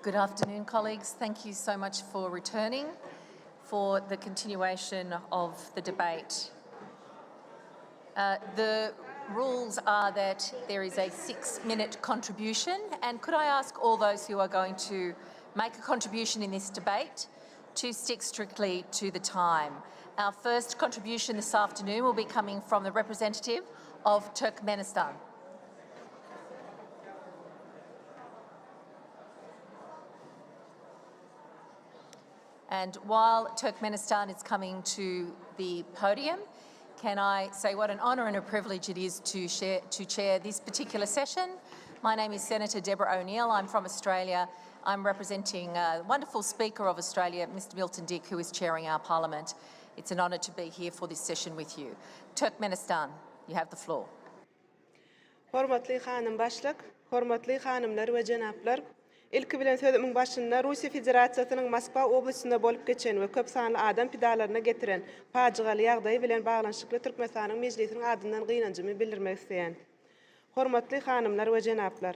Good afternoon, colleagues. Thank you so much for returning for the continuation of the debate. The rules are that there is a 6-minute contribution, and could I ask all those who are going to make a contribution in this debate to stick strictly to the time. Our first contribution this afternoon will be coming from the representative of Turkmenistan. And while Turkmenistan is coming to the podium, can I say what an honour and a privilege it is to chair this particular session. My name is Senator Deborah O'Neill. I'm from Australia. I'm representing a wonderful Speaker of Australia, Mr Milton Dick, who is chairing our Parliament. It's an honour to be here for this session with you. Turkmenistan, you have the floor. Hormatly hanım başlık, hormatly hanımlar ve cenaplar. İlk bilen sözümün başında Rusya Federasyasının Moskva oblasında bolup geçen ve köp sanlı adam pidalarına getiren facialy ýagdaý bilen baglanşykly Türkmenistanyň meclisiniň adından gynanjymy bildirmek isteýän. Hormatly hanımlar we jenaplar.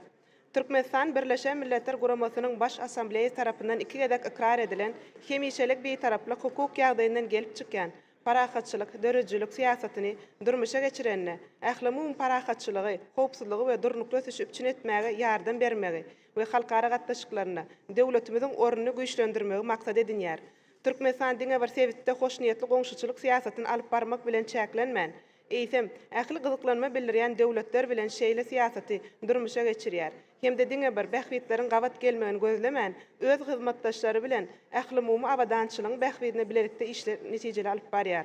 Türkmenistan Birleşen Milletler Guramasynyň baş assambleýasy tarapyndan 2 gedek ikrar edilen hemişelik bir taraply hukuk ýagdaýyndan gelip çykýan parahatçylyk, dörejçilik siýasatyny durmuşa geçirenine, ähli parahatçylygy, howpsuzlygy we durnukly ösüşüp etmäge ýardam bermegi we halkara gatnaşyklaryna döwletimiziň ornuny güýçlendirmegi maksat edinýär. Türkmenistan diňe bir sebitde hoşniyetli goňşuçylyk siýasatyny alyp barmak bilen çäklenmän. Eýsem, ähli gyzyklanma bildirýän döwletler bilen şeýle siýasaty durmuşa geçirýär. Hemde diňe bir bähwitleriň gabat gelmegini gözlemän, öz hyzmatdaşlary bilen ähli abadançylygyň bähwitine bilelikde işler netijeli alyp barýar.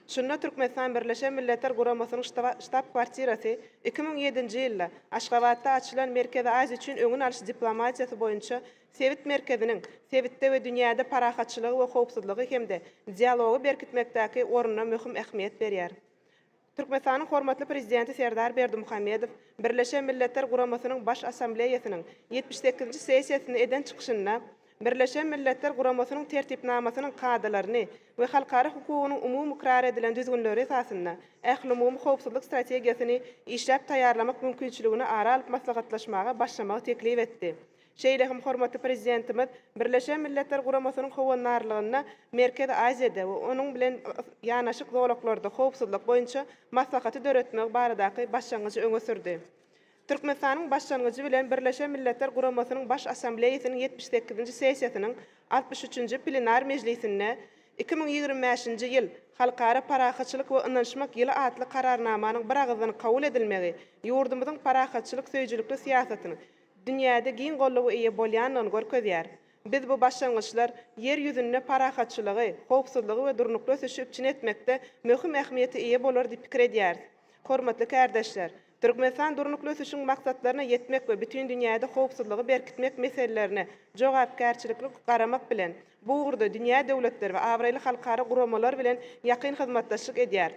Şunda Türkmenistan Birleşen Milletler Guramasynyň ştab kwartirasy 2007-nji ýylda Aşgabatda açylan Merkezi Aziýa üçin öňün alyş diplomatiýasy boýunça Sewit merkeziniň Sewitde we dünýäde parahatçylygy we howpsuzlygy hemde dialogy berkitmekdäki orunyna möhüm ähmiýet berýär. Türkmenistanyň hormatly prezidenti Serdar Berdimuhammedow Birleşen Milletler Guramasynyň baş assambleýasynyň 78-nji sessiýasyny eden çykyşynda Birleşen Milletler Guramasynyň tertipnamasynyň kadalaryny we halkara hukugynyň umumy ikrar edilen düzgünleri esasynda ähli howpsuzlyk strategiýasyny işläp taýýarlamak mümkinçiligini ara alyp maslahatlaşmaga başlamagy teklip etdi. Şeýle hem hormatly prezidentimiz Birleşen Milletler Guramasynyň howanarlygyna Merkezi Aziýada we onuň bilen ýanaşyk zowlaklarda howpsuzlyk boýunça maslahaty döretmek baradaky başlangyjy öňe sürdi. Türkmenistanyň başlangyjy bilen Birleşen Milletler Guramasynyň baş assambleýasynyň 78-nji sessiýasynyň 63-nji plenar mejlisinde 2025-nji ýyl halkara parahatçylyk we ynanşmak ýyly adly kararnamanyň bir agyzyny kabul edilmegi ýurdumyzyň parahatçylyk söýjülikli siýasatyny dünýäde giň gollugy eýe bolýanyny görkezýär. Biz bu başlangyçlar yer ýüzünde parahatçylygy, howpsuzlygy we durnukly ösüşüp etmekde möhüm ähmiýeti eýe bolar diýip pikir edýär. Hormatly kardeşler, Türkmenistan durnukly ösüşüň maksatlaryna ýetmek we bütün dünýäde howpsuzlygy berkitmek meselelerine jogapkärçilikli garamak bilen bu ugrda dünýä döwletleri we awraýly halkara guramalar bilen ýakyn hyzmatdaşlyk edýär.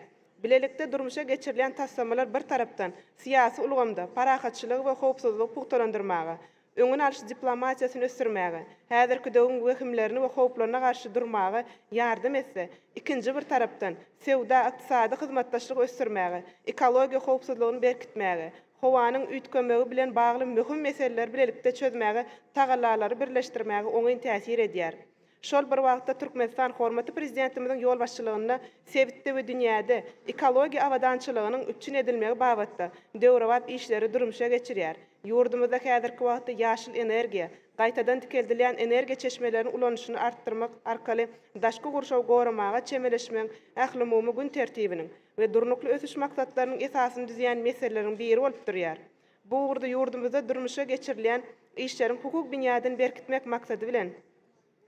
Bilelikde durmuşa geçirilen taslamalar bir tarapdan siyasi ulgamda parahatçylygy we howpsuzlygy pugtalandyrmaga, öňüne alyş diplomatiýasyny ösdürmäge, häzirki döwüm wehimlerini we howplaryna garşy durmaga ýardam etse, ikinji bir tarapdan sewda, ykdysady hyzmatdaşlygy ösdürmäge, ekologiýa howpsuzlygyny berkitmäge, howanyň üýtgemegi bilen bagly möhüm meseleler bilelikde çözmäge, tagallalary birleşdirmäge oňy täsir edýär. Şol bir wagtda Türkmenistan hormatly prezidentimiziň ýol başçylygyna Sewitde we dünýäde ekologiýa awadançylygynyň üçin edilmegi babatda döwrewap işleri durmuşa geçirýär. Ýurdumyzda häzirki wagtda ýaşyl energiýa, gaýtadan dikeldilen energiýa çeşmelerini ulanyşyny artdyrmak arkaly daşky gurşaw goramaga çemeleşmek ähli gün tertibiniň we durnukly ösüş maksatlarynyň esasyny düzýän meseleleriň biri bolup durýar. Bu ugrda ýurdumyzda durmuşa geçirilen işleriň hukuk binýadyny berkitmek maksady bilen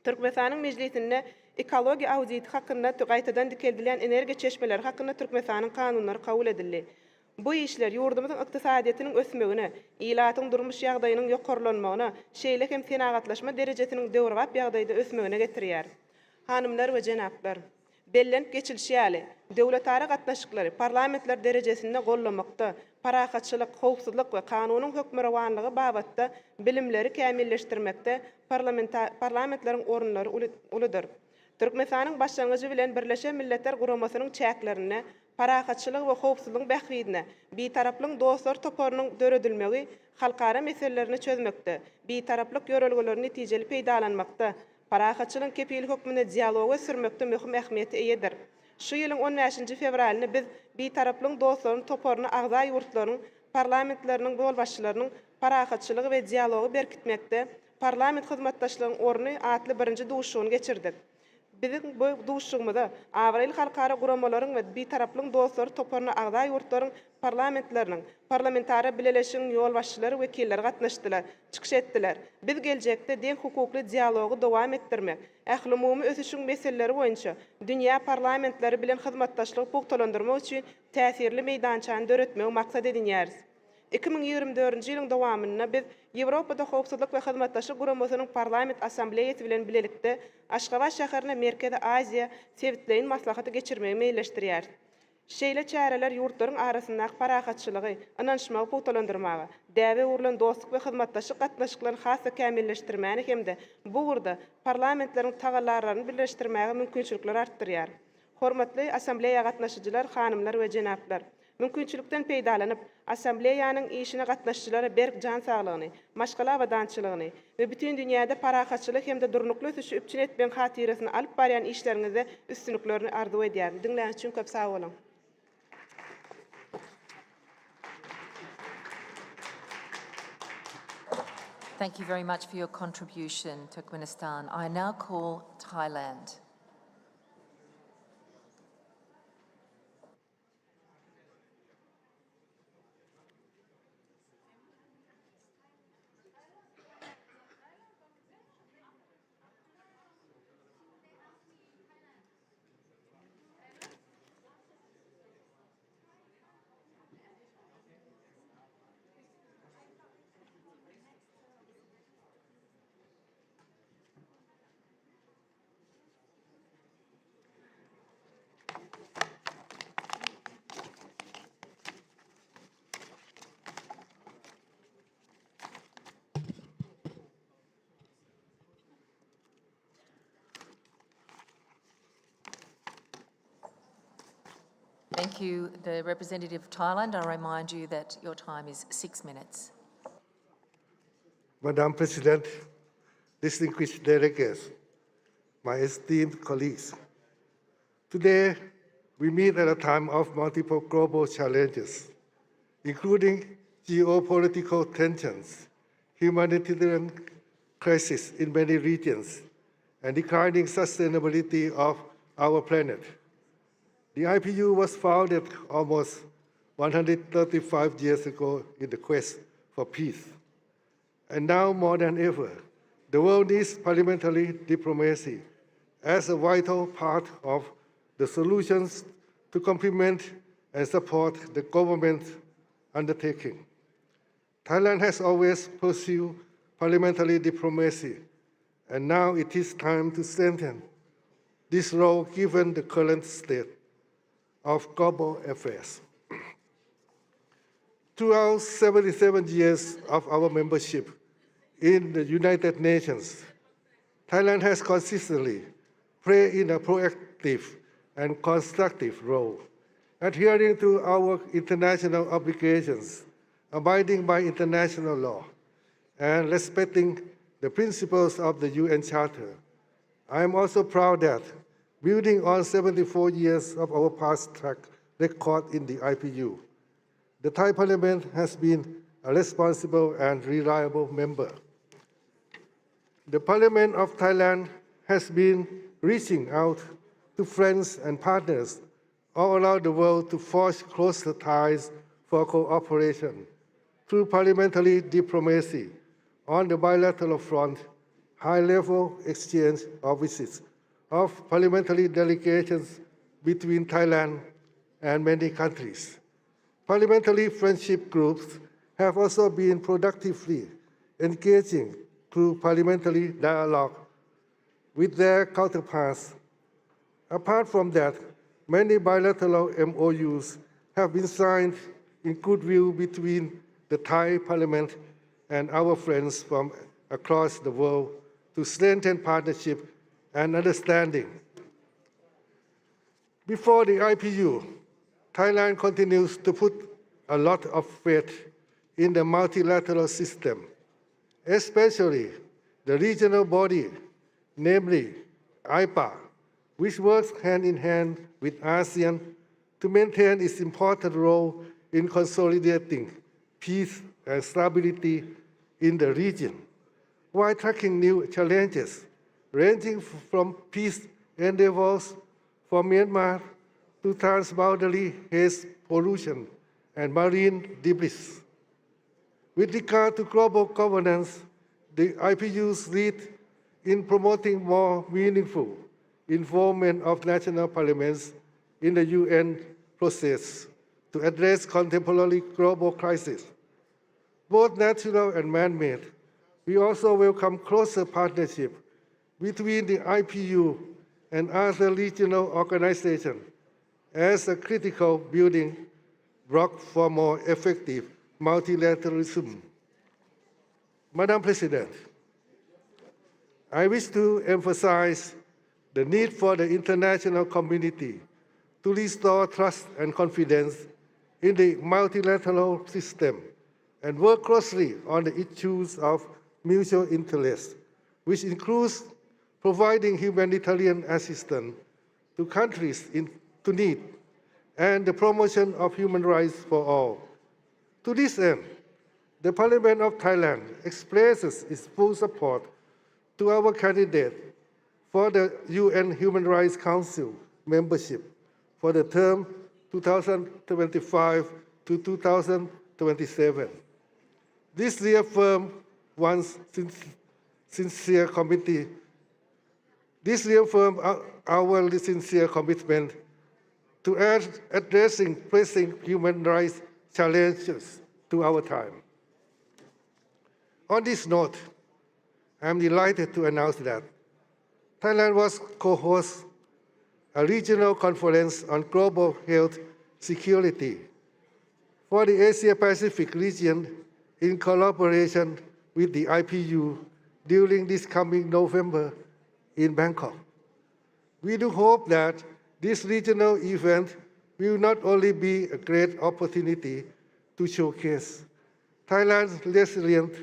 Türkmenistanyň mejlisinde ekologiýa auditi hakynda gaýtadan dikeldilen energiýa çeşmeleri hakynda Türkmenistanyň kanunlary kabul edildi. Bu işler ýurdumyzyň ykdysadyýatynyň ösmegine, ilatyň durmuş ýagdaýynyň ýokarlanmagyna, şeýle hem senagatlaşma derejesiniň döwrewap ýagdaýda ösmegine getirýär. Hanymlar we jenaplar, bellenip geçilşýäli döwletara gatnaşyklary parlamentler derejesinde gollamakda, parahatçylyk, howpsuzlyk we kanunyň hökmürawanlygy babatda bilimleri kämilleşdirmekde parlamentleriň orunlary uludyr. Türkmenistanyň başlangyjy bilen Birleşen Milletler Guramasynyň çäklerine parakatçylyk we howpsuzlygyň bähbidine, bitaraplyň dostlar toporunyň döredilmegi, halkara meselelerini çözmekde, bitaraplyk ýörelgeler netijeli peýdalanmakda, parakatçylygyň kepil hökmüne dialoga sürmekde möhüm ähmiýeti eýedir. Şu ýylyň 15 fevralyny biz bitaraplyň dostlaryň toporuny agza ýurtlaryň parlamentleriniň bolbaşçylarynyň parakatçylygy we dialogy berkitmekde parlament hyzmatdaşlygynyň orny atly birinji duşugyny geçirdik. Bizim bu duşugymyzda Avril halkara guramalaryň we bitaraplyň dostlary toporuny agza ýurtlaryň parlamentleriniň parlamentary bileleşigiň ýolbaşçylary wekilleri gatnaşdylar, çykyş etdiler. Biz geljekde deň hukukly dialogy dowam etdirmek, ähli umumy ösüşiň meseleleri boýunça dünýä parlamentleri bilen hyzmatdaşlygy pugtalandyrmak üçin täsirli meýdançany döretmek maksat edinýäris. 2024-nji ýylyň dowamyna biz Ýewropada howpsuzlyk we hyzmatdaşlyk guramasynyň parlament assambleýasy bilen bilelikde Aşgabat şäherine Merkezi Aziýa sebitleýin maslahaty geçirmegi meýilleşdirýär. Şeýle çäreler ýurtlaryň arasyndaky parakatçylygy, ynanşmagy pugtalandyrmagy, däwe urulan dostluk we hyzmatdaşlyk gatnaşyklaryny hasy kämilleşdirmäni hemde bu urda parlamentleriň tagallaryny birleşdirmäge mümkinçilikler artdyrýar. Hormatly assambleýa gatnaşyjylar, hanymlar we jenaplar, mümkinçilikden peýdalanyp assambleýanyň işine gatnaşjylary berk jan saglygyny, maşgala wadançylygyny we bütün dünýäde parakatçylyk hemde durnukly ösüşi üpçün etben hatyrysyny alyp barýan işleriňizde üstünliklerini arzu edýär. Dinleýän üçin köp sag bolun. Thank you very much for your contribution, Turkmenistan. I now call Thailand. Thank you, the representative of Thailand. I remind you that your time is 6 minutes. Madam President, distinguished delegates, my esteemed colleagues, today we meet at a time of multiple global challenges, including geopolitical tensions, humanitarian crisis in many regions, and declining sustainability of our planet. The IPU was founded almost 135 years ago in the quest for peace. And now more than ever, the world needs parliamentary diplomacy as a vital part of the solutions to complement and support the government's undertaking. Thailand has always pursued parliamentary diplomacy, and now it is time to strengthen this role given the current state of global affairs. Throughout 77 years of our membership in the United Nations, Thailand has consistently played in a proactive and constructive role, adhering to our international obligations, abiding by international law, and respecting the principles of the UN Charter. I am also proud that, building on 74 years of our past track record in the IPU, the Thai Parliament has been a responsible and reliable member. The Parliament of Thailand has been reaching out to friends and partners all around the world to forge closer ties for cooperation through parliamentary diplomacy on the bilateral front, high-level exchange of visits of parliamentary delegations between Thailand and many countries. Parliamentary friendship groups have also been productively engaging through parliamentary dialogue with their counterparts. Apart from that, many bilateral MOUs have been signed in goodwill between the Thai Parliament and our friends from across the world to strengthen partnership and understanding. Before the IPU, Thailand continues to put a lot of faith in the multilateral system, especially the regional body, namely IPA, which works hand in hand with ASEAN to maintain its important role in consolidating peace and stability in the region, while tackling new challenges ranging from peace endeavors for Myanmar to transboundary haze pollution and marine debris. With regard to global governance, the IPU's lead in promoting more meaningful involvement of national parliaments in the UN process to address contemporary global crises, both natural and man-made. We also welcome closer partnership between the IPU and other regional organizations as a critical building block for more effective multilateralism. Madam President, I wish to emphasize the need for the international community to restore trust and confidence in the multilateral system and work closely on the issues of mutual interest, which includes providing humanitarian assistance to countries in need and the promotion of human rights for all. To this end, the Parliament of Thailand expresses its full support to our candidate for the UN Human Rights Council membership for the term 2025 to 2027. This reaffirms one's sincere committee. This reaffirms our sincere commitment to addressing pressing human rights challenges to our time. On this note, I'm delighted to announce that Thailand was co-host a regional conference on global health security for the Asia-Pacific region in collaboration with the IPU during this coming November in Bangkok. We do hope that this regional event will not only be a great opportunity to showcase Thailand's resilient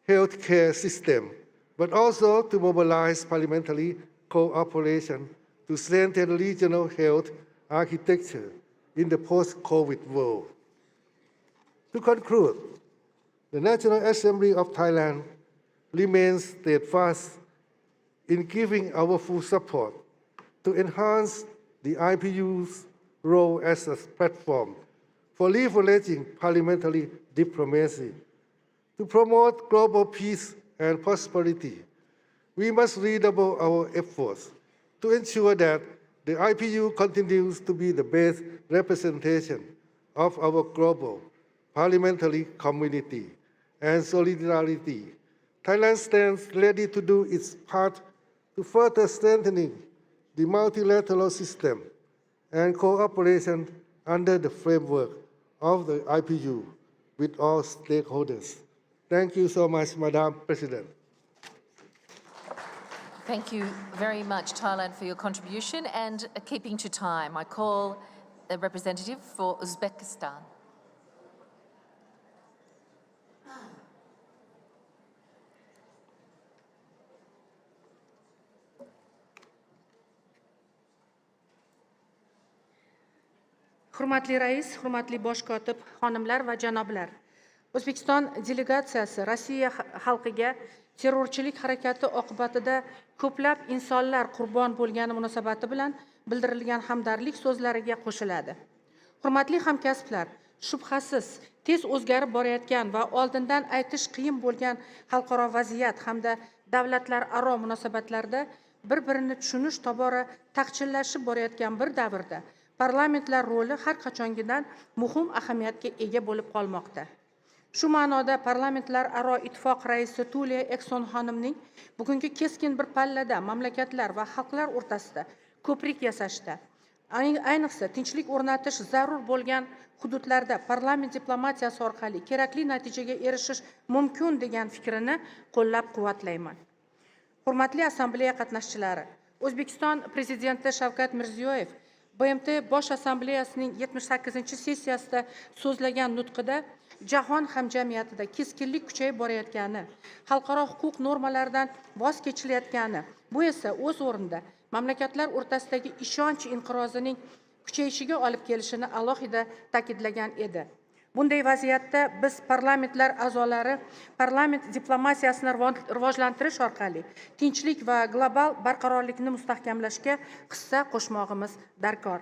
healthcare system, but also to mobilize parliamentary cooperation to strengthen regional health architecture in the post-COVID world. To conclude, the National Assembly of Thailand remains steadfast in giving our full support to enhance the IPU's role as a platform for leveraging parliamentary diplomacy. To promote global peace and prosperity, we must redouble our efforts to ensure that the IPU continues to be the best representation of our global parliamentary community and solidarity. Thailand stands ready to do its part to further strengthening the multilateral system and cooperation under the framework of the IPU with all stakeholders. Thank you so much, Madam President. Thank you very much, Thailand, for your contribution and keeping to time. I call the representative for Uzbekistan. Hurmatli rais, hurmatli bosh kotib, xonimlar va janoblar. O'zbekiston delegatsiyasi Rossiya xalqiga terrorchilik harakati oqibatida ko'plab insonlar qurbon bo'lgani munosabati bilan bildirilgan hamdardlik so'zlariga qo'shiladi. Hurmatli hamkasblar, shubhasiz tez o'zgarib borayotgan va oldindan aytish qiyin bo'lgan xalqaro vaziyat hamda davlatlararo munosabatlarda bir-birini tushunish tobora taqchillashib borayotgan bir davrda parlamentlar roli har qachongidan muhim ahamiyatga ega bo'lib qolmoqda. Shu ma'noda parlamentlararo ittifoq raisi Tulia Ekson xonimning bugungi keskin bir pallada mamlakatlar va xalqlar o'rtasida ko'prik yasashda, ayniqsa tinchlik o'rnatish zarur bo'lgan hududlarda parlament diplomatiyasi orqali kerakli natijaga erishish mumkin degan fikrini qo'llab-quvvatlayman. Hurmatli assambleya qatnashchilari, O'zbekiston prezidenti Shavkat Mirziyoyev BMT Bosh Assambleyasining 78-sessiyasida so'zlagan nutqida jahon hamjamiyatida keskinlik kuchayib borayotgani, xalqaro huquq normalaridan voz kechilayotgani, bu esa o'z o'rnida mamlakatlar o'rtasidagi ishonch inqirozining kuchayishiga olib kelishini alohida ta'kidlagan edi. Bunday vaziyatda biz parlamentlar a'zolari parlament diplomatiyasini rivojlantirish orqali tinchlik va global barqarorlikni mustahkamlashga hissa qo'shmog'imiz darkor.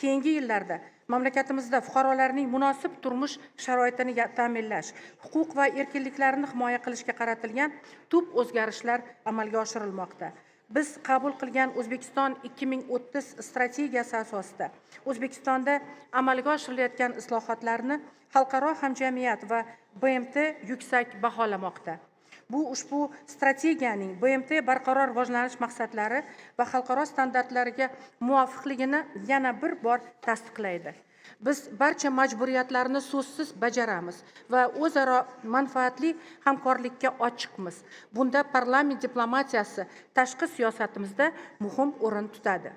Keyingi yillarda mamlakatimizda fuqarolarning munosib turmush sharoitini ta'minlash, huquq va erkinliklarini himoya qilishga qaratilgan tub o'zgarishlar amalga oshirilmoqda. Biz qabul qilgan O'zbekiston 2030 strategiyasi asosida O'zbekistonda amalga oshirilayotgan islohotlarni xalqaro hamjamiyat va BMT yuksak baholamoqda. Bu ushbu strategiyaning BMT barqaror rivojlanish maqsadlari va xalqaro standartlariga muvofiqligini yana bir bor tasdiqlaydi. Biz barcha majburiyatlarni so'zsiz bajaramiz va o'zaro manfaatli hamkorlikka ochiqmiz. Bunda parlament diplomatiyasi tashqi siyosatimizda muhim o'rin tutadi.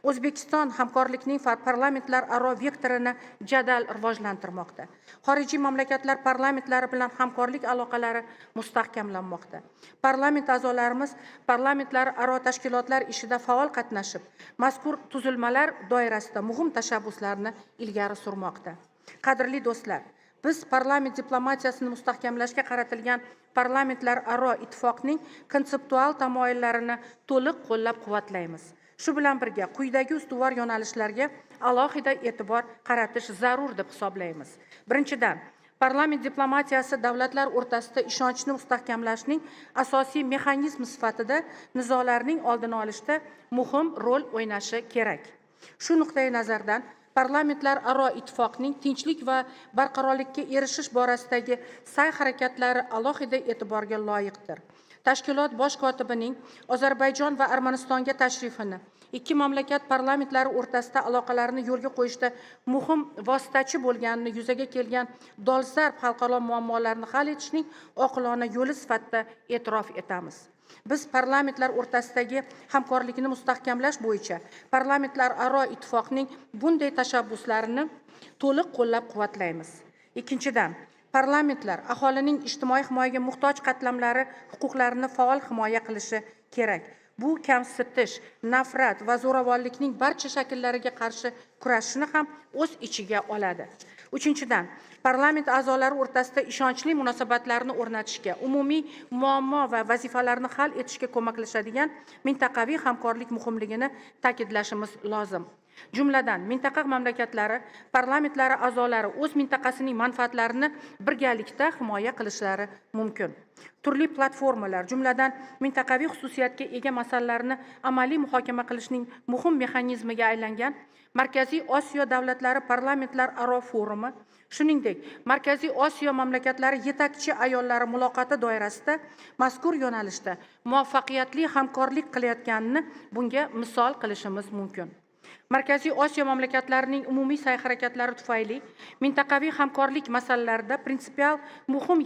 O'zbekiston hamkorlikning parlamentlar aro vektorini jadal rivojlantirmoqda. Xorijiy mamlakatlar parlamentlari bilan hamkorlik aloqalari mustahkamlanmoqda. Parlament a'zolarimiz parlamentlar aro tashkilotlar ishida faol qatnashib, mazkur tuzilmalar doirasida muhim tashabbuslarni ilgari surmoqda. Qadrli do'stlar, biz parlament diplomatiyasini mustahkamlashga qaratilgan parlamentlar aro ittifoqning konseptual tamoyillarini to'liq qo'llab-quvvatlaymiz. Shu bilan birga quyidagi ustuvor yo'nalishlarga alohida e'tibor qaratish zarur deb hisoblaymiz. Birinchidan, parlament diplomatiyasi davlatlar o'rtasida ishonchni mustahkamlashning asosiy mexanizmi sifatida nizolarning oldini olishda muhim rol o'ynashi kerak. Shu nuqtai nazardan parlamentlar aro ittifoqning tinchlik va barqarorlikka erishish borasidagi sa'y-harakatlari alohida e'tiborga loyiqdir. Tashkilot bosh kotibining Ozarbayjon va Armanistonga tashrifini, ikki mamlakat parlamentlari o'rtasida aloqalarni yo'lga qo'yishda muhim vositachi bo'lganini yuzaga kelgan dolzarb xalqaro muammolarni hal etishning oqilona yo'li sifatida e'tirof etamiz. Biz parlamentlar o'rtasidagi hamkorlikni mustahkamlash bo'yicha parlamentlar aro ittifoqning bunday tashabbuslarini to'liq qo'llab-quvvatlaymiz. Ikkinchidan, parlamentlar aholining ijtimoiy himoyaga muhtoj qatlamlari huquqlarini faol himoya qilishi kerak. Bu kamsitish, nafrat va zo'ravonlikning barcha shakllariga qarshi kurashishni ham o'z ichiga oladi. Uchinchidan, parlament a'zolari o'rtasida ishonchli munosabatlarni o'rnatishga, umumiy muammo va vazifalarni hal etishga ko'maklashadigan mintaqaviy hamkorlik muhimligini ta'kidlashimiz lozim. Jumladan, mintaqa mamlakatlari parlamentlari a'zolari o'z mintaqasining manfaatlarini birgalikda himoya qilishlari mumkin. Turli platformalar, jumladan mintaqaviy xususiyatga ega masalalarni amaliy muhokama qilishning muhim mexanizmiga aylangan Markaziy Osiyo davlatlari parlamentlar aro forumi, shuningdek, Markaziy Osiyo mamlakatlari yetakchi ayollari muloqoti doirasida mazkur yo'nalishda muvaffaqiyatli hamkorlik qilayotganini bunga misol qilishimiz mumkin. Markaziy Osiyo mamlakatlarining umumiy sa'y-harakatlari tufayli mintaqaviy hamkorlik masalalarida prinsipial muhim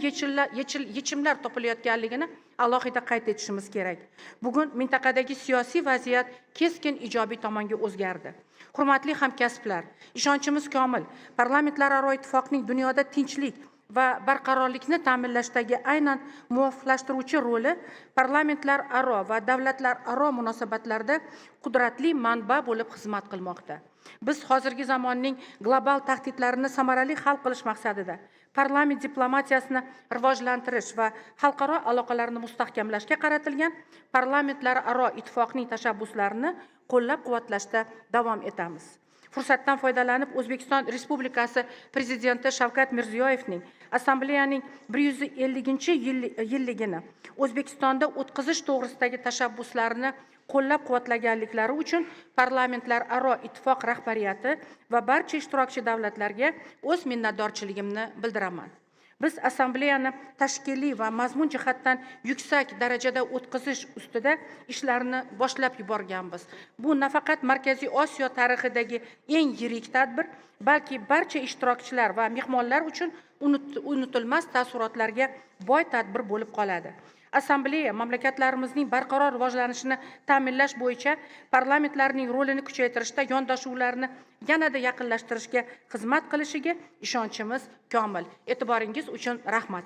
yechimlar topilayotganligini alohida qayd etishimiz kerak. Bugun mintaqadagi siyosiy vaziyat keskin ijobiy tomonga o'zgardi. Hurmatli hamkasblar, ishonchimiz komil, parlamentlar aro ittifoqning dunyoda tinchlik va barqarorlikni ta'minlashdagi aynan muvofiqlashtiruvchi roli parlamentlar aro va davlatlar aro munosabatlarda qudratli manba bo'lib xizmat qilmoqda. Biz hozirgi zamonning global tahdidlarini samarali hal qilish maqsadida parlament diplomatiyasini rivojlantirish va xalqaro aloqalarni mustahkamlashga qaratilgan parlamentlar aro ittifoqning tashabbuslarini qo'llab-quvvatlashda davom etamiz. Fursatdan foydalanib, O'zbekiston Respublikasi Prezidenti Shavkat Mirziyoyevning Assambleyaning 150-yilligini O'zbekistonda o'tkazish to'g'risidagi tashabbuslarini qo'llab-quvvatlaganliklari uchun parlamentlar aro ittifoq rahbariyati va barcha ishtirokchi davlatlarga o'z minnatdorchiligimni bildiraman. Biz assambleyani tashkiliy va mazmun jihatdan yuksak darajada o'tkazish ustida ishlarni boshlab yuborganmiz. Bu nafaqat Markaziy Osiyo tarixidagi eng yirik tadbir, balki barcha ishtirokchilar va mehmonlar uchun unutilmas taassurotlarga boy tadbir bo'lib qoladi. Assambleya mamlakatlarimizning barqaror rivojlanishini ta'minlash bo'yicha parlamentlarning rolini kuchaytirishda yondashuvlarni yanada yaqinlashtirishga xizmat qilishiga ishonchimiz komil. E'tiboringiz uchun rahmat.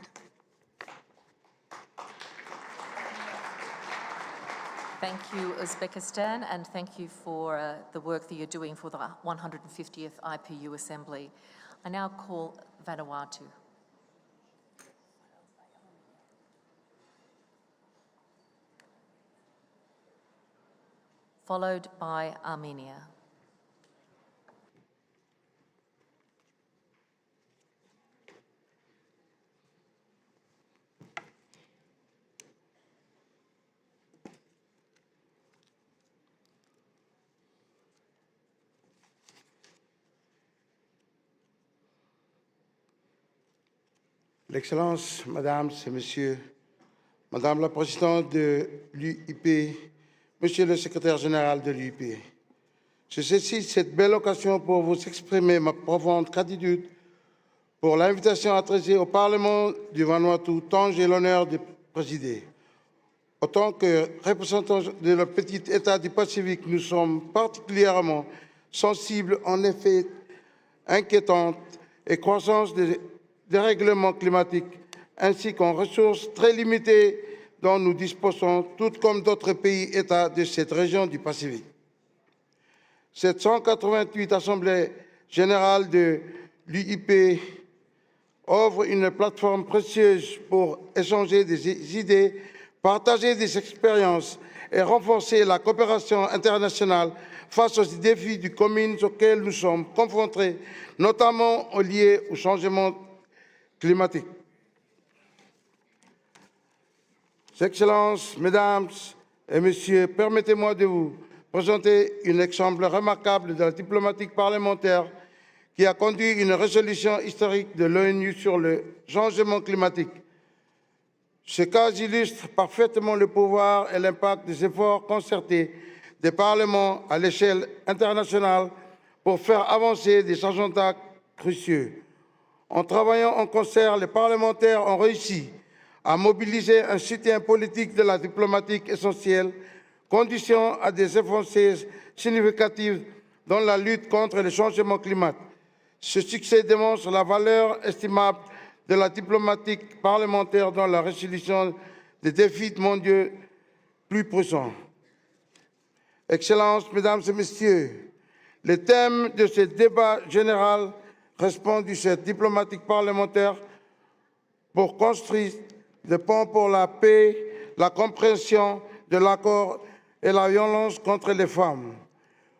Thank you, Uzbekistan, and thank you for the work that you're doing for the 150th IPU Assembly. I now call Vanuatu. Followed by Armenia. L'excellence, Mesdames et Messieurs, Madame la Présidente de l'UIP, Monsieur le Secrétaire général de l'UIP, je saisis cette belle occasion pour vous exprimer ma profonde gratitude pour l'invitation adressée au Parlement du Vanuatu, dont j'ai l'honneur de présider. En tant que représentants de le petit État du Pacifique, nous sommes particulièrement sensibles en effet inquiétantes et croissance des dérèglements climatiques ainsi qu'en ressources très limitées dont nous disposons, tout comme d'autres pays États de cette région du Pacifique. Cette 188 Assemblée générale de l'UIP offre une plateforme précieuse pour échanger des idées, partager des expériences et renforcer la coopération internationale face aux défis du commun auxquels nous sommes confrontés, notamment liés au changement climatique. Excellences, Mesdames et Messieurs, permettez-moi de vous présenter un exemple remarquable de la diplomatie parlementaire qui a conduit une résolution historique de l'ONU sur le changement climatique. Ce cas illustre parfaitement le pouvoir et l'impact des efforts concertés des parlements à l'échelle internationale pour faire avancer des agendas cruciaux. En travaillant en concert, les parlementaires ont réussi à mobiliser un soutien politique de la diplomatie essentielle, condition à des avancées significatives dans la lutte contre le changement climatique. Ce succès démontre la valeur estimable de la diplomatie parlementaire dans la résolution des défis mondiaux plus pressants. Excellences, Mesdames et Messieurs, le thème de ce débat général répond de cette diplomatie parlementaire pour construire des ponts pour la paix, la compréhension de l'accord et la violence contre les femmes.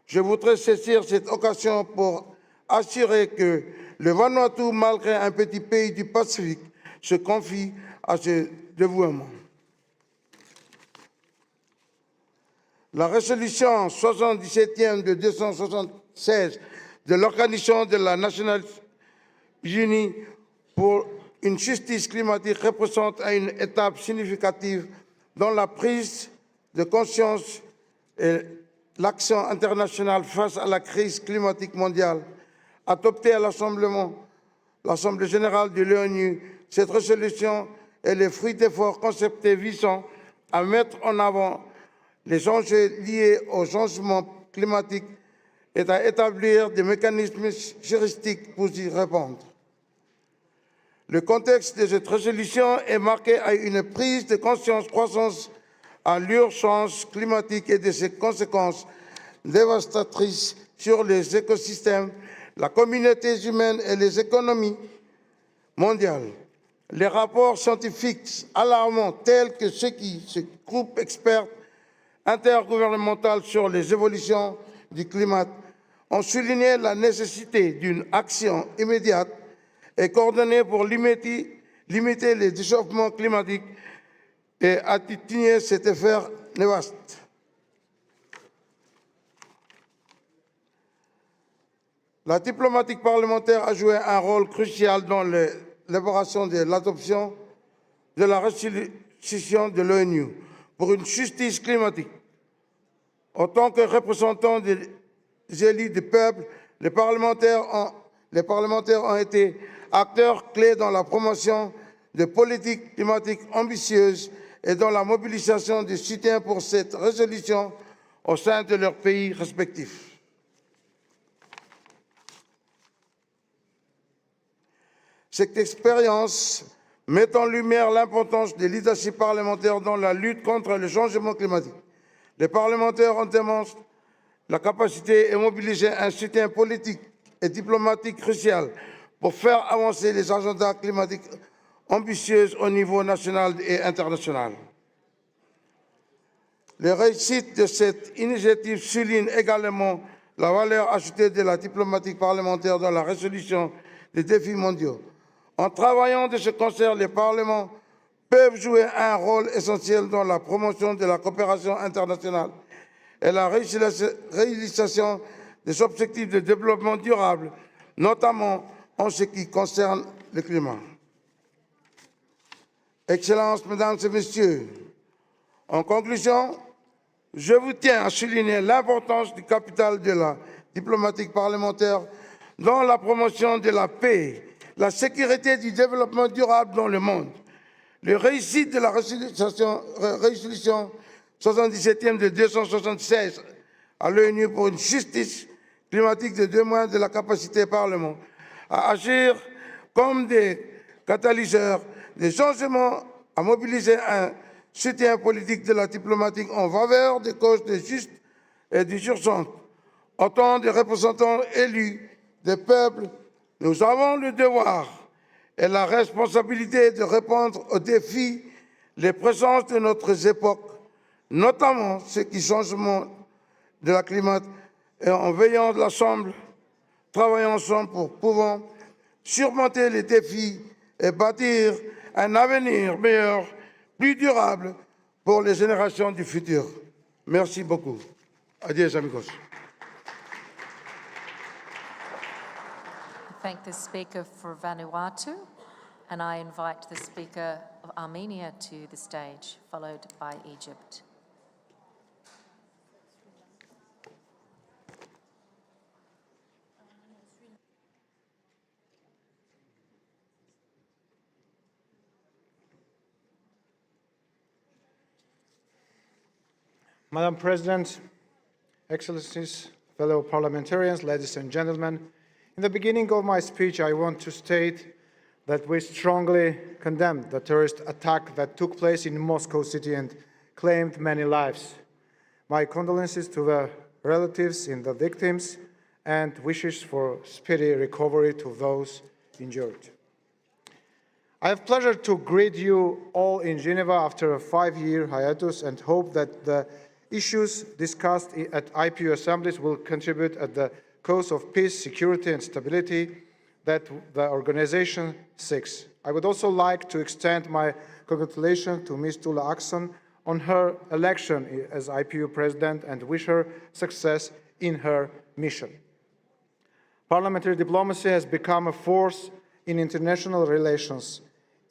Je voudrais saisir cette occasion pour assurer que le Vanuatu, malgré un petit pays du Pacifique, se confie à ce dévouement. La résolution 77e de 276 de l'Organisation de la Nations Unies pour une justice climatique représente une étape significative dans la prise de conscience et l'action internationale face à la crise climatique mondiale. Adoptée à l'Assemblée générale de l'ONU, cette résolution est le fruit d'efforts concertés visant à mettre en avant les enjeux liés au changement climatique et à établir des mécanismes juridiques pour y répondre. Le contexte de cette résolution est marqué par une prise de conscience croissante à l'urgence climatique et de ses conséquences dévastatrices sur les écosystèmes, la communauté humaine et les économies mondiales. Les rapports scientifiques alarmants tels que ceux qui ce groupe expert intergouvernemental sur les évolutions du climat ont souligné la nécessité d'une action immédiate et coordonnée pour limiter le réchauffement climatique et atténuer cet effet néfaste. La diplomatie parlementaire a joué un rôle crucial dans l'élaboration de l'adoption de la résolution de l'ONU pour une justice climatique. En tant que représentants des élus du peuple, les parlementaires ont été acteurs clés dans la promotion de politiques climatiques ambitieuses et dans la mobilisation du soutien pour cette résolution au sein de leurs pays respectifs. Cette expérience met en lumière l'importance des leaderships parlementaires dans la lutte contre le changement climatique. Les parlementaires ont démontré la capacité et mobilisé un soutien politique et diplomatique crucial pour faire avancer les agendas climatiques ambitieux au niveau national et international. Les réussites de cette initiative soulignent également la valeur ajoutée de la diplomatie parlementaire dans la résolution des défis mondiaux. En travaillant de ce concert, les parlements peuvent jouer un rôle essentiel dans la promotion de la coopération internationale et la réalisation des objectifs de développement durable, notamment en ce qui concerne le climat. Excellences, Mesdames et Messieurs, en conclusion, je vous tiens à souligner l'importance du capital de la diplomatie parlementaire dans la promotion de la paix, la sécurité et du développement durable dans le monde. Les réussites de la résolution 77e de 276 à l'ONU pour une justice climatique de témoin de la capacité du Parlement à agir comme des catalyseurs des changements, à mobiliser un soutien politique de la diplomatie en faveur des causes justes et urgentes. Autant de représentants élus des peuples, nous avons le devoir et la responsabilité de répondre aux défis, les présences de notre époque, notamment ceux qui changement de la climat, et en veillant ensemble, travaillant ensemble pour pouvoir surmonter les défis et bâtir un avenir meilleur, plus durable pour les générations du futur. Merci beaucoup. Adieu, amigos. I thank the Speaker for Vanuatu, and I invite the Speaker of Armenia to the stage, followed by Egypt. Madam President, Excellencies, fellow parliamentarians, ladies and gentlemen, in the beginning of my speech, I want to state that we strongly condemn the terrorist attack that took place in Moscow city and claimed many lives. My condolences to the relatives in the victims and wishes for speedy recovery to those injured. I have pleasure to greet you all in Geneva after a 5-year hiatus and hope that the issues discussed at IPU assemblies will contribute at the cause of peace, security and stability that the organization seeks. I would also like to extend my congratulations to Ms. Tula Akson on her election as IPU president and wish her success in her mission. Parliamentary diplomacy has become a force in international relations.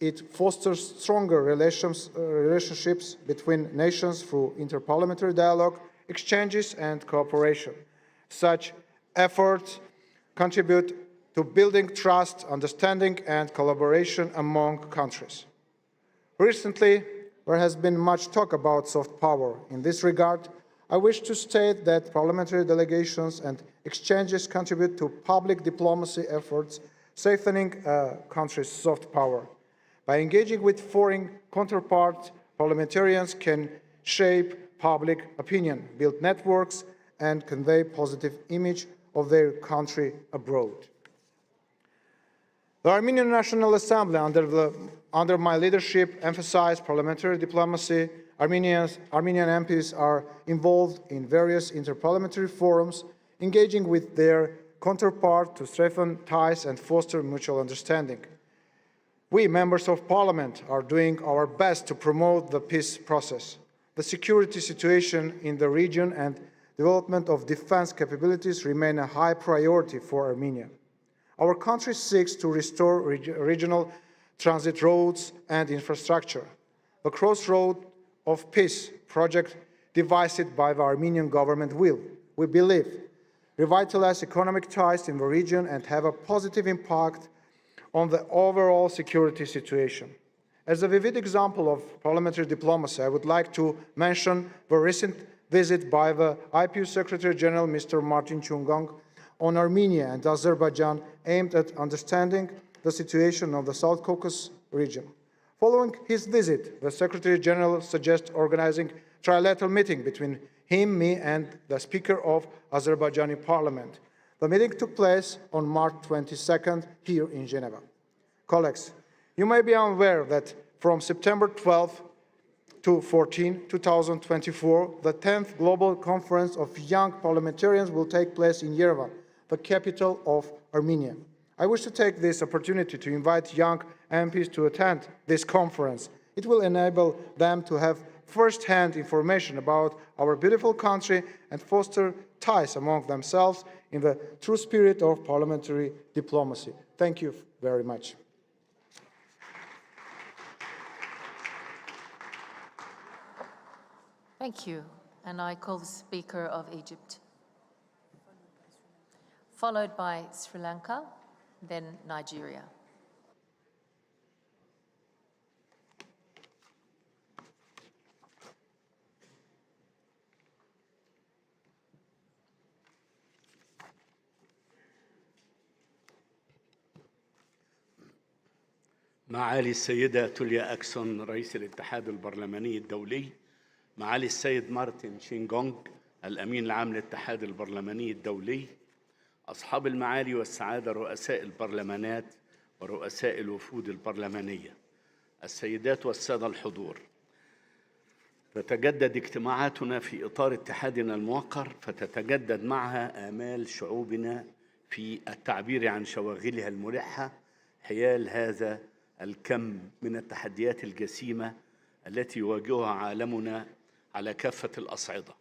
It fosters stronger relationships between nations through inter-parliamentary dialogue, exchanges and cooperation. Such efforts contribute to building trust, understanding and collaboration among countries. Recently, there has been much talk about soft power. In this regard, I wish to state that parliamentary delegations and exchanges contribute to public diplomacy efforts, strengthening a country's soft power. By engaging with foreign counterparts, parliamentarians can shape public opinion, build networks, and convey positive image of their country abroad. The Armenian National Assembly, under my leadership, emphasized parliamentary diplomacy. Armenian MPs are involved in various inter-parliamentary forums, engaging with their counterpart to strengthen ties and foster mutual understanding. We, members of parliament, are doing our best to promote the peace process. The security situation in the region and development of defense capabilities remain a high priority for Armenia. Our country seeks to restore regional transit roads and infrastructure. The Crossroad of Peace project devised by the Armenian government will, we believe, revitalize economic ties in the region and have a positive impact on the overall security situation. As a vivid example of parliamentary diplomacy, I would like to mention the recent visit by the IPU Secretary General, Mr. Martin Chungong, on Armenia and Azerbaijan, aimed at understanding the situation of the South Caucasus region. Following his visit, the Secretary General suggests organizing a trilateral meeting between him, me, and the Speaker of Azerbaijani Parliament. The meeting took place on March 22nd here in Geneva. Colleagues, you may be aware that from September 12 to 14, 2024, the 10th Global Conference of Young Parliamentarians will take place in Yerevan, the capital of Armenia. I wish to take this opportunity to invite young MPs to attend this conference. It will enable them to have first-hand information about our beautiful country and foster ties among themselves in the true spirit of parliamentary diplomacy. Thank you very much. Thank you. And I call the Speaker of Egypt, followed by Sri Lanka, then Nigeria. معالي السيدة توليا أكسون رئيس الاتحاد البرلماني الدولي، معالي السيد مارتن شينغونغ الأمين العام للاتحاد البرلماني الدولي، أصحاب المعالي والسعادة رؤساء البرلمانات ورؤساء الوفود البرلمانية، السيدات والسادة الحضور، تتجدد اجتماعاتنا في إطار اتحادنا الموقر، فتتجدد معها آمال شعوبنا في التعبير عن شواغلها الملحة حيال هذا الكم من التحديات الجسيمة التي يواجهها عالمنا على كافة الأصعدة.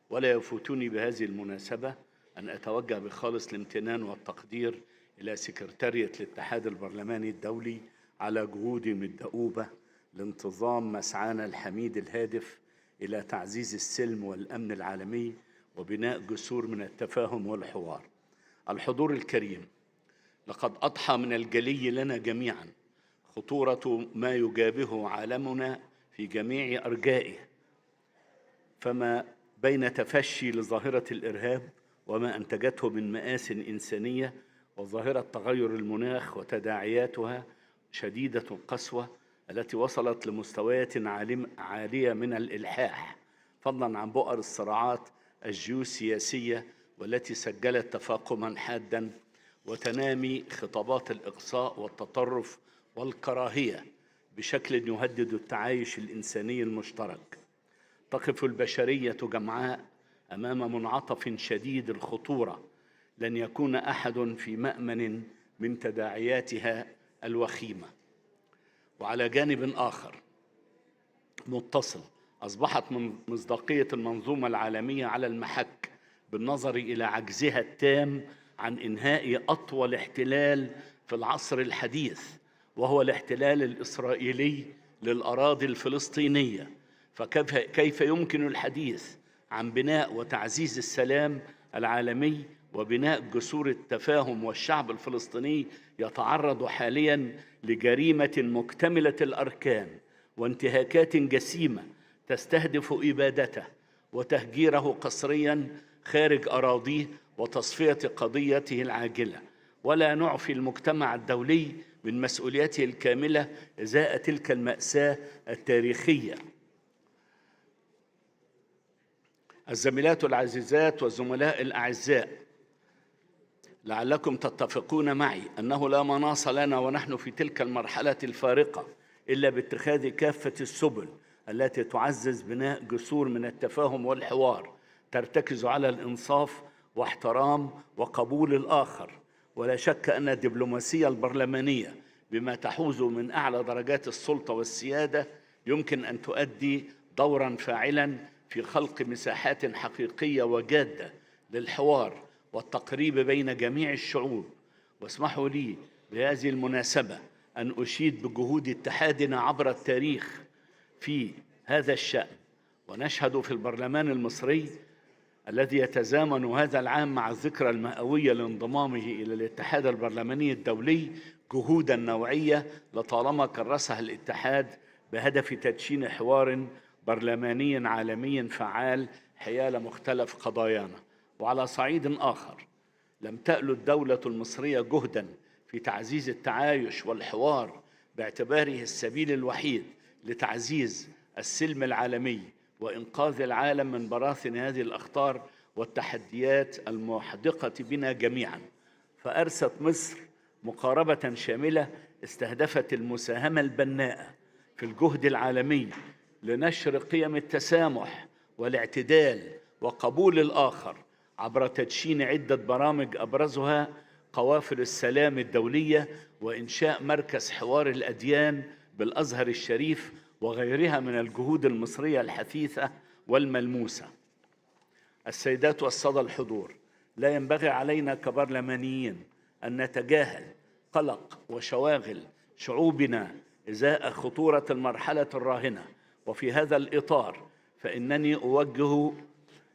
ولا يفوتني بهذه المناسبة أن أتوجه بخالص الامتنان والتقدير إلى سكرتارية الاتحاد البرلماني الدولي على جهودهم الدؤوبة لانتظام مسعانا الحميد الهادف إلى تعزيز السلم والأمن العالمي وبناء جسور من التفاهم والحوار. الحضور الكريم، لقد أضحى من الجلي لنا جميعاً خطورة ما يجابهه عالمنا في جميع أرجائه، فما بين تفشي لظاهرة الإرهاب وما أنتجته من مآسٍ إنسانية، وظاهرة تغير المناخ وتداعياتها شديدة القسوة التي وصلت لمستويات عالية من الإلحاح، فضلاً عن بؤر الصراعات الجيوسياسية والتي سجلت تفاقماً حاداً وتنامي خطابات الإقصاء والتطرف والكراهية بشكل يهدد التعايش الإنساني المشترك. تقف البشرية جمعاء أمام منعطف شديد الخطورة لن يكون أحد في مأمن من تداعياتها الوخيمة. وعلى جانب آخر متصل، أصبحت مصداقية المنظومة العالمية على المحك بالنظر إلى عجزها التام عن إنهاء أطول احتلال في العصر الحديث، وهو الاحتلال الإسرائيلي للأراضي الفلسطينية. فكيف يمكن الحديث عن بناء وتعزيز السلام العالمي وبناء جسور التفاهم والشعب الفلسطيني يتعرض حالياً لجريمة مكتملة الأركان وانتهاكات جسيمة تستهدف إبادته وتهجيره قسرياً خارج أراضيه وتصفية قضيته العاجلة، ولا نعفي المجتمع الدولي من مسؤوليته الكاملة إزاء تلك المأساة التاريخية. الزميلات العزيزات والزملاء الأعزاء، لعلكم تتفقون معي أنه لا مناص لنا ونحن في تلك المرحلة الفارقة إلا باتخاذ كافة السبل التي تعزز بناء جسور من التفاهم والحوار ترتكز على الإنصاف واحترام وقبول الآخر. ولا شك أن الدبلوماسية البرلمانية بما تحوز من أعلى درجات السلطة والسيادة يمكن أن تؤدي دوراً فاعلاً في خلق مساحات حقيقية وجادة للحوار والتقريب بين جميع الشعوب. واسمحوا لي بهذه المناسبة أن أشيد بجهود اتحادنا عبر التاريخ في هذا الشأن. ونشهد في البرلمان المصري الذي يتزامن هذا العام مع الذكرى المئوية لانضمامه إلى الاتحاد البرلماني الدولي جهودا نوعية لطالما كرسها الاتحاد بهدف تدشين حوار برلماني عالمي فعال حيال مختلف قضايانا. وعلى صعيد آخر، لم تأل الدولة المصرية جهدا في تعزيز التعايش والحوار باعتباره السبيل الوحيد لتعزيز السلم العالمي وإنقاذ العالم من براثن هذه الأخطار والتحديات المحدقة بنا جميعا. فأرست مصر مقاربة شاملة استهدفت المساهمة البناءة في الجهد العالمي لنشر قيم التسامح والاعتدال وقبول الآخر عبر تدشين عدة برامج أبرزها قوافل السلام الدولية وإنشاء مركز حوار الأديان بالأزهر الشريف وغيرها من الجهود المصرية الحثيثة والملموسة. السيدات والسادة الحضور، لا ينبغي علينا كبرلمانيين أن نتجاهل قلق وشواغل شعوبنا إزاء خطورة المرحلة الراهنة. وفي هذا الإطار فإنني أوجه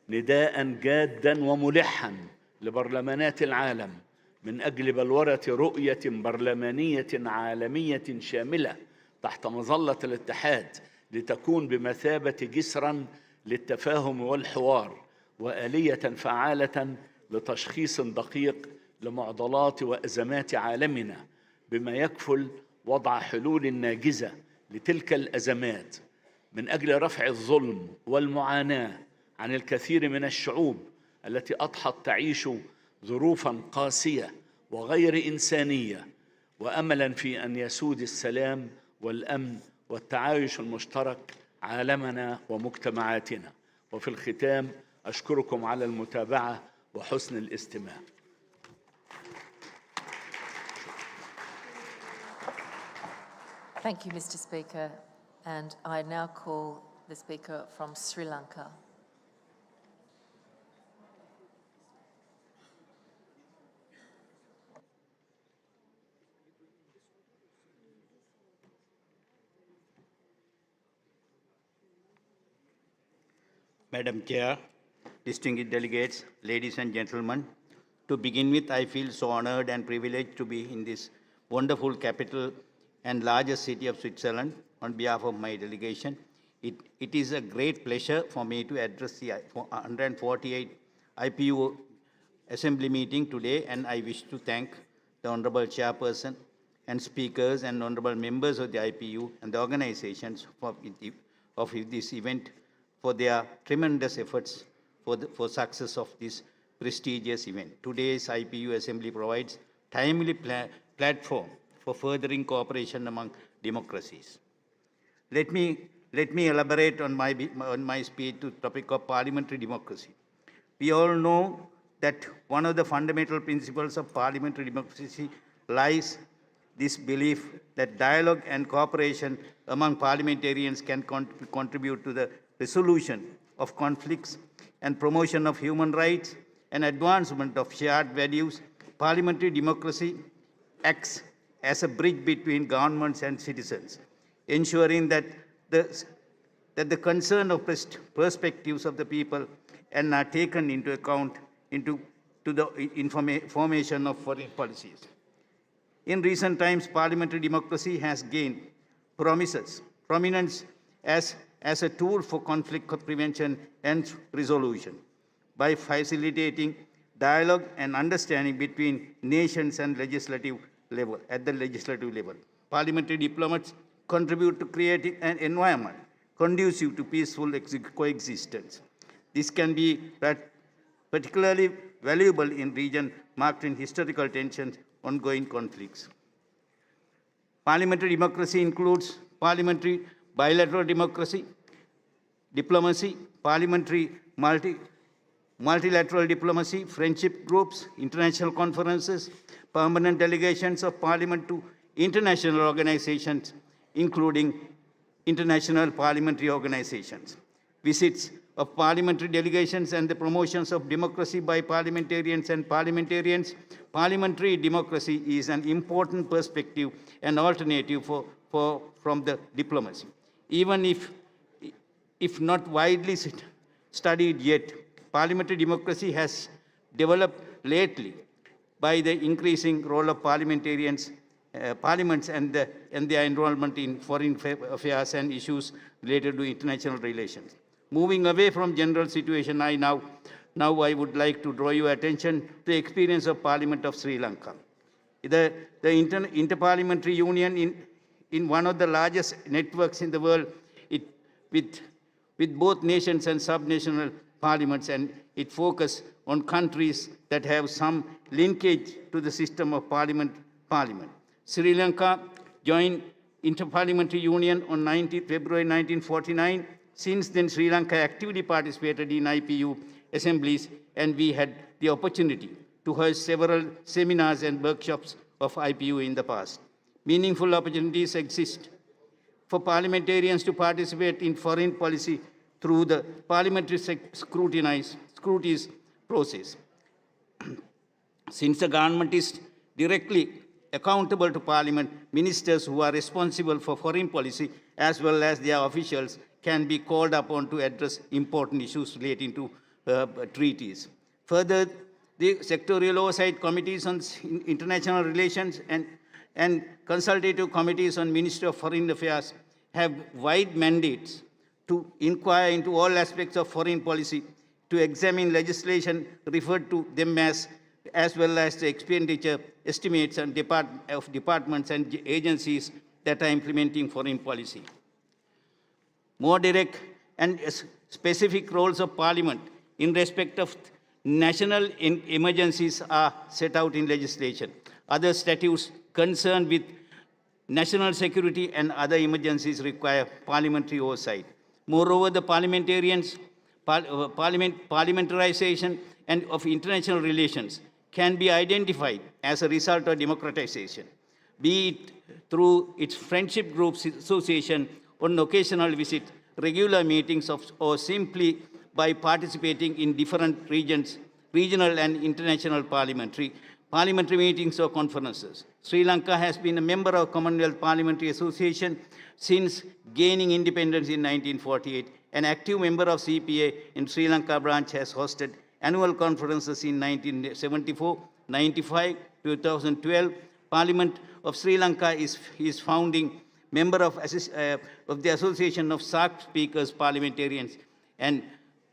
نداء جادا وملحا لبرلمانات العالم من أجل بلورة رؤية برلمانية عالمية شاملة تحت مظلة الاتحاد لتكون بمثابة جسرا للتفاهم والحوار وآلية فعالة لتشخيص دقيق لمعضلات وأزمات عالمنا، بما يكفل وضع حلول ناجزة لتلك الأزمات من أجل رفع الظلم والمعاناة عن الكثير من الشعوب التي أضحت تعيش ظروفا قاسية وغير إنسانية، وأملا في أن يسود السلام والأمن والتعايش المشترك عالمنا ومجتمعاتنا. وفي الختام أشكركم على المتابعة وحسن الاستماع. Thank you, Mr. Speaker. And I now call the Speaker from Sri Lanka. Madam Chair, distinguished delegates, ladies and gentlemen, to begin with, I feel so honored and privileged to be in this wonderful capital and largest city of Switzerland on behalf of my delegation. It is a great pleasure for me to address the 148th IPU Assembly meeting today, and I wish to thank the Honorable Chairperson and speakers and honorable members of the IPU and the organizations of this event for their tremendous efforts for success of this prestigious event. Today's IPU Assembly provides timely platform for furthering cooperation among democracies. Let me elaborate on my speech to the topic of parliamentary democracy. We all know that one of the fundamental principles of parliamentary democracy lies this belief that dialogue and cooperation among parliamentarians can contribute to the resolution of conflicts and promotion of human rights and advancement of shared values. Parliamentary democracy acts as a bridge between governments and citizens, ensuring that the concern of perspectives of the people and are taken into account to the formation of foreign policies. In recent times, parliamentary democracy has gained prominence as a tool for conflict prevention and resolution by facilitating dialogue and understanding between nations and at the legislative level. Parliamentary diplomats contribute to creating an environment conducive to peaceful coexistence. This can be particularly valuable in regions marked in historical tensions, ongoing conflicts. Parliamentary democracy includes parliamentary bilateral diplomacy, parliamentary multilateral diplomacy, friendship groups, international conferences, permanent delegations of parliament to international organizations, including international parliamentary organizations, visits of parliamentary delegations and the promotions of democracy by parliamentarians and parliamentarians. Parliamentary democracy is an important perspective and alternative from the diplomacy. Even if not widely studied yet, parliamentary democracy has developed lately by the increasing role of parliamentarians parliaments and their involvement in foreign affairs and issues related to international relations. Moving away from general situation, now I would like to draw your attention to the experience of Parliament of Sri Lanka. The Inter-Parliamentary Union in one of the largest networks in the world, with both nations and subnational parliaments, and it focuses on countries that have some linkage to the system of parliament. Sri Lanka joined Inter-Parliamentary Union on February 1949. Since then, Sri Lanka actively participated in IPU assemblies, and we had the opportunity to host several seminars and workshops of IPU in the past. Meaningful opportunities exist for parliamentarians to participate in foreign policy through the parliamentary scrutiny process. Since the government is directly accountable to Parliament, ministers who are responsible for foreign policy as well as their officials can be called upon to address important issues relating to treaties. Further, the sectorial oversight committees on international relations and consultative committees on Ministry of Foreign Affairs have wide mandates to inquire into all aspects of foreign policy, to examine legislation referred to them as well as the expenditure estimates and departments and agencies that are implementing foreign policy. More direct and specific roles of Parliament in respect of national emergencies are set out in legislation. Other statutes concerned with national security and other emergencies require parliamentary oversight. Moreover, the parliamentarization and of international relations can be identified as a result of democratization, be it through its friendship groups association, on occasional visit, regular meetings, or simply by participating in different regional and international parliamentary meetings or conferences. Sri Lanka has been a member of Commonwealth Parliamentary Association since gaining independence in 1948. An active member of CPA in Sri Lanka branch has hosted annual conferences in 1974, 95, 2012. Parliament of Sri Lanka is founding member of the Association of SAC Speakers Parliamentarians, and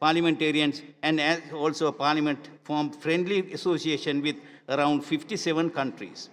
as also a parliament formed friendly association with around 57 countries.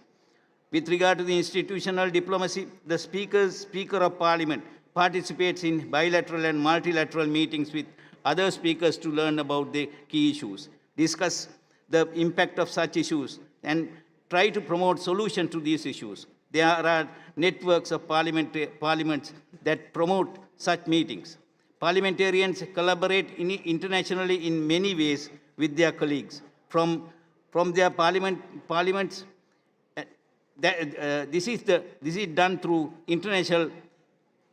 With regard to the institutional diplomacy, the Speaker of Parliament participates in bilateral and multilateral meetings with other speakers to learn about the key issues, discuss the impact of such issues, and try to promote solutions to these issues. There are networks of parliaments that promote such meetings. Parliamentarians collaborate internationally in many ways with their colleagues from their parliaments. This is done through international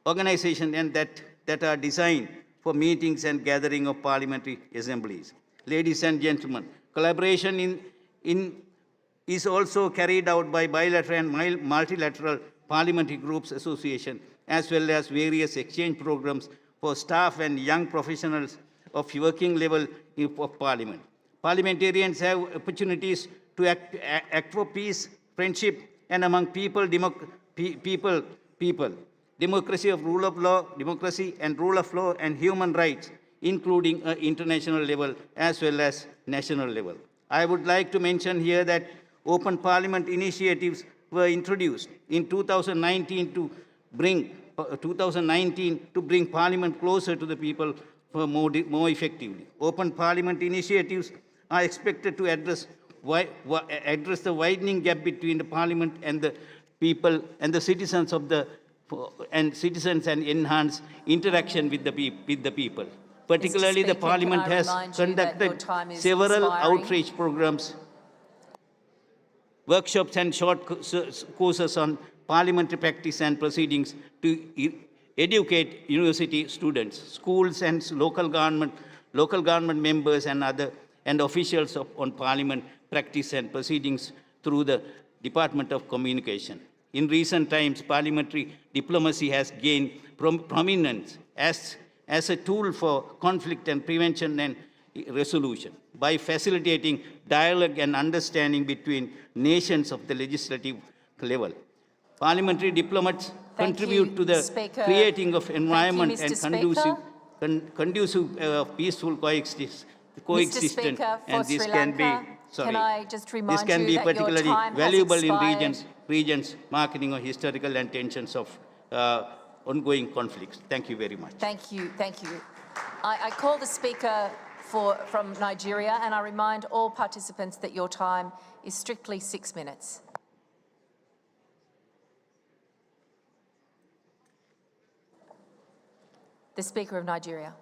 organizations and that are designed for meetings and gathering of parliamentary assemblies. Ladies and gentlemen, collaboration is also carried out by bilateral and multilateral parliamentary groups association, as well as various exchange programs for staff and young professionals of working level of parliament. Parliamentarians have opportunities to act for peace, friendship, and among people, democracy and rule of law and human rights, including international level as well as national level. I would like to mention here that open parliament initiatives were introduced in 2019 to bring parliament closer to the people more effectively. Open parliament initiatives are expected to address the widening gap between the parliament and the people and the citizens and enhance interaction with the people. Particularly, the parliament has conducted several outreach programs, workshops and short courses on parliamentary practice and proceedings to educate university students, schools and local government members and officials on parliament practice and proceedings through the Department of Communication. In recent times, parliamentary diplomacy has gained prominence as a tool for conflict and prevention and resolution by facilitating dialogue and understanding between nations of the legislative level. parliamentary diplomats Thank contribute you, to the Speaker. creating of Thank you, environment Mr. and conducive peaceful Mr. coexistence, Speaker, for and this Sri can be Lanka, sorry. can I just This remind can you be that your particularly time has valuable in expired. regions marketing or historical and tensions of ongoing conflicts. Thank you very much. Thank you, thank you. I call the Speaker from Nigeria, and I remind all participants that your time is strictly 6 minutes. The Speaker of Nigeria.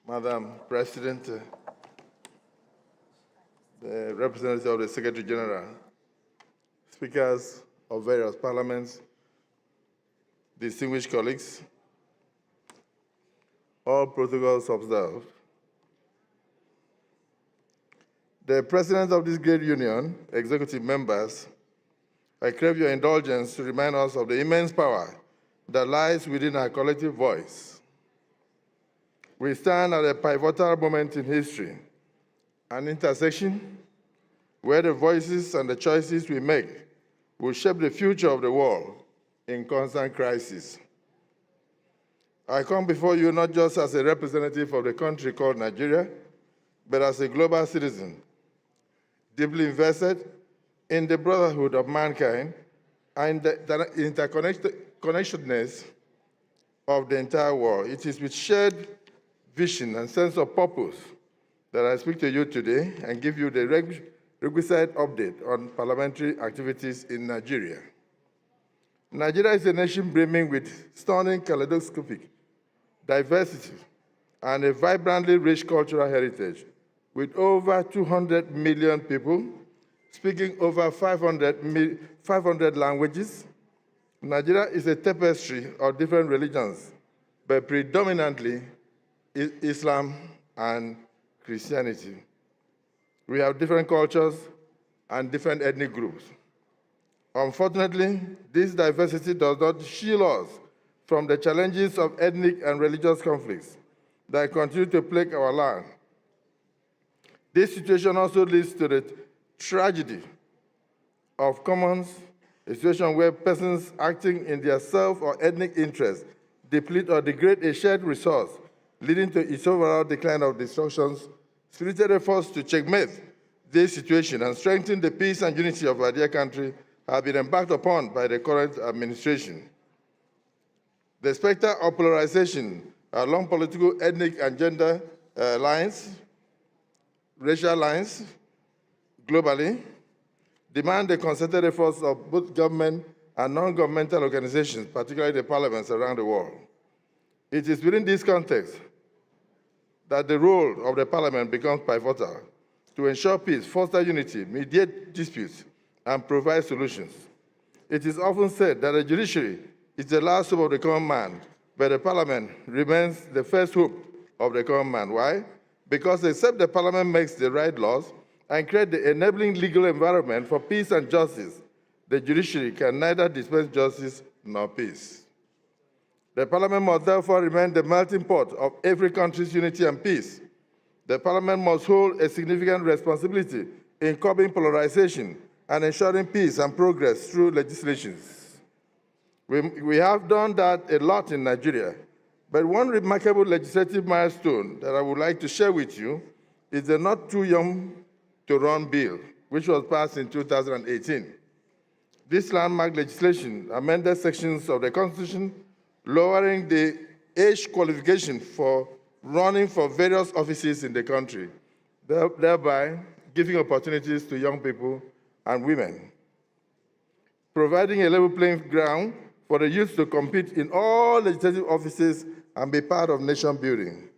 Madam President, the representative of the Secretary General, speakers of various parliaments, distinguished colleagues, all protocols observed. The President of this great union, executive members, I crave your indulgence to remind us of the immense power that lies within our collective voice. We stand at a pivotal moment in history, an intersection where the voices and the choices we make will shape the future of the world in constant crisis. I come before you not just as a representative of the country called Nigeria, but as a global citizen, deeply invested in the brotherhood of mankind and the interconnectedness of the entire world. It is with shared vision and sense of purpose that I speak to you today and give you the requisite update on parliamentary activities in Nigeria. Nigeria is a nation brimming with stunning kaleidoscopic diversity and a vibrantly rich cultural heritage, with over 200 million people speaking over 500 languages. Nigeria is a tapestry of different religions, but predominantly Islam and Christianity. We have different cultures and different ethnic groups. Unfortunately, this diversity does not shield us from the challenges of ethnic and religious conflicts that continue to plague our land. This situation also leads to the tragedy of commons, a situation where persons acting in their self or ethnic interests deplete or degrade a shared resource, leading to its overall decline of destructions. Spirited efforts to checkmate this situation and strengthen the peace and unity of our dear country have been embarked upon by the current administration. The specter of polarization along political, ethnic, and gender lines, racial lines, globally, demand the concerted efforts of both government and non-governmental organizations, particularly the parliaments around the world. It is within this context that the role of the parliament becomes pivotal to ensure peace, foster unity, mediate disputes, and provide solutions. It is often said that the judiciary is the last hope of the common man, but the parliament remains the first hope of the common man. Why? Because except the parliament makes the right laws and create the enabling legal environment for peace and justice, the judiciary can neither dispense justice nor peace. The parliament must therefore remain the melting pot of every country's unity and peace. The parliament must hold a significant responsibility in curbing polarization and ensuring peace and progress through legislations. We have done that a lot in Nigeria, but one remarkable legislative milestone that I would like to share with you is the Not Too Young to Run bill, which was passed in 2018. This landmark legislation amended sections of the Constitution lowering the age qualification for running for various offices in the country, thereby giving opportunities to young people and women, providing a level playing ground for the youth to compete in all legislative offices and be part of nation building.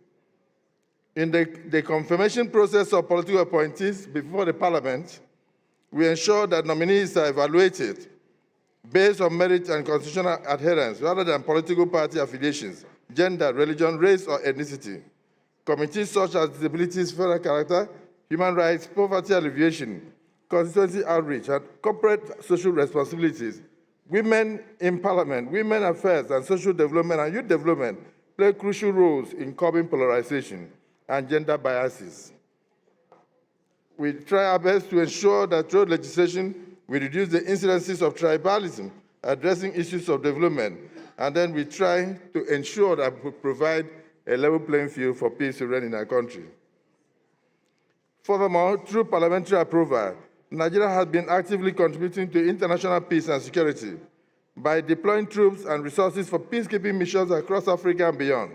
In the confirmation process of political appointees before the parliament, we ensure that nominees are evaluated based on merit and constitutional adherence rather than political party affiliations, gender, religion, race, or ethnicity. Committees such as disabilities, federal character, human rights, poverty alleviation, constituency outreach, and corporate social responsibilities Women in parliament, women affairs and social development and youth development play crucial roles in curbing polarization and gender biases. We try our best to ensure that through legislation, we reduce the incidences of tribalism, addressing issues of development, and then we try to ensure that we provide a level playing field for peace to reign in our country. Furthermore, through parliamentary approval, Nigeria has been actively contributing to international peace and security by deploying troops and resources for peacekeeping missions across Africa and beyond.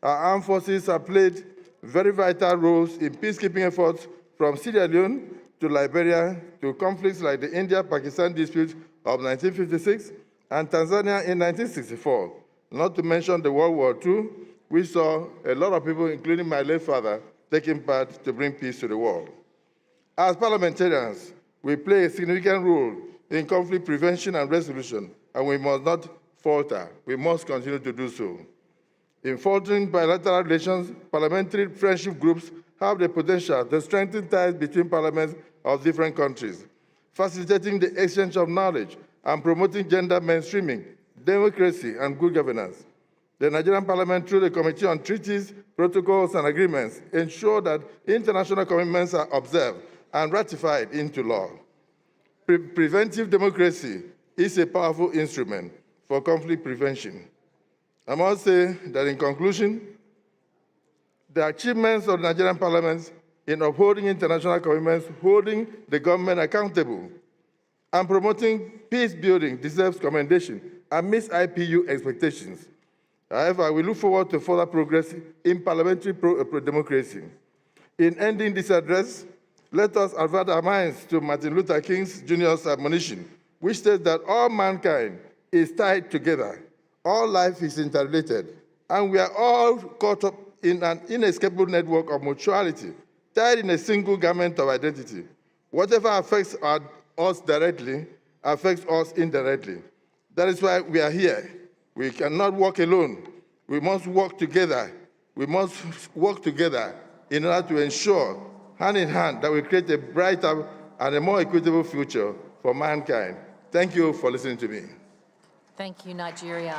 Our armed forces have played very vital roles in peacekeeping efforts from Sierra Leone to Liberia to conflicts like the India-Pakistan dispute of 1956 and Tanzania in 1964, not to mention the World War II, which saw a lot of people, including my late father, taking part to bring peace to the world. As parliamentarians, we play a significant role in conflict prevention and resolution, and we must not falter. We must continue to do so. In fostering bilateral relations, parliamentary friendship groups have the potential to strengthen ties between parliaments of different countries, facilitating the exchange of knowledge and promoting gender mainstreaming, democracy, and good governance. The Nigerian Parliament, through the Committee on Treaties, Protocols, and Agreements, ensure that international commitments are observed and ratified into law. Preventive democracy is a powerful instrument for conflict prevention. I must say that in conclusion, the achievements of the Nigerian Parliament in upholding international commitments, holding the government accountable, and promoting peace building deserves commendation amidst IPU expectations. However, we look forward to further progress in parliamentary democracy. In ending this address, let us avert our minds to Martin Luther King Jr.'s admonition, which states that all mankind is tied together, all life is interrelated, and we are all caught up in an inescapable network of mutuality, tied in a single garment of identity. Whatever affects us directly affects us indirectly. That is why we are here. We cannot walk alone. We must work together. We must work together in order to ensure, hand in hand, that we create a brighter and a more equitable future for mankind. Thank you for listening to me. Thank you, Nigeria.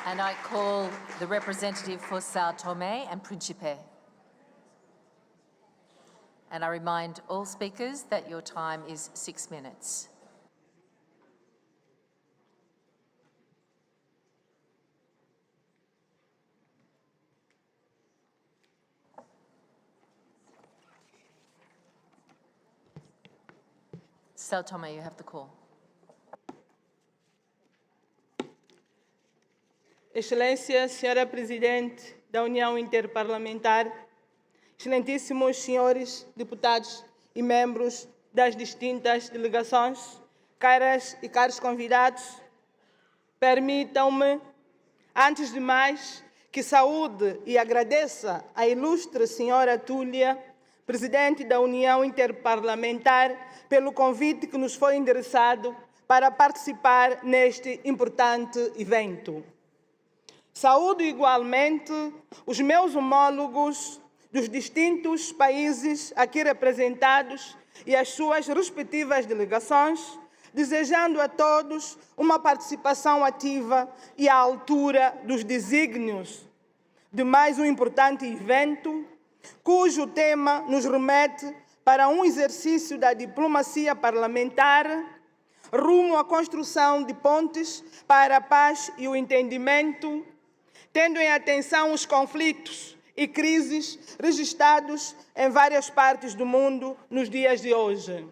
And I call the representative for Sao Tome and Principe. And I remind all speakers that your time is 6 minutes. Sao Tome, you have the call. Excelência, Senhora Presidente da União Inter-Parlamentar, excelentíssimos senhores deputados e membros das distintas delegações, caras e caros convidados, permitam-me, antes de mais, que saúde e agradeça à ilustre Senhora Túlia, Presidente da União Interparlamentar, pelo convite que nos foi endereçado para participar neste importante evento. Saúdo igualmente os meus homólogos dos distintos países aqui representados e as suas respectivas delegações, desejando a todos uma participação ativa e à altura dos desígnios de mais um importante evento, cujo tema nos remete para um exercício da diplomacia parlamentar rumo à construção de pontes para a paz e o entendimento, tendo em atenção os conflitos e crises registrados em várias partes do mundo nos dias de hoje.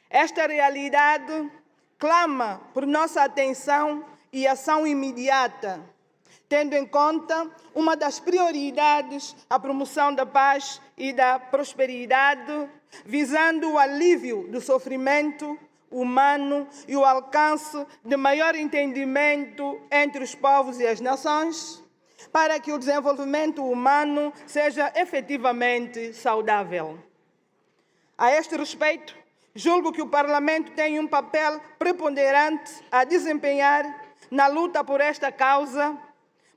Esta realidade clama por nossa atenção e ação imediata, tendo em conta uma das prioridades a promoção da paz e da prosperidade, visando o alívio do sofrimento humano e o alcance de maior entendimento entre os povos e as nações, para que o desenvolvimento humano seja efetivamente saudável. A este respeito, julgo que o Parlamento tem um papel preponderante a desempenhar na luta por esta causa,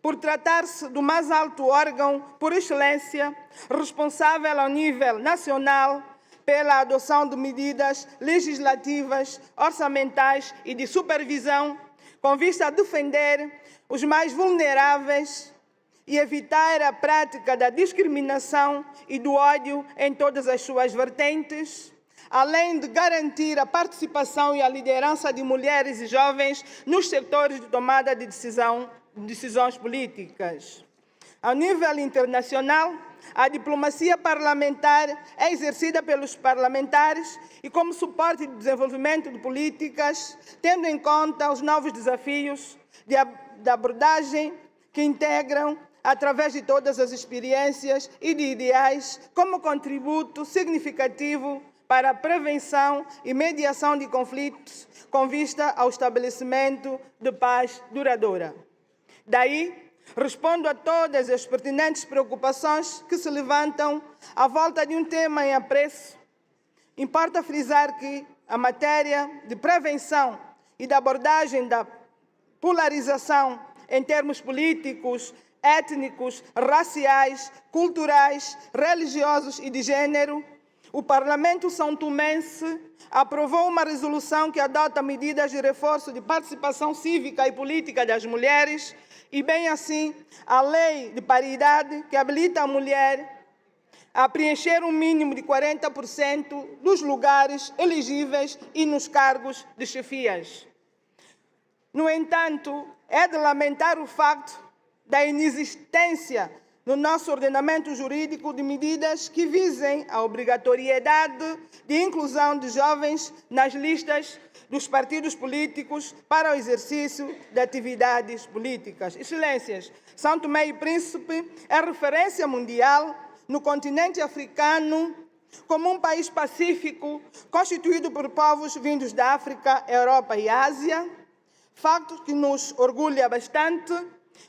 por tratar-se do mais alto órgão, por excelência, responsável ao nível nacional pela adoção de medidas legislativas, orçamentais e de supervisão, com vista a defender os mais vulneráveis e evitar a prática da discriminação e do ódio em todas as suas vertentes, além de garantir a participação e a liderança de mulheres e jovens nos setores de tomada de decisões políticas. Ao nível internacional, a diplomacia parlamentar é exercida pelos parlamentares e como suporte de desenvolvimento de políticas, tendo em conta os novos desafios de abordagem que integram, através de todas as experiências e de ideais, como contributo significativo para a prevenção e mediação de conflitos com vista ao estabelecimento de paz duradoura. Daí, respondo a todas as pertinentes preocupações que se levantam à volta de um tema em apreço. Importa frisar que a matéria de prevenção e da abordagem da polarização em termos políticos, étnicos, raciais, culturais, religiosos e de gênero, o Parlamento São Tomense aprovou uma resolução que adota medidas de reforço de participação cívica e política das mulheres e, bem assim, a Lei de Paridade, que habilita a mulher a preencher um mínimo de 40% dos lugares elegíveis e nos cargos de chefias. No entanto, é de lamentar o facto da inexistência no nosso ordenamento jurídico de medidas que visem a obrigatoriedade de inclusão de jovens nas listas dos partidos políticos para o exercício de atividades políticas. Excelências, Sao Tome e Príncipe é referência mundial no continente africano como um país pacífico constituído por povos vindos da África, Europa e Ásia, facto que nos orgulha bastante,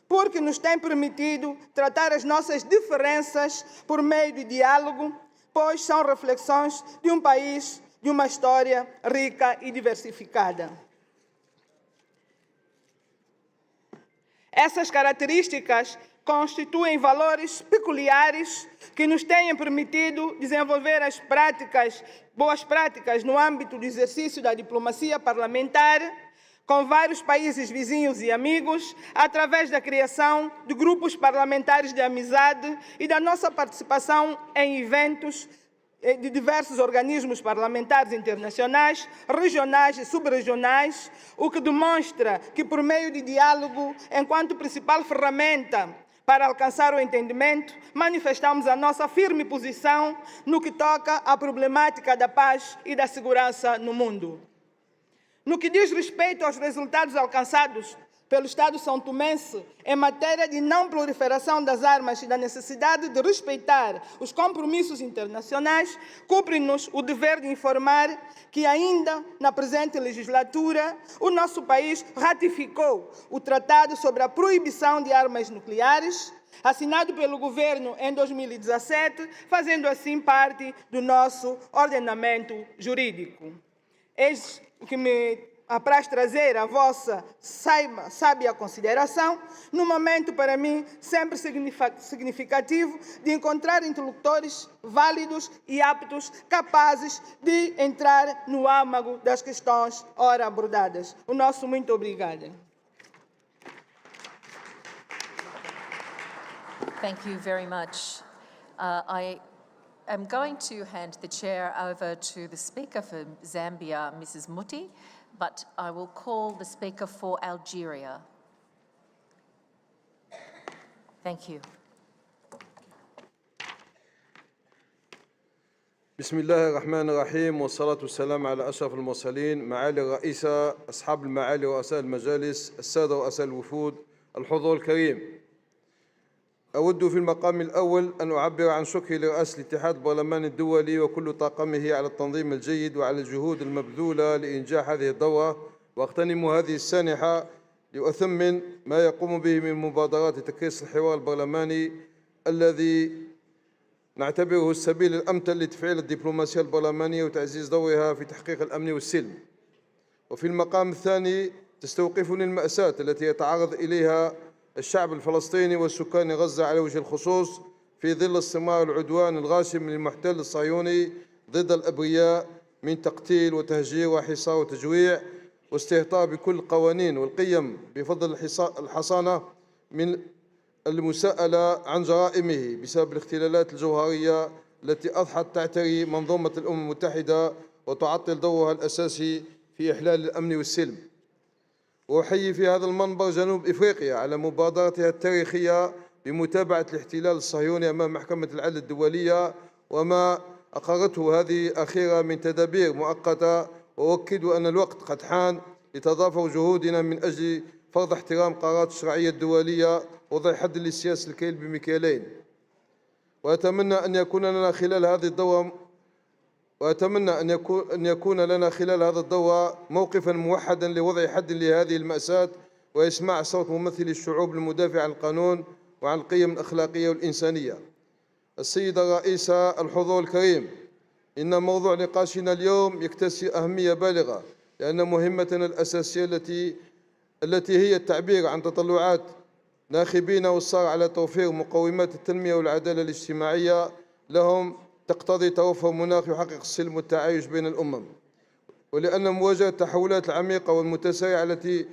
porque nos tem permitido tratar as nossas diferenças por meio de diálogo, pois são reflexões de um país, de uma história rica e diversificada. Essas características constituem valores peculiares que nos têm permitido desenvolver as boas práticas no âmbito do exercício da diplomacia parlamentar, com vários países vizinhos e amigos, através da criação de grupos parlamentares de amizade e da nossa participação em eventos de diversos organismos parlamentares internacionais, regionais e subregionais, o que demonstra que, por meio de diálogo, enquanto principal ferramenta para alcançar o entendimento, manifestamos a nossa firme posição no que toca à problemática da paz e da segurança no mundo. No que diz respeito aos resultados alcançados pelo Estado são tomense em matéria de não proliferação das armas e da necessidade de respeitar os compromissos internacionais, cumpre-nos o dever de informar que ainda na presente legislatura o nosso país ratificou o Tratado sobre a Proibição de Armas Nucleares, assinado pelo Governo em 2017, fazendo assim parte do nosso ordenamento jurídico. Eis o que me apraz trazer a vossa sábia consideração, num momento para mim sempre significativo de encontrar interlocutores válidos e aptos, capazes de entrar no âmago das questões ora abordadas. O nosso muito obrigado. Thank you very much. I'm going to hand the chair over to the Speaker for Zambia, Mrs. Muti, but I will call the Speaker for Algeria. Thank you. بسم الله الرحمن الرحيم والصلاة والسلام على أشرف المرسلين معالي الرئيسة أصحاب المعالي رؤساء المجالس السادة رؤساء الوفود الحضور الكريم أود في المقام الأول أن أعبر عن شكري لرئاسة الاتحاد البرلماني الدولي وكل طاقمه على التنظيم الجيد وعلى الجهود المبذولة لإنجاح هذه الدورة، وأغتنم هذه السانحة لأثمن ما يقوم به من مبادرات تكريس الحوار البرلماني الذي نعتبره السبيل الأمثل لتفعيل الدبلوماسية البرلمانية وتعزيز دورها في تحقيق الأمن والسلم. وفي المقام الثاني تستوقفني المأساة التي يتعرض إليها الشعب الفلسطيني والسكان غزة على وجه الخصوص في ظل استمرار العدوان الغاشم للمحتل الصهيوني ضد الأبرياء من تقتيل وتهجير وحصار وتجويع واستهتار بكل القوانين والقيم بفضل الحصانة من المساءلة عن جرائمه بسبب الاختلالات الجوهرية التي أضحت تعتري منظومة الأمم المتحدة وتعطل دورها الأساسي في إحلال الأمن والسلم. وأحيي في هذا المنبر جنوب إفريقيا على مبادرتها التاريخية بمتابعة الاحتلال الصهيوني أمام محكمة العدل الدولية وما أقرته هذه الأخيرة من تدابير مؤقتة، وأؤكد أن الوقت قد حان لتضافر جهودنا من أجل فرض احترام قرارات الشرعية الدولية ووضع حد لسياسة الكيل بمكيالين. وأتمنى أن يكون لنا خلال هذا الدور موقفا موحدا لوضع حد لهذه المأساة وإسماع صوت ممثلي الشعوب المدافع عن القانون وعن القيم الأخلاقية والإنسانية. السيدة الرئيسة الحضور الكريم، إن موضوع نقاشنا اليوم يكتسي أهمية بالغة، لأن مهمتنا الأساسية التي هي التعبير عن تطلعات ناخبينا والصار على توفير مقومات التنمية والعدالة الاجتماعية لهم تقتضي توفر مناخ يحقق السلم والتعايش بين الأمم، ولأن مواجهة التحولات العميقة والمتسارعة التي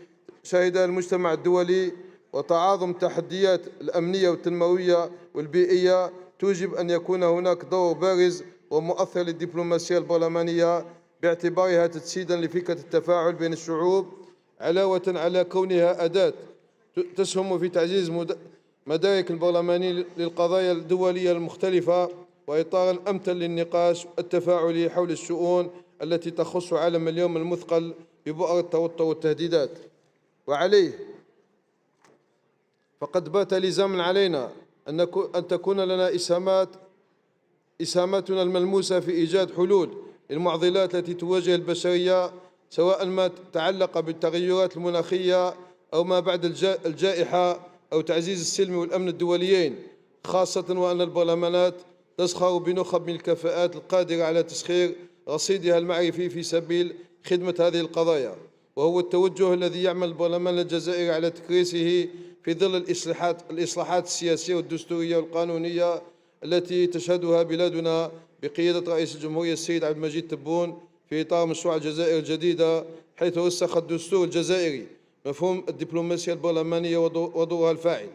شهدها المجتمع الدولي وتعاظم التحديات الأمنية والتنموية والبيئية توجب أن يكون هناك دور بارز ومؤثر للدبلوماسية البرلمانية باعتبارها تجسيدا لفكرة التفاعل بين الشعوب، علاوة على كونها أداة تسهم في تعزيز مدارك البرلماني للقضايا الدولية المختلفة وإطارا أمثل للنقاش التفاعلي حول الشؤون التي تخص عالم اليوم المثقل ببؤر التوتر والتهديدات. وعليه فقد بات لزاما علينا أن تكون لنا إسهاماتنا الملموسة في إيجاد حلول للمعضلات التي تواجه البشرية، سواء ما تعلق بالتغيرات المناخية أو ما بعد الجائحة أو تعزيز السلم والأمن الدوليين، خاصة وأن البرلمانات تزخر بنخب من الكفاءات القادرة على تسخير رصيدها المعرفي في سبيل خدمة هذه القضايا، وهو التوجه الذي يعمل البرلمان الجزائري على تكريسه في ظل الإصلاحات السياسية والدستورية والقانونية التي تشهدها بلادنا بقيادة رئيس الجمهورية السيد عبد المجيد تبون في إطار مشروع الجزائر الجديدة، حيث رسخ الدستور الجزائري مفهوم الدبلوماسية البرلمانية ودورها الفاعل.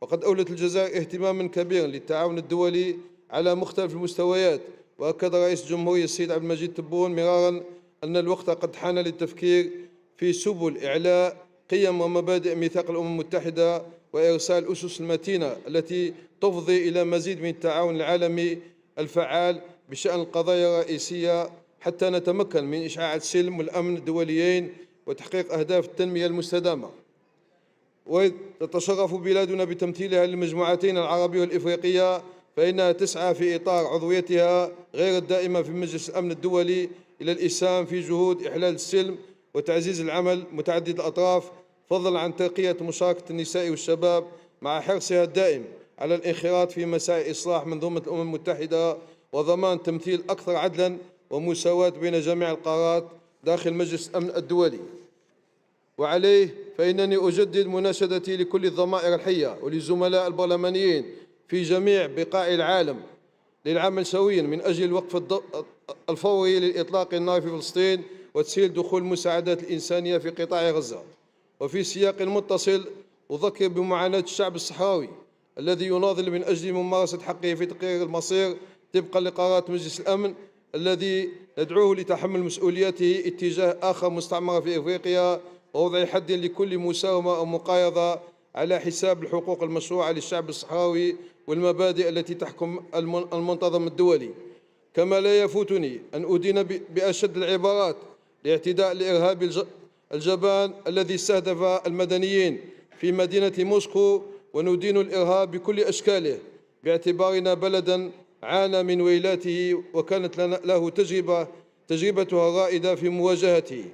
وقد أولت الجزائر اهتماما كبيرا للتعاون الدولي على مختلف المستويات، وأكد رئيس الجمهورية السيد عبد المجيد تبون مرارا أن الوقت قد حان للتفكير في سبل إعلاء قيم ومبادئ ميثاق الأمم المتحدة وإرسال الأسس المتينة التي تفضي إلى مزيد من التعاون العالمي الفعال بشأن القضايا الرئيسية حتى نتمكن من إشعاع السلم والأمن الدوليين وتحقيق أهداف التنمية المستدامة. وتتشرف بلادنا بتمثيلها للمجموعتين العربية والإفريقية، فإنها تسعى في إطار عضويتها غير الدائمة في مجلس الأمن الدولي إلى الإسهام في جهود إحلال السلم وتعزيز العمل متعدد الأطراف، فضلا عن ترقية مشاركة النساء والشباب، مع حرصها الدائم على الانخراط في مساعي إصلاح منظومة الأمم المتحدة وضمان تمثيل أكثر عدلا ومساواة بين جميع القارات داخل مجلس الأمن الدولي. وعليه فإنني أجدد مناشدتي لكل الضمائر الحية وللزملاء البرلمانيين في جميع بقاع العالم للعمل سويا من أجل الوقف الفوري لإطلاق النار في فلسطين وتسهيل دخول المساعدات الإنسانية في قطاع غزة. وفي سياق متصل أذكر بمعاناة الشعب الصحراوي الذي يناضل من أجل ممارسة حقه في تقرير المصير طبقا لقرارات مجلس الأمن الذي ندعوه لتحمل مسؤوليته اتجاه آخر مستعمرة في إفريقيا ووضع حد لكل مساومة أو مقايضة على حساب الحقوق المشروعة للشعب الصحراوي والمبادئ التي تحكم المنتظم الدولي. كما لا يفوتني أن أدين بأشد العبارات لاعتداء الإرهاب الجبان الذي استهدف المدنيين في مدينة موسكو، وندين الإرهاب بكل أشكاله باعتبارنا بلدا عانى من ويلاته وكانت له تجربتها رائدة في مواجهته.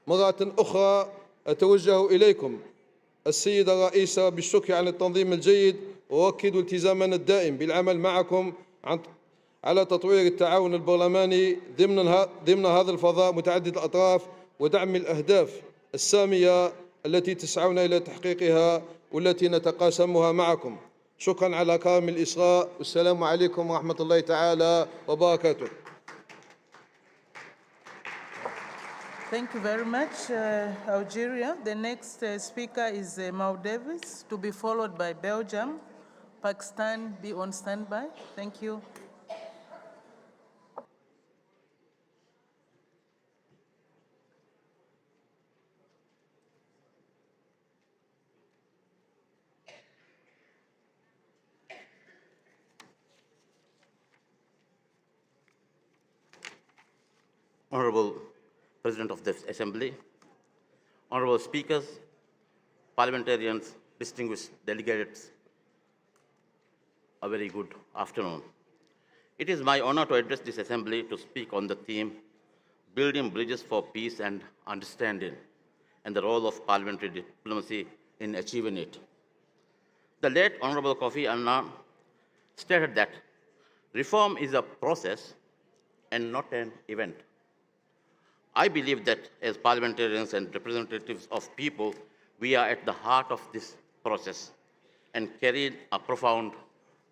مرة أخرى أتوجه إليكم السيدة الرئيسة بالشكر على التنظيم الجيد، وأؤكد التزامنا الدائم بالعمل معكم على تطوير التعاون البرلماني ضمن هذا الفضاء متعدد الأطراف ودعم الأهداف السامية التي تسعون إلى تحقيقها والتي نتقاسمها معكم. شكرا على كرم الإصغاء، والسلام عليكم ورحمة الله تعالى وبركاته. Thank you very much, Algeria. The next speaker is Maldives, to be followed by Belgium. Pakistan, be on standby. Thank you. Honorable President of the Assembly, honorable speakers, parliamentarians, distinguished delegates, a very good afternoon. It is my honor to address this Assembly to speak on the theme, Building Bridges for Peace and Understanding, and the role of parliamentary diplomacy in achieving it. The late Honorable Kofi Annan stated that reform is a process and not an event. I believe that as parliamentarians and representatives of people, we are at the heart of this process and carry a profound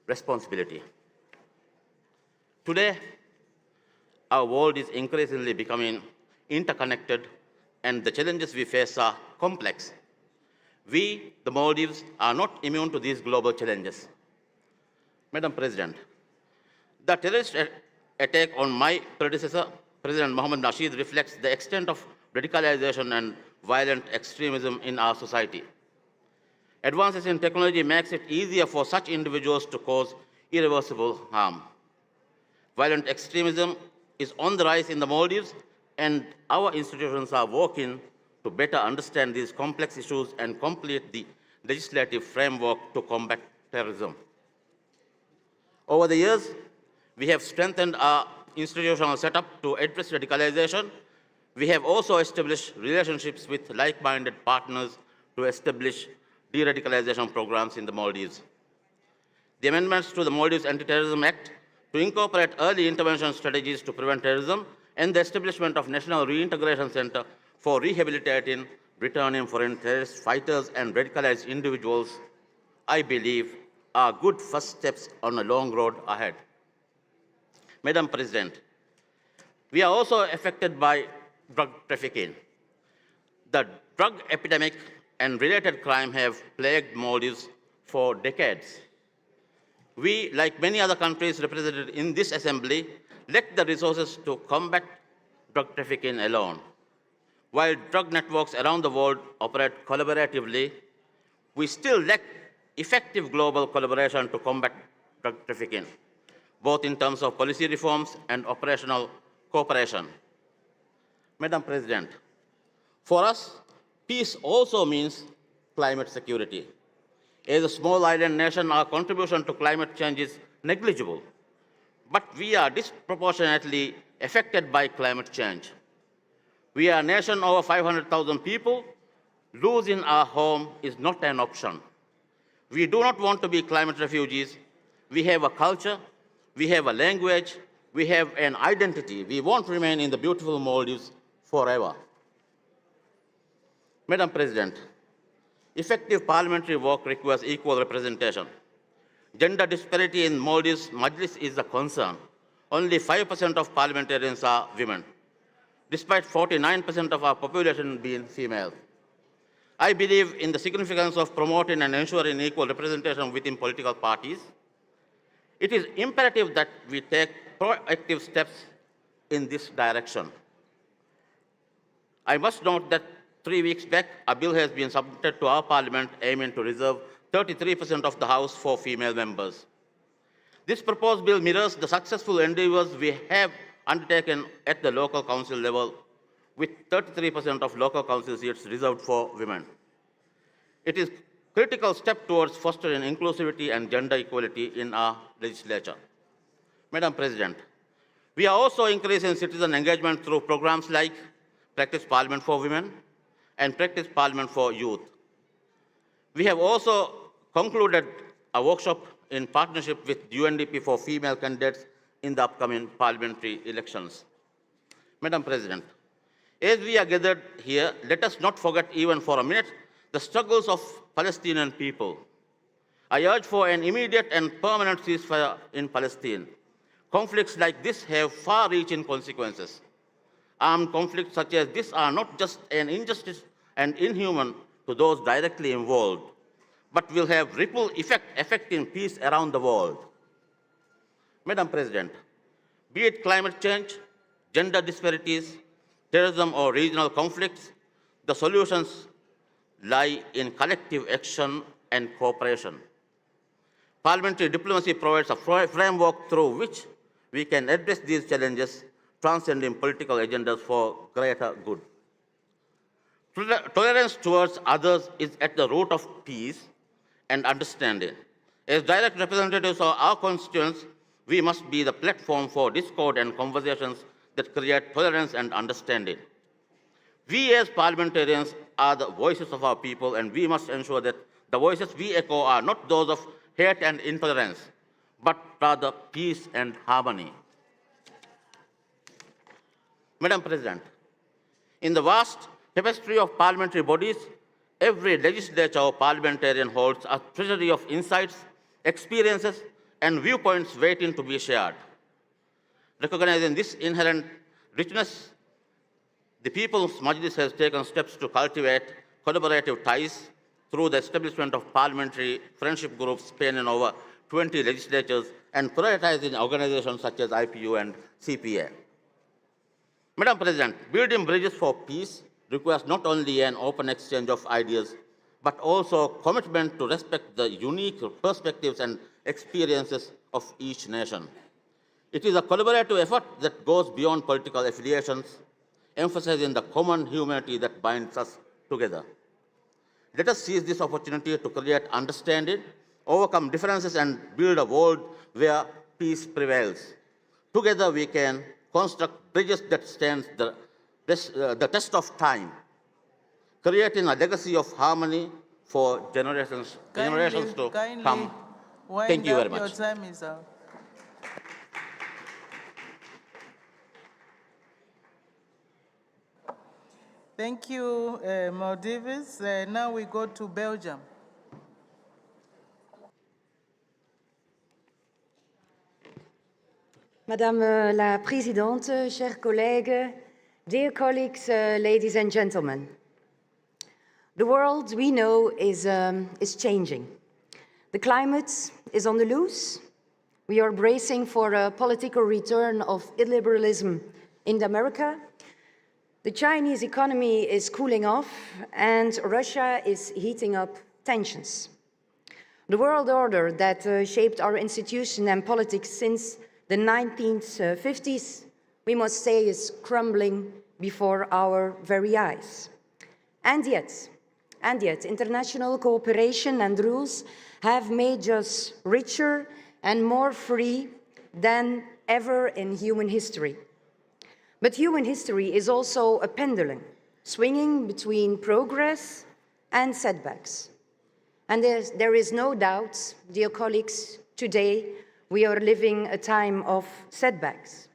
responsibility. Today, our world is increasingly becoming interconnected and the challenges we face are complex. We, the Maldives, are not immune to these global challenges. Madam President, the terrorist attack on my predecessor, President Mohammad Nasheed, reflects the extent of radicalization and violent extremism in our society. Advances in technology makes it easier for such individuals to cause irreversible harm. Violent extremism is on the rise in the Maldives, and our institutions are working to better understand these complex issues and complete the legislative framework to combat terrorism. Over the years, we have strengthened our institutional setup to address radicalization. We have also established relationships with like-minded partners to establish de-radicalization programs in the Maldives. The amendments to the Maldives Anti-Terrorism Act to incorporate early intervention strategies to prevent terrorism and the establishment of National Reintegration Center for rehabilitating returning foreign terrorist fighters and radicalized individuals, I believe, are good first steps on a long road ahead. Madam President, we are also affected by drug trafficking. The drug epidemic and related crime have plagued Maldives for decades. We, like many other countries represented in this Assembly, lack the resources to combat drug trafficking alone. While drug networks around the world operate collaboratively, we still lack effective global collaboration to combat drug trafficking, both in terms of policy reforms and operational cooperation. Madam President, for us, peace also means climate security. As a small island nation, our contribution to climate change is negligible, but we are disproportionately affected by climate change. We are a nation over 500,000 people. Losing our home is not an option. We do not want to be climate refugees. We have a culture, we have a language, we have an identity. We won't remain in the beautiful Maldives forever. Madam President, effective parliamentary work requires equal representation. Gender disparity in Maldives Majlis is a concern. Only 5% of parliamentarians are women, despite 49% of our population being female. I believe in the significance of promoting and ensuring equal representation within political parties. It is imperative that we take proactive steps in this direction. I must note that 3 weeks back, a bill has been submitted to our parliament aiming to reserve 33% of the House for female members. This proposed bill mirrors the successful endeavors we have undertaken at the local council level, with 33% of local council seats reserved for women. It is a critical step towards fostering inclusivity and gender equality in our legislature. Madam President, we are also increasing citizen engagement through programs like Practice Parliament for Women and Practice Parliament for Youth. We have also concluded a workshop in partnership with UNDP for female candidates in the upcoming parliamentary elections. Madam President, as we are gathered here, let us not forget even for a minute the struggles of Palestinian people. I urge for an immediate and permanent ceasefire in Palestine. Conflicts like this have far-reaching consequences. Armed conflicts such as this are not just an injustice and inhuman to those directly involved, but will have ripple effect affecting peace around the world. Madam President, be it climate change, gender disparities, terrorism, or regional conflicts, the solutions lie in collective action and cooperation. Parliamentary diplomacy provides a framework through which we can address these challenges, transcending political agendas for greater good. Tolerance towards others is at the root of peace and understanding. As direct representatives of our constituents, we must be the platform for discord and conversations that create tolerance and understanding. We as parliamentarians are the voices of our people, and we must ensure that the voices we echo are not those of hate and intolerance, but rather peace and harmony. Madam President, in the vast tapestry of parliamentary bodies, every legislature or parliamentarian holds a treasury of insights, experiences, and viewpoints waiting to be shared. Recognizing this inherent richness, the People's Majlis has taken steps to cultivate collaborative ties through the establishment of parliamentary friendship groups spanning over 20 legislatures and prioritizing organizations such as IPU and CPA. Madam President, building bridges for peace requires not only an open exchange of ideas, but also commitment to respect the unique perspectives and experiences of each nation. It is a collaborative effort that goes beyond political affiliations, emphasizing the common humanity that binds us together. Let us seize this opportunity to create understanding, overcome differences, and build a world where peace prevails. Together we can construct bridges that stand the test of time, creating a legacy of harmony for generations to come. Thank you very much. Your time is out. Thank you, Maldives. Now we go to Belgium. Madame la Présidente, chers collègues, dear colleagues, ladies and gentlemen. The world we know is changing. The climate is on the loose. We are bracing for a political return of illiberalism in America. The Chinese economy is cooling off, and Russia is heating up tensions. The world order that shaped our institution and politics since the 1950s, we must say, is crumbling before our very eyes. And yet, international cooperation and rules have made us richer and more free than ever in human history. But human history is also a pendulum, swinging between progress and setbacks. And there is no doubt, dear colleagues, today we are living a time of setbacks.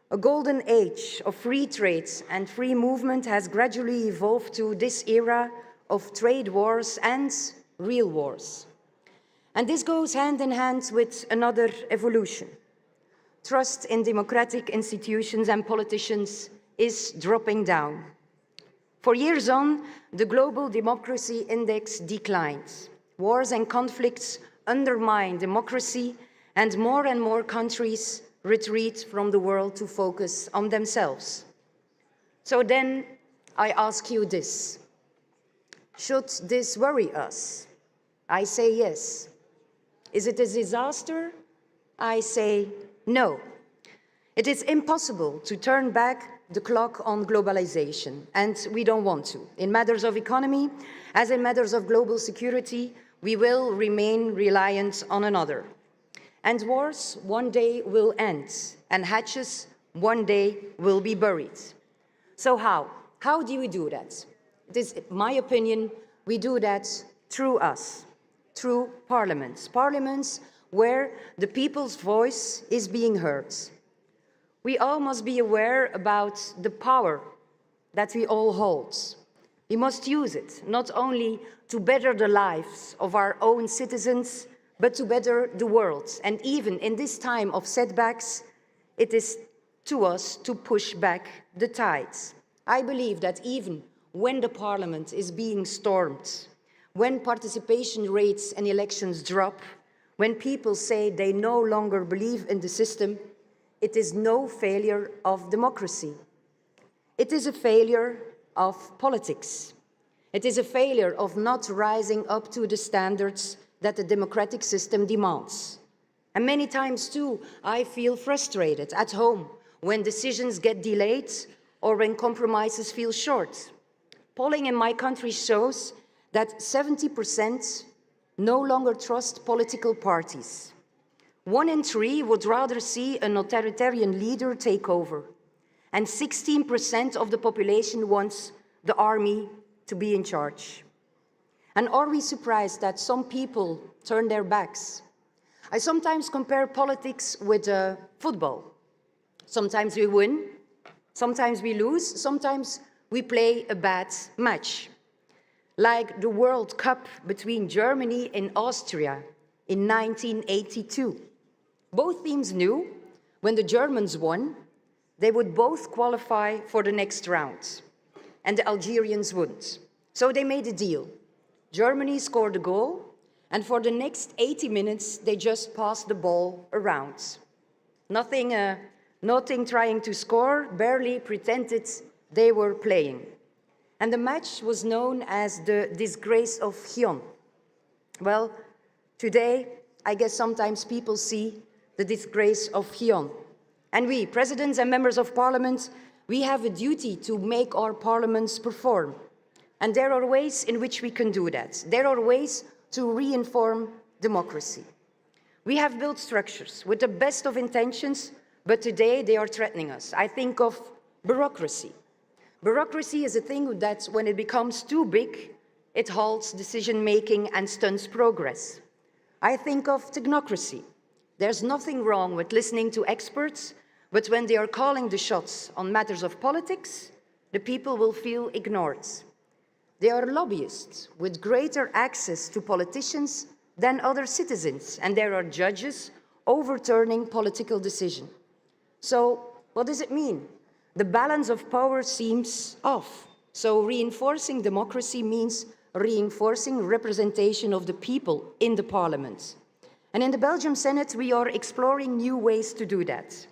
A golden age of free trade and free movement has gradually evolved to this era of trade wars and real wars. And this goes hand in hand with another evolution. Trust in democratic institutions and politicians is dropping down. For years on, the global democracy index declined. Wars and conflicts undermine democracy, and more countries retreat from the world to focus on themselves. So then I ask you this: should this worry us? I say yes. Is it a disaster? I say no. It is impossible to turn back the clock on globalization, and we don't want to. In matters of economy, as in matters of global security, we will remain reliant on another. And wars one day will end, and hatches one day will be buried. So how? How do we do that? It is my opinion, we do that through us, through parliaments. Parliaments where the people's voice is being heard. We all must be aware about the power that we all hold. We must use it, not only to better the lives of our own citizens, but to better the world. And even in this time of setbacks, it is to us to push back the tides. I believe that even when the parliament is being stormed, when participation rates and elections drop, when people say they no longer believe in the system, it is no failure of democracy. It is a failure of politics. It is a failure of not rising up to the standards that the democratic system demands. And many times too, I feel frustrated at home when decisions get delayed or when compromises feel short. Polling in my country shows that 70% no longer trust political parties. 1 in 3 would rather see an authoritarian leader take over. And 16% of the population wants the army to be in charge. And are we surprised that some people turn their backs? I sometimes compare politics with football. Sometimes we win, sometimes we lose, sometimes we play a bad match. Like the World Cup between Germany and Austria in 1982. Both teams knew when the Germans won, they would both qualify for the next round, and the Algerians wouldn't. So they made a deal. Germany scored a goal, and for the next 80 minutes, they just passed the ball around. Nothing trying to score, barely pretended they were playing. And the match was known as the disgrace of Gion. Well, today, I guess sometimes people see the disgrace of Gion. And we, presidents and members of parliament, we have a duty to make our parliaments perform. And there are ways in which we can do that. There are ways to reinform democracy. We have built structures with the best of intentions, but today they are threatening us. I think of bureaucracy. Bureaucracy is a thing that, when it becomes too big, it halts decision-making and stunts progress. I think of technocracy. There's nothing wrong with listening to experts, but when they are calling the shots on matters of politics, the people will feel ignored. There are lobbyists with greater access to politicians than other citizens, and there are judges overturning political decisions. So what does it mean? The balance of power seems off. So reinforcing democracy means reinforcing representation of the people in the parliament. And in the Belgium Senate, we are exploring new ways to do that.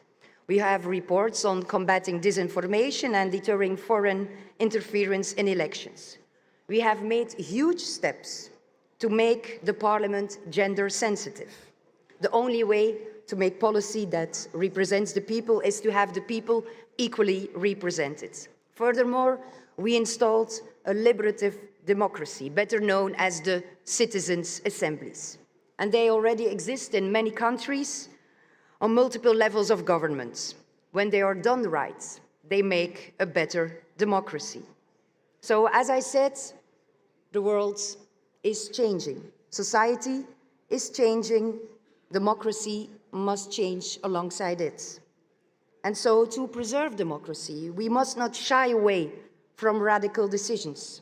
We have reports on combating disinformation and deterring foreign interference in elections. We have made huge steps to make the parliament gender sensitive. The only way to make policy that represents the people is to have the people equally represented. Furthermore, we installed a deliberative democracy, better known as the citizens' assemblies. And they already exist in many countries on multiple levels of government. When they are done right, they make a better democracy. So, as I said, the world is changing. Society is changing. Democracy must change alongside it. And so, to preserve democracy, we must not shy away from radical decisions.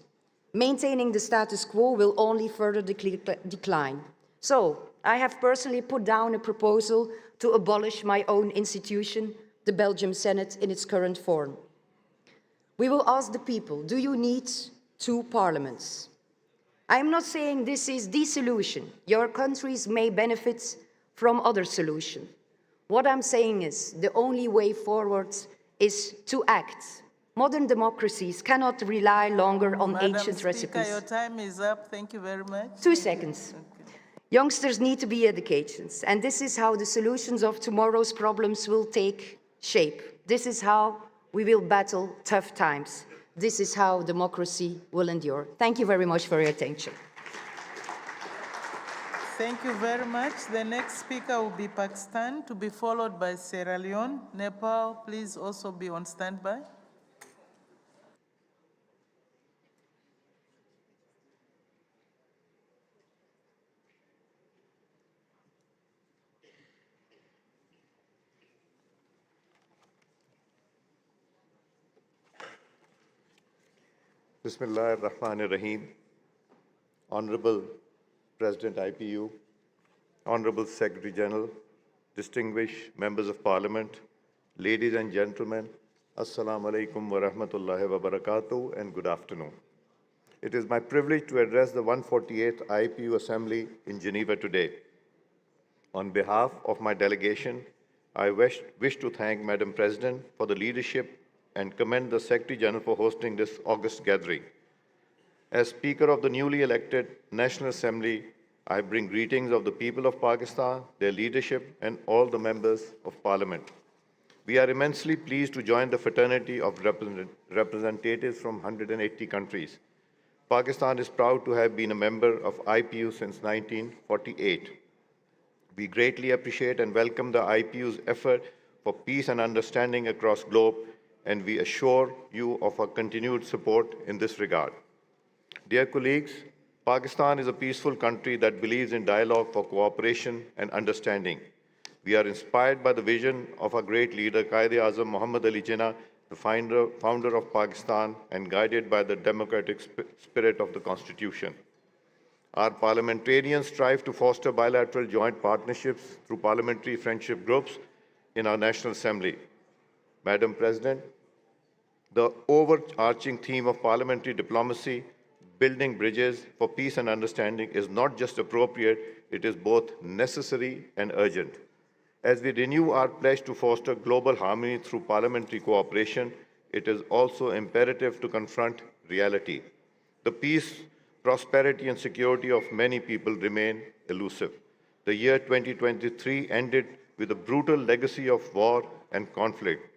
Maintaining the status quo will only further decline. So, I have personally put down a proposal to abolish my own institution, the Belgium Senate, in its current form. We will ask the people, do you need 2 parliaments? I'm not saying this is the solution. Your countries may benefit from other solutions. What I'm saying is the only way forward is to act. Modern democracies cannot rely longer on ancient recipes. Your time is up. Thank you very much. 2 seconds. Okay. Youngsters need to be educated, and this is how the solutions of tomorrow's problems will take shape. This is how we will battle tough times. This is how democracy will endure. Thank you very much for your attention. Thank you very much. The next speaker will be Pakistan, to be followed by Sierra Leone. Nepal, please also be on standby. Bismillah ar-Rahman ar-Rahim. Honorable President IPU, Honorable Secretary General, distinguished members of Parliament, Ladies and gentlemen, Assalamu alaikum wa rahmatullahi wa barakatuh and good afternoon. It is my privilege to address the 148th IPU Assembly in Geneva today. On behalf of my delegation, I wish to thank Madam President for the leadership and commend the Secretary General for hosting this August gathering. As Speaker of the newly elected National Assembly, I bring greetings of the people of Pakistan, their leadership, and all the members of Parliament. We are immensely pleased to join the fraternity of representatives from 180 countries. Pakistan is proud to have been a member of IPU since 1948. We greatly appreciate and welcome the IPU's effort for peace and understanding across the globe, and we assure you of our continued support in this regard. Dear colleagues, Pakistan is a peaceful country that believes in dialogue for cooperation and understanding. We are inspired by the vision of our great leader, Quaid-e-Azam Muhammad Ali Jinnah, the founder of Pakistan, and guided by the democratic spirit of the Constitution. Our parliamentarians strive to foster bilateral joint partnerships through parliamentary friendship groups in our National Assembly. Madam President, the overarching theme of parliamentary diplomacy, building bridges for peace and understanding, is not just appropriate, it is both necessary and urgent. As we renew our pledge to foster global harmony through parliamentary cooperation, it is also imperative to confront reality. The peace, prosperity, and security of many people remain elusive. The year 2023 ended with a brutal legacy of war and conflict.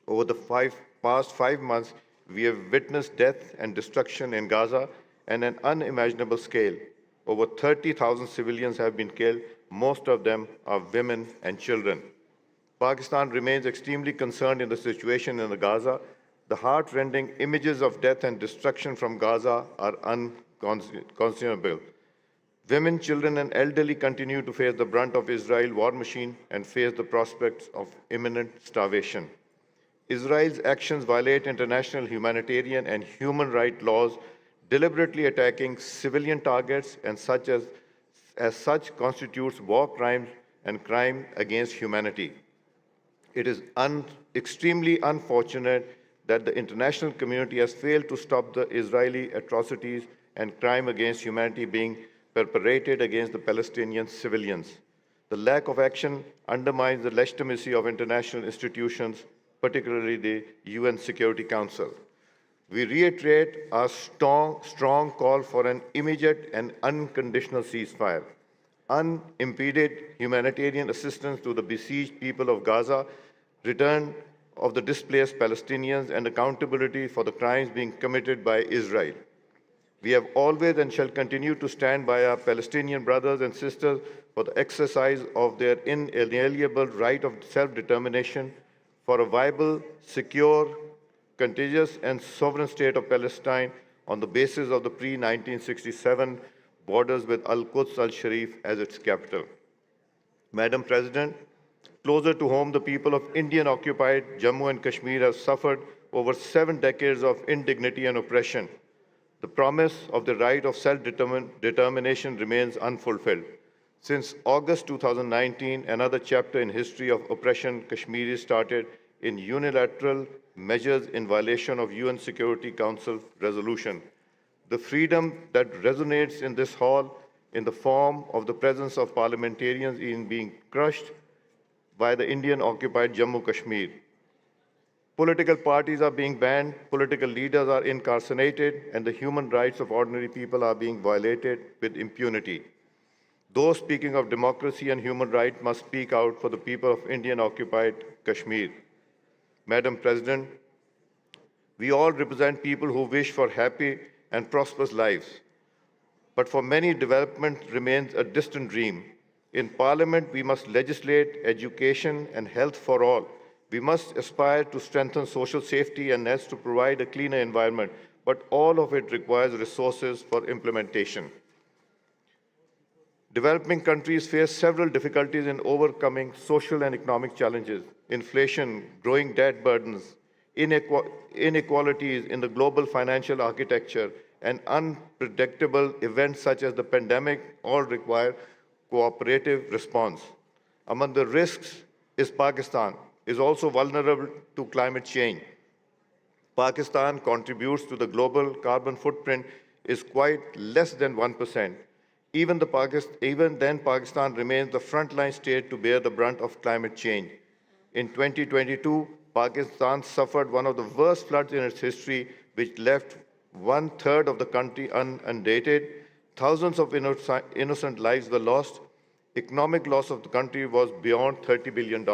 Over the past 5 months, we have witnessed death and destruction in Gaza on an unimaginable scale. Over 30,000 civilians have been killed. Most of them are women and children. Pakistan remains extremely concerned in the situation in Gaza. The heart-rending images of death and destruction from Gaza are unconscionable. Women, children, and elderly continue to face the brunt of Israel's war machine and face the prospects of imminent starvation. Israel's actions violate international humanitarian and human rights laws, deliberately attacking civilian targets, and as such constitutes war crimes and crime against humanity. It is extremely unfortunate that the international community has failed to stop the Israeli atrocities and crime against humanity being perpetrated against the Palestinian civilians. The lack of action undermines the legitimacy of international institutions, particularly the UN Security Council. We reiterate our strong call for an immediate and unconditional ceasefire, unimpeded humanitarian assistance to the besieged people of Gaza, return of the displaced Palestinians, and accountability for the crimes being committed by Israel. We have always and shall continue to stand by our Palestinian brothers and sisters for the exercise of their inalienable right of self-determination, for a viable, secure, contiguous, and sovereign state of Palestine on the basis of the pre-1967 borders with Al-Quds al-Sharif as its capital. Madam President, closer to home, the people of Indian-occupied Jammu and Kashmir have suffered over 7 decades of indignity and oppression. The promise of the right of self-determination remains unfulfilled. Since August 2019, another chapter in history of oppression Kashmiris started in unilateral measures in violation of UN Security Council resolution. The freedom that resonates in this hall in the form of the presence of parliamentarians is being crushed by the Indian-occupied Jammu Kashmir. Political parties are being banned, political leaders are incarcerated, and the human rights of ordinary people are being violated with impunity. Those speaking of democracy and human rights must speak out for the people of Indian-occupied Kashmir. Madam President, we all represent people who wish for happy and prosperous lives. But for many, development remains a distant dream. In Parliament, we must legislate education and health for all. We must aspire to strengthen social safety and nets to provide a cleaner environment, but all of it requires resources for implementation. Developing countries face several difficulties in overcoming social and economic challenges: inflation, growing debt burdens, inequalities in the global financial architecture, and unpredictable events such as the pandemic all require cooperative response. Among the risks is Pakistan. is also vulnerable to climate change. Pakistan contributes to the global carbon footprint is quite less than 1%. Even then, Pakistan remains the frontline state to bear the brunt of climate change. In 2022, Pakistan suffered one of the worst floods in its history, which left 1/3 of the country inundated. Thousands of innocent lives were lost. Economic loss of the country was beyond $30 billion.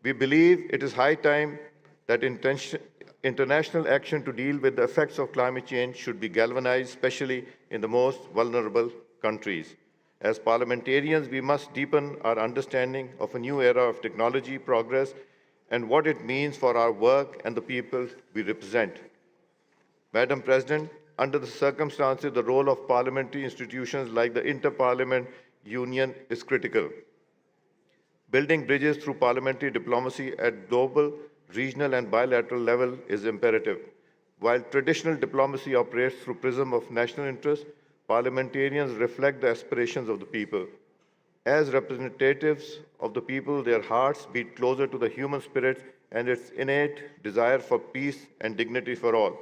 We believe it is high time that international action to deal with the effects of climate change should be galvanized, especially in the most vulnerable countries. As parliamentarians, we must deepen our understanding of a new era of technology progress and what it means for our work and the people we represent. Madam President, under the circumstances, the role of parliamentary institutions like the Inter-Parliamentary Union is critical. Building bridges through parliamentary diplomacy at global, regional, and bilateral level is imperative. While traditional diplomacy operates through prism of national interest, parliamentarians reflect the aspirations of the people. As representatives of the people, their hearts beat closer to the human spirit and its innate desire for peace and dignity for all.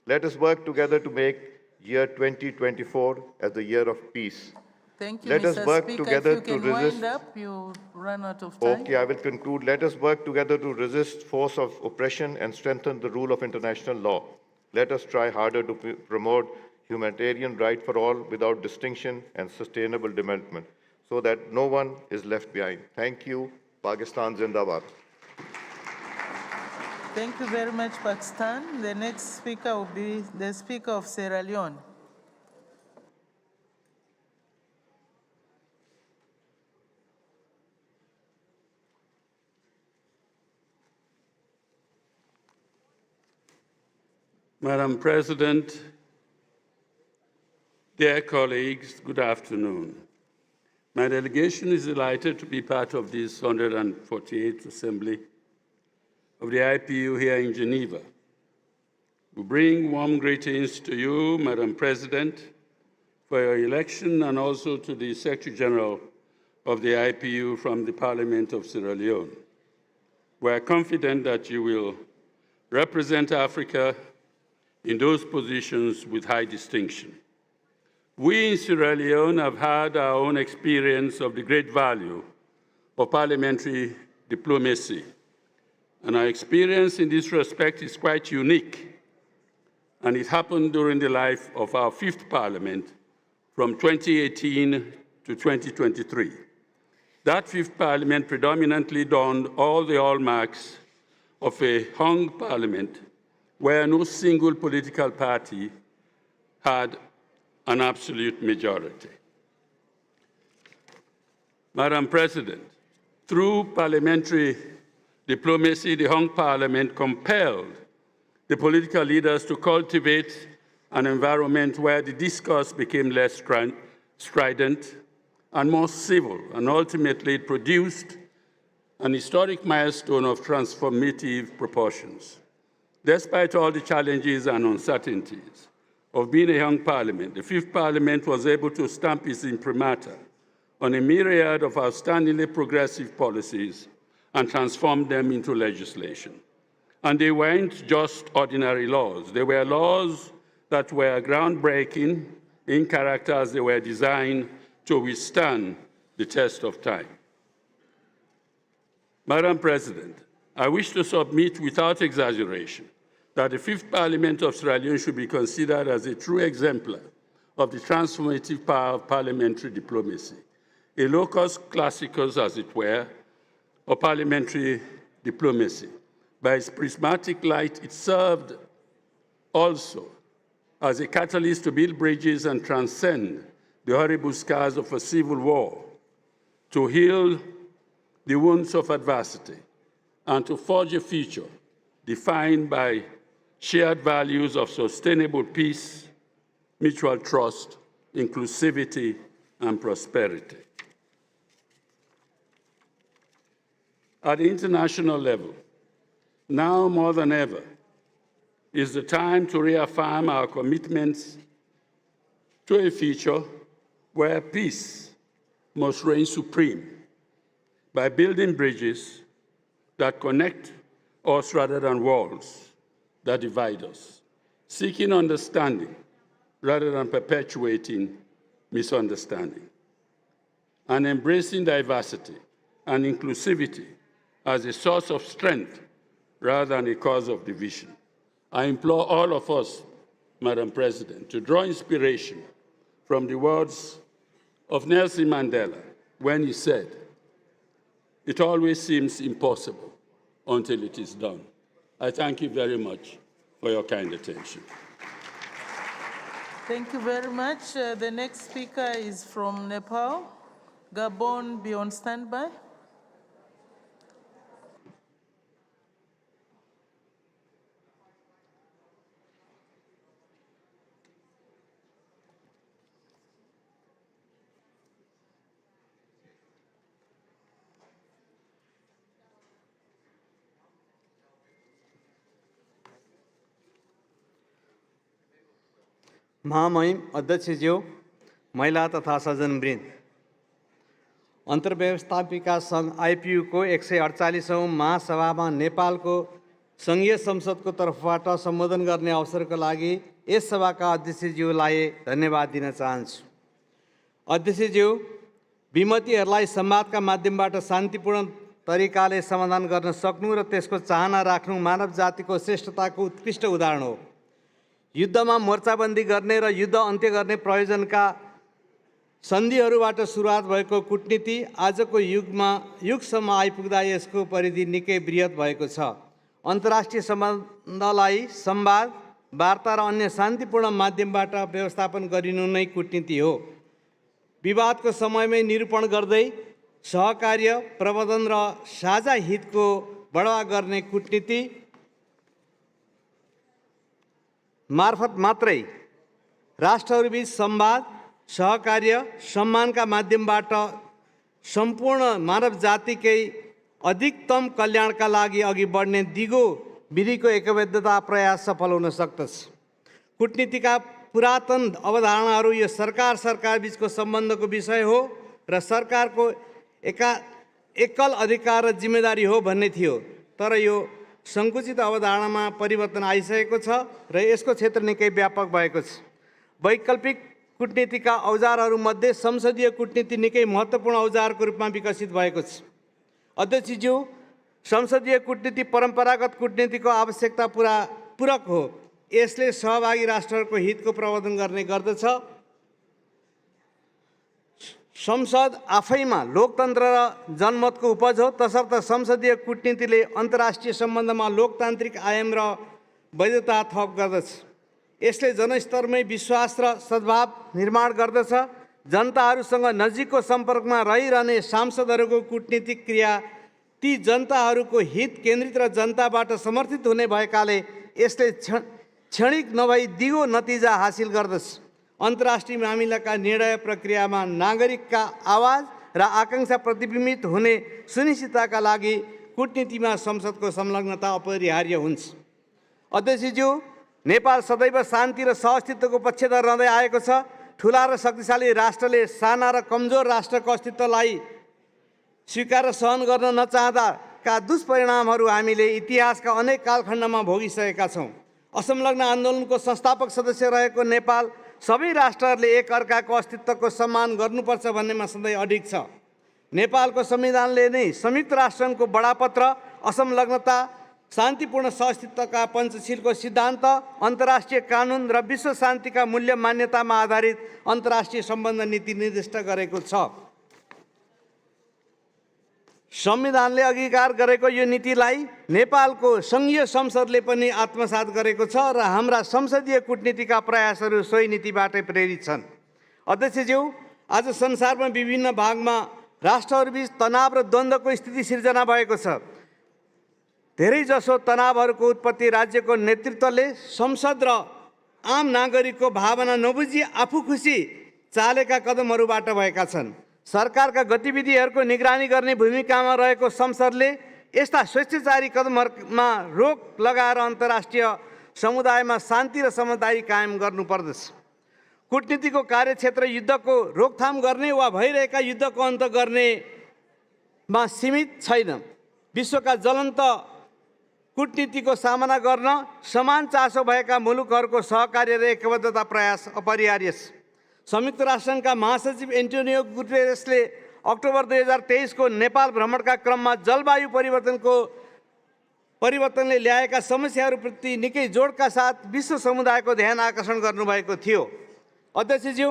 Let us work together to make year 2024 as the year of peace. Thank you, Let Mr. us work Speaker. together if you to can resist. wind up, you run out of time. Okay, I will conclude. Let us work together to resist force of oppression and strengthen the rule of international law. Let us try harder to promote humanitarian right for all without distinction and sustainable development, so that no one is left behind. Thank you. Pakistan Zindabad. Thank you very much, Pakistan. The next speaker will be the Speaker of Sierra Leone. Madam President, dear colleagues, good afternoon. My delegation is delighted to be part of this 148th Assembly of the IPU here in Geneva. We bring warm greetings to you, Madam President, for your election, and also to the Secretary General of the IPU from the Parliament of Sierra Leone. We are confident that you will represent Africa in those positions with high distinction. We in Sierra Leone have had our own experience of the great value of parliamentary diplomacy, and our experience in this respect is quite unique, and it happened during the life of our fifth parliament from 2018 to 2023. That fifth parliament predominantly donned all the hallmarks of a hung parliament where no single political party had an absolute majority. Madam President, through parliamentary diplomacy, the hung parliament compelled the political leaders to cultivate an environment where the discourse became less strident and more civil, and ultimately it produced an historic milestone of transformative proportions. Despite all the challenges and uncertainties of being a young parliament, the fifth parliament was able to stamp its imprimatur on a myriad of outstandingly progressive policies and transform them into legislation. And they weren't just ordinary laws. They were laws that were groundbreaking in character as they were designed to withstand the test of time. Madam President, I wish to submit without exaggeration that the Fifth Parliament of Sierra Leone should be considered as a true exemplar of the transformative power of parliamentary diplomacy, a locus classicus, as it were, of parliamentary diplomacy. By its prismatic light, it served also as a catalyst to build bridges and transcend the horrible scars of a civil war, to heal the wounds of adversity, and to forge a future defined by shared values of sustainable peace, mutual trust, inclusivity, and prosperity. At the international level, now more than ever, is the time to reaffirm our commitments to a future where peace must reign supreme by building bridges that connect us rather than walls that divide us, seeking understanding rather than perpetuating misunderstanding, and embracing diversity and inclusivity as a source of strength rather than a cause of division. I implore all of us, Madam President, to draw inspiration from the words of Nelson Mandela when he said, "It always seems impossible until it is done." I thank you very much for your kind attention. Thank you very much. The next speaker is from Nepal. Gabon, be on standby. महामहिम अध्यक्षज्यू, महिला तथा सज्जनवृन्द, अन्तर्व्यवस्थापिका सङ्घ आइपियू को 148औं महासभामा नेपालको सङ्घीय संसदको तर्फबाट सम्बोधन गर्ने अवसरको लागि यस सभाका अध्यक्षज्यूलाई धन्यवाद दिन चाहन्छु। अध्यक्षज्यू, विमतिहरूलाई संवादका माध्यमबाट शान्तिपूर्ण तरिकाले समाधान गर्न सक्नु र त्यसको चाहना राख्नु मानव जातिको श्रेष्ठताको उत्कृष्ट उदाहरण हो। युद्धमा मोर्चाबन्दी गर्ने र युद्ध अन्त्य गर्ने प्रयोजनका सन्धिहरूबाट सुरुवात भएको कूटनीति आजको युगसम्म आइपुग्दा यसको परिधि निकै बृहत भएको छ। अन्तर्राष्ट्रिय सम्बन्धलाई संवाद, वार्ता र अन्य शान्तिपूर्ण माध्यमबाट व्यवस्थापन गरिनु नै कूटनीति हो। विवादको समयमै निरूपण गर्दै सहकार्य, प्रबन्धन र साझा हितको बढावा गर्ने कूटनीति मार्फत मात्रै राष्ट्रहरूबीच संवाद, सहकार्य, सम्मानका माध्यमबाट सम्पूर्ण मानव जातिकै अधिकतम कल्याणका लागि अघि बढ्ने दिगो विधिको एकबद्धता प्रयास सफल हुन सक्दछ। कूटनीतिका पुरातन अवधारणाहरू यो सरकार बीचको सम्बन्धको विषय हो र सरकारको एकल अधिकार र जिम्मेदारी हो भन्ने थियो, तर यो संकुचित अवधारणामा परिवर्तन आइसकेको छ र यसको क्षेत्र निकै व्यापक भएको छ। वैकल्पिक कूटनीतिका औजारहरूमध्ये संसदीय कूटनीति निकै महत्त्वपूर्ण औजारको रूपमा विकसित भएको छ। अध्यक्षज्यू, संसदीय कूटनीति परम्परागत कूटनीतिको आवश्यकता पूरक हो। यसले सहभागी राष्ट्रहरूको हितको प्रवर्धन गर्ने गर्दछ। संसद आफैमा लोकतन्त्र र जनमतको उपज हो, तसर्थ संसदीय कूटनीतिले अन्तर्राष्ट्रिय सम्बन्धमा लोकतान्त्रिक आयाम र वैधता थप गर्दछ। यसले जनस्तरमै विश्वास र सद्भाव निर्माण गर्दछ। जनताहरूसँग नजिकको सम्पर्कमा रहिरहने सांसदहरूको कूटनीतिक क्रिया ती जनताहरूको हित केन्द्रित र जनताबाट समर्थित हुने भएकाले यसले क्षणिक नभई दिगो नतिजा हासिल गर्दछ। अन्तर्राष्ट्रिय मामिलाका निर्णय प्रक्रियामा नागरिकका आवाज र आकांक्षा प्रतिबिम्बित हुने सुनिश्चितताका लागि कूटनीतिमा संसदको संलग्नता अपरिहार्य हुन्छ। अध्यक्षज्यू, नेपाल सदैव शान्ति र सहअस्तित्वको पक्षधर रहँदै आएको छ। ठुला र शक्तिशाली राष्ट्रले साना र कमजोर राष्ट्रको अस्तित्वलाई स्वीकार र सहन गर्न नचाहँदाका दुष्परिणामहरू हामीले इतिहासका अनेक कालखण्डमा भोगिसकेका छौँ। असंलग्न आन्दोलनको संस्थापक सदस्य रहेको नेपाल सबै राष्ट्रहरूले एक अर्काको अस्तित्वको सम्मान गर्नुपर्छ भन्नेमा सधैँ अडिग छ। नेपालको संविधानले नै संयुक्त राष्ट्रसङ्घको बडापत्र, असंलग्नता, शान्तिपूर्ण सहअस्तित्वका पञ्चशीलको सिद्धान्त, अन्तर्राष्ट्रिय कानुन र विश्व शान्तिका मूल्य मान्यतामा आधारित अन्तर्राष्ट्रिय सम्बन्ध नीति निर्दिष्ट गरेको छ। संविधानले अङ्गीकार गरेको यो नीतिलाई नेपालको सङ्घीय संसदले पनि आत्मसात गरेको छ र हाम्रा संसदीय कूटनीतिका प्रयासहरू सोही नीतिबाटै प्रेरित छन्। अध्यक्षज्यू, आज संसारमा विभिन्न भागमा राष्ट्रहरूबीच तनाव र द्वन्द्वको स्थिति सिर्जना भएको छ। धेरैजसो तनावहरूको उत्पत्ति राज्यको नेतृत्वले संसद र आम नागरिकको भावना नबुझी आफू खुसी चालेका कदमहरूबाट भएका छन्। सरकारका गतिविधिहरूको निगरानी गर्ने भूमिकामा रहेको संसदले यस्ता स्वेच्छाचारी कदमहरूमा रोक लगाएर अन्तर्राष्ट्रिय समुदायमा शान्ति र समझदारी कायम गर्नुपर्दछ। कूटनीतिको कार्यक्षेत्र युद्धको रोकथाम गर्ने वा भइरहेका युद्धको अन्त गर्नेमा सीमित छैन। विश्वका ज्वलन्त कूटनीतिको सामना गर्न समान चासो भएका मुलुकहरूको सहकार्य र एकबद्धता प्रयास अपरिहार्य छ। संयुक्त राष्ट्रसङ्घका महासचिव एन्टोनियो गुटेरेसले अक्टोबर 2023 को नेपाल भ्रमणका क्रममा जलवायु परिवर्तनले ल्याएका समस्याहरूप्रति निकै जोडका साथ विश्व समुदायको ध्यान आकर्षण गर्नुभएको थियो। अध्यक्षज्यू,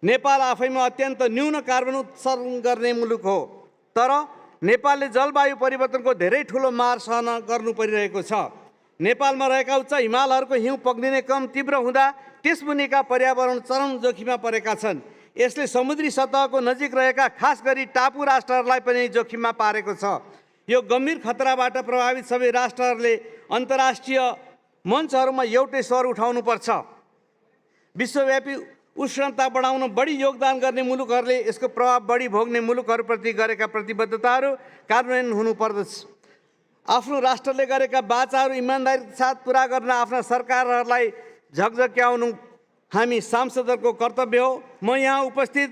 नेपाल आफैमा अत्यन्त न्यून कार्बन उत्सर्जन गर्ने मुलुक हो, तर नेपालले जलवायु परिवर्तनको धेरै ठुलो मार सहन गर्नु परिरहेको छ। नेपालमा रहेका उच्च हिमालहरूको हिउँ पग्लिने क्रम तीव्र हुँदा त्यसमुनिका पर्यावरण चरम जोखिममा परेका छन्। यसले समुद्री सतहको नजिक रहेका खास गरी टापु राष्ट्रहरूलाई पनि जोखिममा पारेको छ। यो गम्भीर खतराबाट प्रभावित सबै राष्ट्रहरूले अन्तर्राष्ट्रिय मञ्चहरूमा एउटै स्वर उठाउनुपर्छ। विश्वव्यापी उष्णता बढाउन बढी योगदान गर्ने मुलुकहरूले यसको प्रभाव बढी भोग्ने मुलुकहरूप्रति गरेका प्रतिबद्धताहरू कार्यान्वयन हुनुपर्दछ। आफ्नो राष्ट्रले गरेका वाचाहरू इमानदारीका साथ पुरा गर्न आफ्ना सरकारहरूलाई झकझक्याउनु हामी सांसदहरूको कर्तव्य हो। म यहाँ उपस्थित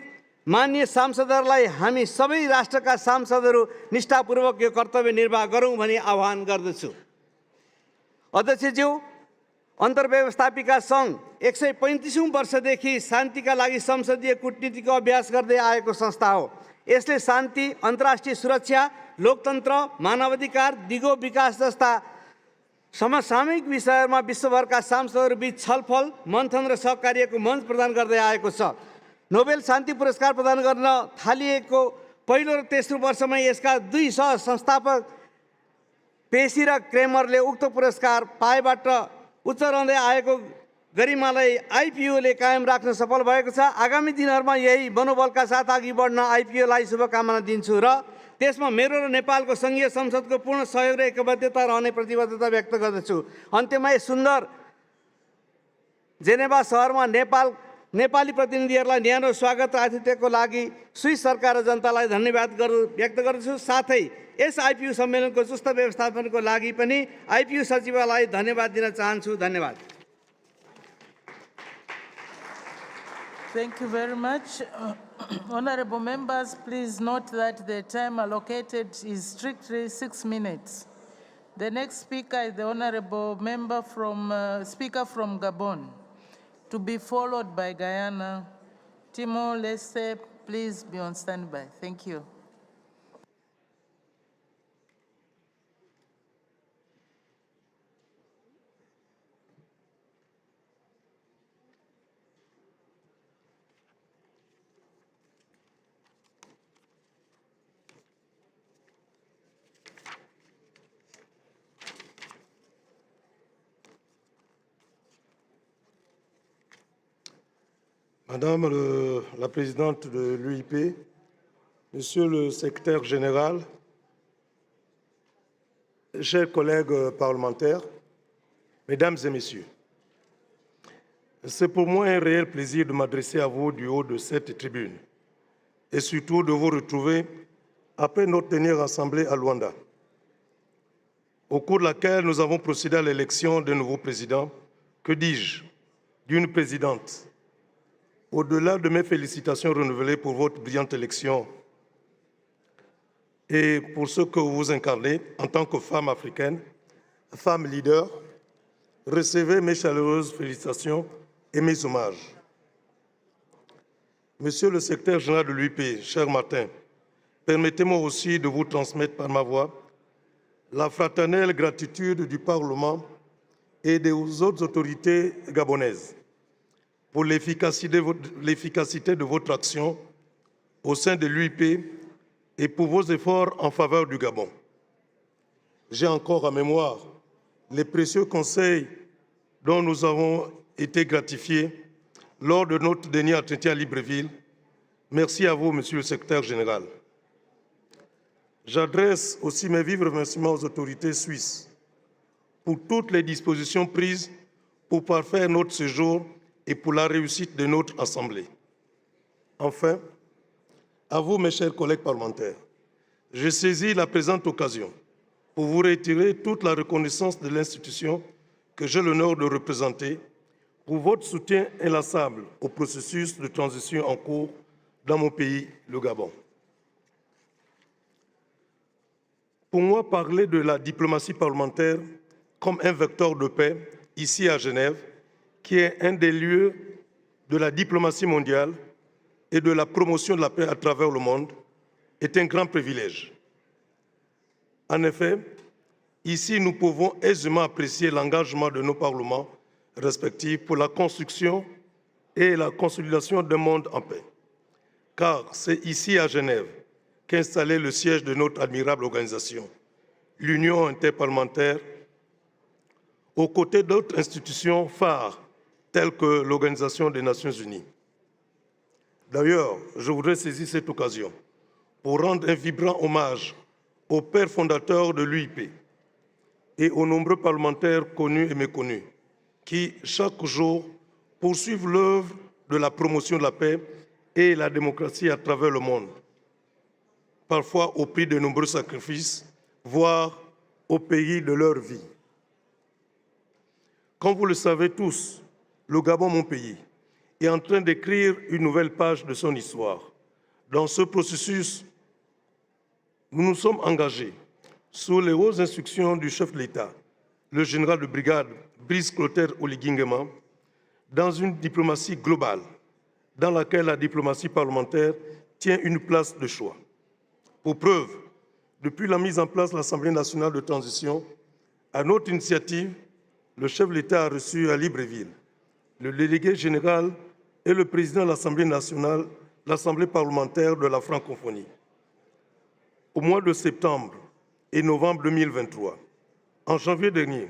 माननीय सांसदहरूलाई हामी सबै राष्ट्रका सांसदहरू निष्ठापूर्वक यो कर्तव्य निर्वाह गरौँ भनी आह्वान गर्दछु। अध्यक्षज्यू, अन्तर्व्यवस्थापिका सङ्घ 135औं वर्षदेखि शान्तिका लागि संसदीय कूटनीतिको अभ्यास गर्दै आएको संस्था हो। यसले शान्ति, अन्तर्राष्ट्रिय सुरक्षा, लोकतन्त्र, मानवाधिकार, दिगो विकास जस्ता समसामयिक विषयहरूमा विश्वभरका सांसदहरूबीच छलफल, मन्थन र सहकार्यको मञ्च प्रदान गर्दै आएको छ। नोबेल शान्ति पुरस्कार प्रदान गर्न थालिएको पहिलो र तेस्रो वर्षमा यसका 2 सह-संस्थापक पेसी र क्रेमरले उक्त पुरस्कार पाएबाट उच्च रहँदै आएको गरिमालाई आइपियूले कायम राख्न सफल भएको छ। आगामी दिनहरूमा यही मनोबलका साथ अघि बढ्न आइपियूलाई शुभकामना दिन्छु र त्यसमा मेरो र नेपालको सङ्घीय संसदको पूर्ण सहयोग र एकबद्धता रहने प्रतिबद्धता व्यक्त गर्दछु। अन्त्यमा यस सुन्दर जेनेभा सहरमा नेपाली प्रतिनिधिहरूलाई न्यानो स्वागत र आतिथ्यको लागि स्विस सरकार र जनतालाई धन्यवाद व्यक्त गर्दछु। साथै यस आइपियू सम्मेलनको सुस्त व्यवस्थापनको लागि पनि आइपियू सचिवालयलाई धन्यवाद दिन चाहन्छु। धन्यवाद। Thank you very much. Honorable members, please note that the time allocated is strictly 6 minutes. The next speaker is the Honorable member Speaker from Gabon, to be followed by Guyana. Timor-Leste, please be on standby. Thank you. Madame la Présidente de l'UIP, Monsieur le Secrétaire général, chers collègues parlementaires, Mesdames et Messieurs, c'est pour moi un réel plaisir de m'adresser à vous du haut de cette tribune et surtout de vous retrouver après notre dernière assemblée à Rwanda, au cours de laquelle nous avons procédé à l'élection d'un nouveau président, que dis-je, d'une présidente. Au-delà de mes félicitations renouvelées pour votre brillante élection et pour ce que vous incarnez en tant que femme africaine, femme leader, recevez mes chaleureuses félicitations et mes hommages. Monsieur le secrétaire général de l'UIP, cher Martin, permettez-moi aussi de vous transmettre par ma voix la fraternelle gratitude du Parlement et des autres autorités gabonaises pour l'efficacité de votre action au sein de l'UIP et pour vos efforts en faveur du Gabon. J'ai encore en mémoire les précieux conseils dont nous avons été gratifiés lors de notre dernier entretien à Libreville. Merci à vous, Monsieur le Secrétaire général. J'adresse aussi mes vifs remerciements aux autorités suisses pour toutes les dispositions prises pour parfaire notre séjour et pour la réussite de notre Assemblée. Enfin, à vous, mes chers collègues parlementaires, je saisis la présente occasion pour vous retirer toute la reconnaissance de l'institution que j'ai l'honneur de représenter pour votre soutien inlassable au processus de transition en cours dans mon pays, le Gabon. Pour moi, parler de la diplomatie parlementaire comme un vecteur de paix, ici à Genève, qui est un des lieux de la diplomatie mondiale et de la promotion de la paix à travers le monde, est un grand privilège. En effet, ici, nous pouvons aisément apprécier l'engagement de nos parlements respectifs pour la construction et la consolidation d'un monde en paix. Car c'est ici à Genève qu'est installé le siège de notre admirable organisation, l'Union interparlementaire, aux côtés d'autres institutions phares telles que l'Organisation des Nations Unies. D'ailleurs, je voudrais saisir cette occasion pour rendre un vibrant hommage aux pères fondateurs de l'UIP et aux nombreux parlementaires connus et méconnus qui, chaque jour, poursuivent l'œuvre de la promotion de la paix et la démocratie à travers le monde, parfois au prix de nombreux sacrifices, voire au pays de leur vie. Comme vous le savez tous, le Gabon, mon pays, est en train d'écrire une nouvelle page de son histoire. Dans ce processus, nous nous sommes engagés sous les hautes instructions du chef de l'État, le général de brigade Brice Clotaire Oligingema, dans une diplomatie globale, dans laquelle la diplomatie parlementaire tient une place de choix. Pour preuve, depuis la mise en place de l'Assemblée nationale de transition, à notre initiative, le chef de l'État a reçu à Libreville le délégué général et le président de l'Assemblée nationale, l'Assemblée parlementaire de la francophonie. Au mois de septembre et novembre 2023, en janvier dernier,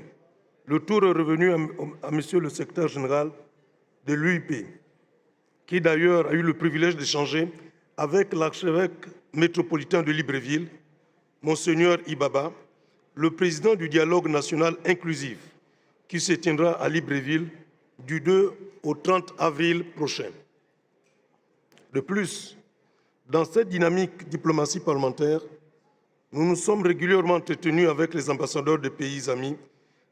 le tour est revenu à Monsieur le secrétaire général de l'UIP, qui d'ailleurs a eu le privilège d'échanger avec l'archevêque métropolitain de Libreville, Monseigneur Ibaba, le président du dialogue national inclusif, qui se tiendra à Libreville du 2 au 30 avril prochain. De plus, dans cette dynamique diplomatie parlementaire, nous nous sommes régulièrement entretenus avec les ambassadeurs des pays amis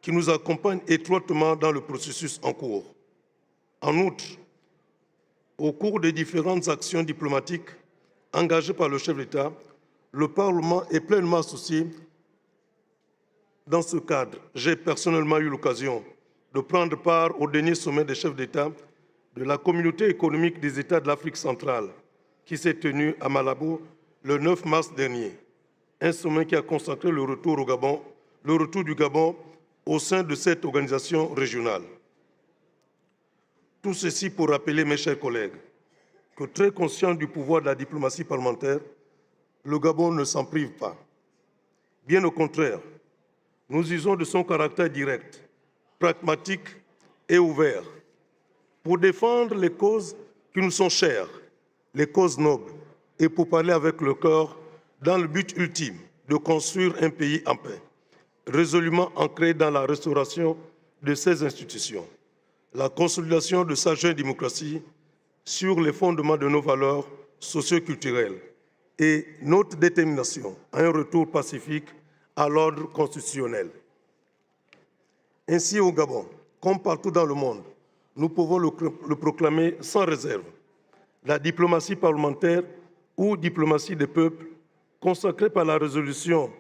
qui nous accompagnent étroitement dans le processus en cours. En outre, au cours des différentes actions diplomatiques engagées par le chef d'État, le Parlement est pleinement associé. Dans ce cadre, j'ai personnellement eu l'occasion de prendre part au dernier sommet des chefs d'État de la Communauté économique des États de l'Afrique centrale, qui s'est tenu à Malabo le 9 mars dernier. Un sommet qui a consacré le retour du Gabon au sein de cette organisation régionale. Tout ceci pour rappeler, mes chers collègues, que très conscient du pouvoir de la diplomatie parlementaire, le Gabon ne s'en prive pas. Bien au contraire, nous usons de son caractère direct, pragmatique et ouvert pour défendre les causes qui nous sont chères, les causes nobles, et pour parler avec le cœur dans le but ultime de construire un pays en paix, résolument ancré dans la restauration de ses institutions, la consolidation de sa jeune démocratie sur les fondements de nos valeurs socio-culturelles et notre détermination à un retour pacifique à l'ordre constitutionnel. Ainsi, au Gabon, comme partout dans le monde, nous pouvons le proclamer sans réserve. La diplomatie parlementaire ou diplomatie des peuples, consacrée par la résolution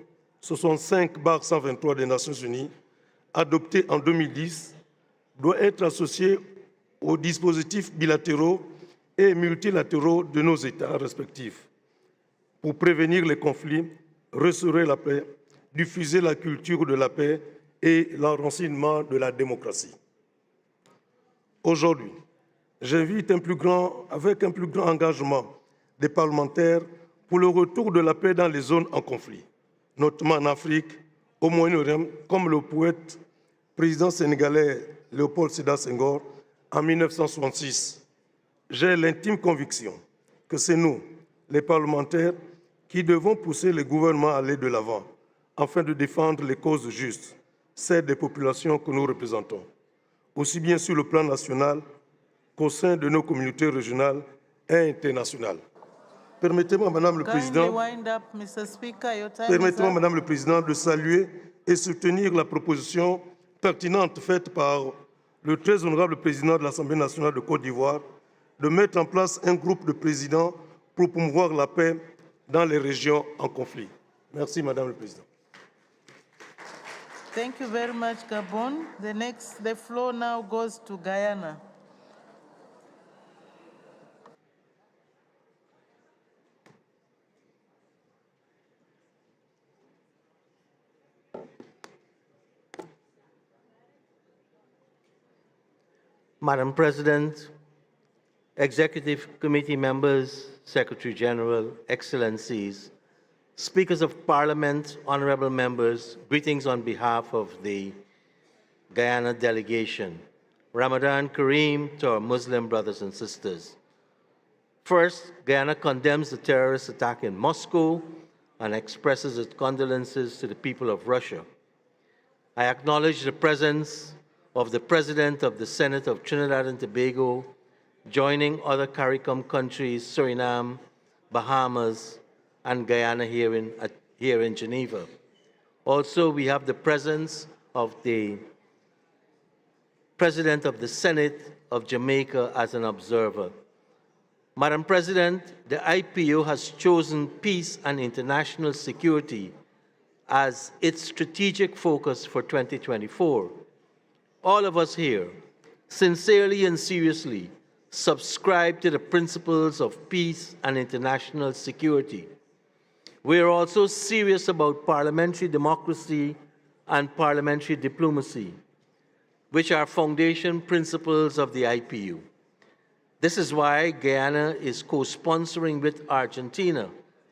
65/123 des Nations Unies, adoptée en 2010, doit être associée aux dispositifs bilatéraux et multilatéraux de nos États respectifs pour prévenir les conflits, restaurer la paix, diffuser la culture de la paix et l'enracinement de la démocratie. Aujourd'hui, j'invite avec un plus grand engagement des parlementaires pour le retour de la paix dans les zones en conflit, notamment en Afrique, au Moyen-Orient, comme le poète président sénégalais Léopold Sédar Senghor en 1966. J'ai l'intime conviction que c'est nous, les parlementaires, qui devons pousser les gouvernements à aller de l'avant afin de défendre les causes justes, celles des populations que nous représentons, aussi bien sur le plan national qu'au sein de nos communautés régionales et internationales. Permettez-moi, Madame le Président, Madame le Président, de saluer et soutenir la proposition pertinente faite par le très honorable président de l'Assemblée nationale de Côte d'Ivoire de mettre en place un groupe de présidents pour promouvoir la paix dans les régions en conflit. Merci, Madame le Président. Thank you very much, Gabon. The floor now goes to Guyana. Madam President, Executive Committee members, Secretary General, Excellencies, Speakers of Parliament, honorable members, greetings on behalf of the Guyana delegation. Ramadan Kareem to our Muslim brothers and sisters. First, Guyana condemns the terrorist attack in Moscow and expresses its condolences to the people of Russia. I acknowledge the presence of the President of the Senate of Trinidad and Tobago, joining other CARICOM countries, Suriname, Bahamas, and Guyana here in Geneva. Also, we have the presence of the President of the Senate of Jamaica as an observer. Madam President, the IPU has chosen peace and international security as its strategic focus for 2024. All of us here, sincerely and seriously, subscribe to the principles of peace and international security. We are also serious about parliamentary democracy and parliamentary diplomacy, which are foundation principles of the IPU. This is why Guyana is co-sponsoring with Argentina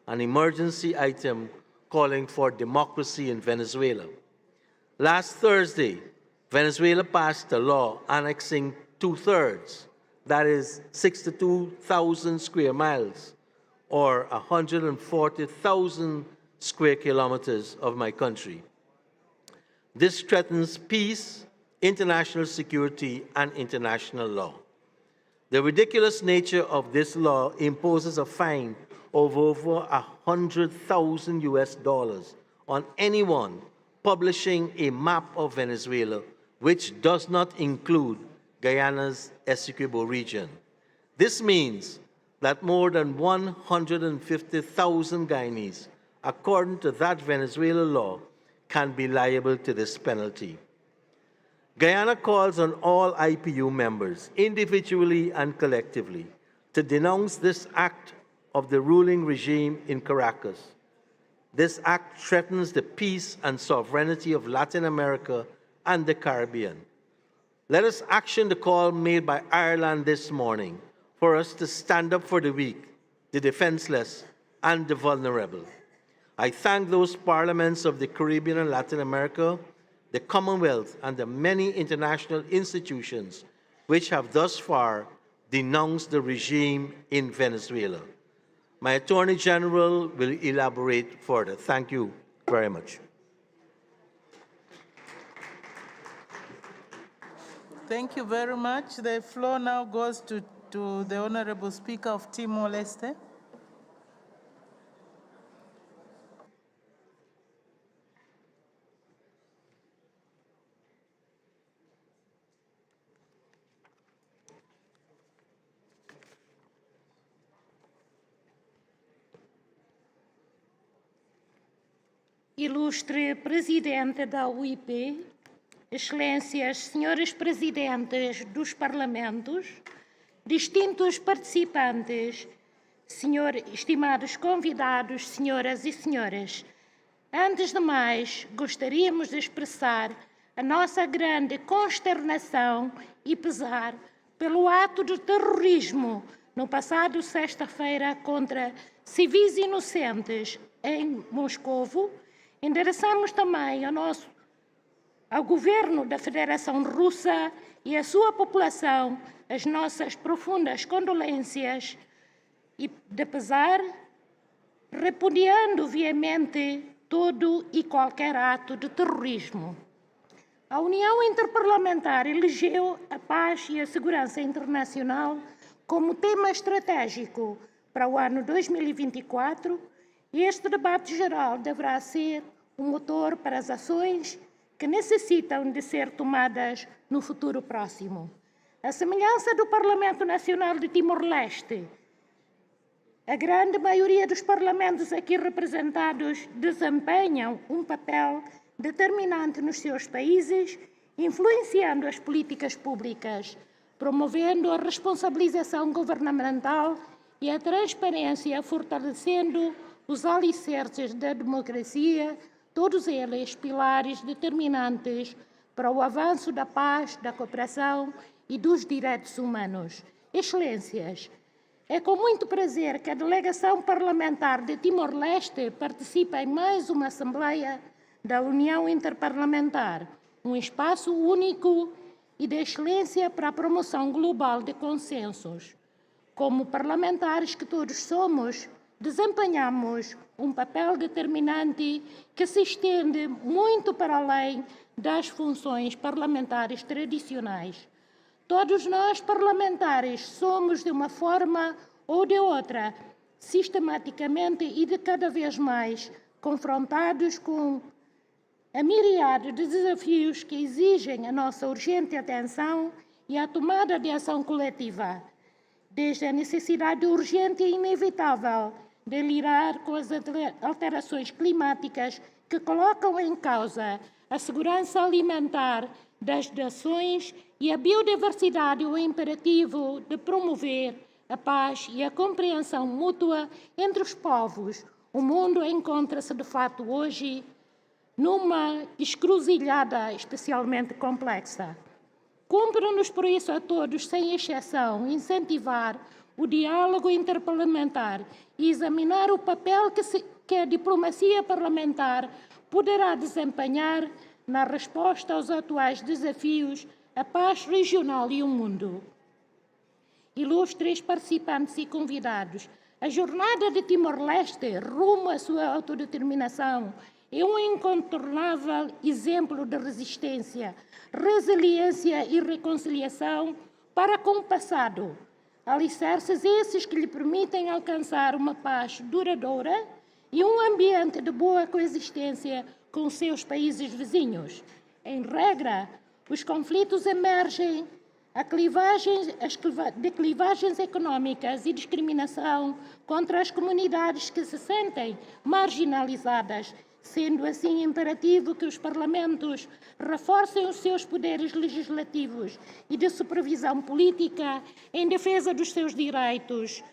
an emergency item calling for democracy in Venezuela. Last Thursday, Venezuela passed a law annexing 2/3, that is 62,000 square miles, or 140,000 square kilometers of my country. This threatens peace, international security, and international law. The ridiculous nature of this law imposes a fine of over $100,000 US on anyone publishing a map of Venezuela which does not include Guyana's Essequibo region. This means that more than 150,000 Guyanese, according to that Venezuela law, can be liable to this penalty. Guyana calls on all IPU members, individually and collectively, to denounce this act of the ruling regime in Caracas. This act threatens the peace and sovereignty of Latin America and the Caribbean. Let us action the call made by Ireland this morning for us to stand up for the weak, the defenseless, and the vulnerable. I thank those parliaments of the Caribbean and Latin America, the Commonwealth, and the many international institutions which have thus far denounced the regime in Venezuela. My Attorney General will elaborate further. Thank you very much. Thank you very much. The floor now goes to the Honorable Speaker of Timor-Leste. Ilustre Presidente da UIP, Excelências, Senhores Presidentes dos Parlamentos, distintos participantes, estimados convidados, senhoras e senhores, antes de mais, gostaríamos de expressar a nossa grande consternação e pesar pelo ato de terrorismo no passado sexta-feira contra civis inocentes em Moscovo. Endereçamos também ao governo da Federação Russa e à sua população as nossas profundas condolências e de pesar, repudiando veemente todo e qualquer ato de terrorismo. A União Inter-Parlamentar elegeu a paz e a segurança internacional como tema estratégico para o ano 2024 e este debate geral deverá ser um motor para as ações que necessitam de ser tomadas no futuro próximo. A semelhança do Parlamento Nacional de Timor-Leste, a grande maioria dos parlamentos aqui representados desempenham um papel determinante nos seus países, influenciando as políticas públicas, promovendo a responsabilização governamental e a transparência, fortalecendo os alicerces da democracia, todos eles pilares determinantes para o avanço da paz, da cooperação e dos direitos humanos. Excelências, é com muito prazer que a delegação parlamentar de Timor-Leste participa em mais uma Assembleia da União Interparlamentar, um espaço único e de excelência para a promoção global de consensos. Como parlamentares que todos somos, desempenhamos um papel determinante que se estende muito para além das funções parlamentares tradicionais. Todos nós, parlamentares, somos, de uma forma ou de outra, sistematicamente e de cada vez mais, confrontados com a miríade de desafios que exigem a nossa urgente atenção e a tomada de ação coletiva, desde a necessidade urgente e inevitável de lidar com as alterações climáticas que colocam em causa a segurança alimentar das nações e a biodiversidade, o imperativo de promover a paz e a compreensão mútua entre os povos. O mundo encontra-se, de fato, hoje numa encruzilhada especialmente complexa. Cumpre-nos, por isso, a todos, sem exceção, incentivar o diálogo interparlamentar e examinar o papel que a diplomacia parlamentar poderá desempenhar na resposta aos atuais desafios, a paz regional e o mundo. Ilustres participantes e convidados, a jornada de Timor-Leste rumo à sua autodeterminação é um incontornável exemplo de resistência, resiliência e reconciliação para com o passado, alicerces esses que lhe permitem alcançar uma paz duradoura e um ambiente de boa coexistência com seus vizinhos. Em regra, os conflitos emergem de clivagens económicas e discriminação contra as comunidades que se sentem marginalizadas, sendo assim imperativo que os parlamentos reforcem os seus poderes legislativos e de supervisão política em defesa dos seus direitos,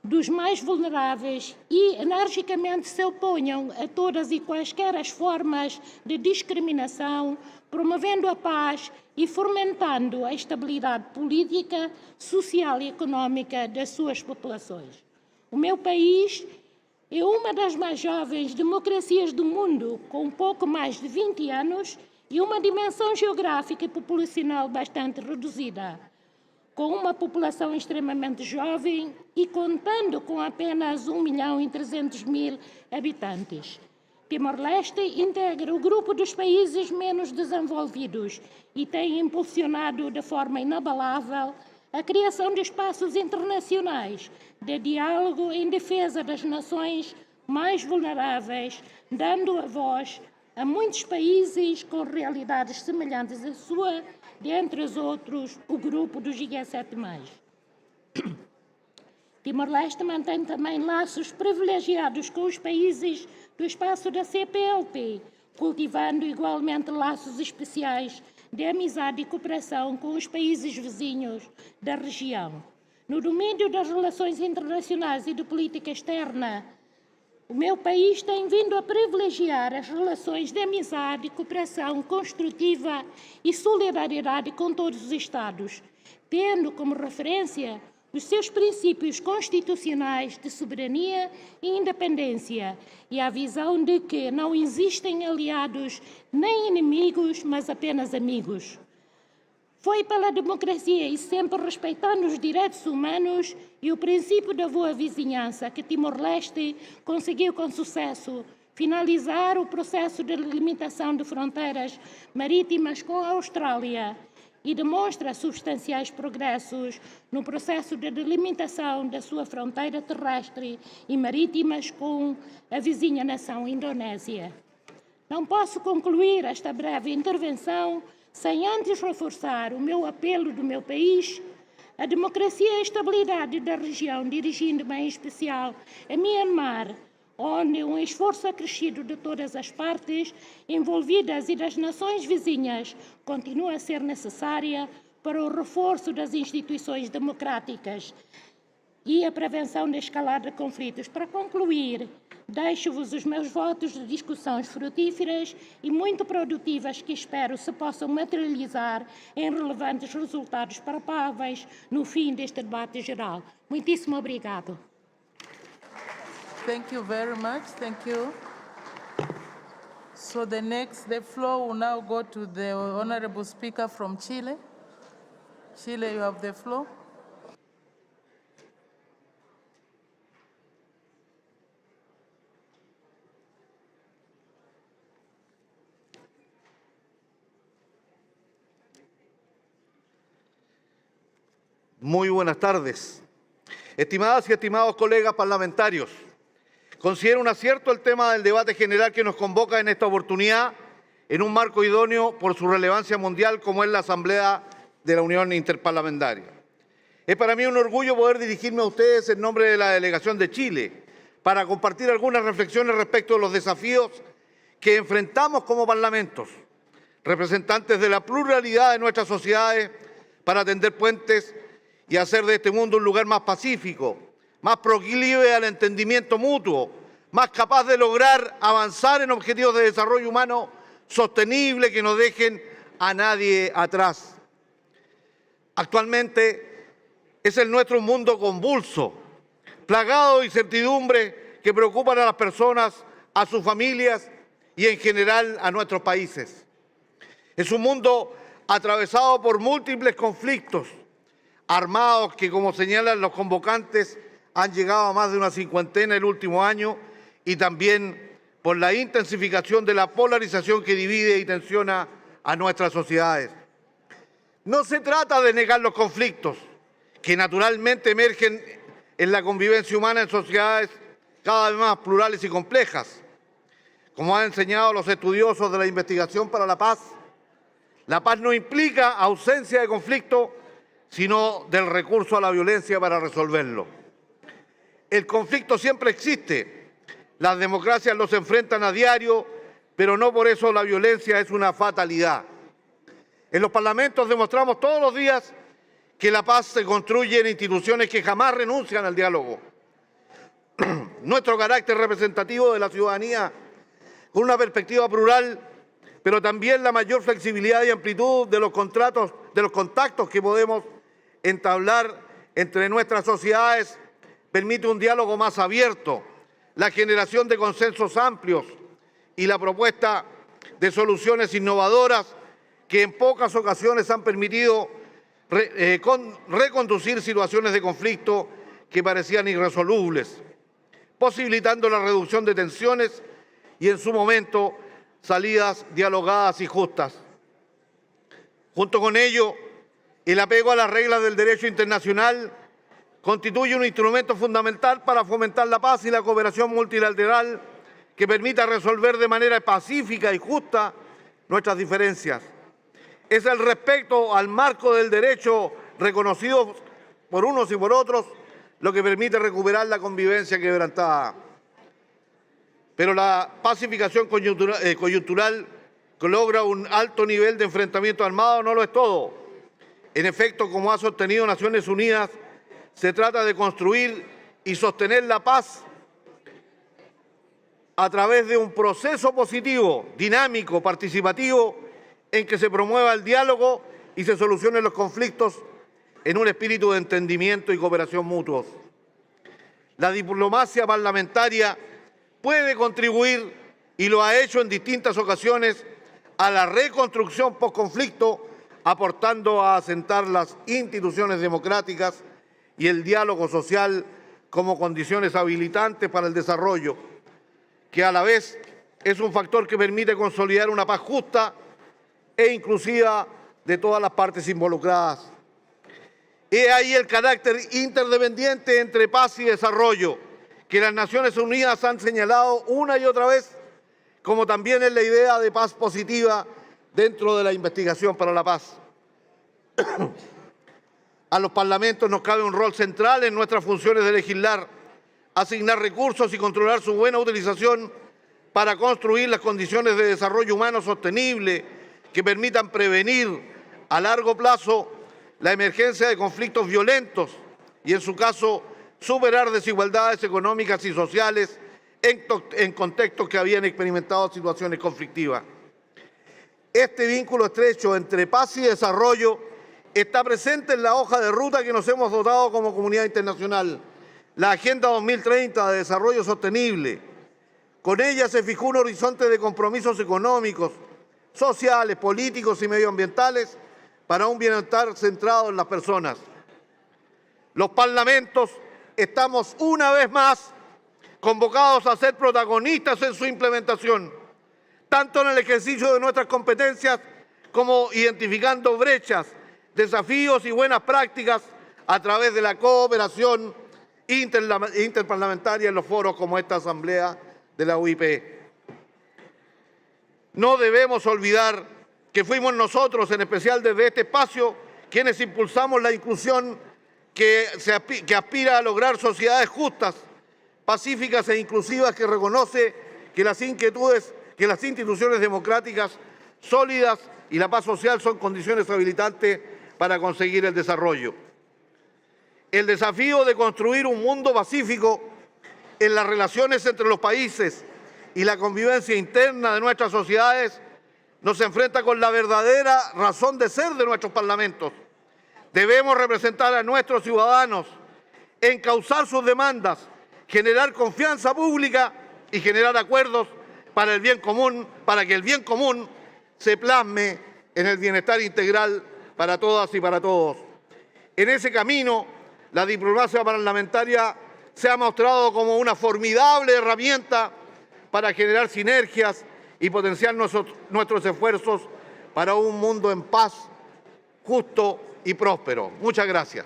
dos mais vulneráveis, e energicamente se oponham a todas e quaisquer as formas de discriminação, promovendo a paz e fomentando a estabilidade política, social e económica das suas populações. O meu país é uma das mais jovens democracias do mundo, com pouco mais de 20 anos e uma dimensão geográfica e populacional bastante reduzida, com uma população extremamente jovem e contando com apenas 1.300.000 habitantes. Timor-Leste integra o grupo dos países menos desenvolvidos e tem impulsionado de forma inabalável a criação de espaços internacionais de diálogo em defesa das nações mais vulneráveis, dando a voz a muitos países com realidades semelhantes à sua, dentre os outros, o grupo dos G7+. Timor-Leste mantém também laços privilegiados com os países do espaço da CPLP, cultivando igualmente laços especiais de amizade e cooperação com os países vizinhos da região. No domínio das relações internacionais e de política externa, o meu país tem vindo a privilegiar as relações de amizade, cooperação construtiva e solidariedade com todos os Estados, tendo como referência os seus princípios constitucionais de soberania e independência e a visão de que não existem aliados nem inimigos, mas apenas amigos. Foi pela democracia e sempre respeitando os direitos humanos e o princípio da boa vizinhança que Timor-Leste conseguiu com sucesso finalizar o processo de delimitação de fronteiras marítimas com a Austrália e demonstra substanciais progressos no processo de delimitação da sua fronteira terrestre e marítimas com a vizinha nação Indonésia. Não posso concluir esta breve intervenção sem antes reforçar o meu apelo do meu país, a democracia e a estabilidade da região, dirigindo-me em especial a Myanmar, onde esforço acrescido de todas as partes envolvidas e das nações vizinhas continua a ser necessária para o reforço das instituições democráticas e a prevenção da escalada de conflitos. Para concluir, deixo-vos os meus votos de discussões frutíferas e muito produtivas que espero se possam materializar em relevantes resultados palpáveis no fim deste debate geral. Muitíssimo obrigado. Thank you very much. Thank you. So the floor will now go to the Honorable Speaker from Chile. Chile, you have the floor. Muy buenas tardes. Estimadas y estimados colegas parlamentarios, considero un acierto el tema del debate general que nos convoca en esta oportunidad en un marco idóneo por su relevancia mundial como es la Asamblea de la Unión Interparlamentaria. Es para mí un orgullo poder dirigirme a ustedes en nombre de la delegación de Chile para compartir algunas reflexiones respecto de los desafíos que enfrentamos como parlamentos, representantes de la pluralidad de nuestras sociedades, para tender puentes y hacer de este mundo un lugar más pacífico, más proclive al entendimiento mutuo, más capaz de lograr avanzar en objetivos de desarrollo humano sostenible que no dejen a nadie atrás. Actualmente es el nuestro un mundo convulso, plagado de incertidumbre que preocupan a las personas, a sus familias y en general a nuestros países. Es un mundo atravesado por múltiples conflictos armados que, como señalan los convocantes, han llegado a más de una cincuentena el último año, y también por la intensificación de la polarización que divide y tensiona a nuestras sociedades. No se trata de negar los conflictos que naturalmente emergen en la convivencia humana en sociedades cada vez más plurales y complejas. Como han enseñado los estudiosos de la investigación para la paz no implica ausencia de conflicto, sino del recurso a la violencia para resolverlo. El conflicto siempre existe, las democracias los enfrentan a diario, pero no por eso la violencia es una fatalidad. En los parlamentos demostramos todos los días que la paz se construye en instituciones que jamás renuncian al diálogo. Nuestro carácter representativo de la ciudadanía, con una perspectiva plural, pero también la mayor flexibilidad y amplitud de los contactos que podemos entablar entre nuestras sociedades, permite un diálogo más abierto, la generación de consensos amplios y la propuesta de soluciones innovadoras que en pocas ocasiones han permitido reconducir situaciones de conflicto que parecían irresolubles, posibilitando la reducción de tensiones y, en su momento, salidas dialogadas y justas. Junto con ello, el apego a las reglas del derecho internacional constituye un instrumento fundamental para fomentar la paz y la cooperación multilateral que permita resolver de manera pacífica y justa nuestras diferencias. Es el respeto al marco del derecho reconocido por unos y por otros lo que permite recuperar la convivencia quebrantada. Pero la pacificación coyuntural que logra un alto nivel de enfrentamiento armado no lo es todo. En efecto, como ha sostenido Naciones Unidas, se trata de construir y sostener la paz a través de un proceso positivo, dinámico, participativo, en que se promueva el diálogo y se solucionen los conflictos en un espíritu de entendimiento y cooperación mutuos. La diplomacia parlamentaria puede contribuir, y lo ha hecho en distintas ocasiones, a la reconstrucción post-conflicto, aportando a asentar las instituciones democráticas y el diálogo social como condiciones habilitantes para el desarrollo, que a la vez es un factor que permite consolidar una paz justa e inclusiva de todas las partes involucradas. He ahí el carácter interdependiente entre paz y desarrollo, que las Naciones Unidas han señalado una y otra vez, como también es la idea de paz positiva dentro de la investigación para la paz. A los parlamentos nos cabe un rol central en nuestras funciones de legislar, asignar recursos y controlar su buena utilización para construir las condiciones de desarrollo humano sostenible que permitan prevenir a largo plazo la emergencia de conflictos violentos y, en su caso, superar desigualdades económicas y sociales en contextos que habían experimentado situaciones conflictivas. Este vínculo estrecho entre paz y desarrollo está presente en la hoja de ruta que nos hemos dotado como comunidad internacional, la Agenda 2030 de Desarrollo Sostenible. Con ella se fijó un horizonte de compromisos económicos, sociales, políticos y medioambientales para un bienestar centrado en las personas. Los parlamentos estamos una vez más convocados a ser protagonistas en su implementación, tanto en el ejercicio de nuestras competencias como identificando brechas, desafíos y buenas prácticas a través de la cooperación interparlamentaria en los foros como esta Asamblea de la UIP. No debemos olvidar que fuimos nosotros, en especial desde este espacio, quienes impulsamos la inclusión que aspira a lograr sociedades justas, pacíficas e inclusivas, que reconoce que las instituciones democráticas sólidas y la paz social son condiciones habilitantes para conseguir el desarrollo. El desafío de construir un mundo pacífico en las relaciones entre los países y la convivencia interna de nuestras sociedades nos enfrenta con la verdadera razón de ser de nuestros parlamentos. Debemos representar a nuestros ciudadanos, encauzar sus demandas, generar confianza pública y generar acuerdos para el bien común, para que el bien común se plasme en el bienestar integral para todas y para todos. En ese camino, la diplomacia parlamentaria se ha mostrado como una formidable herramienta para generar sinergias y potenciar nuestros esfuerzos para un mundo en paz, justo y próspero. Muchas gracias.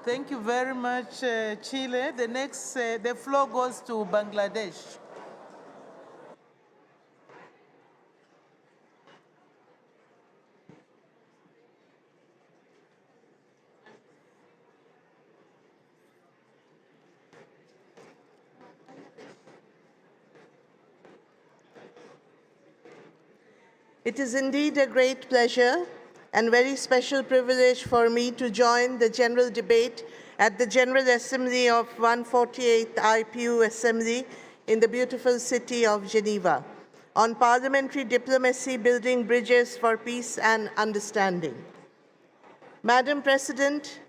Thank you very much, Chile. The next, the floor goes to Bangladesh. It is indeed a great pleasure and very special privilege for me to join the general debate at the General Assembly of 148th IPU Assembly in the beautiful city of Geneva on parliamentary diplomacy, building bridges for peace and understanding. Madam President,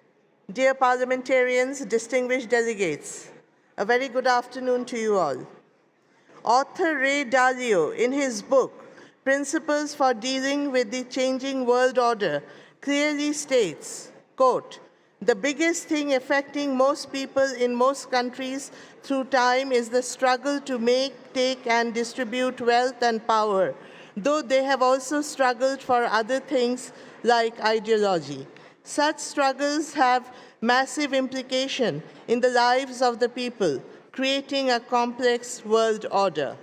dear parliamentarians, distinguished delegates, a very good afternoon to you all. Author Ray Dalio, in his book, Principles for Dealing with the Changing World Order, clearly states, quote, "The biggest thing affecting most people in most countries through time is the struggle to make, take, and distribute wealth and power, though they have also struggled for other things like ideology. Such struggles have massive implication in the lives of the people, creating a complex world order.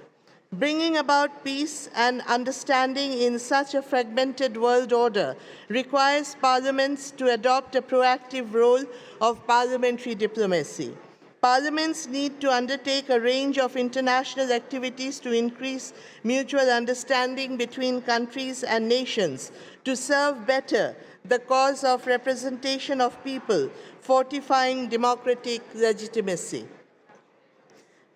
Bringing about peace and understanding in such a fragmented world order requires parliaments to adopt a proactive role of parliamentary diplomacy. Parliaments need to undertake a range of international activities to increase mutual understanding between countries and nations, to serve better the cause of representation of people, fortifying democratic legitimacy.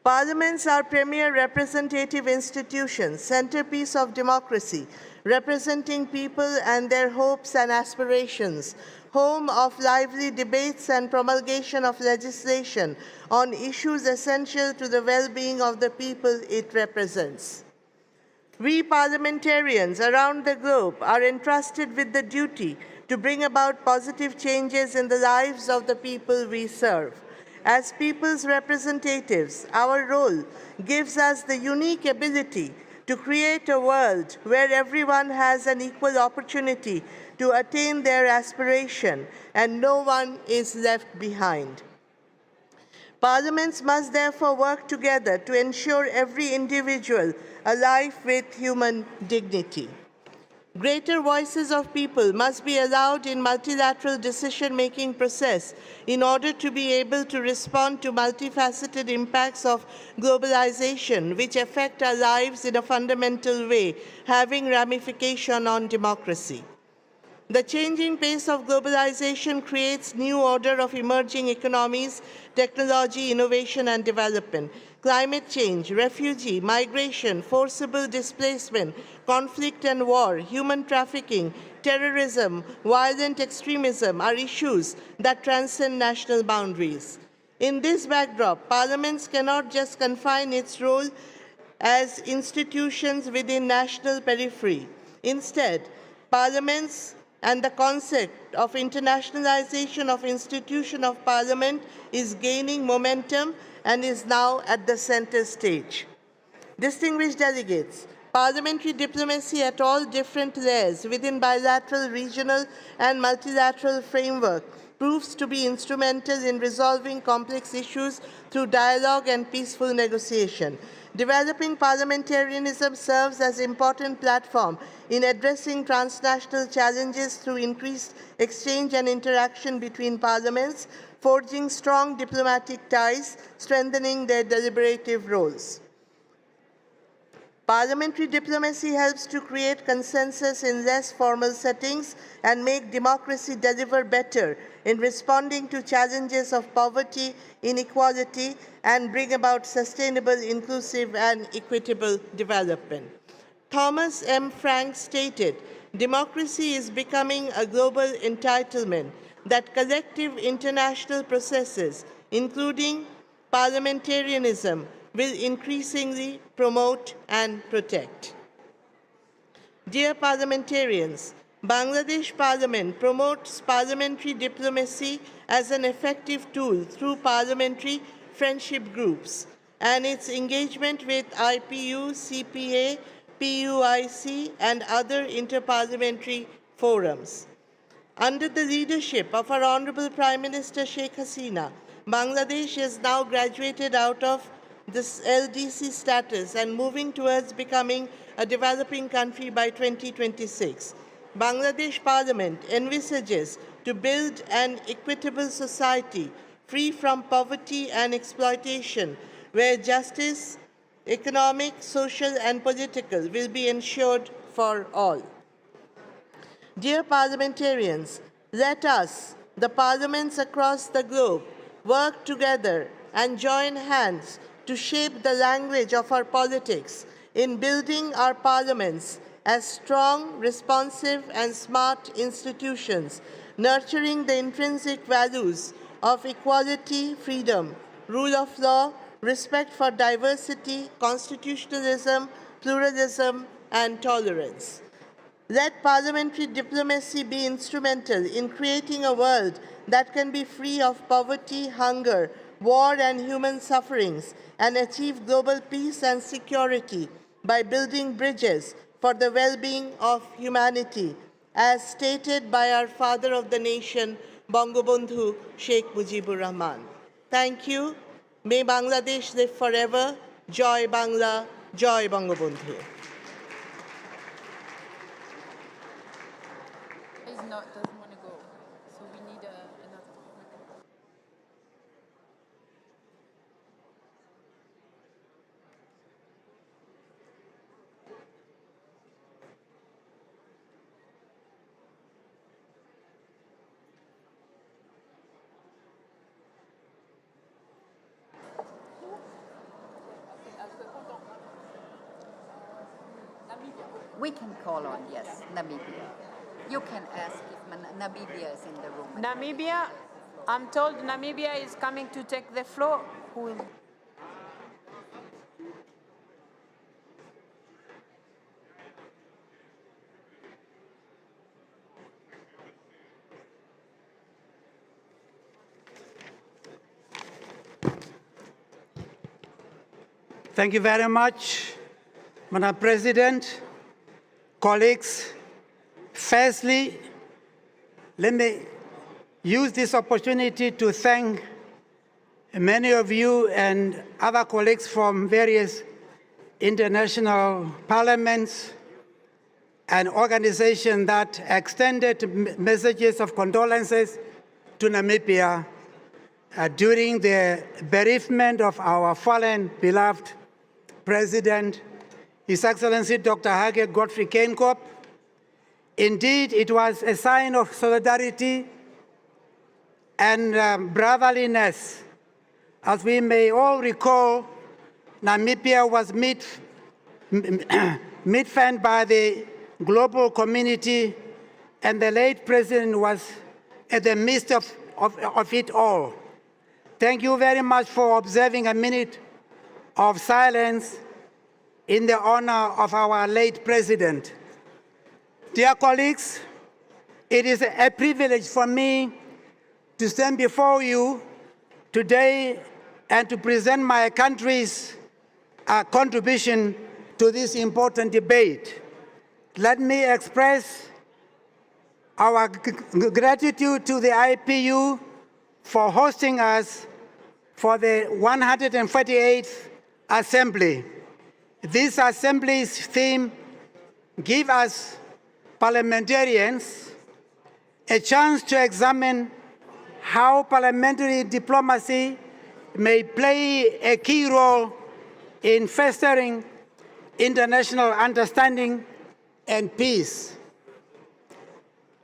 Parliaments are premier representative institutions, centerpiece of democracy, representing people and their hopes and aspirations, home of lively debates and promulgation of legislation on issues essential to the well-being of the people it represents. We parliamentarians around the globe are entrusted with the duty to bring about positive changes in the lives of the people we serve. As people's representatives, our role gives us the unique ability to create a world where everyone has an equal opportunity to attain their aspiration and no one is left behind. Parliaments must therefore work together to ensure every individual a life with human dignity. Greater voices of people must be allowed in multilateral decision-making process in order to be able to respond to multifaceted impacts of globalization which affect our lives in a fundamental way, having ramification on democracy. The changing pace of globalization creates new order of emerging economies, technology, innovation, and development. Climate change, refugee, migration, forcible displacement, conflict and war, human trafficking, terrorism, violent extremism are issues that transcend national boundaries. In this backdrop, parliaments cannot just confine its role as institutions within national periphery. Instead, parliaments and the concept of internationalization of institution of parliament is gaining momentum and is now at the center stage. Distinguished delegates, parliamentary diplomacy at all different layers within bilateral, regional, and multilateral framework proves to be instrumental in resolving complex issues through dialogue and peaceful negotiation. Developing parliamentarianism serves as an important platform in addressing transnational challenges through increased exchange and interaction between parliaments, forging strong diplomatic ties, strengthening their deliberative roles. Parliamentary diplomacy helps to create consensus in less formal settings and make democracy deliver better in responding to challenges of poverty, inequality, and bring about sustainable, inclusive, and equitable development. Thomas M. Frank stated, "Democracy is becoming a global entitlement that collective international processes, including parliamentarianism, will increasingly promote and protect." Dear parliamentarians, Bangladesh Parliament promotes parliamentary diplomacy as an effective tool through parliamentary friendship groups and its engagement with IPU, CPA, PUIC, and other inter-parliamentary forums. Under the leadership of our Honorable Prime Minister Sheikh Hasina, Bangladesh is now graduated out of this LDC status and moving towards becoming a developing country by 2026. Bangladesh Parliament envisages to build an equitable society free from poverty and exploitation, where justice, economic, social, and political will be ensured for all. Dear parliamentarians, let us, the parliaments across the globe, work together and join hands to shape the language of our politics in building our parliaments as strong, responsive, and smart institutions, nurturing the intrinsic values of equality, freedom, rule of law, respect for diversity, constitutionalism, pluralism, and tolerance. Let parliamentary diplomacy be instrumental in creating a world that can be free of poverty, hunger, war, and human sufferings, and achieve global peace and security by building bridges for the well-being of humanity, as stated by our father of the nation, Bangabandhu Sheikh Mujibur Rahman. Thank you. May Bangladesh live forever. Joy Bangla, Joy Bangabandhu. Doesn't want to go, so we need another. We can call on, yes, Namibia. You can ask if Namibia is in the room. Namibia, I'm told Namibia is coming to take the floor. Who will? Thank you very much, Madam President, colleagues. Firstly, let me use this opportunity to thank many of you and other colleagues from various international parliaments an organization that extended messages of condolences to Namibia during the bereavement of our fallen, beloved President, His Excellency Dr. Hage Godfrey Keinkop. Indeed, it was a sign of solidarity and brotherliness. As we may all recall, Namibia was mid-fanned by the global community, and the late president was at the midst of it all. Thank you very much for observing a minute of silence in the honor of our late president. Dear colleagues, it is a privilege for me to stand before you today and to present my country's contribution to this important debate. Let me express our gratitude to the IPU for hosting us for the 148th Assembly. This Assembly's theme gives us parliamentarians a chance to examine how parliamentary diplomacy may play a key role in fostering international understanding and peace.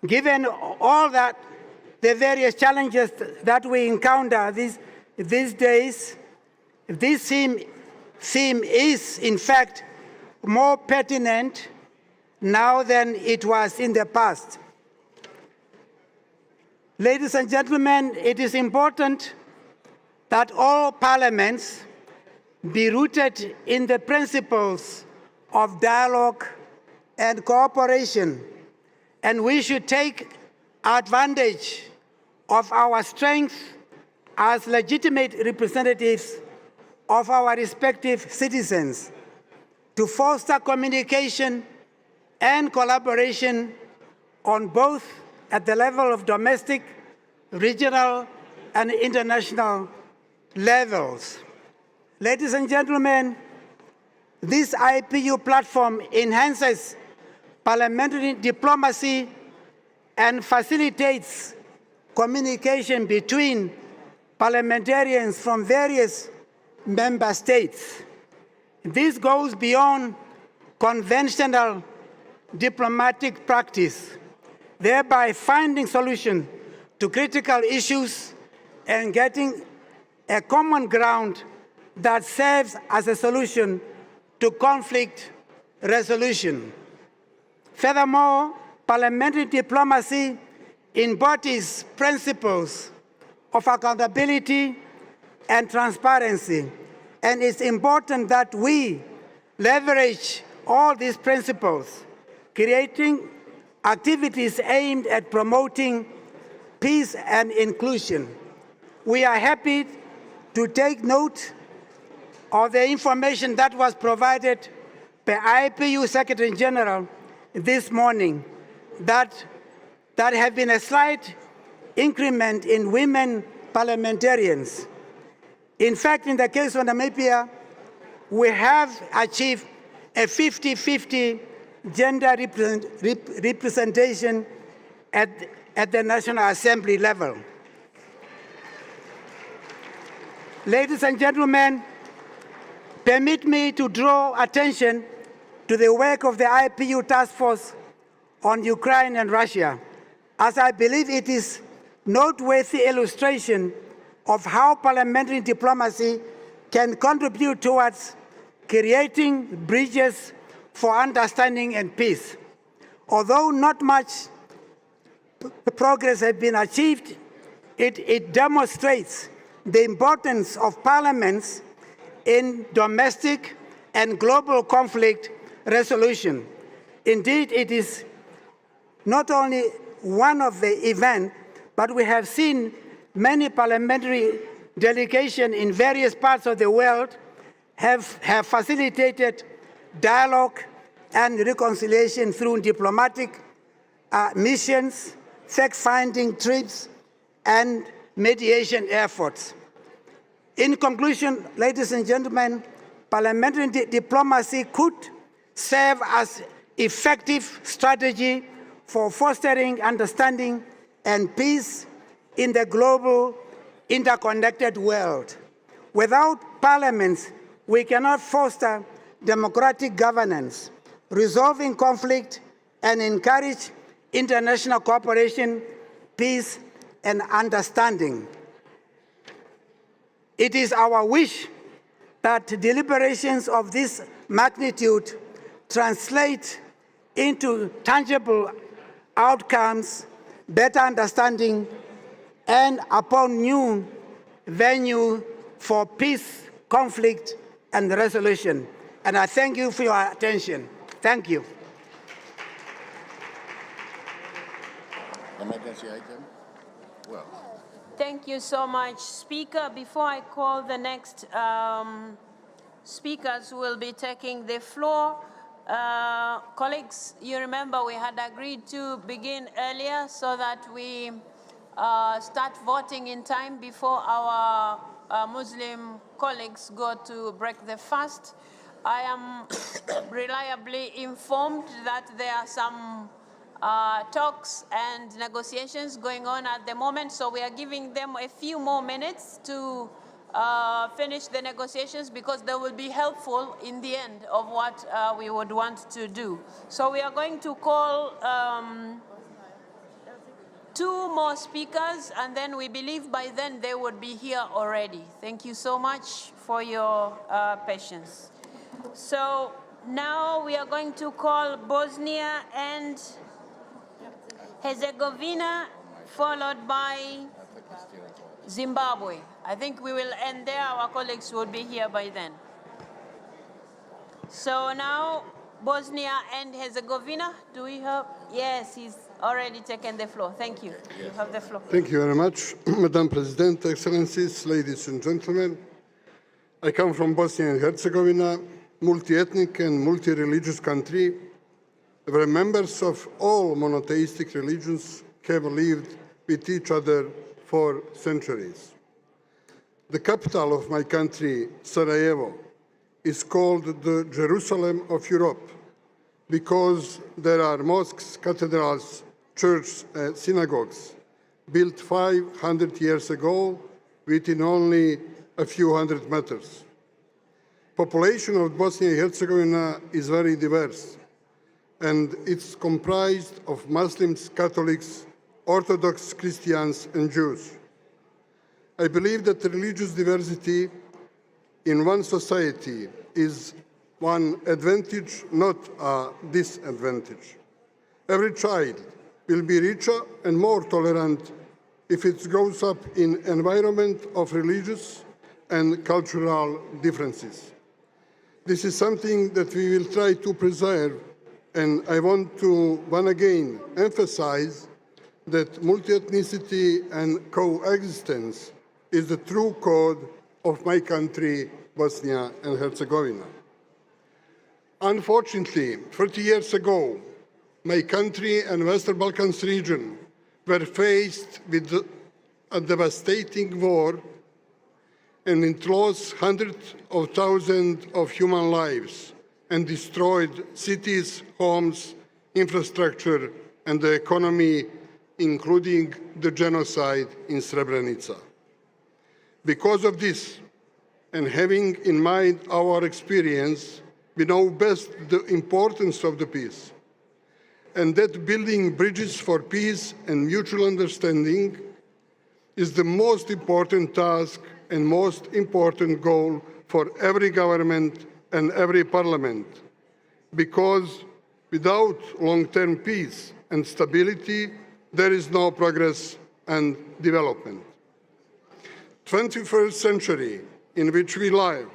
Given all that, the various challenges that we encounter these days, this theme is, in fact, more pertinent now than it was in the past. Ladies and gentlemen, it is important that all parliaments be rooted in the principles of dialogue and cooperation, and we should take advantage of our strength as legitimate representatives of our respective citizens to foster communication and collaboration on both at the level of domestic, regional, and international levels. Ladies and gentlemen, this IPU platform enhances parliamentary diplomacy and facilitates communication between parliamentarians from various member states. This goes beyond conventional diplomatic practice, thereby finding solutions to critical issues and getting a common ground that serves as a solution to conflict resolution. Furthermore, parliamentary diplomacy embodies principles of accountability and transparency, and it's important that we leverage all these principles, creating activities aimed at promoting peace and inclusion. We are happy to take note of the information that was provided by IPU Secretary General this morning, that have been a slight increment in women parliamentarians. In fact, in the case of Namibia, we have achieved a 50-50 gender representation at the National Assembly level. Ladies and gentlemen, permit me to draw attention to the work of the IPU Task Force on Ukraine and Russia, as I believe it is a noteworthy illustration of how parliamentary diplomacy can contribute towards creating bridges for understanding and peace. Although not much progress has been achieved, it demonstrates the importance of parliaments in domestic and global conflict resolution. Indeed, it is not only one of the events, but we have seen many parliamentary delegations in various parts of the world have facilitated dialogue and reconciliation through diplomatic missions, fact-finding trips, and mediation efforts. In conclusion, ladies and gentlemen, parliamentary diplomacy could serve as effective strategy for fostering understanding and peace in the global interconnected world. Without parliaments, we cannot foster democratic governance, resolving conflict, and encourage international cooperation, peace, and understanding. It is our wish that deliberations of this magnitude translate into tangible outcomes, better understanding, and upon new venue for peace, conflict, and resolution. And I thank you for your attention. Thank you. Emergency item? Well. Thank you so much, Speaker. Before I call the next speakers who will be taking the floor, colleagues, you remember we had agreed to begin earlier so that we start voting in time before our Muslim colleagues go to break the fast. I am reliably informed that there are some talks and negotiations going on at the moment, so we are giving them a few more minutes to finish the negotiations because they will be helpful in the end of what we would want to do. So we are going to call two more speakers, and then we believe by then they would be here already. Thank you so much for your patience. So now we are going to call Bosnia and Herzegovina, followed by Zimbabwe. I think we will end there. Our colleagues will be here by then. So now, Bosnia and Herzegovina, do we have? Yes, he's already taken the floor. Thank you. You have the floor. Thank you very much, Madam President, Excellencies, ladies and gentlemen. I come from Bosnia and Herzegovina, multi-ethnic and multi-religious country, where members of all monotheistic religions have lived with each other for centuries. The capital of my country, Sarajevo, is called the Jerusalem of Europe because there are mosques, cathedrals, churches, synagogues built 500 years ago within only a few hundred meters. Population of Bosnia and Herzegovina is very diverse, and it's comprised of Muslims, Catholics, Orthodox Christians, and Jews. I believe that religious diversity in one society is one advantage, not a disadvantage. Every child will be richer and more tolerant if it grows up in an environment of religious and cultural differences. This is something that we will try to preserve, and I want to once again emphasize that multi-ethnicity and coexistence is the true code of my country, Bosnia and Herzegovina. Unfortunately, 30 years ago, my country and Western Balkans region were faced with a devastating war, and it lost hundreds of thousands of human lives and destroyed cities, homes, infrastructure, and the economy, including the genocide in Srebrenica. Because of this, and having in mind our experience, we know best the importance of the peace, and that building bridges for peace and mutual understanding is the most important task and most important goal for every government and every parliament, because without long-term peace and stability, there is no progress and development. 21st century in which we live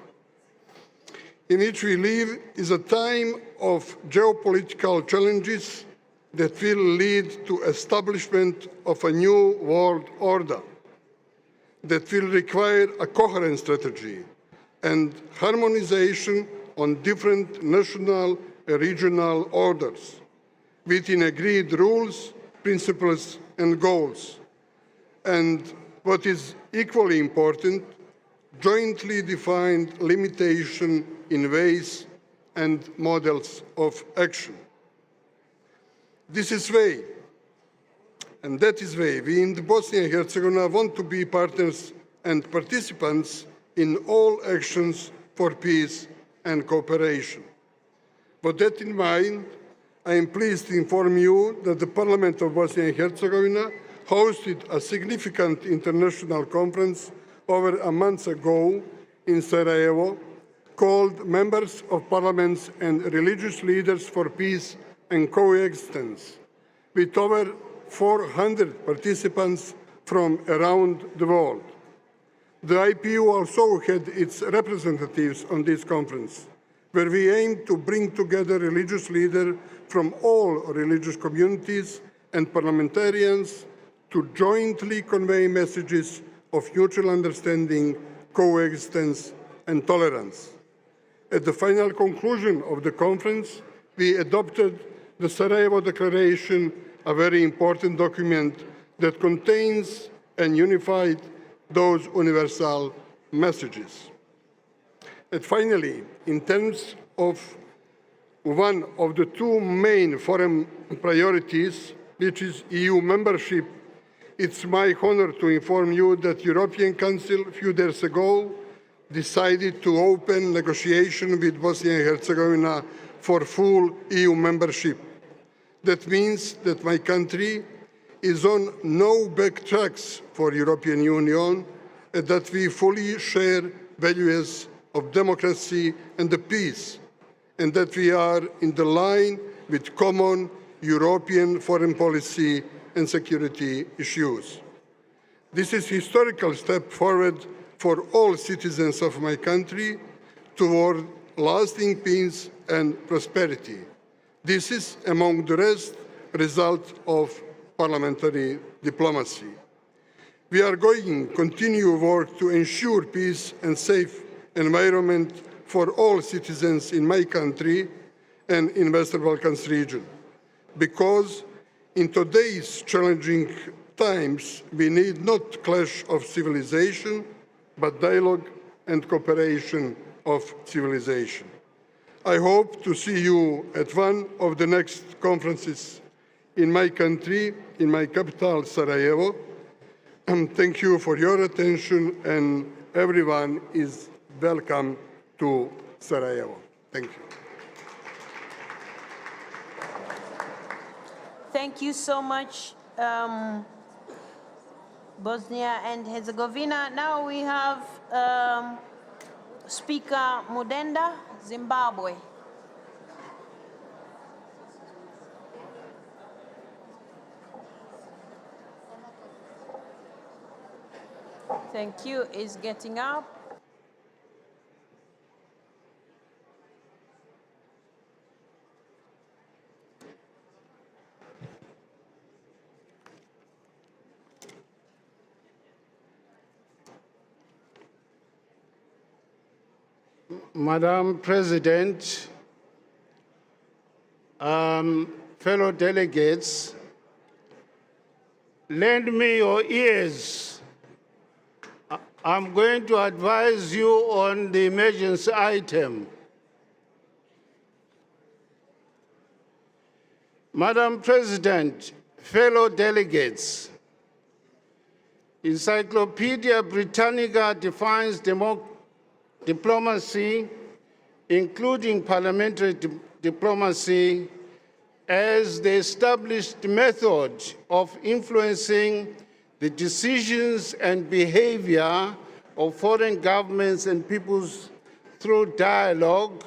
is a time of geopolitical challenges that will lead to establishment of a new world order that will require a coherent strategy and harmonization on different national and regional orders within agreed rules, principles, and goals. And what is equally important, jointly defined limitation in ways and models of action. This is way, and that is why we in Bosnia and Herzegovina want to be partners and participants in all actions for peace and cooperation. With that in mind, I am pleased to inform you that the Parliament of Bosnia and Herzegovina hosted a significant international conference over a month ago in Sarajevo called Members of Parliaments and Religious Leaders for Peace and Coexistence, with over 400 participants from around the world. The IPU also had its representatives on this conference, where we aim to bring together religious leaders from all religious communities and parliamentarians to jointly convey messages of mutual understanding, coexistence, and tolerance. At the final conclusion of the conference, we adopted the Sarajevo Declaration, a very important document that contains and unified those universal messages. And finally, in terms of one of the two main foreign priorities, which is EU membership, it's my honor to inform you that the European Council a few days ago decided to open negotiations with Bosnia and Herzegovina for full EU membership. That means that my country is on no backtracks for the European Union, and that we fully share values of democracy and the peace, and that we are in the line with common European foreign policy and security issues. This is a historical step forward for all citizens of my country toward lasting peace and prosperity. This is, among the rest, a result of parliamentary diplomacy. We are going to continue work to ensure peace and safe environment for all citizens in my country and in Western Balkans region, because in today's challenging times, we need not clash of civilization, but dialogue and cooperation of civilization. I hope to see you at one of the next conferences in my country, in my capital, Sarajevo. Thank you for your attention, and everyone is welcome to Sarajevo. Thank you. Thank you so much, Bosnia and Herzegovina. Now we have Speaker Mudenda, Zimbabwe. Thank you. Is getting up. Madam President, fellow delegates, lend me your ears. I'm going to advise you on the emergency item. Madam President, fellow delegates, Encyclopedia Britannica defines diplomacy, including parliamentary diplomacy, as the established method of influencing the decisions and behavior of foreign governments and peoples through dialogue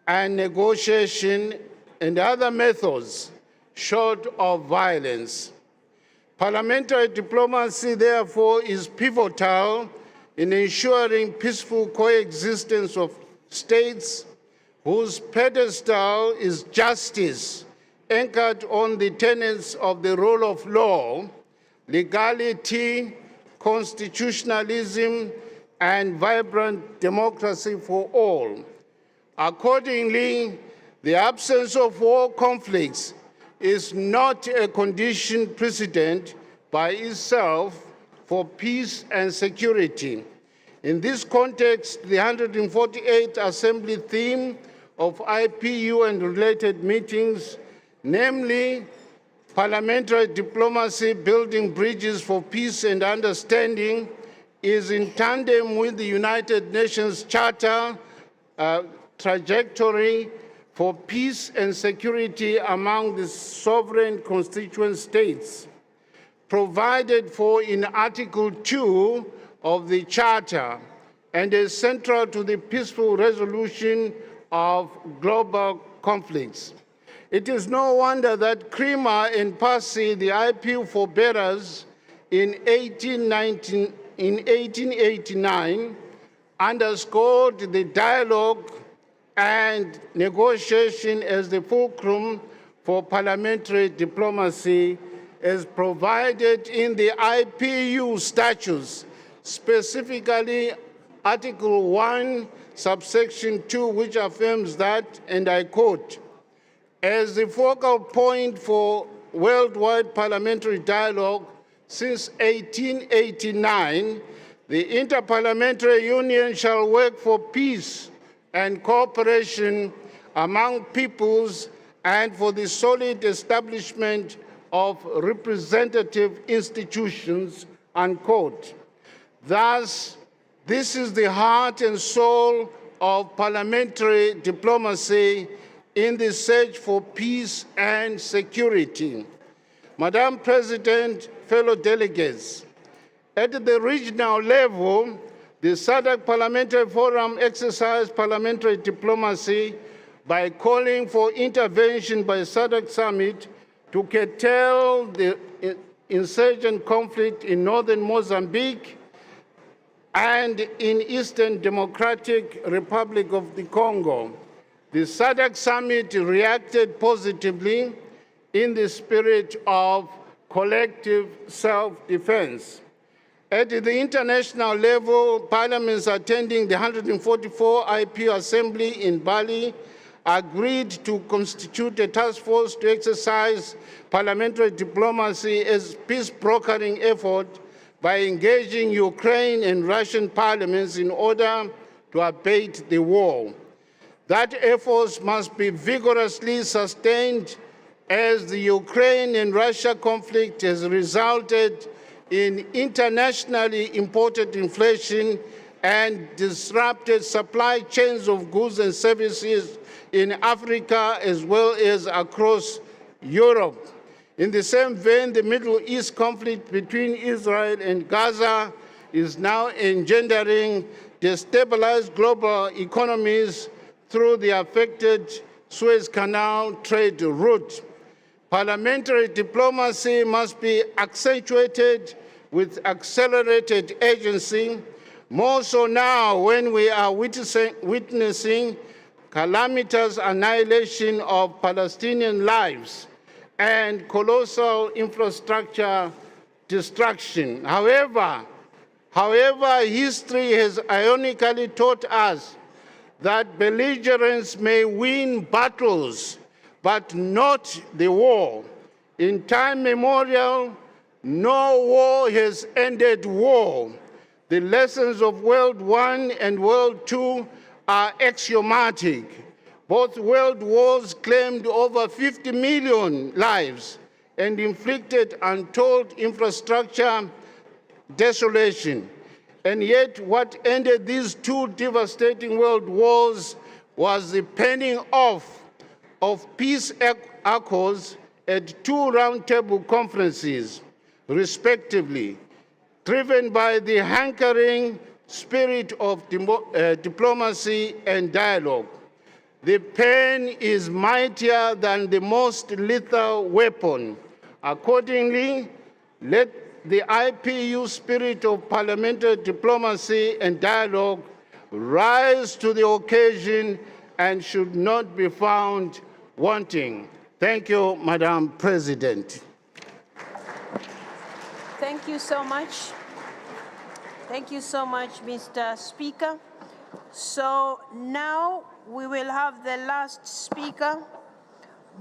and negotiation and other methods short of violence. Parliamentary diplomacy, therefore, is pivotal in ensuring peaceful coexistence of states whose pedestal is justice, anchored on the tenets of the rule of law, legality, constitutionalism, and vibrant democracy for all. Accordingly, the absence of war conflicts is not a condition precedent by itself for peace and security. In this context, the 148th Assembly theme of IPU and related meetings namely parliamentary diplomacy building bridges for peace and understanding, is in tandem with the United Nations Charter trajectory for peace and security among the sovereign constituent states, provided for in Article 2 of the Charter, and is central to the peaceful resolution of global conflicts. It is no wonder that Crema and Passy, the IPU forebearers, in 1889, underscored the dialogue and negotiation as the fulcrum for parliamentary diplomacy, as provided in the IPU statutes, specifically Article 1, subsection 2, which affirms that, and I quote, as the focal point for worldwide parliamentary dialogue since 1889, the Inter-Parliamentary Union shall work for peace and cooperation among peoples and for the solid establishment of representative institutions, unquote. Thus, this is the heart and soul of parliamentary diplomacy in the search for peace and security. Madam President, fellow delegates, at the regional level, the SADC Parliamentary Forum exercised parliamentary diplomacy by calling for intervention by SADC Summit to curtail the insurgent conflict in northern Mozambique and in Eastern Democratic Republic of the Congo. The SADC Summit reacted positively in the spirit of collective self-defense. At the international level, parliaments attending the 144th IPU Assembly in Bali agreed to constitute a task force to exercise parliamentary diplomacy as peace-brokering effort by engaging Ukraine and Russian parliaments in order to abate the war. That effort must be vigorously sustained as the Ukraine and Russia conflict has resulted in internationally imported inflation and disrupted supply chains of goods and services in Africa as well as across Europe. In the same vein, the Middle East conflict between Israel and Gaza is now engendering destabilized global economies through the affected Suez Canal trade route. Parliamentary diplomacy must be accentuated with accelerated urgency, more so now when we are witnessing calamitous annihilation of Palestinian lives and colossal infrastructure destruction. However, history has ironically taught us that belligerents may win battles, but not the war. In time memorial, no war has ended war. The lessons of World War I and World War II are axiomatic. Both world wars claimed over 50 million lives and inflicted untold infrastructure desolation. And yet what ended these two devastating world wars was the penning off of peace accords at two roundtable conferences, respectively, driven by the hankering spirit of diplomacy and dialogue. The pen is mightier than the most lethal weapon. Accordingly, let the IPU spirit of parliamentary diplomacy and dialogue rise to the occasion and should not be found wanting. Thank you, Madam President. Thank you so much. Thank you so much, Mr. Speaker. So now we will have the last speaker,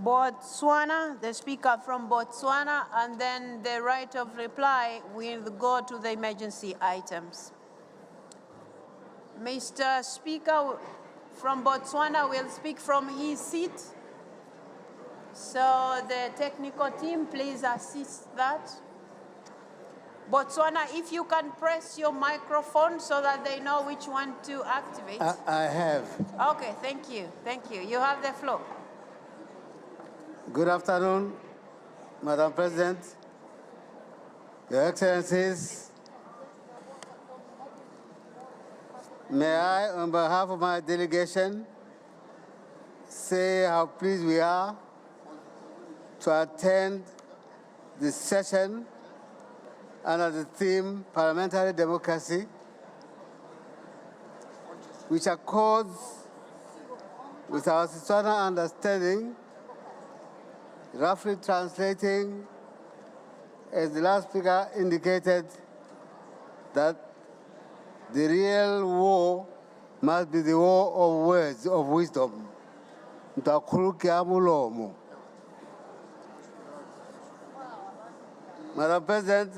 Botswana, the speaker from Botswana, and then the right of reply will go to the emergency items. Mr. Speaker from Botswana will speak from his seat. So the technical team, please assist that. Botswana, if you can press your microphone so that they know which one to activate. I have. Okay, thank you. Thank you. You have the floor. Good afternoon, Madam President, Your Excellencies. May I, on behalf of my delegation, say how pleased we are to attend this session under the theme Parliamentary Democracy, which accords with our situational understanding, roughly translating, as the last speaker indicated, that the real war must be the war of words, of wisdom. Madam President,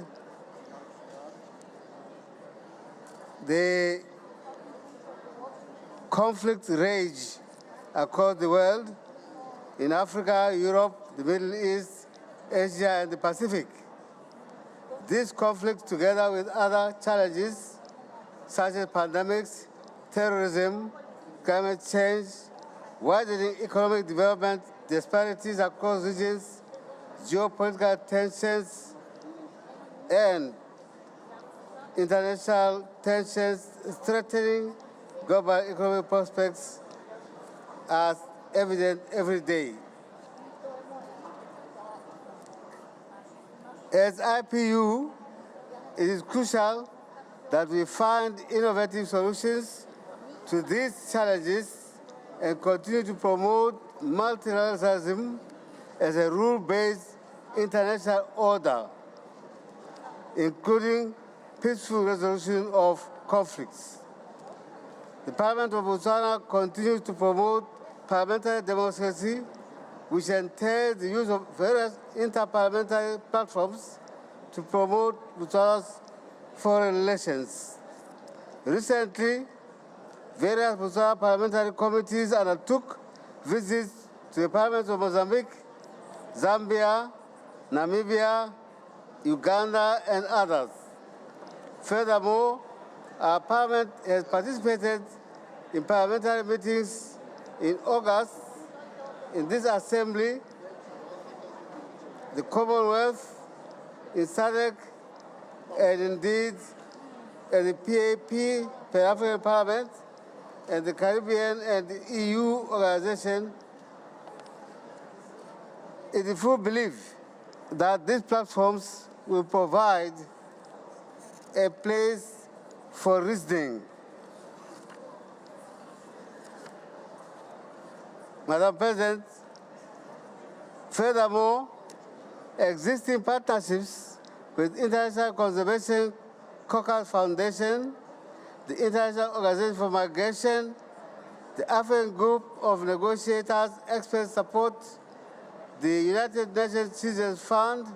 the conflict rage across the world, in Africa, Europe, the Middle East, Asia, and the Pacific. These conflicts, together with other challenges, such as pandemics, terrorism, climate change, widening economic development, disparities across regions, geopolitical tensions, and international tensions threatening global economic prospects are evident every day. As IPU, it is crucial that we find innovative solutions to these challenges and continue to promote multilateralism as a rule-based international order, including peaceful resolution of conflicts. The Parliament of Botswana continues to promote parliamentary democracy, which entails the use of various inter-parliamentary platforms to promote Botswana's foreign relations. Recently, various Botswana parliamentary committees undertook visits to the parliaments of Mozambique, Zambia, Namibia, Uganda, and others. Furthermore, our parliament has participated in parliamentary meetings in August in this assembly, the Commonwealth, in SADC, and indeed at the PAP, Pan-African Parliament, and the Caribbean and the EU organization, in the full belief that these platforms will provide a place for reasoning. Madam President, furthermore, existing partnerships with International Conservation Caucus Foundation, the International Organization for Migration, the African Group of Negotiators, Expert Support, the United Nations Children's Fund,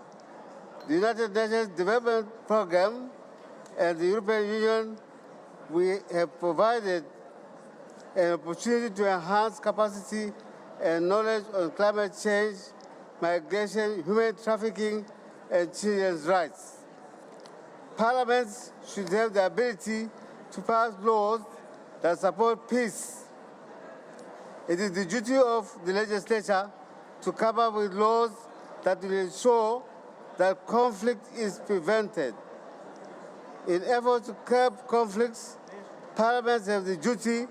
the United Nations Development Programme, and the European Union, we have provided an opportunity to enhance capacity and knowledge on climate change, migration, human trafficking, and children's rights. Parliaments should have the ability to pass laws that support peace. It is the duty of the legislature to come up with laws that will ensure that conflict is prevented. In efforts to curb conflicts, parliaments have the duty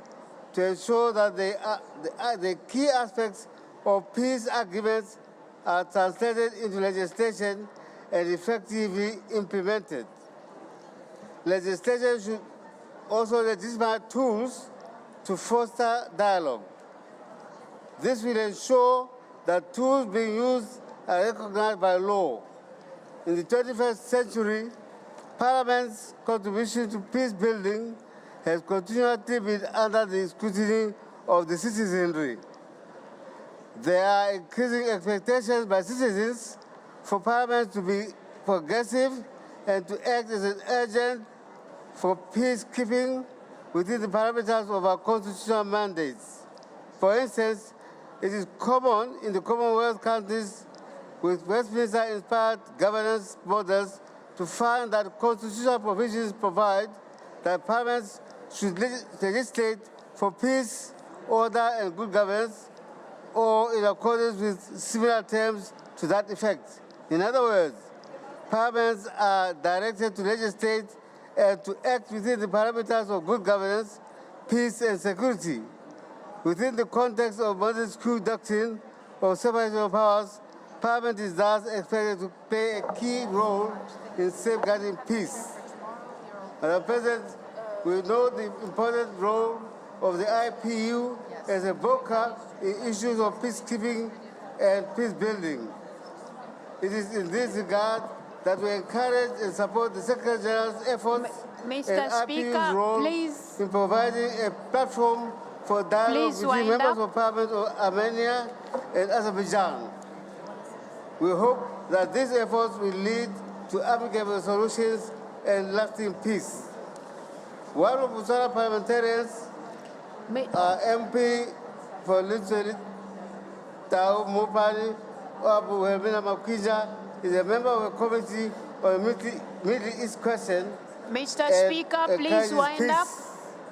to ensure that the key aspects of peace agreements are translated into legislation and effectively implemented. Legislation should also legitimize tools to foster dialogue. This will ensure that tools being used are recognized by law. In the 21st century, Parliament's contribution to peace building has continually been under the scrutiny of the citizenry. There are increasing expectations by citizens for Parliament to be progressive and to act as an agent for peacekeeping within the parameters of our constitutional mandates. For instance, It is common in the Commonwealth countries with Westminster-inspired governance models to find that constitutional provisions provide that parliaments should legislate for peace, order, and good governance, or in accordance with similar terms to that effect. In other words, parliaments are directed to legislate and to act within the parameters of good governance, peace, and security. Within the context of Montesquieu doctrine of separation of powers, Parliament is thus expected to play a key role in safeguarding peace. Madam President, we know the important role of the IPU as a broker in issues of peacekeeping and peace building. It is in this regard that we encourage and support the Secretary General's efforts Mr. and Speaker, IPU's role please. in providing a platform for dialogue Please between wind members up. of Parliament of Armenia and Azerbaijan. We hope that these efforts will lead to amicable solutions and lasting peace. One of Botswana parliamentarians, MP for Litsoli, Tao Mopani, Abu Helmina Makwija, is a member of a committee on Middle East question. Mr. Speaker, please wind up.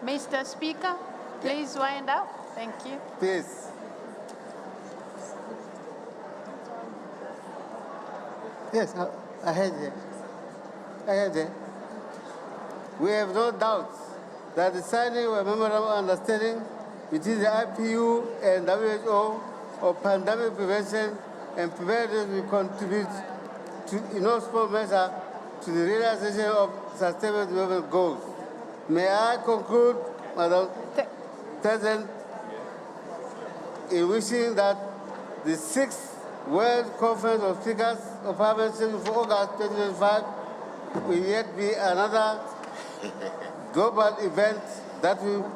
Mr. Speaker, please wind up. Thank you. Peace. Yes, I heard it. I heard it. We have no doubt that the signing of a memorandum of understanding between the IPU and WHO of pandemic prevention and preparedness will contribute to, in no small measure, to the realization of sustainable development goals. May I conclude, Madam President, in wishing that the 6th World Conference of Speakers of Parliament scheduled for August 2025 will yet be another global event that will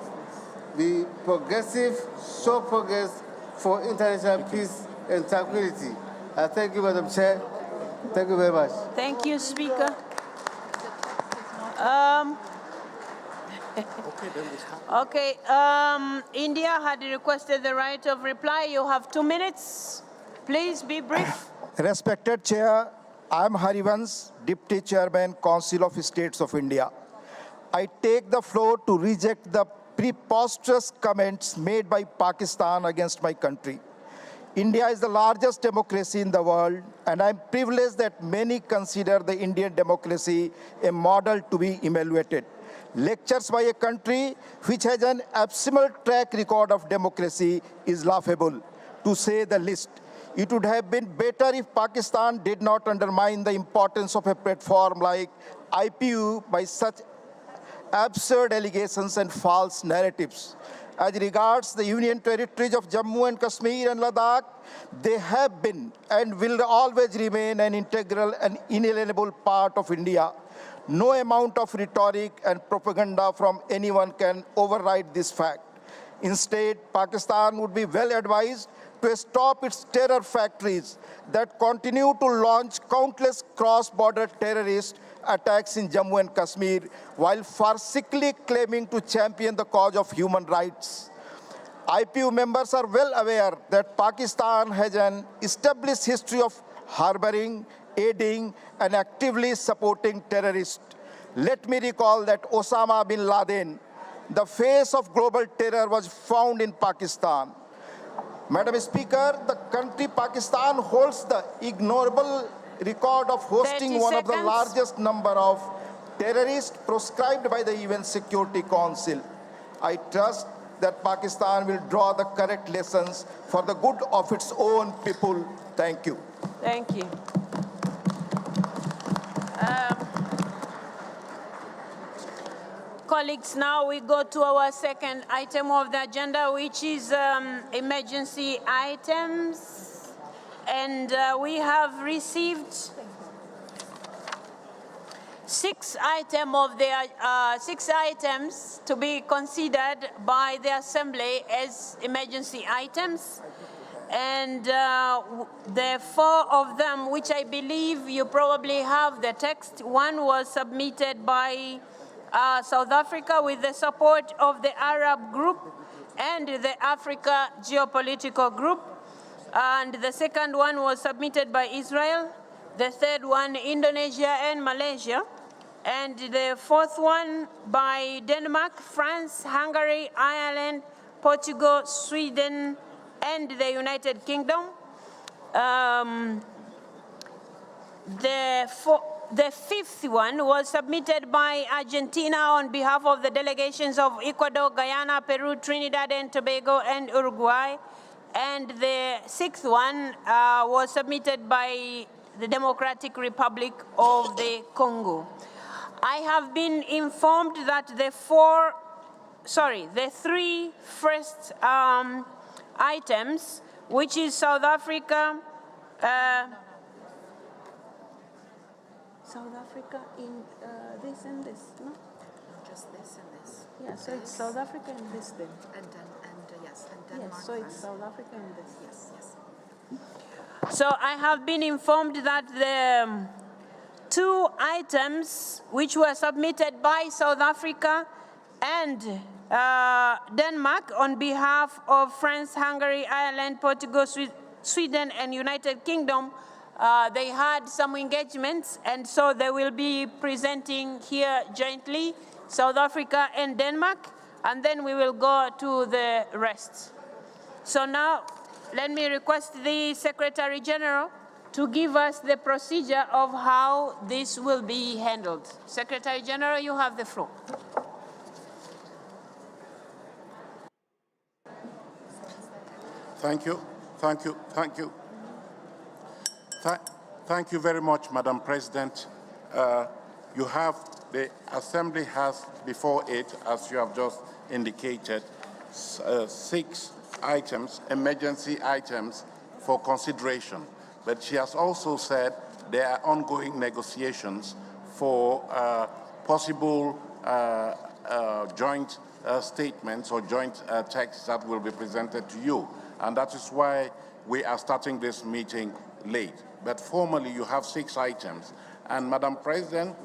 be progressive, show progress for international peace and tranquility. I thank you, Madam Chair. Thank you very much. Thank you, Speaker. Okay, India had requested the right of reply. You have 2 minutes. Please be brief. Respected Chair, I am Harivans, Deputy Chairman, Council of States of India. I take the floor to reject the preposterous comments made by Pakistan against my country. India is the largest democracy in the world, and I am privileged that many consider the Indian democracy a model to be emulated. Lectures by a country which has an abysmal track record of democracy is laughable, to say the least. It would have been better if Pakistan did not undermine the importance of a platform like IPU by such absurd allegations and false narratives. As regards the Union territories of Jammu and Kashmir and Ladakh, they have been and will always remain an integral and inalienable part of India. No amount of rhetoric and propaganda from anyone can override this fact. Instead, Pakistan would be well advised to stop its terror factories that continue to launch countless cross-border terrorist attacks in Jammu and Kashmir while farcically claiming to champion the cause of human rights. IPU members are well aware that Pakistan has an established history of harboring, aiding, and actively supporting terrorists. Let me recall that Osama bin Laden, the face of global terror, was found in Pakistan. Madam Speaker, the country Pakistan holds the ignoble record of hosting one of the largest number of terrorists proscribed by the UN Security Council. I trust that Pakistan will draw the correct lessons for the good of its own people. Thank you. Thank you. Colleagues, now we go to our second item of the agenda, which is emergency items. And we have received 6 items to be considered by the Assembly as emergency items. And the 4 of them, which I believe you probably have the text, one was submitted by South Africa with the support of the Arab group and the Africa Geopolitical Group. And the second one was submitted by Israel. The third one, Indonesia and Malaysia. And the fourth one by Denmark, France, Hungary, Ireland, Portugal, Sweden, and the United Kingdom. The fifth one was submitted by Argentina on behalf of the delegations of Ecuador, Guyana, Peru, Trinidad and Tobago, and Uruguay. And the sixth one was submitted by the Democratic Republic of the Congo. I have been informed that the three first items, which is South Africa, in this and this, no? Just this and this. Yeah, so it's South Africa and this then. And yes, and Denmark. Yes, so it's South Africa and this. Yes, yes. So I have been informed that the two items which were submitted by South Africa and Denmark on behalf of France, Hungary, Ireland, Portugal, Sweden, and United Kingdom, they had some engagements, and so they will be presenting here jointly, South Africa and Denmark, and then we will go to the rest. So now, let me request the Secretary General to give us the procedure of how this will be handled. Secretary General, you have the floor. Thank you, thank you, thank you. Thank you very much, Madam President. The Assembly has before it, as you have just indicated, 6 items, emergency items for consideration. But she has also said there are ongoing negotiations for possible joint statements or joint texts that will be presented to you. And that is why we are starting this meeting late. But formally, you have 6 items. And Madam President,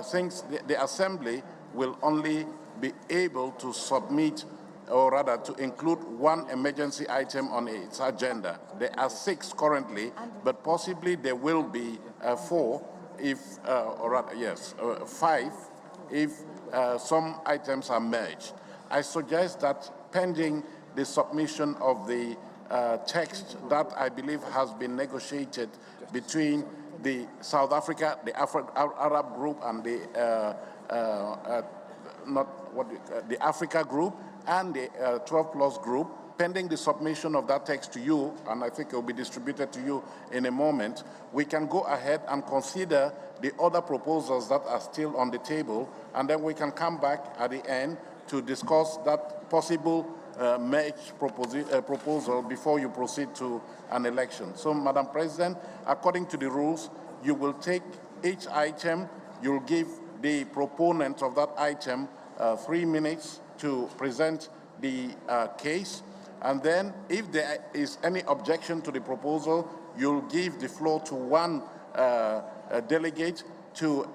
since the Assembly will only be able to submit, or rather to include 1 emergency item on its agenda. There are 6 currently, but possibly there will be 4 if, or rather, yes, 5 if some items are merged. I suggest that pending the submission of the text that I believe has been negotiated between the South Africa, the Arab group, and the the Africa group, and the 12+ group, pending the submission of that text to you, and I think it will be distributed to you in a moment, we can go ahead and consider the other proposals that are still on the table, and then we can come back at the end to discuss that possible merge proposal before you proceed to an election. So, Madam President, according to the rules, you will take each item, you'll give the proponent of that item 3 minutes to present the case, and then if there is any objection to the proposal, you'll give the floor to 1 delegate to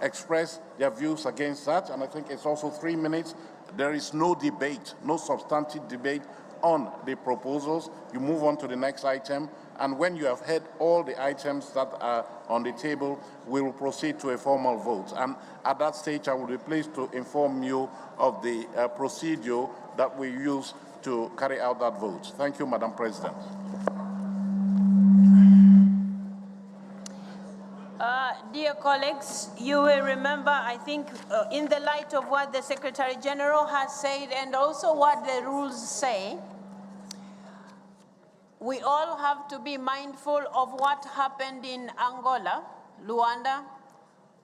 express their views against that, and I think it's also 3 minutes. There is no debate, no substantive debate on the proposals. You move on to the next item, and when you have heard all the items that are on the table, we will proceed to a formal vote. And at that stage, I will be pleased to inform you of the procedure that we use to carry out that vote. Thank you, Madam President. Dear colleagues, you will remember, I think, in the light of what the Secretary General has said and also what the rules say, we all have to be mindful of what happened in Angola, Rwanda,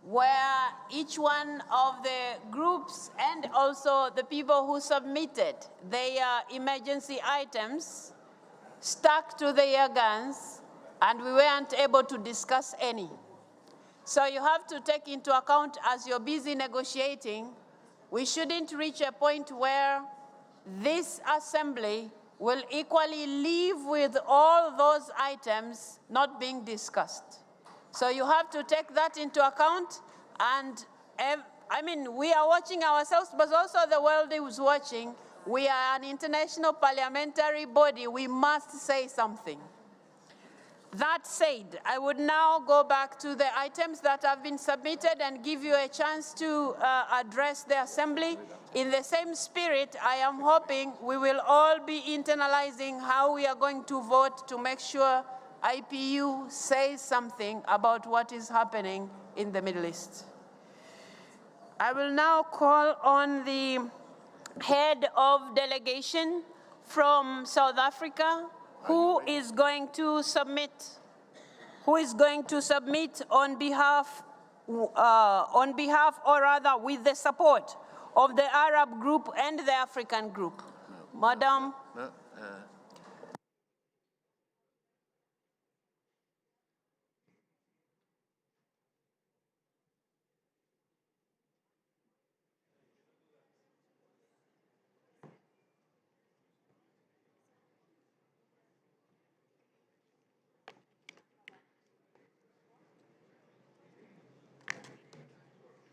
where each one of the groups and also the people who submitted their emergency items stuck to their guns, and we weren't able to discuss any. So you have to take into account, as you're busy negotiating, we shouldn't reach a point where this Assembly will equally leave with all those items not being discussed. So you have to take that into account, and I mean, we are watching ourselves, but also the world is watching. We are an international parliamentary body. We must say something. That said, I would now go back to the items that have been submitted and give you a chance to address the Assembly. In the same spirit, I am hoping we will all be internalizing how we are going to vote to make sure IPU says something about what is happening in the Middle East. I will now call on the head of delegation from South Africa, who is going to submit on behalf or rather with the support of the Arab group and the African group. Madam.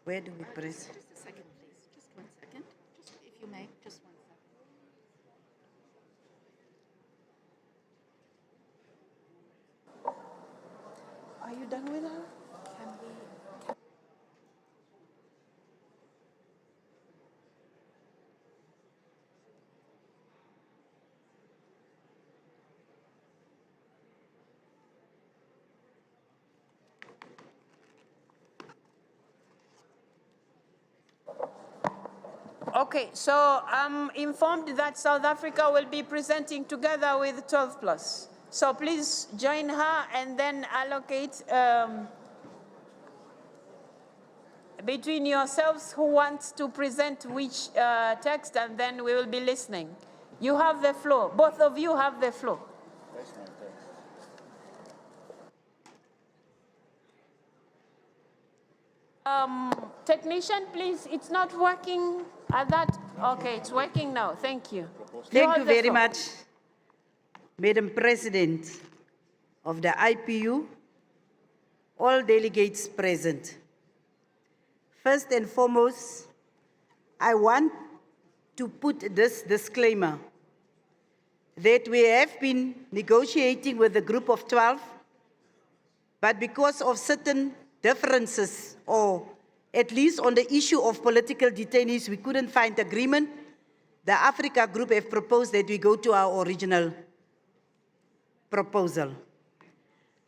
Where do we press? Just a second, please. Just 1 second. Just, if you may, just 1 second. Are you done with her? Can we? Okay, so I'm informed that South Africa will be presenting together with 12+. So please join her and then allocate between yourselves who wants to present which text, and then we will be listening. You have the floor. Both of you have the floor. Technician, please, it's not working at that. Okay, it's working now. Thank you. Thank you very much, Madam President of the IPU, all delegates present. First and foremost, I want to put this disclaimer that we have been negotiating with a group of 12, but because of certain differences, or at least on the issue of political detainees, we couldn't find agreement. The Africa group have proposed that we go to our original proposal.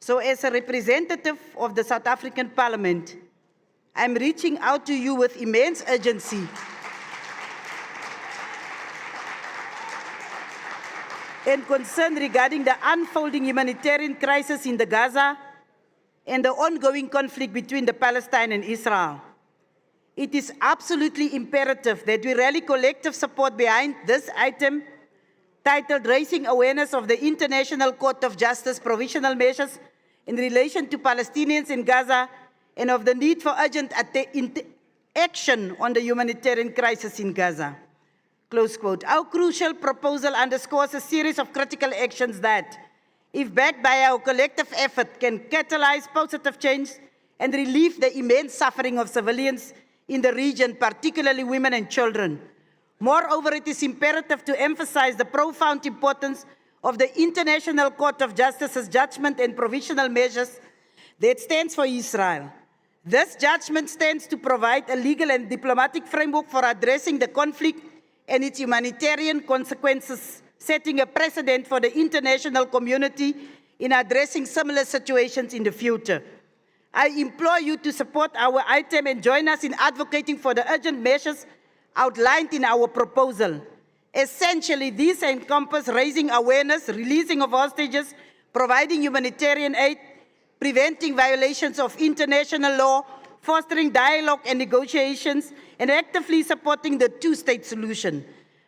So as a representative of the South African Parliament, I'm reaching out to you with immense urgency and concern regarding the unfolding humanitarian crisis in the Gaza and the ongoing conflict between the Palestine and Israel. It is absolutely imperative that we rally collective support behind this item titled Raising Awareness of the International Court of Justice Provisional Measures in relation to Palestinians in Gaza and of the need for urgent action on the humanitarian crisis in Gaza. Close quote. Our crucial proposal underscores a series of critical actions that, if backed by our collective effort, can catalyze positive change and relieve the immense suffering of civilians in the region, particularly women and children. Moreover, it is imperative to emphasize the profound importance of the International Court of Justice's judgment and provisional measures that stands for Israel. This judgment stands to provide a legal and diplomatic framework for addressing the conflict and its humanitarian consequences, setting a precedent for the international community in addressing similar situations in the future. I implore you to support our item and join us in advocating for the urgent measures outlined in our proposal. Essentially, these encompass raising awareness, releasing of hostages, providing humanitarian aid, preventing violations of international law, fostering dialogue and negotiations, and actively supporting the two-state solution.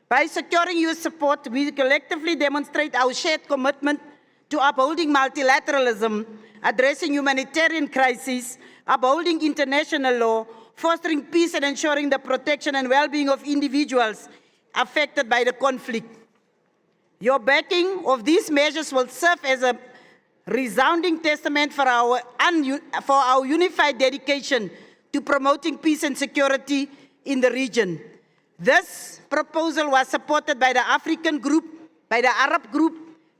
By securing your support, we collectively demonstrate our shared commitment to upholding multilateralism, addressing humanitarian crises, upholding international law, fostering peace and ensuring the protection and well-being of individuals affected by the conflict. Your backing of these measures will serve as a resounding testament for our unified dedication to promoting peace and security in the region. This proposal was supported by the African group, by the Arab group,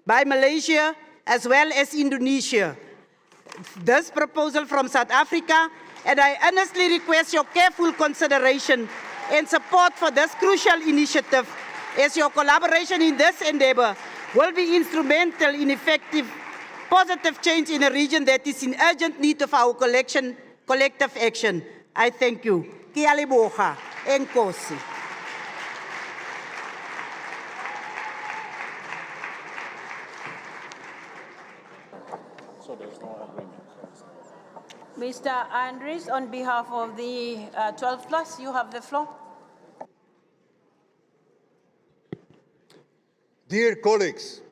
by Malaysia, as well as Indonesia. This proposal from South Africa, and I earnestly request your careful consideration and support for this crucial initiative, as your collaboration in this endeavor will be instrumental in effective, positive change in a region that is in urgent need of our collective action. I thank you. Ke a leboga. Enkosi. So there's no agreement. Mr. Andries, on behalf of the 12 plus, you have the floor. Dear colleagues,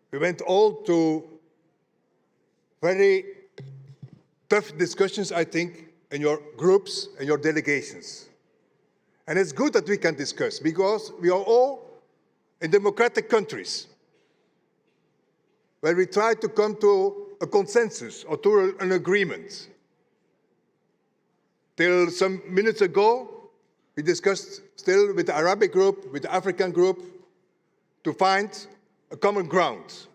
we went all to very tough discussions, I think, in your groups and your delegations. And it's good that we can discuss, because we are all in democratic countries where we try to come to a consensus or to an agreement. Till some minutes ago, we discussed still with the Arabic group, with the African group, to find a common ground.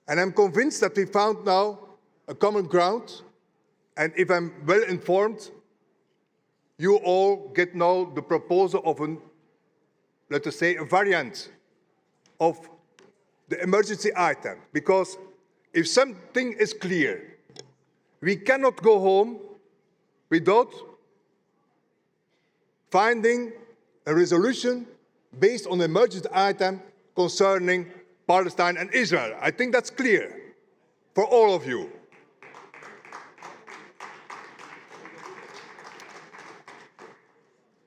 And I'm convinced that we found now a common ground, and if I'm well informed, you all get now the proposal of let us say, a variant of the emergency item. Because if something is clear, we cannot go home without finding a resolution based on the emergency item concerning Palestine and Israel. I think that's clear for all of you.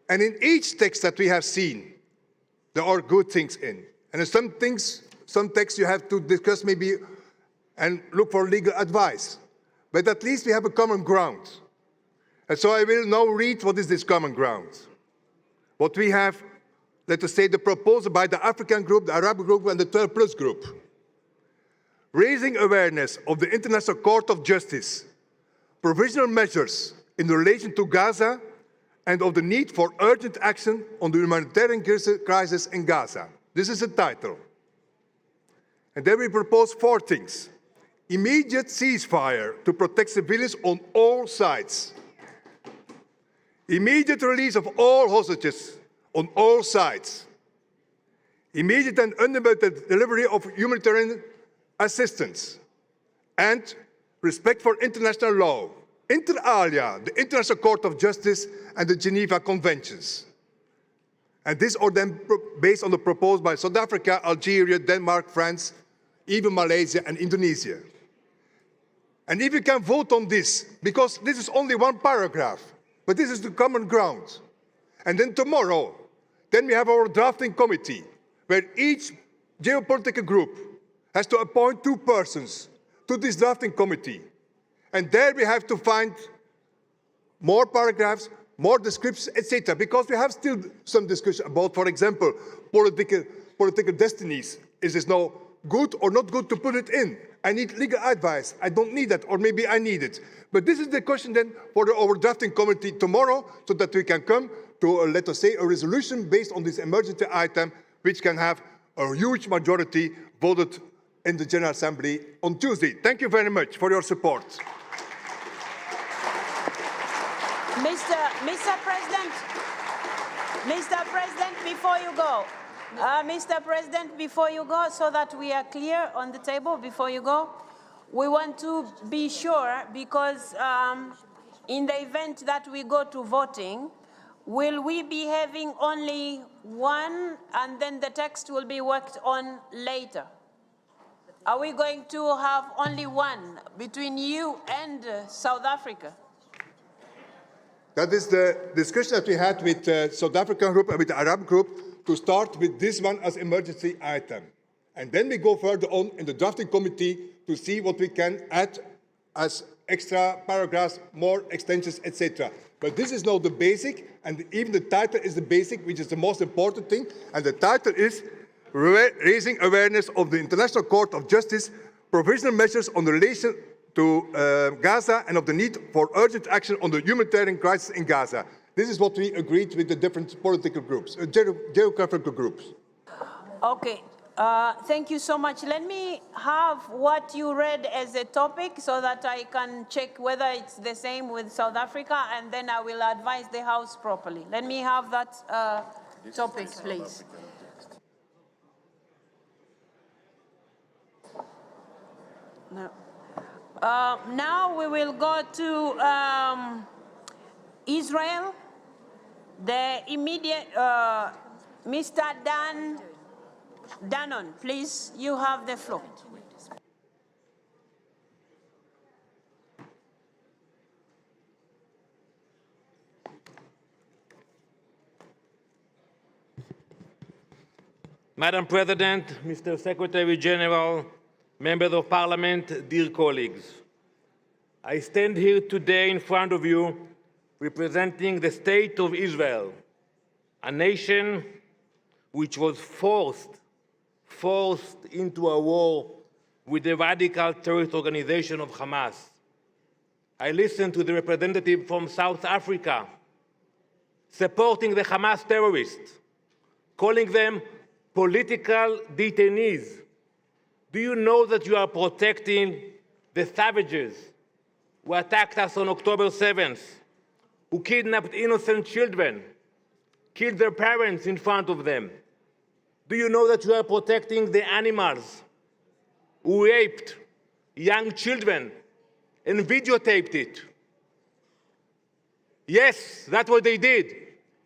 And in each text that we have seen, there are good things in. And in some things, some texts you have to discuss maybe and look for legal advice. But at least we have a common ground. And so I will now read what is this common ground. What we have, let us say, the proposal by the African group, the Arab group, and the 12 Plus group. Raising awareness of the International Court of Justice, provisional measures in relation to Gaza, and of the need for urgent action on the humanitarian crisis in Gaza. This is the title. And then we propose 4 things. Immediate ceasefire to protect civilians on all sides. Immediate release of all hostages on all sides. Immediate and unlimited delivery of humanitarian assistance. And respect for international law. Inter alia, the International Court of Justice and the Geneva Conventions. And these are then based on the proposed by South Africa, Algeria, Denmark, France, even Malaysia and Indonesia. And if you can vote on this, because this is only one paragraph, but this is the common ground. And then tomorrow, then we have our drafting committee, where each geopolitical group has to appoint 2 persons to this drafting committee. And there we have to find more paragraphs, more descriptions, etc. Because we have still some discussion about, for example, political destinies. Is this now good or not good to put it in? I need legal advice. I don't need that, or maybe I need it. But this is the question then for our drafting committee tomorrow, so that we can come to, let us say, a resolution based on this emergency item, which can have a huge majority voted in the General Assembly on Tuesday. Thank you very much for your support. Mr. President, before you go, so that we are clear on the table, before you go, we want to be sure, because in the event that we go to voting, will we be having only one and then the text will be worked on later? Are we going to have only one between you and South Africa? That is the discussion that we had with the South African group and with the Arab group, to start with this one as emergency item. And then we go further on in the drafting committee to see what we can add as extra paragraphs, more extensions, etc. But this is now the basic, and even the title is the basic, which is the most important thing. And the title is raising awareness of the International Court of Justice, provisional measures on the relation to Gaza, and of the need for urgent action on the humanitarian crisis in Gaza. This is what we agreed with the different political groups, geographical groups. Okay. Thank you so much. Let me have what you read as a topic so that I can check whether it's the same with South Africa, and then I will advise the House properly. Let me have that topic, please. No. Now we will go to Israel. The immediate, Mr. Danon, please, you have the floor. Madam President, Mr. Secretary General, members of Parliament, dear colleagues, I stand here today in front of you representing the State of Israel, a nation which was forced into a war with the radical terrorist organization of Hamas. I listened to the representative from South Africa supporting the Hamas terrorists, calling them political detainees. Do you know that you are protecting the savages who attacked us on October 7th, who kidnapped innocent children, killed their parents in front of them? Do you know that you are protecting the animals who raped young children and videotaped it? Yes, that's what they did,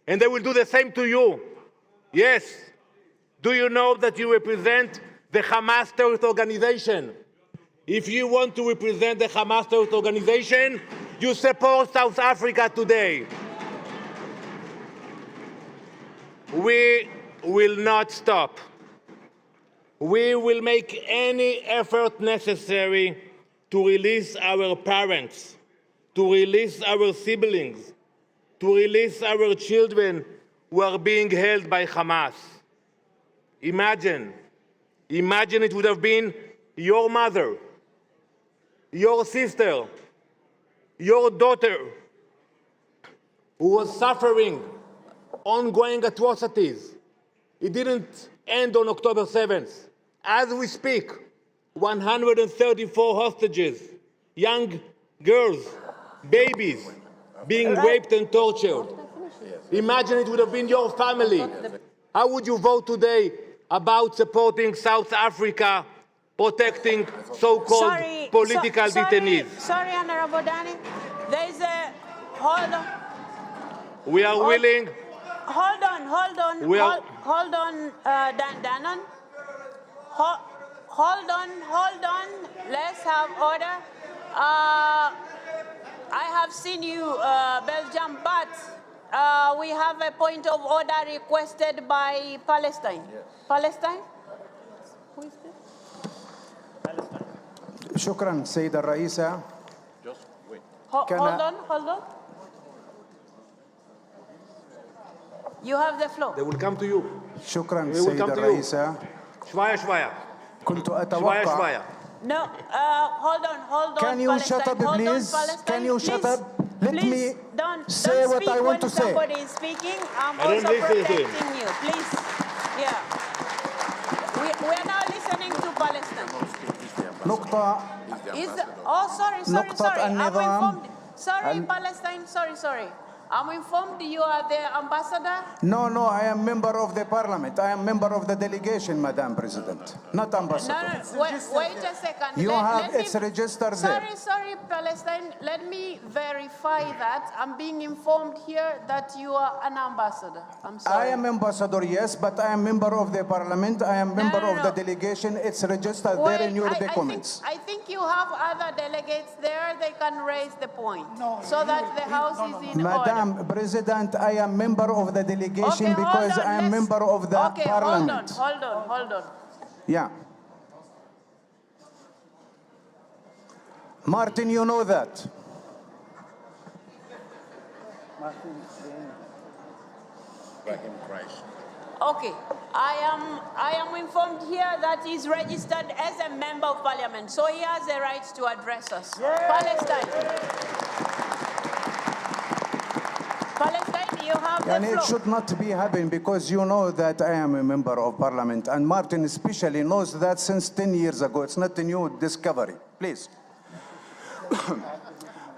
and they will do the same to you. Yes. Do you know that you represent the Hamas terrorist organization? If you want to represent the Hamas terrorist organization, you support South Africa today. We will not stop. We will make any effort necessary to release our parents, to release our siblings, to release our children who are being held by Hamas. Imagine it would have been your mother, your sister, your daughter, who was suffering ongoing atrocities. It didn't end on October 7th. As we speak, 134 hostages, young girls, babies, being raped and tortured. Imagine it would have been your family. How would you vote today about supporting South Africa, protecting so-called political detainees? Sorry, Honorable Danny. There is a, hold on. We are willing. Hold on, Danon. Hold on. Let's have order. I have seen you, Belgium, but we have a point of order requested by Palestine. Yes. Palestine? Who is this? Palestine. شكرا سيدة الرئيسة. Just wait. Hold on. You have the floor. They will come to you. شكرا سيدة الرئيسة. شوية. كنت أتوقع. No, hold on. Can you shut up, please? Can you shut up? Let me say what I want to say. Somebody is speaking. I'm also protecting you. Please. Yeah. We are now listening to Palestine. نقطة. Sorry. I'm informed. Sorry, Palestine. Sorry. I'm informed you are the ambassador. No, I am member of the parliament. I am member of the delegation, Madam President, not ambassador. No, wait a second. You it's registered there. Sorry, Palestine. Let me verify that. I'm being informed here that you are an ambassador. I'm sorry. I am ambassador, yes, but I am member of the parliament. I am member of the delegation. It's registered there in your documents. I think you have other delegates there. They can raise the point so that the House is in order. Madam President, I am member of the delegation because I am member of the parliament. Hold on. Yeah. Martin, you know that. Let him crash. Okay. I am informed here that he's registered as a member of parliament, so he has the right to address us. Palestine. Palestine, you have the And floor. it should not be happening because you know that I am a member of parliament and Martin especially knows that since 10 years ago. It's not a new discovery. Please.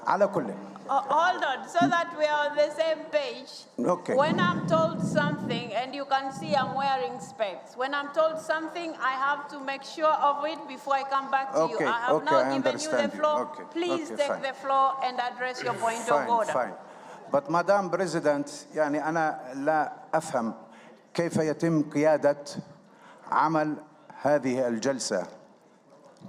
على كل. Hold on, so that we are on the same page. Okay. When I'm told something, and you can see I'm wearing specs, when I'm told something, I have to make sure of it before I come back to you. I have now given you the floor. Okay. Please Okay, take fine. the floor and address your point fine, of order. Fine. But Madam President, يعني أنا لا أفهم كيف يتم قيادة عمل هذه الجلسة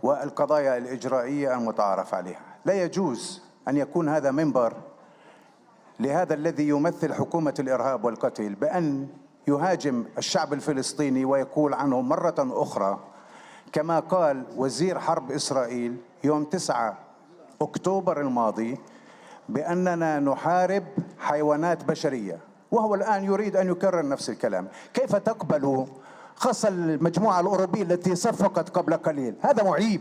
والقضايا الإجرائية المتعارف عليها. لا يجوز أن يكون هذا منبر لهذا الذي يمثل حكومة الإرهاب والقتل بأن يهاجم الشعب الفلسطيني ويقول عنه مرة أخرى كما قال وزير حرب إسرائيل يوم 9 أكتوبر الماضي بأننا نحارب حيوانات بشرية وهو الآن يريد أن يكرر نفس الكلام. كيف تقبل خاصة المجموعة الأوروبية التي صفقت قبل قليل؟ هذا معيب.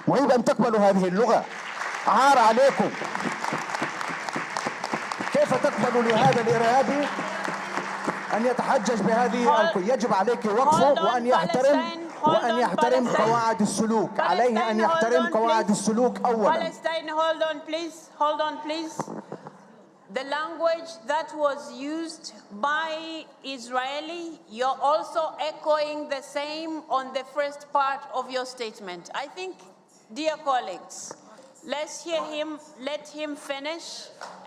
معيب أن تقبلوا هذه اللغة. عار عليكم. كيف تقبلوا لهذا الإرهابي أن يتحجج بهذه يجب عليك وقفه وأن يحترم قواعد السلوك. عليه أن يحترم قواعد السلوك أولا. Palestine, hold on please. Hold on please. The language that was used by Israeli, you're also echoing the same on the first part of your statement. I think, dear colleagues, let's hear him, let him finish,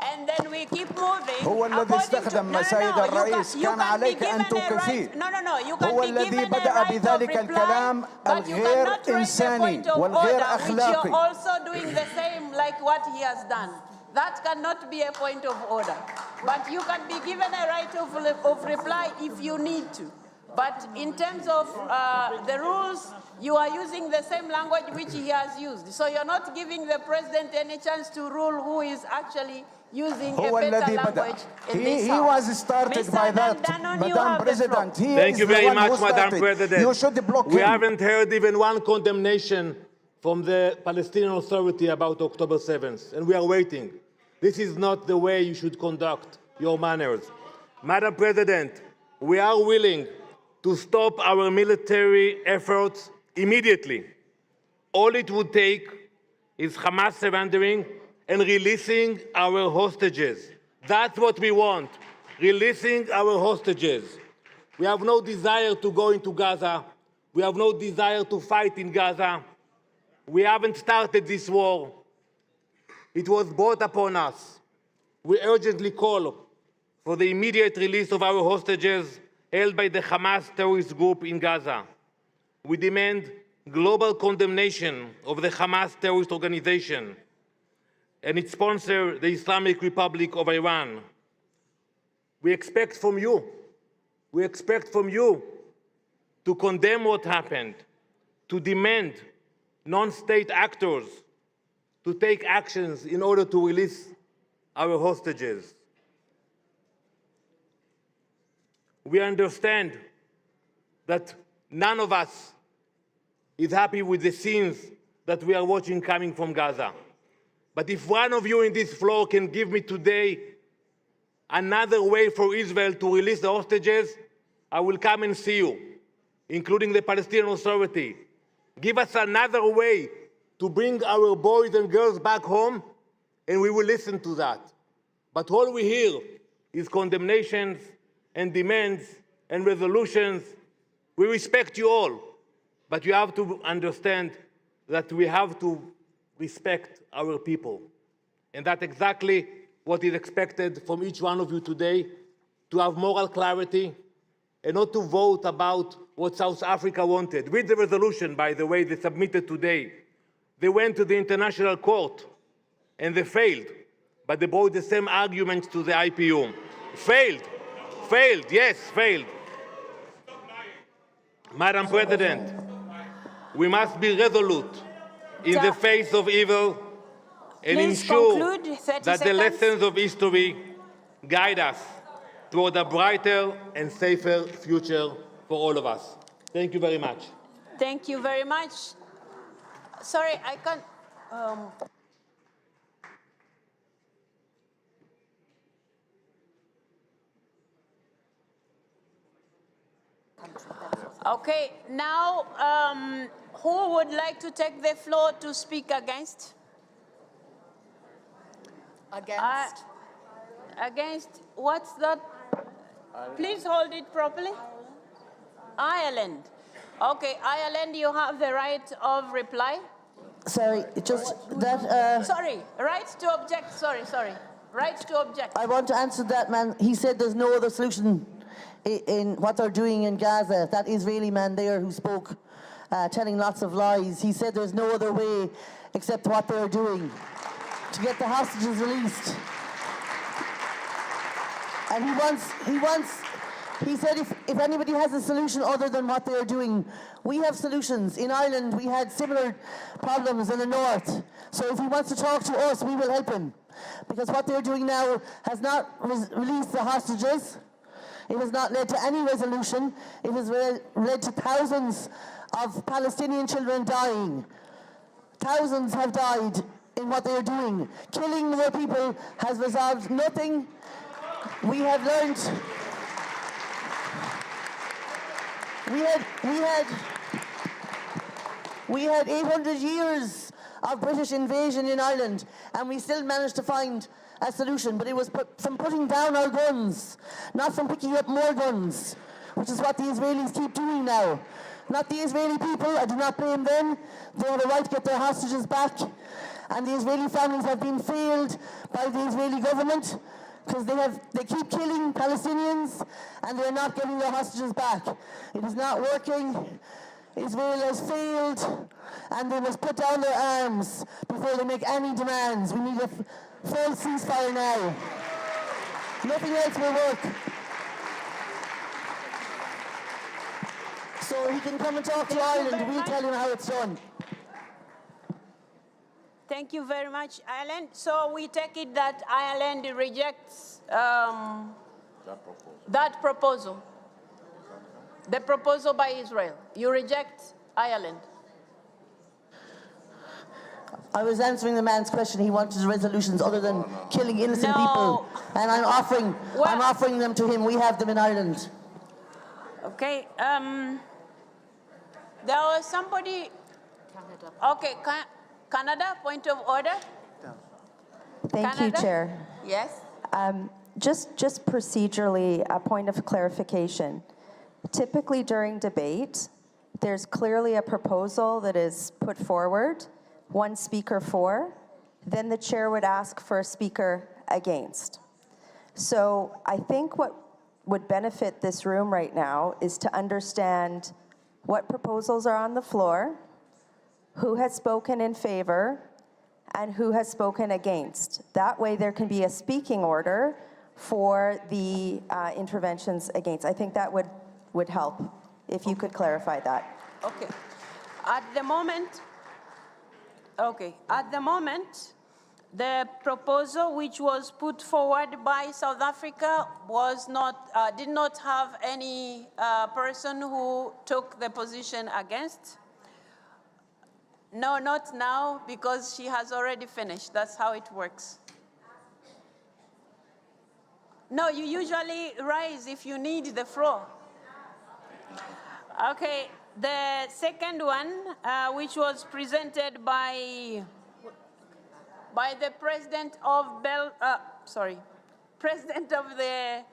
and then we keep moving. هو الذي استخدم سيد الرئيس كان عليك أن توقفيه. هو الذي بدأ بذلك الكلام الغير إنساني والغير أخلاقي. You're also doing the same like what he has done. That cannot be a point of order. But you can be given a right of reply if you need to. But in terms of the rules, you are using the same language which he has used. So you're not giving the president any chance to rule who is actually using a better language in this He house. was started by that, Madam President. Thank you very much, Madam President. You should block him. We haven't heard even one condemnation from the Palestinian Authority about October 7th, and we are waiting. This is not the way you should conduct your manners. Madam President, we are willing to stop our military efforts immediately. All it would take is Hamas surrendering and releasing our hostages. That's what we want, releasing our hostages. We have no desire to go into Gaza. We have no desire to fight in Gaza. We haven't started this war. It was brought upon us. We urgently call for the immediate release of our hostages held by the Hamas terrorist group in Gaza. We demand global condemnation of the Hamas terrorist organization and its sponsor, the Islamic Republic of Iran. We expect from you to condemn what happened, to demand non-state actors to take actions in order to release our hostages. We understand that none of us is happy with the scenes that we are watching coming from Gaza. But if one of you in this floor can give me today another way for Israel to release the hostages, I will come and see you, including the Palestinian Authority. Give us another way to bring our boys and girls back home, and we will listen to that. But all we hear is condemnations and demands and resolutions. We respect you all, but you have to understand that we have to respect our people. And that's exactly what is expected from each one of you today, to have moral clarity and not to vote about what South Africa wanted. With the resolution, by the way, they submitted today. They went to the International Court and they failed, but they brought the same arguments to the IPU. Failed, yes, failed. Madam President, we must be resolute in the face of evil and Please ensure conclude, 30 that the seconds. lessons of history guide us toward a brighter and safer future for all of us. Thank you very much. Thank you very much. Sorry, I can't. Okay, now who would like to take the floor to speak against? Against? Against, what's that? Please hold it properly. Ireland. Okay, Ireland, you have the right of reply. Sorry, just that... Sorry, right to object, sorry. Right to object. I want to answer that man. He said there's no other solution in what they're doing in Gaza. That Israeli man there who spoke, telling lots of lies. He said there's no other way except what they're doing to get the hostages released. And he said if anybody has a solution other than what they're doing, we have solutions. In Ireland, we had similar problems in the north. So if he wants to talk to us, we will help him. Because what they're doing now has not released the hostages. It has not led to any resolution. It has led to thousands of Palestinian children dying. Thousands have died in what they're doing. Killing more people has resolved nothing. We have learned. We had 800 years of British invasion in Ireland, and we still managed to find a solution, but it was from putting down our guns, not from picking up more guns, which is what the Israelis keep doing now. Not the Israeli people, I do not blame them. They have a right to get their hostages back, and the Israeli families have been failed by the Israeli government because they keep killing Palestinians and they're not getting their hostages back. It is not working. Israel has failed, and they must put down their arms before they make any demands. We need a full ceasefire now. Nothing else will work. So he can come and talk to Ireland. We'll tell him how it's done. Thank you very much, Ireland. So we take it that Ireland rejects that proposal. The proposal by Israel. You reject Ireland. I was answering the man's question. He wanted resolutions other than killing innocent people. And I'm offering them to him. We have them in Ireland. Okay. There was somebody. Canada. Okay, Canada, point of order. Thank you, Chair. Yes. Just procedurally, a point of clarification. Typically during debate, there's clearly a proposal that is put forward, one speaker for, then the chair would ask for a speaker against. So I think what would benefit this room right now is to understand what proposals are on the floor, who has spoken in favor, and who has spoken against. That way there can be a speaking order for the interventions against. I think that would help if you could clarify that. Okay. At the moment, the proposal which was put forward by South Africa was did not have any person who took the position against. No, not now, because she has already finished. That's how it works. No, you usually rise if you need the floor. Okay, the second one, which was presented by the president of president of the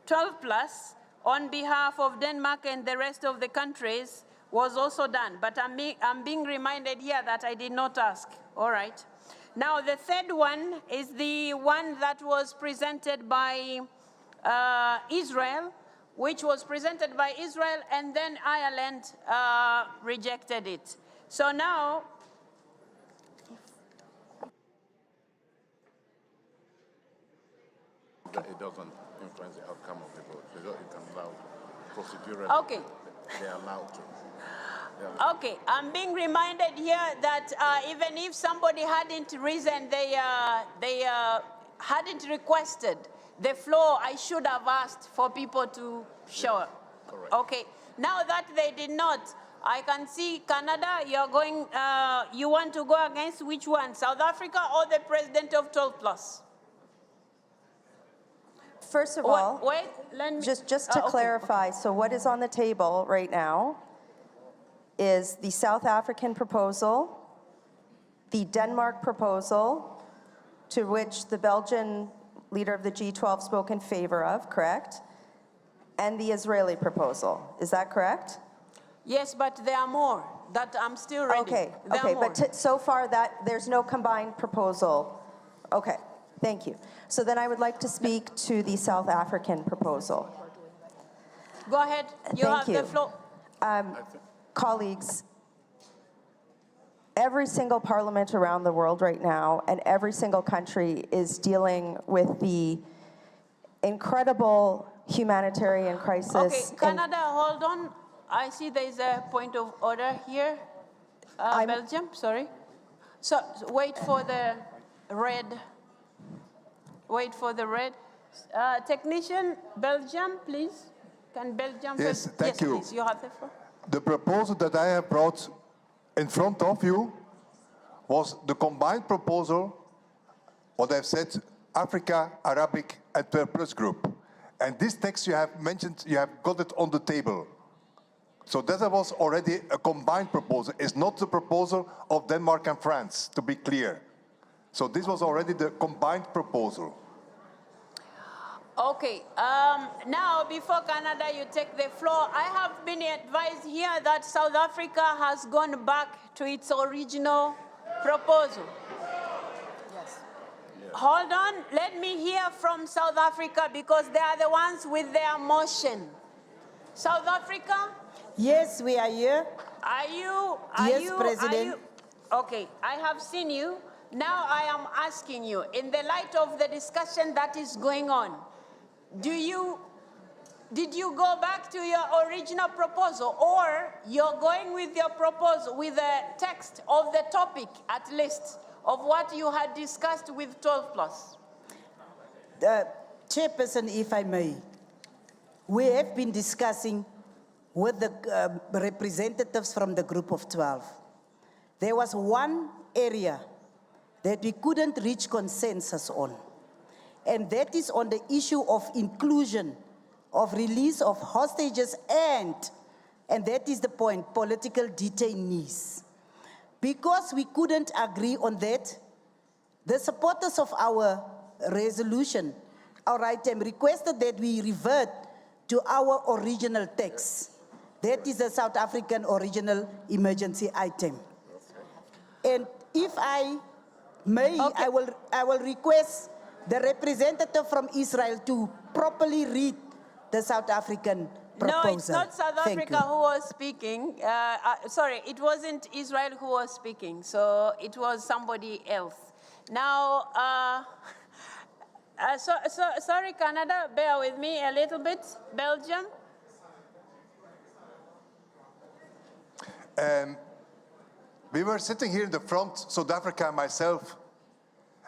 12 plus on behalf of Denmark and the rest of the countries, was also done. But I'm being reminded here that I did not ask. All right. Now the third one is the one that was presented by Israel, which was presented by Israel, and then Ireland rejected it. So now, it doesn't influence the outcome of the vote. It can allow procedural. Okay. They are allowed to. Okay, I'm being reminded here that even if somebody hadn't risen, they hadn't requested the floor, I should have asked for people to show. Okay. Now that they did not, I can see Canada, you're going, you want to go against which one? South Africa or the president of 12+? First of all, wait, let me, just to okay. clarify, so what is on the table right now is the South African proposal, the Denmark proposal, to which the Belgian leader of the G12 spoke in favor of, correct? And the Israeli proposal. Is that correct? Yes, but there are more that I'm still reading. Okay, There are okay, more. but so far that there's no combined proposal. Okay, thank you. So then I would like to speak to the South African proposal. Go ahead, you Thank have you. the floor. Colleagues, every single parliament around the world right now and every single country is dealing with the incredible humanitarian crisis. Okay, Canada, hold on. I see there is a point of order here. Belgium, sorry. So wait for the red. Wait for the red. Technician, Belgium, please. Can Belgium? Yes, thank you. Please, you have the floor. The proposal that I have brought in front of you was the combined proposal, what I've said, Africa, Arabic, and 12+ group. And this text you have mentioned, you have got it on the table. So that was already a combined proposal. It's not the proposal of Denmark and France, to be clear. So this was already the combined proposal. Okay, now before Canada you take the floor, I have been advised here that South Africa has gone back to its original proposal. Yes. Hold on, let me hear from South Africa because they are the ones with their motion. South Africa? Yes, we are here. Are you? Yes, President. Okay, I have seen you. Now I am asking you, in the light of the discussion that is going on, did you go back to your original proposal, or you're going with your proposal, with the text of the topic, at least, of what you had discussed with 12+? Chairperson, if I may, we have been discussing with the representatives from the group of 12. There was one area that we couldn't reach consensus on, and that is on the issue of inclusion, of release of hostages, and that is the point, political detainees. Because we couldn't agree on that, the supporters of our resolution, our item, requested that we revert to our original text. That is the South African original emergency item. And if I may, okay, I will request the representative from Israel to properly read the South African proposal. No, it's not South Africa who was speaking. Sorry, it wasn't Israel who was speaking, so it was somebody else. Now, sorry, Canada, bear with me a little bit. Belgium? We were sitting here in the front, South Africa and myself,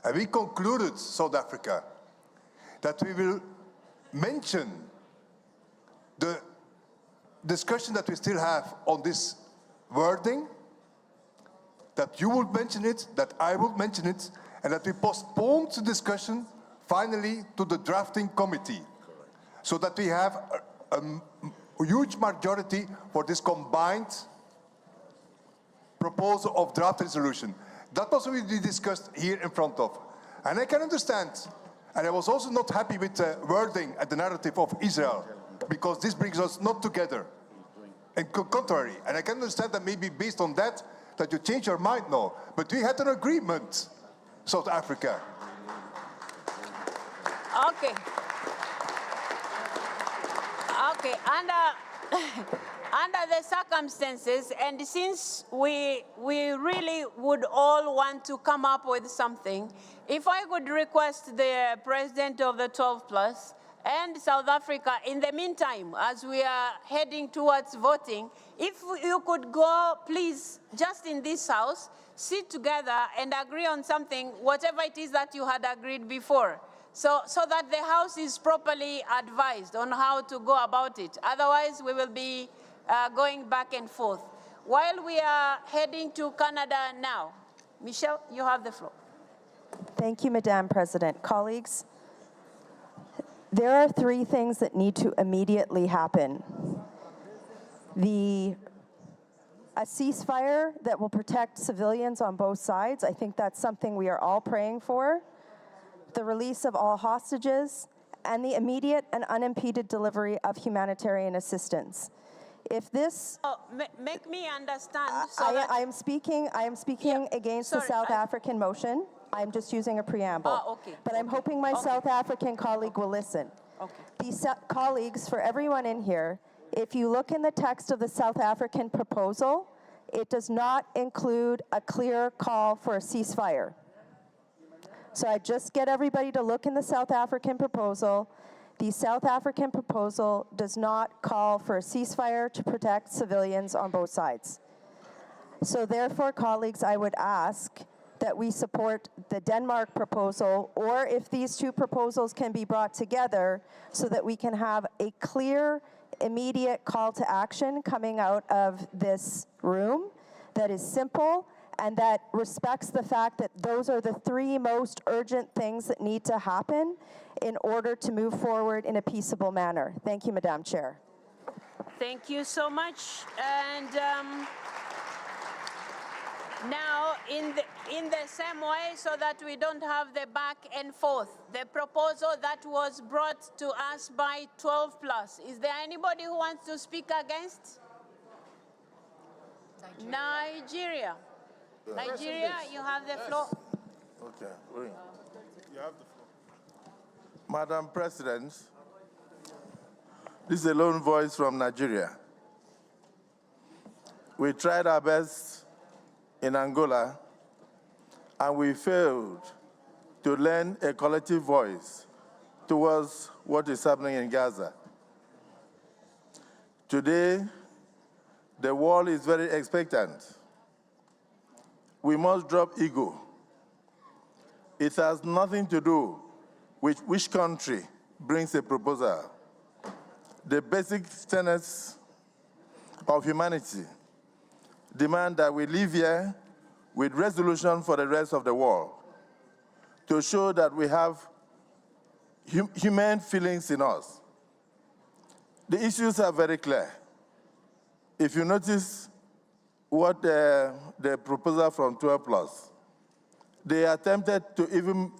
and we concluded, South Africa, that we will mention the discussion that we still have on this wording, that you would mention it, that I would mention it, and that we postpone the discussion finally to the drafting committee, so that we have a huge majority for this combined proposal of draft resolution. That was what we discussed here in front of. And I can understand, and I was also not happy with the wording and the narrative of Israel, because this brings us not together, and contrary. And I can understand that maybe based on that you change your mind now. But we had an agreement, South Africa. Okay. Okay, under the circumstances, and since we really would all want to come up with something, if I could request the president of the 12+ and South Africa, in the meantime, as we are heading towards voting, if you could go, please, just in this house, sit together and agree on something, whatever it is that you had agreed before. so that the House is properly advised on how to go about it. Otherwise, we will be going back and forth. While we are heading to Canada now, Michelle, you have the floor. Thank you, Madam President. Colleagues, there are three things that need to immediately happen. A ceasefire that will protect civilians on both sides. I think that's something we are all praying for. The release of all hostages, and the immediate and unimpeded delivery of humanitarian assistance. If this... Make me understand. I am speaking against the South African motion. I'm just using a preamble. Okay. But I'm hoping my South African colleague will listen. These colleagues, for everyone in here, if you look in the text of the South African proposal, it does not include a clear call for a ceasefire. So I just get everybody to look in the South African proposal. The South African proposal does not call for a ceasefire to protect civilians on both sides. So therefore, colleagues, I would ask that we support the Denmark proposal, or if these two proposals can be brought together so that we can have a clear, immediate call to action coming out of this room that is simple and that respects the fact that those are the three most urgent things that need to happen in order to move forward in a peaceable manner. Thank you, Madam Chair. Thank you so much. And now, in the same way, so that we don't have the back and forth, the proposal that was brought to us by 12+. Is there anybody who wants to speak against? Nigeria. Nigeria, you have the floor. Okay, you have the floor. Madam President, this is a lone voice from Nigeria. We tried our best in Angola, and we failed to lend a collective voice towards what is happening in Gaza. Today, the world is very expectant. We must drop ego. It has nothing to do with which country brings a proposal. The basic tenets of humanity demand that we live here with resolution for the rest of the world to show that we have human feelings in us. The issues are very clear. If you notice what the proposal from 12+, they attempted to even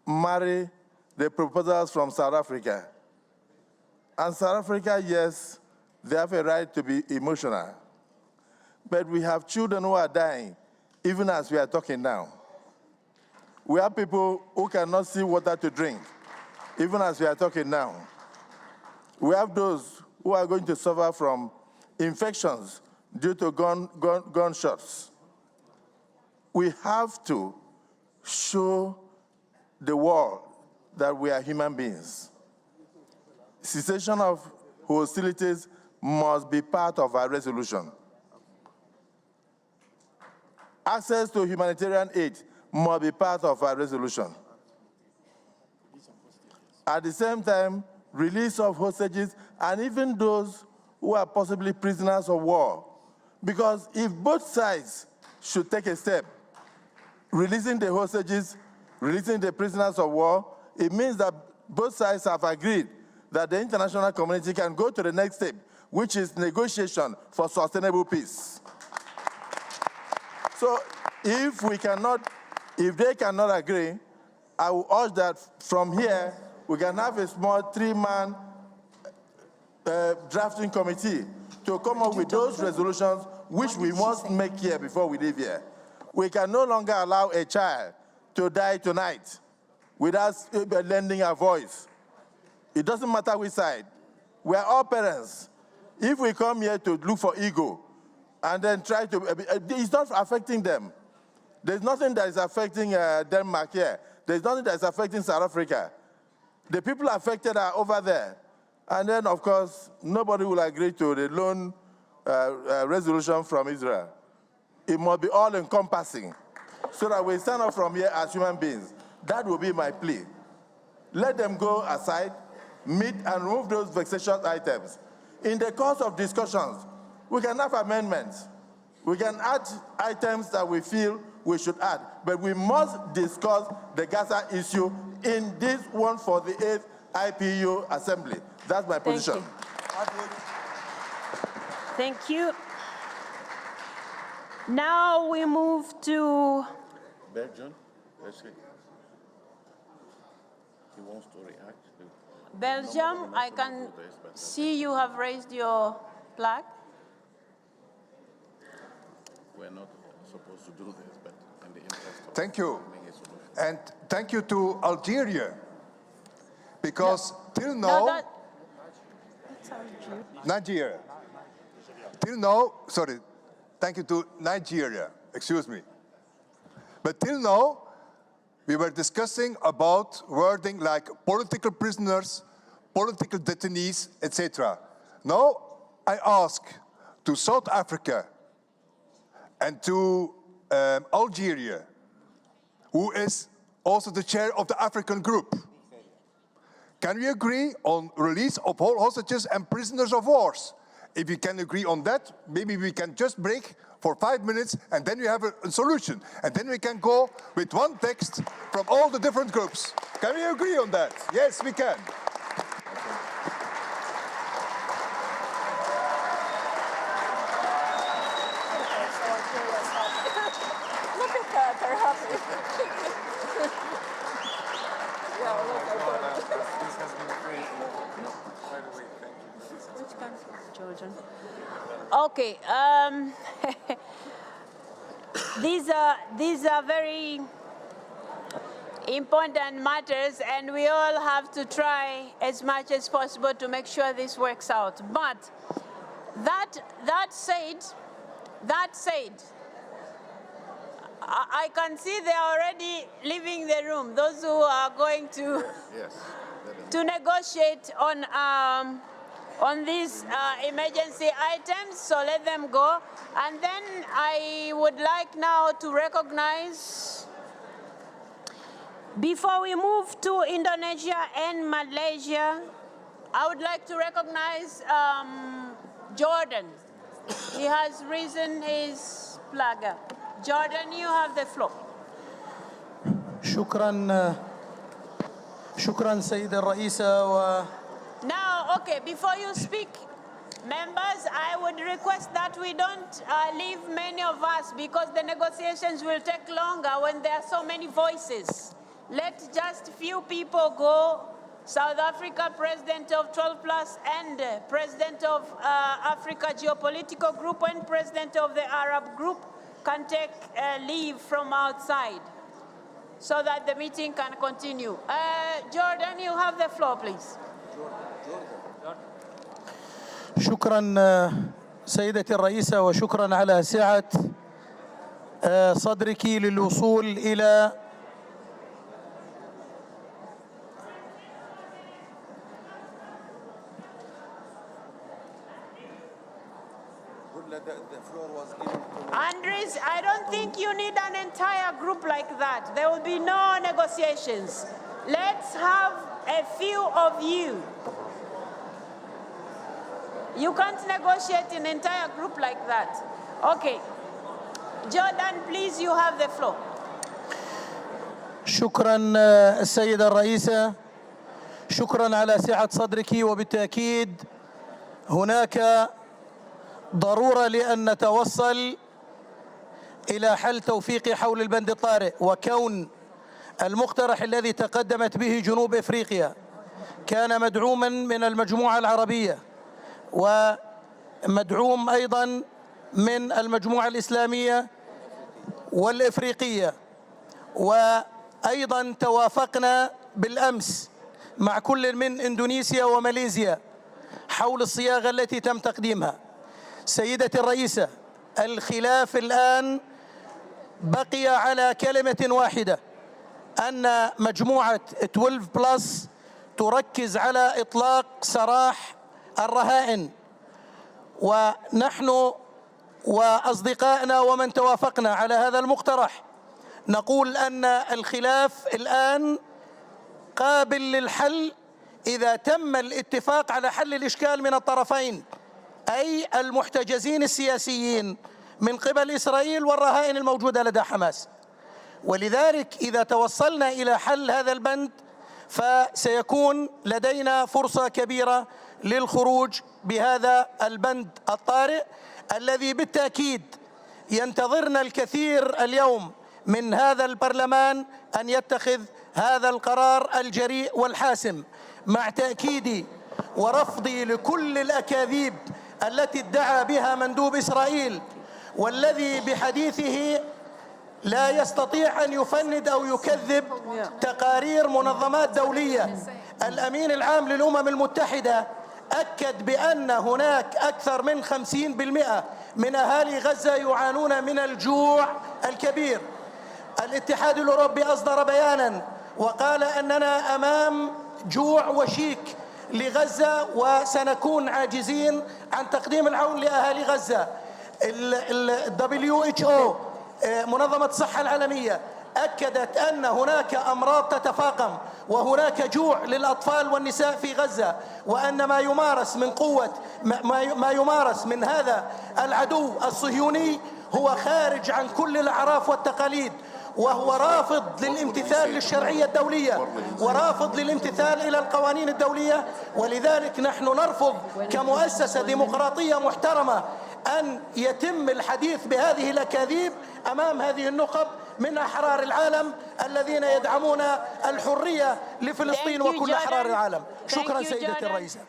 marry the proposals from South Africa. And South Africa, yes, they have a right to be emotional. But we have children who are dying, even as we are talking now. We have people who cannot see water to drink, even as we are talking now. We have those who are going to suffer from infections due to gunshots. We have to show the world that we are human beings. Cessation of hostilities must be part of our resolution. Access to humanitarian aid must be part of our resolution. At the same time, release of hostages and even those who are possibly prisoners of war. Because if both sides should take a step, releasing the hostages, releasing the prisoners of war, it means that both sides have agreed that the international community can go to the next step, which is negotiation for sustainable peace. So if they cannot agree, I will urge that from here, we can have a small 3-man drafting committee to come up with those resolutions which we must make here before we leave here. We can no longer allow a child to die tonight without lending a voice. It doesn't matter which side. We are all parents. If we come here to look for ego and then try to, it's not affecting them. There's nothing that is affecting Denmark here. There's nothing that is affecting South Africa. The people affected are over there. And then, of course, nobody will agree to the lone resolution from Israel. It must be all-encompassing so that we stand up from here as human beings. That will be my plea. let them go aside, meet and remove those vexatious items. In the course of discussions, we can have amendments. We can add items that we feel we should add, but we must discuss the Gaza issue in this 148th IPU Assembly. That's my position. Thank you. Now we move to Belgium. Let's see. He wants to react. Belgium. I can see you have raised your flag. We're not supposed to do this, but in the interest of Thank you. finding a solution. And thank you to Algeria, because till now, Nigeria. Till now, sorry, thank you to Nigeria, excuse me. But till now, we were discussing about wording like political prisoners, political detainees, etc. Now, I ask to South Africa and to Algeria, who is also the chair of the African group. Can we agree on release of all hostages and prisoners of wars? If we can agree on that, maybe we can just break for 5 minutes and then we have a solution. And then we can go with one text from all the different groups. Can we agree on that? Yes, we can. Look at that, they're happy. This has been great. By the way, thank you. Which country? Georgian. Okay. These are very important matters, and we all have to try as much as possible to make sure this works out. But that said, I can see they are already leaving the room. Those who are going to to negotiate on these emergency items, so let them go. And then I would like now to recognize, before we move to Indonesia and Malaysia, I would like to recognize Jordan. He has risen his flag up. Jordan, you have the floor. شكرا سيدة الرئيسة. Now, okay, before you speak, members, I would request that we don't leave many of us, because the negotiations will take longer when there are so many voices. Let just few people go. South Africa, president of 12 Plus, and president of Africa Geopolitical Group, and president of the Arab Group can take leave from outside so that the meeting can continue. Jordan, you have the floor, please. شكرا سيدتي الرئيسة، وشكرا على سعة صدرك للوصول إلى Andres, I don't think you need an entire group like that. There will be no negotiations. Let's have a few of you. You can't negotiate an entire group like that. Okay. Jordan, please, you have the floor. شكرا السيدة الرئيسة، شكرا على سعة صدرك، وبالتأكيد هناك ضرورة لأن نتوصل إلى حل توفيقي حول البند الطارئ، وكون المقترح الذي تقدمت به جنوب إفريقيا كان مدعوما من المجموعة العربية ومدعوم أيضا من المجموعة الإسلامية والإفريقية، وأيضا توافقنا بالأمس مع كل من إندونيسيا وماليزيا حول الصياغة التي تم تقديمها. سيدتي الرئيسة، الخلاف الآن بقي على كلمة واحدة، أن مجموعة 12 بلس تركز على إطلاق سراح الرهائن، ونحن وأصدقائنا ومن توافقنا على هذا المقترح نقول أن الخلاف الآن قابل للحل إذا تم الاتفاق على حل الإشكال من الطرفين، أي المحتجزين السياسيين من قبل إسرائيل والرهائن الموجودة لدى حماس. ولذلك إذا توصلنا إلى حل هذا البند فسيكون لدينا فرصة كبيرة للخروج بهذا البند الطارئ الذي بالتأكيد ينتظرنا الكثير اليوم من هذا البرلمان أن يتخذ هذا القرار الجريء والحاسم، مع تأكيدي ورفضي لكل الأكاذيب التي ادعى بها مندوب إسرائيل، والذي بحديثه لا يستطيع أن يفند أو يكذب تقارير منظمات دولية. الأمين العام للأمم المتحدة أكد بأن هناك أكثر من 50% من أهالي غزة يعانون من الجوع الكبير. الاتحاد الأوروبي أصدر بيانا وقال أننا أمام جوع وشيك لغزة وسنكون عاجزين عن تقديم العون لأهالي غزة. WHO منظمة الصحة العالمية أكدت أن هناك أمراض تتفاقم وهناك جوع للأطفال والنساء في غزة، وأن ما يمارس من قوة ما يمارس من هذا العدو الصهيوني هو خارج عن كل الأعراف والتقاليد، وهو رافض للامتثال للشرعية الدولية ورافض للامتثال إلى القوانين الدولية. ولذلك نحن نرفض كمؤسسة ديمقراطية محترمة أن يتم الحديث بهذه الأكاذيب أمام هذه النخب من أحرار العالم الذين يدعمون الحرية لفلسطين وكل أحرار العالم. شكرا سيدتي الرئيسة.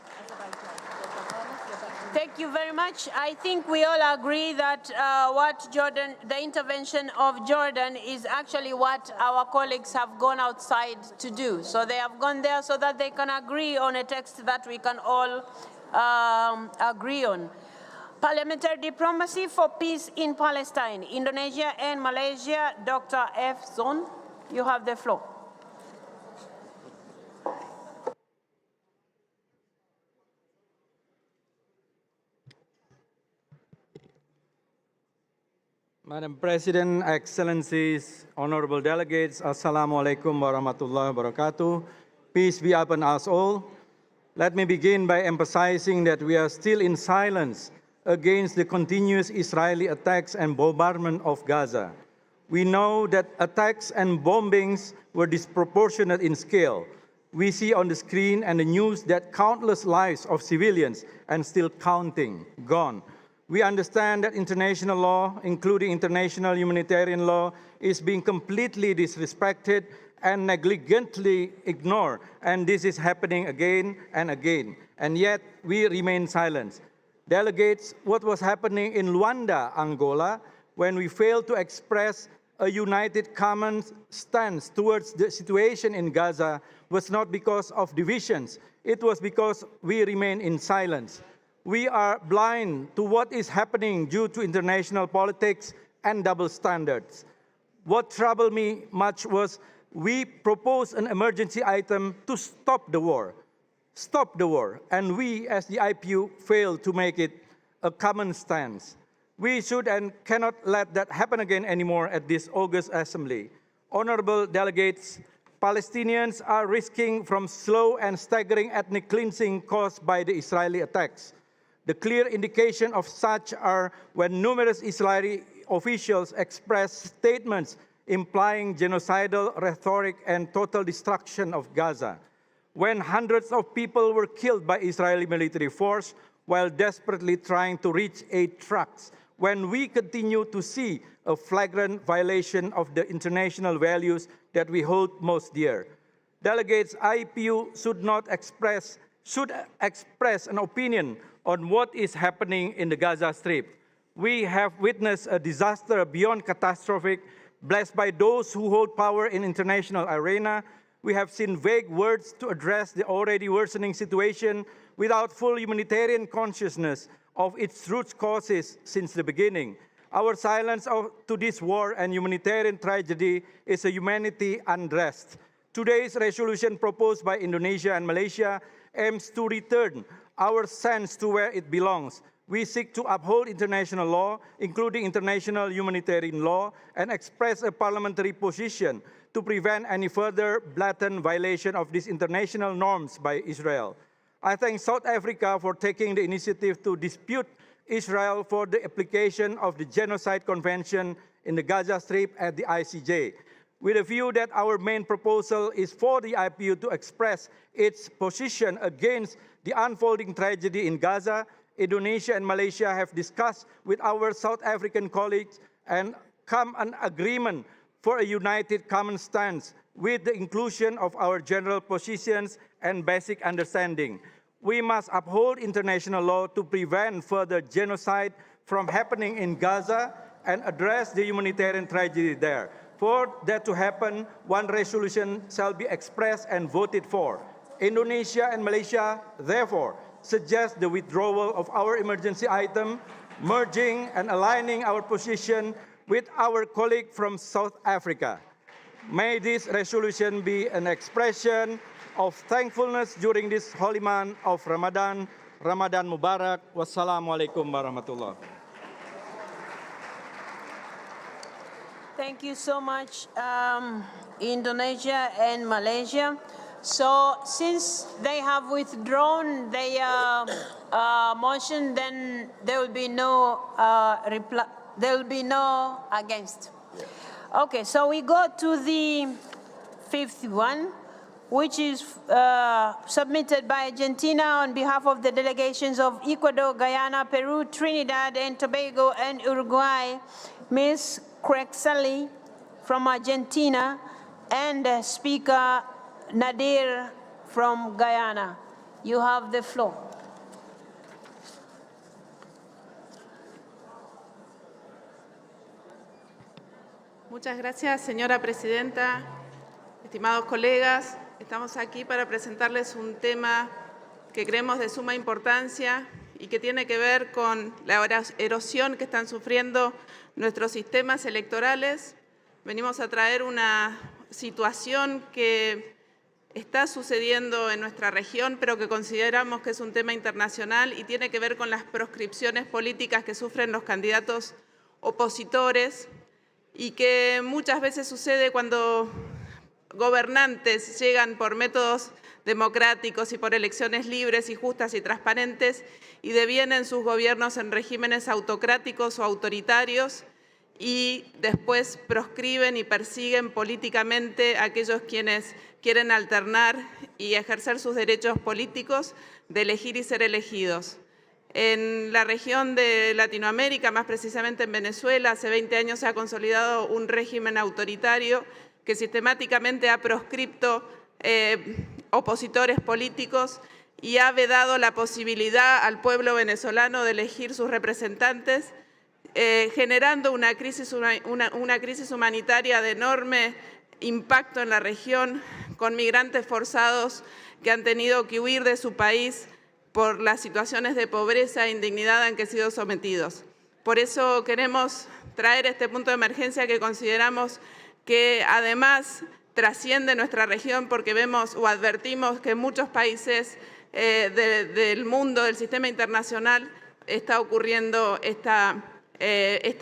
Thank you very much. I think we all agree that the intervention of Jordan is actually what our colleagues have gone outside to do. So they have gone there so that they can agree on a text that we can all agree on. Parliamentary diplomacy for peace in Palestine, Indonesia and Malaysia. Dr. F. Zon, you have the floor. Madam President, Excellencies, honorable delegates, Assalamu alaikum warahmatullahi wabarakatuh. Peace be upon us all. Let me begin by emphasizing that we are still in silence against the continuous Israeli attacks and bombardment of Gaza. We know that attacks and bombings were disproportionate in scale. We see on the screen and the news that countless lives of civilians, and still counting, gone. We understand that international law, including international humanitarian law, is being completely disrespected and negligently ignored, and this is happening again and again. And yet, we remain silent. Delegates, what was happening in Rwanda, Angola, when we failed to express a united common stance towards the situation in Gaza was not because of divisions. It was because we remain in silence. We are blind to what is happening due to international politics and double standards. What troubled me much was we proposed an emergency item to stop the war. Stop the war, and we as the IPU failed to make it a common stance. We should and cannot let that happen again anymore at this August Assembly. Honorable delegates, Palestinians are risking from slow and staggering ethnic cleansing caused by the Israeli attacks. The clear indication of such are when numerous Israeli officials express statements implying genocidal rhetoric and total destruction of Gaza. When hundreds of people were killed by Israeli military force while desperately trying to reach aid trucks, when we continue to see a flagrant violation of the international values that we hold most dear. Delegates, IPU should express an opinion on what is happening in the Gaza Strip. We have witnessed a disaster beyond catastrophic, blessed by those who hold power in international arena. We have seen vague words to address the already worsening situation without full humanitarian consciousness of its root causes since the beginning. Our silence to this war and humanitarian tragedy is a humanity unrest. Today's resolution proposed by Indonesia and Malaysia aims to return our sense to where it belongs. We seek to uphold international law, including international humanitarian law, and express a parliamentary position to prevent any further blatant violation of these international norms by Israel. I thank South Africa for taking the initiative to dispute Israel for the application of the Genocide Convention in the Gaza Strip at the ICJ, with a view that our main proposal is for the IPU to express its position against the unfolding tragedy in Gaza. Indonesia and Malaysia have discussed with our South African colleagues and come an agreement for a united common stance with the inclusion of our general positions and basic understanding. We must uphold international law to prevent further genocide from happening in Gaza and address the humanitarian tragedy there. For that to happen, one resolution shall be expressed and voted for. Indonesia and Malaysia, therefore, suggest the withdrawal of our emergency item, merging and aligning our position with our colleague from South Africa. May this resolution be an expression of thankfulness during this holy month of Ramadan. Ramadan Mubarak. Wassalamu alaikum warahmatullah. Thank you so much, Indonesia and Malaysia. So since they have withdrawn their motion, then there will be no reply. There will be no against. Okay, so we go to the fifth one, which is submitted by Argentina on behalf of the delegations of Ecuador, Guyana, Peru, Trinidad and Tobago, and Uruguay. Ms. Crexelli from Argentina and Speaker Nadir from Guyana. You have the floor. Muchas gracias, señora presidenta. Estimados colegas, estamos aquí para presentarles un tema que creemos de suma importancia y que tiene que ver con la erosión que están sufriendo nuestros sistemas electorales. Venimos a traer una situación que está sucediendo en nuestra región, pero que consideramos que es un tema internacional y tiene que ver con las proscripciones políticas que sufren los candidatos opositores y que muchas veces sucede cuando gobernantes llegan por métodos democráticos y por elecciones libres y justas y transparentes y devienen sus gobiernos en regímenes autocráticos o autoritarios y después proscriben y persiguen políticamente a aquellos quienes quieren alternar y ejercer sus derechos políticos de elegir y ser elegidos. En la región de Latinoamérica, más precisamente en Venezuela, hace 20 años se ha consolidado un régimen autoritario que sistemáticamente ha proscripto opositores políticos y ha vedado la posibilidad al pueblo venezolano de elegir sus representantes, generando una crisis humanitaria de enorme impacto en la región, con migrantes forzados que han tenido que huir de su país por las situaciones de pobreza e indignidad en que han sido sometidos. Por eso queremos traer este punto de emergencia que consideramos que además trasciende nuestra región porque vemos o advertimos que en muchos países del mundo, del sistema internacional, está ocurriendo esta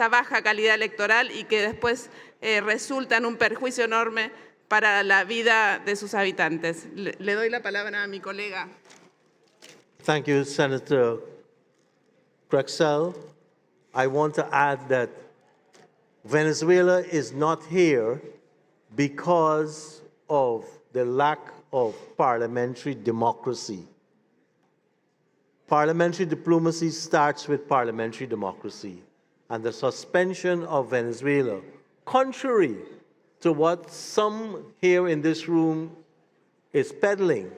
baja calidad electoral y que después resulta en un perjuicio enorme para la vida de sus habitantes. Le doy la palabra a mi colega. Thank you, Senator Crexel. I want to add that Venezuela is not here because of the lack of parliamentary democracy. Parliamentary diplomacy starts with parliamentary democracy, and the suspension of Venezuela, contrary to what some here in this room is peddling,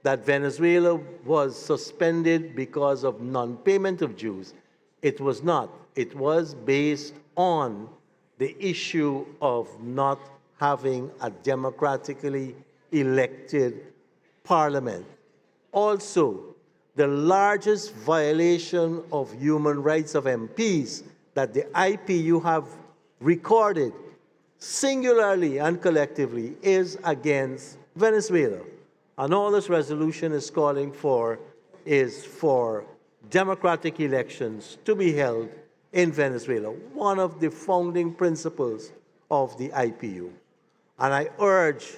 that Venezuela was suspended because of non-payment of dues. It was not. It was based on the issue of not having a democratically elected parliament. Also, the largest violation of human rights of MPs that the IPU have recorded singularly and collectively is against Venezuela. And all this resolution is calling for is for democratic elections to be held in Venezuela, one of the founding principles of the IPU. And I urge,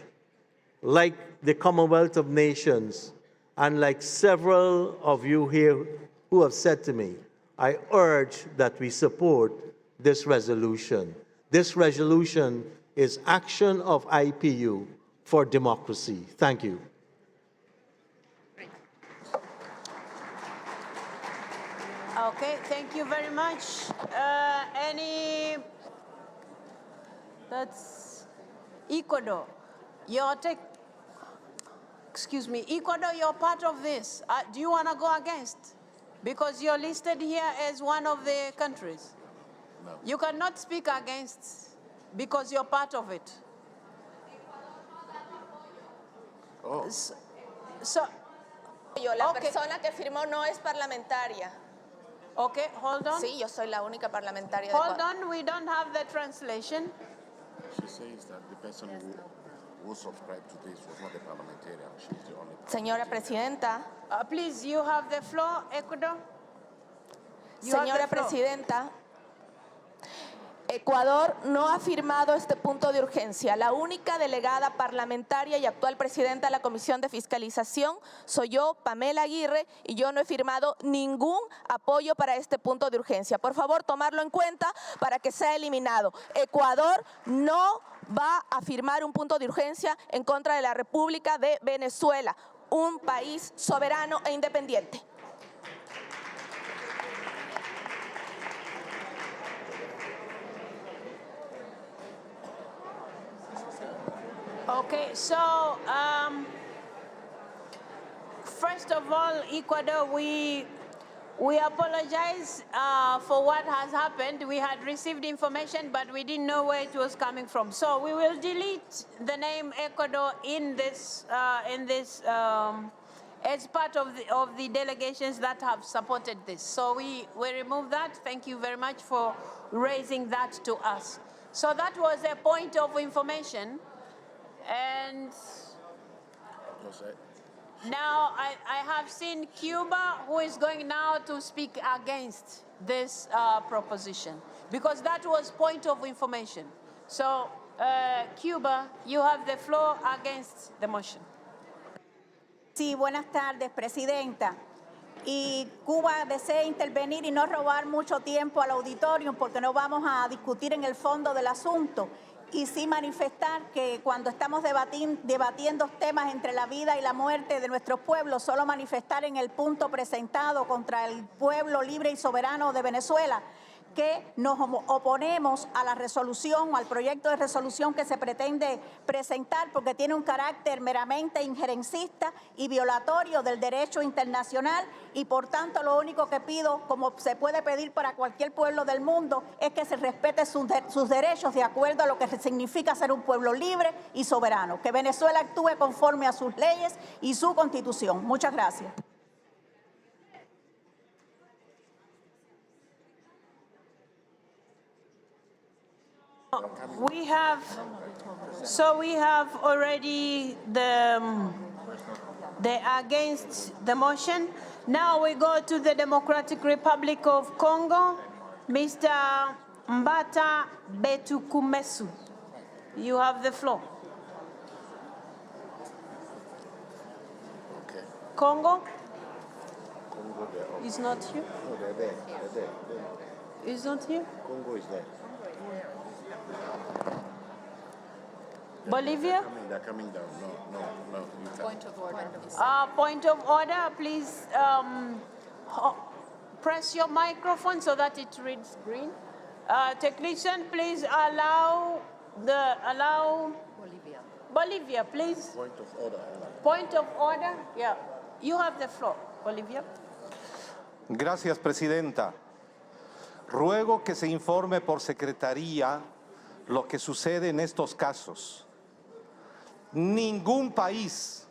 like the Commonwealth of Nations, and like several of you here who have said to me, I urge that we support this resolution. This resolution is action of IPU for democracy. Thank you. Okay, thank you very much. That's Ecuador. Excuse me, Ecuador, you're part of this. Do you want to go against? Because you're listed here as one of the countries. No. You cannot speak against because you're part of it. Oh. La persona que firmó no es parlamentaria. Okay, hold on. Sí, yo soy la única parlamentaria. Hold on, we don't have the translation. She says that the person who subscribed to this was not a parliamentarian. She's the only Señora Presidenta. Please, you have the floor, Ecuador. Señora Presidenta, Ecuador no ha firmado este punto de urgencia. La única delegada parlamentaria y actual presidenta de la Comisión de Fiscalización soy yo, Pamela Aguirre, y yo no he firmado ningún apoyo para este punto de urgencia. Por favor, tomarlo en cuenta para que sea eliminado. Ecuador no va a firmar un punto de urgencia en contra de la República de Venezuela, un país soberano e independiente. Okay, so first of all, Ecuador, we apologize for what has happened. We had received information, but we didn't know where it was coming from. So we will delete the name Ecuador in this as part of the delegations that have supported this. So we remove that. Thank you very much for raising that to us. So that was a point of information. And now I have seen Cuba, who is going now to speak against this proposition, because that was point of information. So, Cuba, you have the floor against the motion. Sí, buenas tardes, Presidenta. Y Cuba desea intervenir y no robar mucho tiempo al auditorio porque no vamos a discutir en el fondo del asunto. Y sí manifestar que cuando estamos debatiendo temas entre la vida y la muerte de nuestros pueblos, solo manifestar en el punto presentado contra el pueblo libre y soberano de Venezuela, que nos oponemos a la resolución, al proyecto de resolución que se pretende presentar porque tiene un carácter meramente injerencista y violatorio del derecho internacional y por tanto lo único que pido, como se puede pedir para cualquier pueblo del mundo, es que se respete sus derechos de acuerdo a lo que significa ser un pueblo libre y soberano, que Venezuela actúe conforme a sus leyes y su constitución. Muchas gracias. We have already the against the motion. Now we go to the Democratic Republic of Congo. Mr. Mbata Betukumesu, you have the floor. Okay. Congo? Is not here? No, they're there. Is not here? Congo is there. Bolivia? They're coming down. No. Point of order. Point of order, please press your microphone so that it reads green. Technician, please allow Bolivia, please. Point of order. Point of order, yeah. You have the floor, Bolivia. Gracias, Presidenta. Ruego que se informe por secretaría lo que sucede en estos casos. Ningún país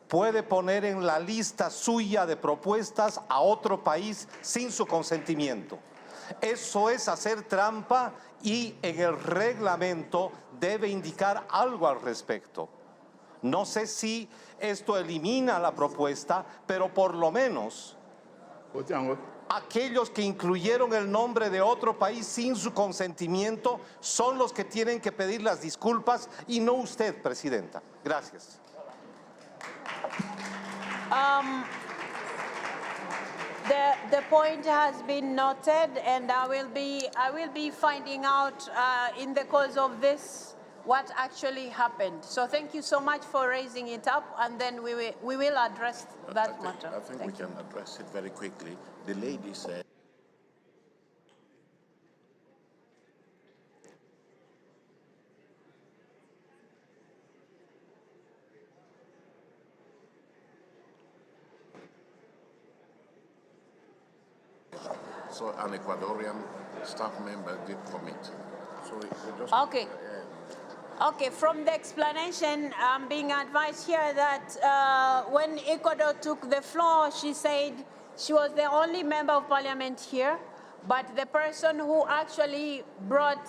puede poner en la lista suya de propuestas a otro país sin su consentimiento. Eso es hacer trampa y en el reglamento debe indicar algo al respecto. No sé si esto elimina la propuesta, pero por lo menos aquellos que incluyeron el nombre de otro país sin su consentimiento son los que tienen que pedir las disculpas y no usted, Presidenta. Gracias. The point has been noted, and I will be finding out in the course of this what actually happened. So thank you so much for raising it up, and then we will address that matter. I think we can address it very quickly. The lady said. So an Ecuadorian staff member did commit. So we just Okay. Okay, from the explanation, I'm being advised here that when Ecuador took the floor, she said she was the only member of parliament here, but the person who actually brought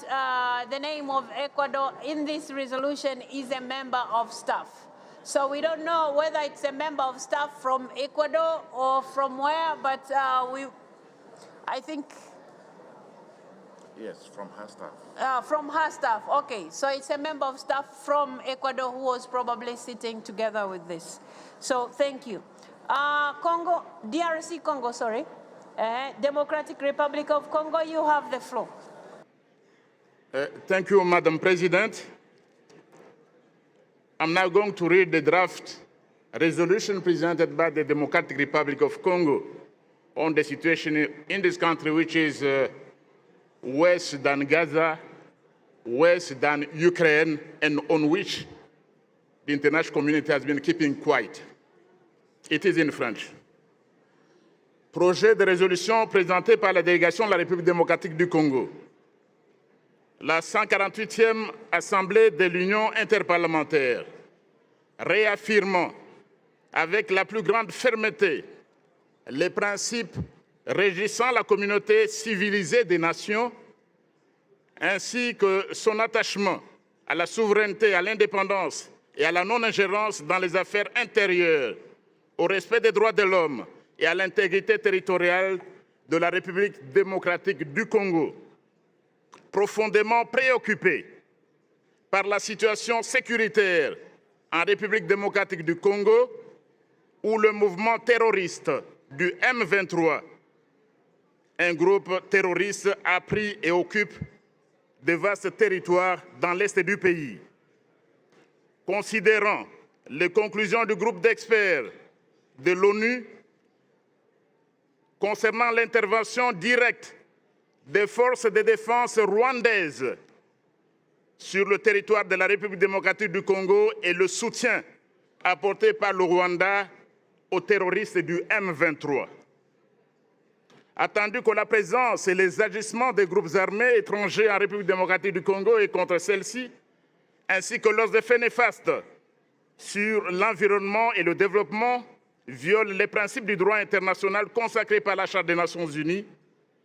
the name of Ecuador in this resolution is a member of staff. So we don't know whether it's a member of staff from Ecuador or from where, but I think... Yes, from her staff. From her staff, okay. So it's a member of staff from Ecuador who was probably sitting together with this. So thank you. Congo, DRC Congo, sorry. Democratic Republic of Congo, you have the floor. Thank you, Madam President. I'm now going to read the draft resolution presented by the Democratic Republic of Congo on the situation in this country, which is worse than Gaza, worse than Ukraine, and on which the international community has been keeping quiet. It is in French. Projet de résolution présenté par la délégation de la République démocratique du Congo. La 148e Assemblée de l'Union interparlementaire, réaffirmant avec la plus grande fermeté les principes régissant la communauté civilisée des nations, ainsi que son attachement à la souveraineté, à l'indépendance et à la non-ingérence dans les affaires intérieures, au respect des droits de l'homme et à l'intégrité territoriale de la République démocratique du Congo. Profondément préoccupé par la situation sécuritaire en République démocratique du Congo, où le mouvement terroriste du M23, un groupe terroriste, a pris et occupe de vastes territoires dans l'est du pays. Considérant les conclusions du groupe d'experts de l'ONU concernant l'intervention directe des forces de défense rwandaises sur le territoire de la République démocratique du Congo et le soutien apporté par le Rwanda aux terroristes du M23. Attendu que la présence et les agissements des groupes armés étrangers en République démocratique du Congo et contre celle-ci, ainsi que leurs effets néfastes sur l'environnement et le développement, violent les principes du droit international consacrés par la Charte des Nations Unies,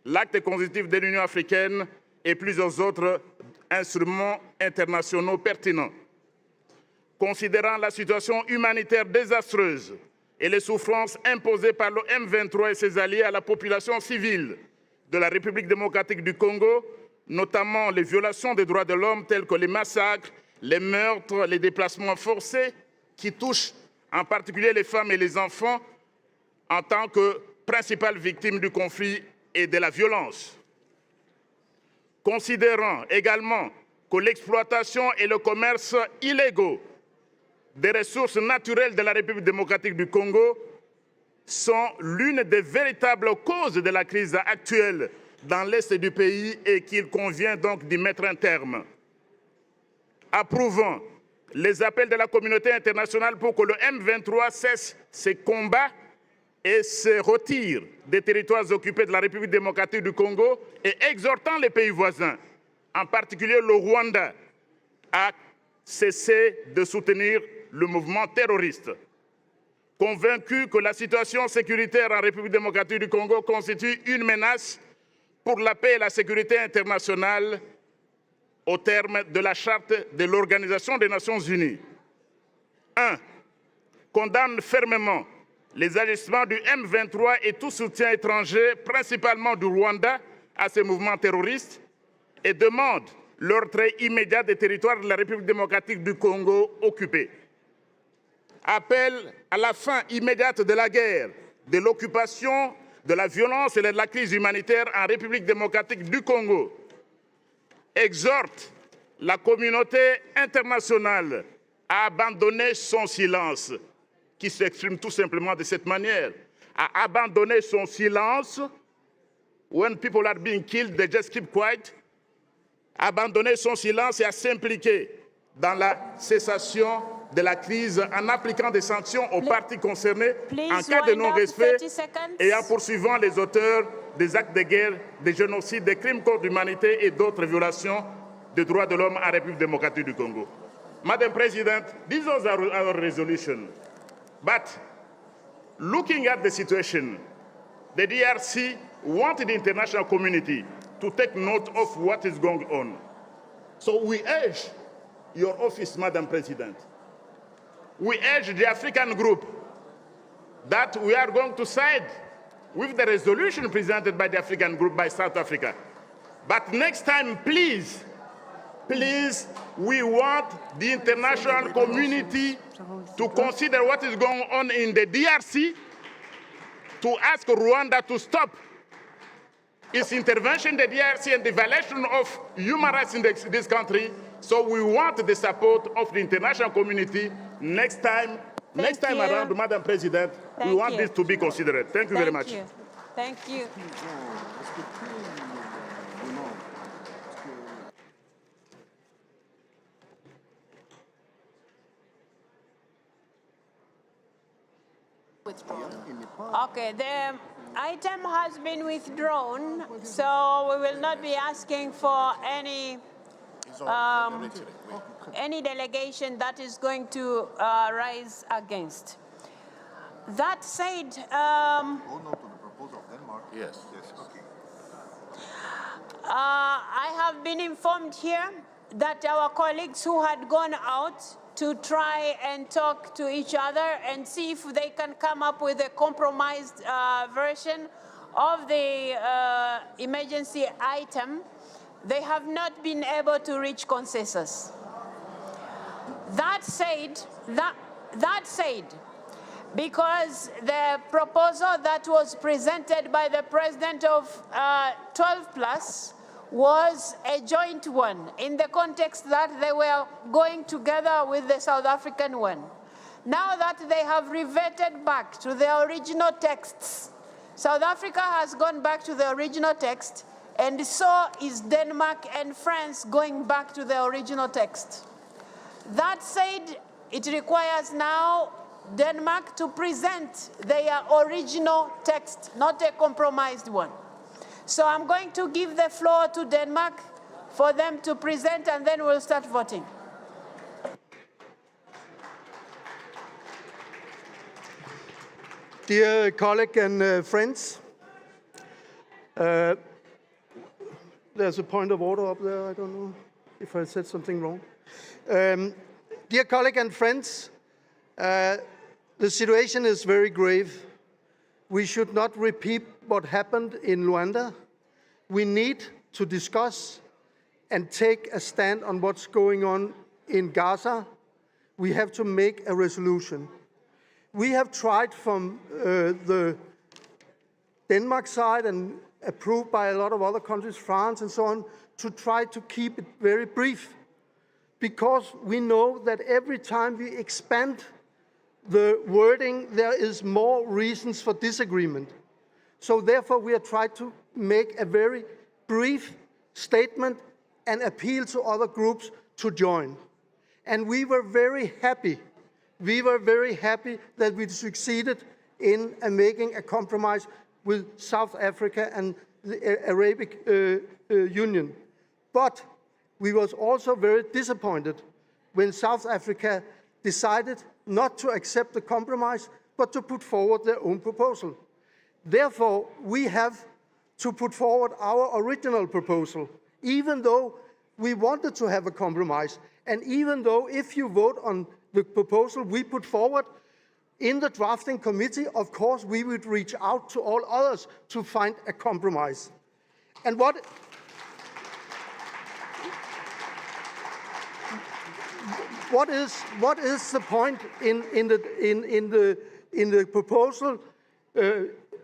l'acte constitutif de l'Union africaine et plusieurs autres instruments internationaux pertinents. Considérant la situation humanitaire désastreuse et les souffrances imposées par le M23 et ses alliés à la population civile de la République démocratique du Congo, notamment les violations des droits de l'homme telles que les massacres, les meurtres, les déplacements forcés, qui touchent en particulier les femmes et les enfants en tant que principales victimes du conflit et de la violence. Considérant également que l'exploitation et le commerce illégaux des ressources naturelles de la République démocratique du Congo sont l'une des véritables causes de la crise actuelle dans l'est du pays et qu'il convient donc d'y mettre un terme. Approuvant les appels de la communauté internationale pour que le M23 cesse ses combats et se retire des territoires occupés de la République démocratique du Congo et exhortant les pays voisins, en particulier le Rwanda, à cesser de soutenir le mouvement terroriste. Convaincu que la situation sécuritaire en République démocratique du Congo constitue une menace pour la paix et la sécurité internationale au terme de la Charte de l'Organisation des Nations Unies. 1. Condamne fermement les agissements du M23 et tout soutien étranger, principalement du Rwanda, à ces mouvements terroristes et demande le retrait immédiat des territoires de la République démocratique du Congo occupés. Appelle à la fin immédiate de la guerre, de l'occupation, de la violence et de la crise humanitaire en République démocratique du Congo. Exhorte la communauté internationale à abandonner son silence, qui s'exprime tout simplement de cette manière, à abandonner son silence. When people are being killed, they just keep quiet. Abandonner son silence et à s'impliquer dans la cessation de la crise en appliquant des sanctions aux parties concernées en cas de non-respect et en poursuivant les auteurs des actes de guerre, des génocides, des crimes contre l'humanité et d'autres violations des droits de l'homme en République démocratique du Congo. Madam President, this was our resolution. But looking at the situation, the DRC wanted the international community to take note of what is going on. So we urge your office, Madam President. We urge the African group that we are going to side with the resolution presented by the African group by South Africa. But next time, please, we want the international community to consider what is going on in the DRC, to ask Rwanda to stop its intervention in the DRC and the violation of human rights in this country. So we want the support of the international community next time around, Madam President. We want this to be considered. Thank you very much. Thank you. Okay, the item has been withdrawn, so we will not be asking for any delegation that is going to rise against. That said, Yes. I have been informed here that our colleagues who had gone out to try and talk to each other and see if they can come up with a compromised version of the emergency item, they have not been able to reach consensus. That said, because the proposal that was presented by the president of 12+ was a joint one in the context that they were going together with the South African one. Now that they have reverted back to the original texts, South Africa has gone back to the original text, and so is Denmark and France going back to the original text. That said, it requires now Denmark to present their original text, not a compromised one. So I'm going to give the floor to Denmark for them to present, and then we'll start voting. Dear colleague and friends, there's a point of order up there. I don't know if I said something wrong. Dear colleague and friends, the situation is very grave. We should not repeat what happened in Rwanda. We need to discuss and take a stand on what's going on in Gaza. We have to make a resolution. We have tried from the Denmark side and approved by a lot of other countries, France and so on, to try to keep it very brief, because we know that every time we expand the wording, there is more reasons for disagreement. So therefore, we have tried to make a very brief statement and appeal to other groups to join. And we were very happy. We were very happy that we succeeded in making a compromise with South Africa and the Arabic Union. But we was also very disappointed when South Africa decided not to accept the compromise, but to put forward their own proposal. Therefore, we have to put forward our original proposal, even though we wanted to have a compromise, and even though if you vote on the proposal we put forward, in the drafting committee, of course, we would reach out to all others to find a compromise. And what is the point in the proposal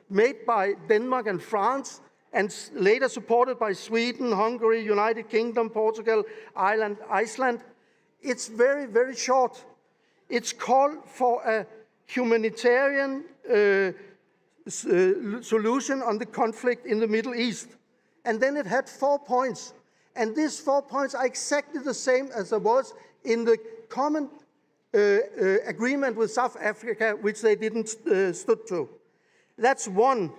made by Denmark and France, and later supported by Sweden, Hungary, United Kingdom, Portugal, Ireland, Iceland? It's very, very short. It's called for a humanitarian solution on the conflict in the Middle East. And then it had 4 points. And these 4 points are exactly the same as there was in the common agreement with South Africa, which they didn't stood to. That's 1,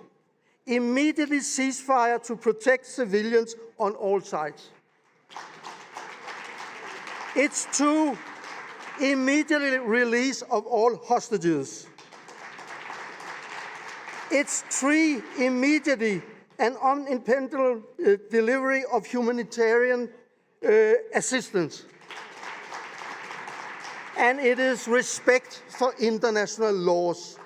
immediately ceasefire to protect civilians on all sides. It's 2, immediately release of all hostages. It's 3, immediately and unimpeded delivery of humanitarian assistance. And it is respect for international laws.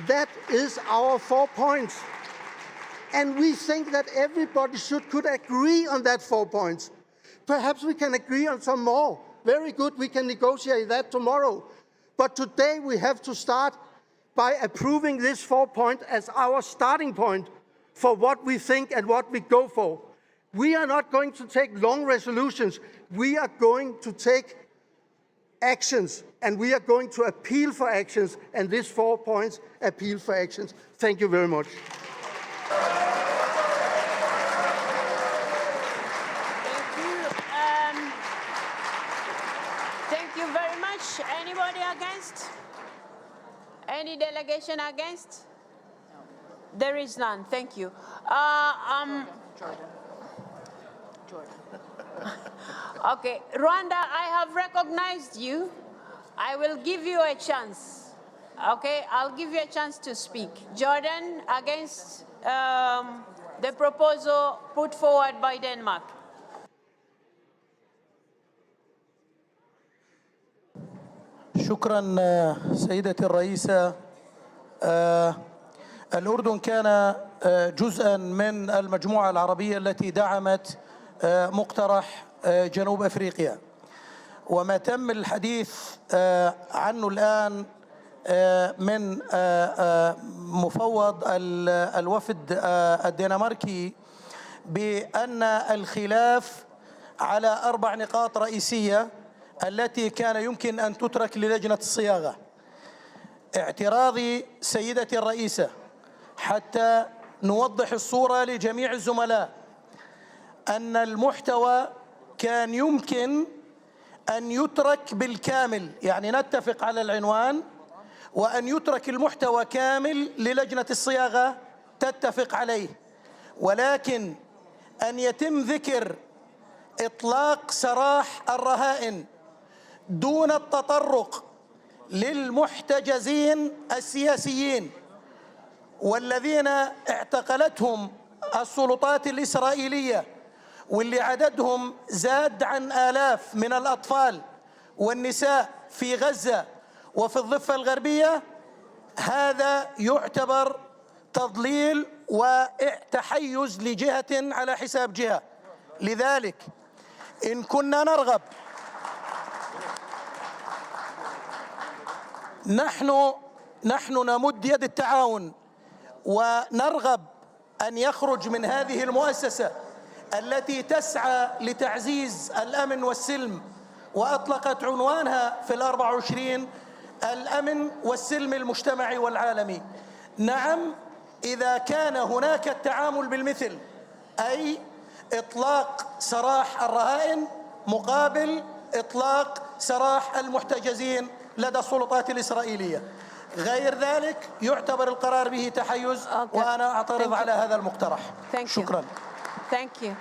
That is our 4 points. And we think that everybody could agree on that 4 points. Perhaps we can agree on some more. Very good, we can negotiate that tomorrow. But today we have to start by approving this 4 point as our starting point for what we think and what we go for. We are not going to take long resolutions. We are going to take actions, and we are going to appeal for actions, and these 4 points appeal for actions. Thank you very much. Thank you very much. Anybody against? Any delegation against? There is none. Thank you. Okay, Rwanda, I have recognized you. I will give you a chance. Okay, I'll give you a chance to speak. Jordan, against the proposal put forward by Denmark. شكرا سيدتي الرئيسة. الأردن كان جزءا من المجموعة العربية التي دعمت مقترح جنوب أفريقيا، وما تم الحديث عنه الآن من مفوض الوفد الدنماركي بأن الخلاف على 4 نقاط رئيسية التي كان يمكن أن تترك للجنة الصياغة. اعتراضي سيدتي الرئيسة حتى نوضح الصورة لجميع الزملاء أن المحتوى كان يمكن أن يترك بالكامل، يعني نتفق على العنوان وأن يترك المحتوى كامل للجنة الصياغة تتفق عليه، ولكن أن يتم ذكر إطلاق سراح الرهائن دون التطرق للمحتجزين السياسيين والذين اعتقلتهم السلطات الإسرائيلية، واللي عددهم زاد عن آلاف من الأطفال والنساء في غزة وفي الضفة الغربية. هذا يعتبر تضليل وتحيز لجهة على حساب جهة. لذلك إن كنا نرغب نحن نمد يد التعاون ونرغب أن يخرج من هذه المؤسسة التي تسعى لتعزيز الأمن والسلم، وأطلقت عنوانها في 24 الأمن والسلم المجتمعي والعالمي. نعم، إذا كان هناك التعامل بالمثل، أي إطلاق سراح الرهائن مقابل إطلاق سراح المحتجزين لدى السلطات الإسرائيلية. غير ذلك يعتبر القرار به تحيز، وأنا أعترض على هذا المقترح. شكرا. Thank you.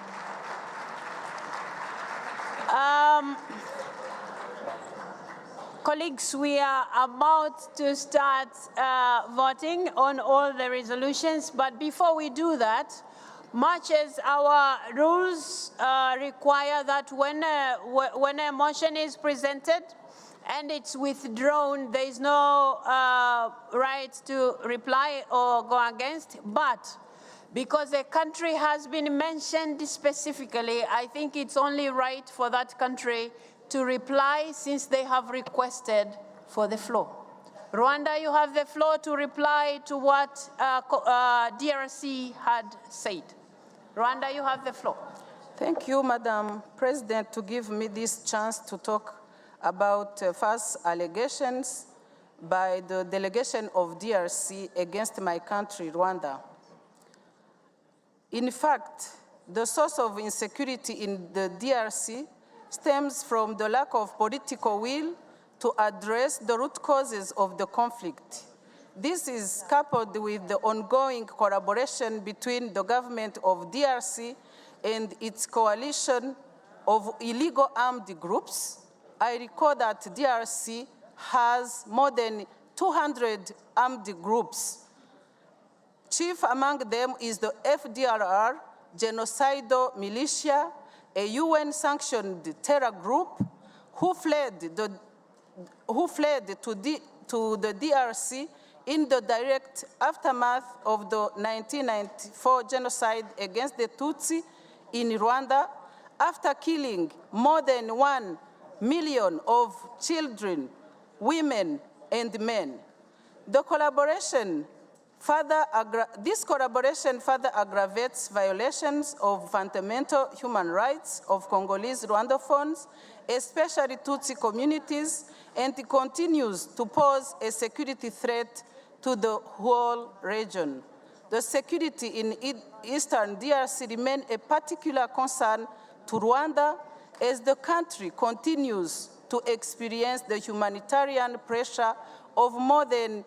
Colleagues, we are about to start voting on all the resolutions, but before we do that, much as our rules require that when a motion is presented and it's withdrawn, there is no right to reply or go against. But because a country has been mentioned specifically, I think it's only right for that country to reply since they have requested for the floor. Rwanda, you have the floor to reply to what DRC had said. Rwanda, you have the floor. Thank you, Madam President, to give me this chance to talk about false allegations by the delegation of DRC against my country, Rwanda. In fact, the source of insecurity in the DRC stems from the lack of political will to address the root causes of the conflict. This is coupled with the ongoing collaboration between the government of DRC and its coalition of illegal armed groups. I recall that DRC has more than 200 armed groups. Chief among them is the FDLR, genocidal militia, a UN-sanctioned terror group who fled to the DRC in the direct aftermath of the 1994 genocide against the Tutsi in Rwanda, after killing more than 1 million of children, women, and men. This collaboration further aggravates violations of fundamental human rights of Congolese Rwandophones, especially Tutsi communities, and continues to pose a security threat to the whole region. The security in eastern DRC remains a particular concern to Rwanda as the country continues to experience the humanitarian pressure of more than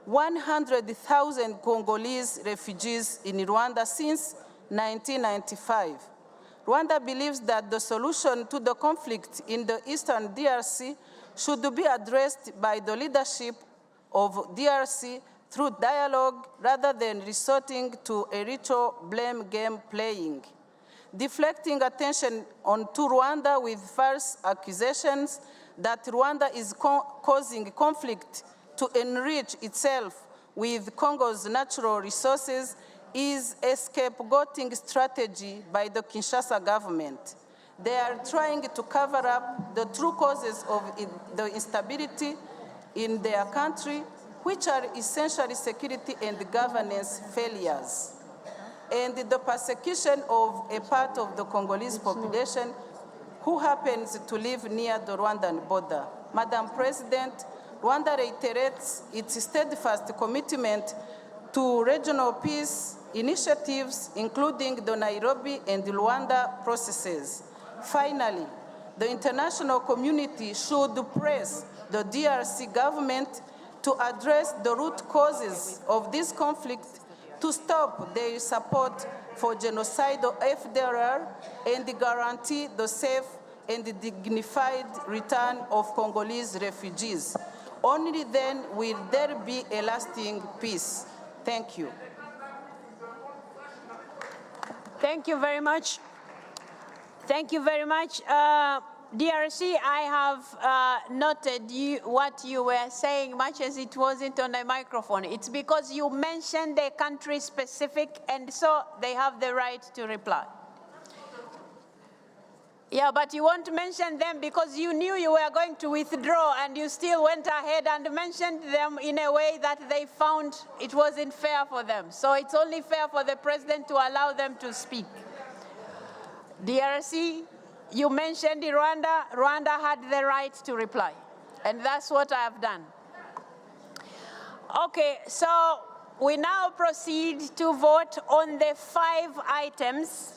100,000 Congolese refugees in Rwanda since 1995. Rwanda believes that the solution to the conflict in the eastern DRC should be addressed by the leadership of DRC through dialogue rather than resorting to a ritual blame game playing. Deflecting attention onto Rwanda with false accusations that Rwanda is causing conflict to enrich itself with Congo's natural resources is a scapegoating strategy by the Kinshasa government. They are trying to cover up the true causes of the instability in their country, which are essentially security and governance failures, and the persecution of a part of the Congolese population who happens to live near the Rwandan border. Madam President, Rwanda reiterates its steadfast commitment to regional peace initiatives, including the Nairobi and the Luanda processes. Finally, the international community should press the DRC government to address the root causes of this conflict, to stop their support for genocidal FDLR and guarantee the safe and dignified return of Congolese refugees. Only then will there be a lasting peace. Thank you. Thank you very much. Thank you very much. DRC, I have noted what you were saying, much as it wasn't on the microphone. It's because you mentioned the country specific, and so they have the right to reply. Yeah, but you won't mention them because you knew you were going to withdraw, and you still went ahead and mentioned them in a way that they found it wasn't fair for them. So it's only fair for the president to allow them to speak. DRC, you mentioned Rwanda. Rwanda had the right to reply, and that's what I have done. Okay, so we now proceed to vote on the 5 items,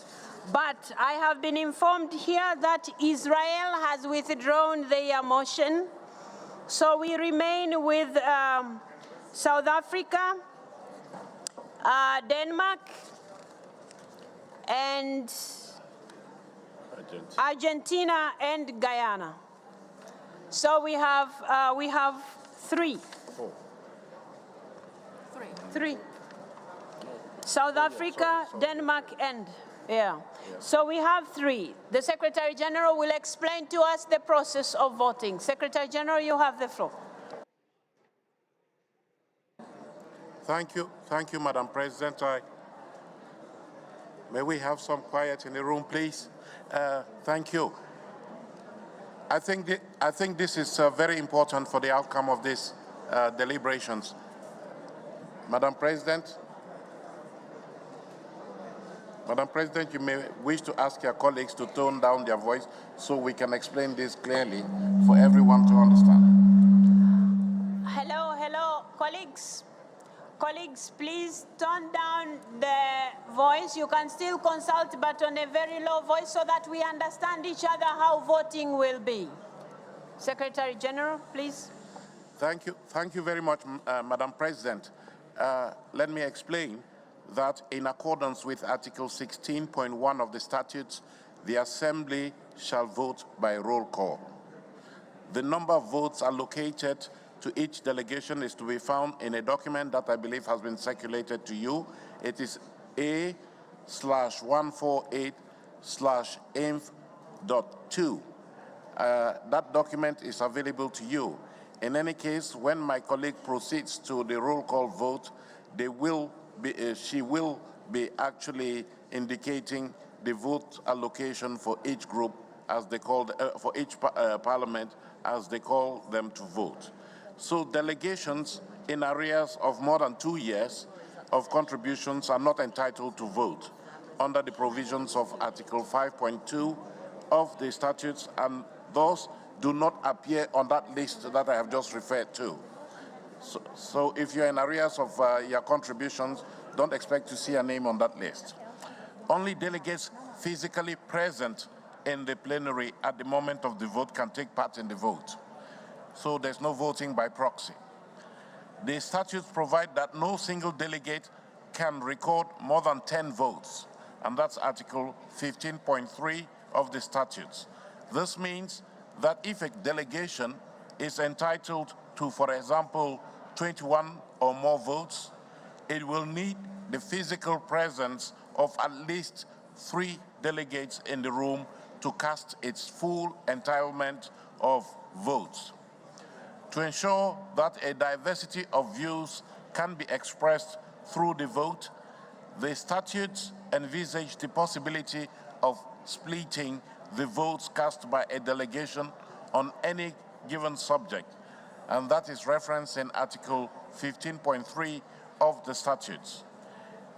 but I have been informed here that Israel has withdrawn their motion, so we remain with South Africa, Denmark, and Argentina and Guyana. So we have 3. 3. South Africa, Denmark, and Yeah. So we have 3. The Secretary General will explain to us the process of voting. Secretary General, you have the floor. Thank you, Madam President. May we have some quiet in the room, please? Thank you. I think this is very important for the outcome of these deliberations. Madam President, you may wish to ask your colleagues to tone down their voice so we can explain this clearly for everyone to understand. Hello, colleagues. Colleagues, please tone down the voice. You can still consult, but on a very low voice so that we understand each other how voting will be. Secretary General, please. Thank you very much, Madam President. Let me explain that in accordance with Article 16.1 of the statutes, the Assembly shall vote by roll call. The number of votes allocated to each delegation is to be found in a document that I believe has been circulated to you. It is A/148/inf.2. That document is available to you. In any case, when my colleague proceeds to the roll call vote, she will be actually indicating the vote allocation for each group as they call for each parliament as they call them to vote. So delegations in arrears of more than 2 years of contributions are not entitled to vote under the provisions of Article 5.2 of the statutes, and those do not appear on that list that I have just referred to. So if you're in arrears of your contributions, don't expect to see a name on that list. Only delegates physically present in the plenary at the moment of the vote can take part in the vote. So there's no voting by proxy. The statutes provide that no single delegate can record more than 10 votes, and that's Article 15.3 of the statutes. This means that if a delegation is entitled to, for example, 21 or more votes, it will need the physical presence of at least 3 delegates in the room to cast its full entitlement of votes. To ensure that a diversity of views can be expressed through the vote, the statutes envisage the possibility of splitting the votes cast by a delegation on any given subject, and that is referenced in Article 15.3 of the statutes.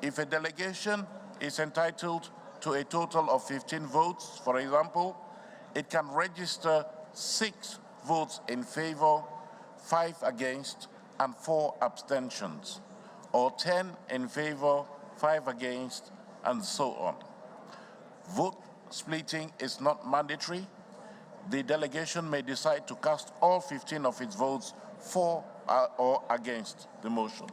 If a delegation is entitled to a total of 15 votes, for example, it can register 6 votes in favor, 5 against, and 4 abstentions, or 10 in favor, 5 against, and so on. Vote splitting is not mandatory. The delegation may decide to cast all 15 of its votes for or against the motion.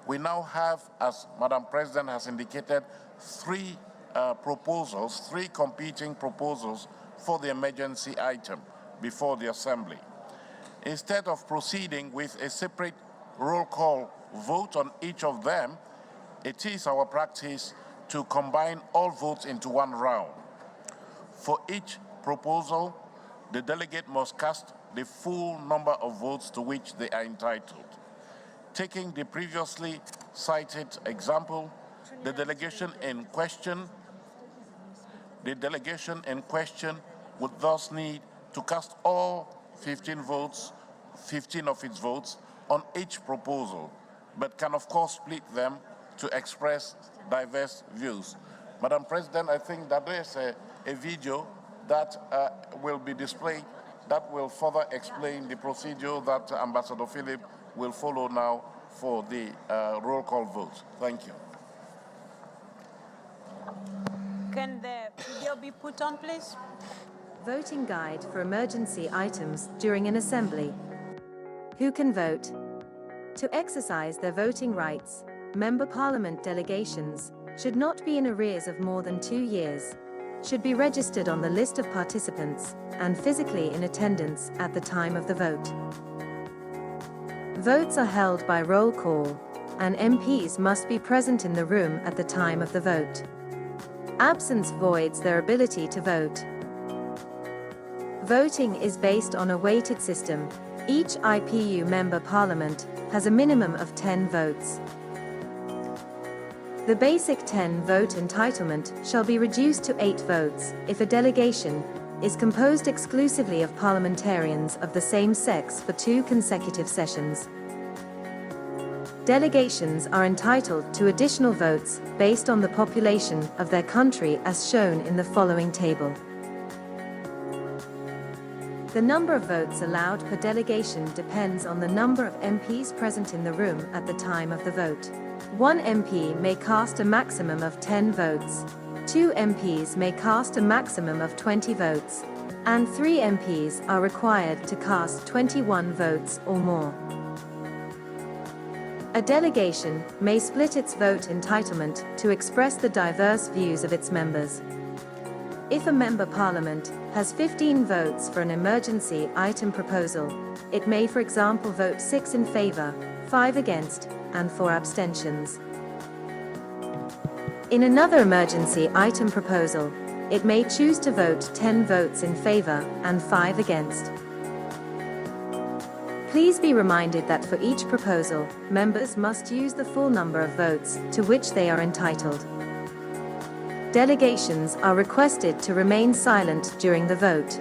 We now have, as Madam President has indicated, 3 proposals, 3 competing proposals for the emergency item before the Assembly. Instead of proceeding with a separate roll call vote on each of them, it is our practice to combine all votes into one round. For each proposal, the delegate must cast the full number of votes to which they are entitled. Taking the previously cited example, the delegation in question would thus need to cast all 15 of its votes on each proposal, but can of course split them to express diverse views. Madam President, I think that there's a video that will be displayed that will further explain the procedure that Ambassador Philip will follow now for the roll call vote. Thank you. Can the video be put on, please? Voting guide for emergency items during an assembly. Who can vote? To exercise their voting rights, member parliament delegations should not be in arrears of more than 2 years, should be registered on the list of participants, and physically in attendance at the time of the vote. Votes are held by roll call, and MPs must be present in the room at the time of the vote. Absence voids their ability to vote. Voting is based on a weighted system. Each IPU member parliament has a minimum of 10 votes. The basic 10-vote entitlement shall be reduced to 8 votes if a delegation is composed exclusively of parliamentarians of the same sex for 2 consecutive sessions. Delegations are entitled to additional votes based on the population of their country as shown in the following table. The number of votes allowed per delegation depends on the number of MPs present in the room at the time of the vote. 1 MP may cast a maximum of 10 votes, 2 MPs may cast a maximum of 20 votes, and 3 MPs are required to cast 21 votes or more. A delegation may split its vote entitlement to express the diverse views of its members. If a member parliament has 15 votes for an emergency item proposal, it may, for example, vote 6 in favor, 5 against, and 4 abstentions. In another emergency item proposal, it may choose to vote 10 votes in favor and 5 against. Please be reminded that for each proposal, members must use the full number of votes to which they are entitled. Delegations are requested to remain silent during the vote.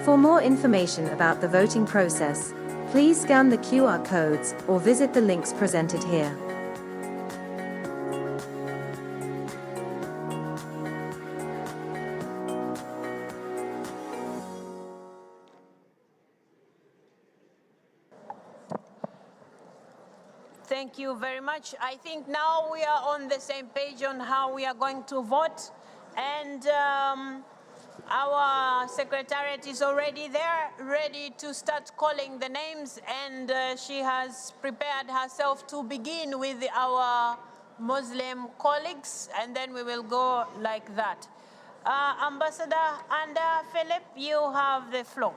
For more information about the voting process, please scan the QR codes or visit the links presented here. Thank you very much. I think now we are on the same page on how we are going to vote, and our secretariat is already there, ready to start calling the names, and she has prepared herself to begin with our Muslim colleagues, and then we will go like that. Ambassador Anda Philip, you have the floor.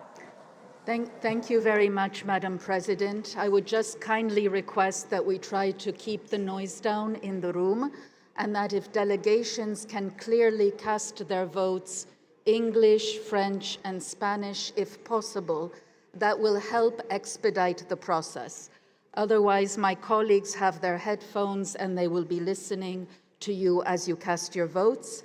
Thank you very much, Madam President. I would just kindly request that we try to keep the noise down in the room, and that if delegations can clearly cast their votes English, French, and Spanish, if possible, that will help expedite the process. Otherwise, my colleagues have their headphones and they will be listening to you as you cast your votes.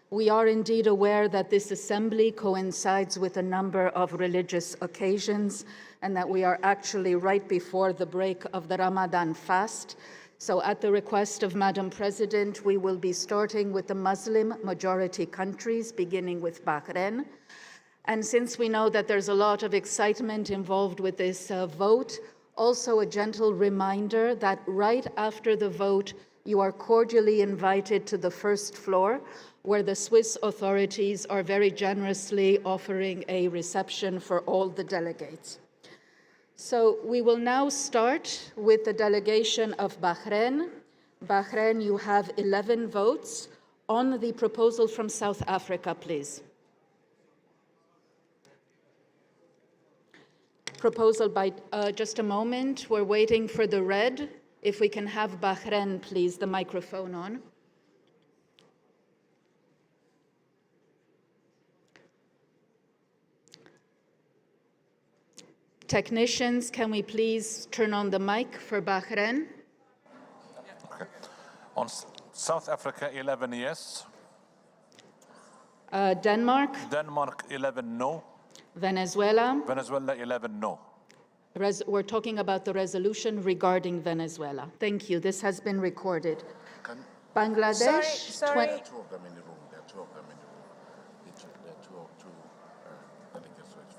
We are indeed aware that this assembly coincides with a number of religious occasions and that we are actually right before the break of the Ramadan fast. So at the request of Madam President, we will be starting with the Muslim majority countries, beginning with Bahrain. And since we know that there's a lot of excitement involved with this vote, also a gentle reminder that right after the vote, you are cordially invited to the first floor, where the Swiss authorities are very generously offering a reception for all the delegates. So we will now start with the delegation of Bahrain. Bahrain, you have 11 votes. On the proposal from South Africa, please. Proposal by, just a moment, we're waiting for the red. If we can have Bahrain, please, the microphone on. Technicians, can we please turn on the mic for Bahrain? Okay. On South Africa, 11 yes. Denmark? Denmark, 11 no. Venezuela? Venezuela, 11 no. We're talking about the resolution regarding Venezuela. Thank you. This has been recorded. Bangladesh? Sorry. There are 2 of them in the room. There are 2 of them in the room. There are two delegates. So it's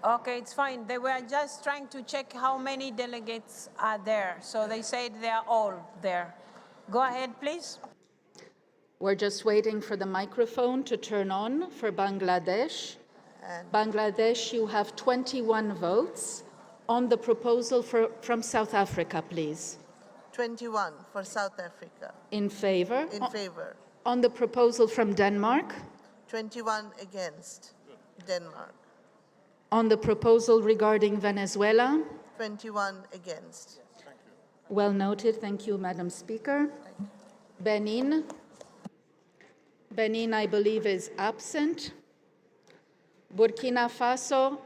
fine. Okay, it's fine. They were just trying to check how many delegates are there. So they said they are all there. Go ahead, please. We're just waiting for the microphone to turn on for Bangladesh. Bangladesh, you have 21 votes. On the proposal from South Africa, please. 21 for South Africa. In favor? In favor. On the proposal from Denmark? 21 against Denmark. On the proposal regarding Venezuela? 21 against. Well noted. Thank you, Madam Speaker. Benin? Benin, I believe, is absent. Burkina Faso,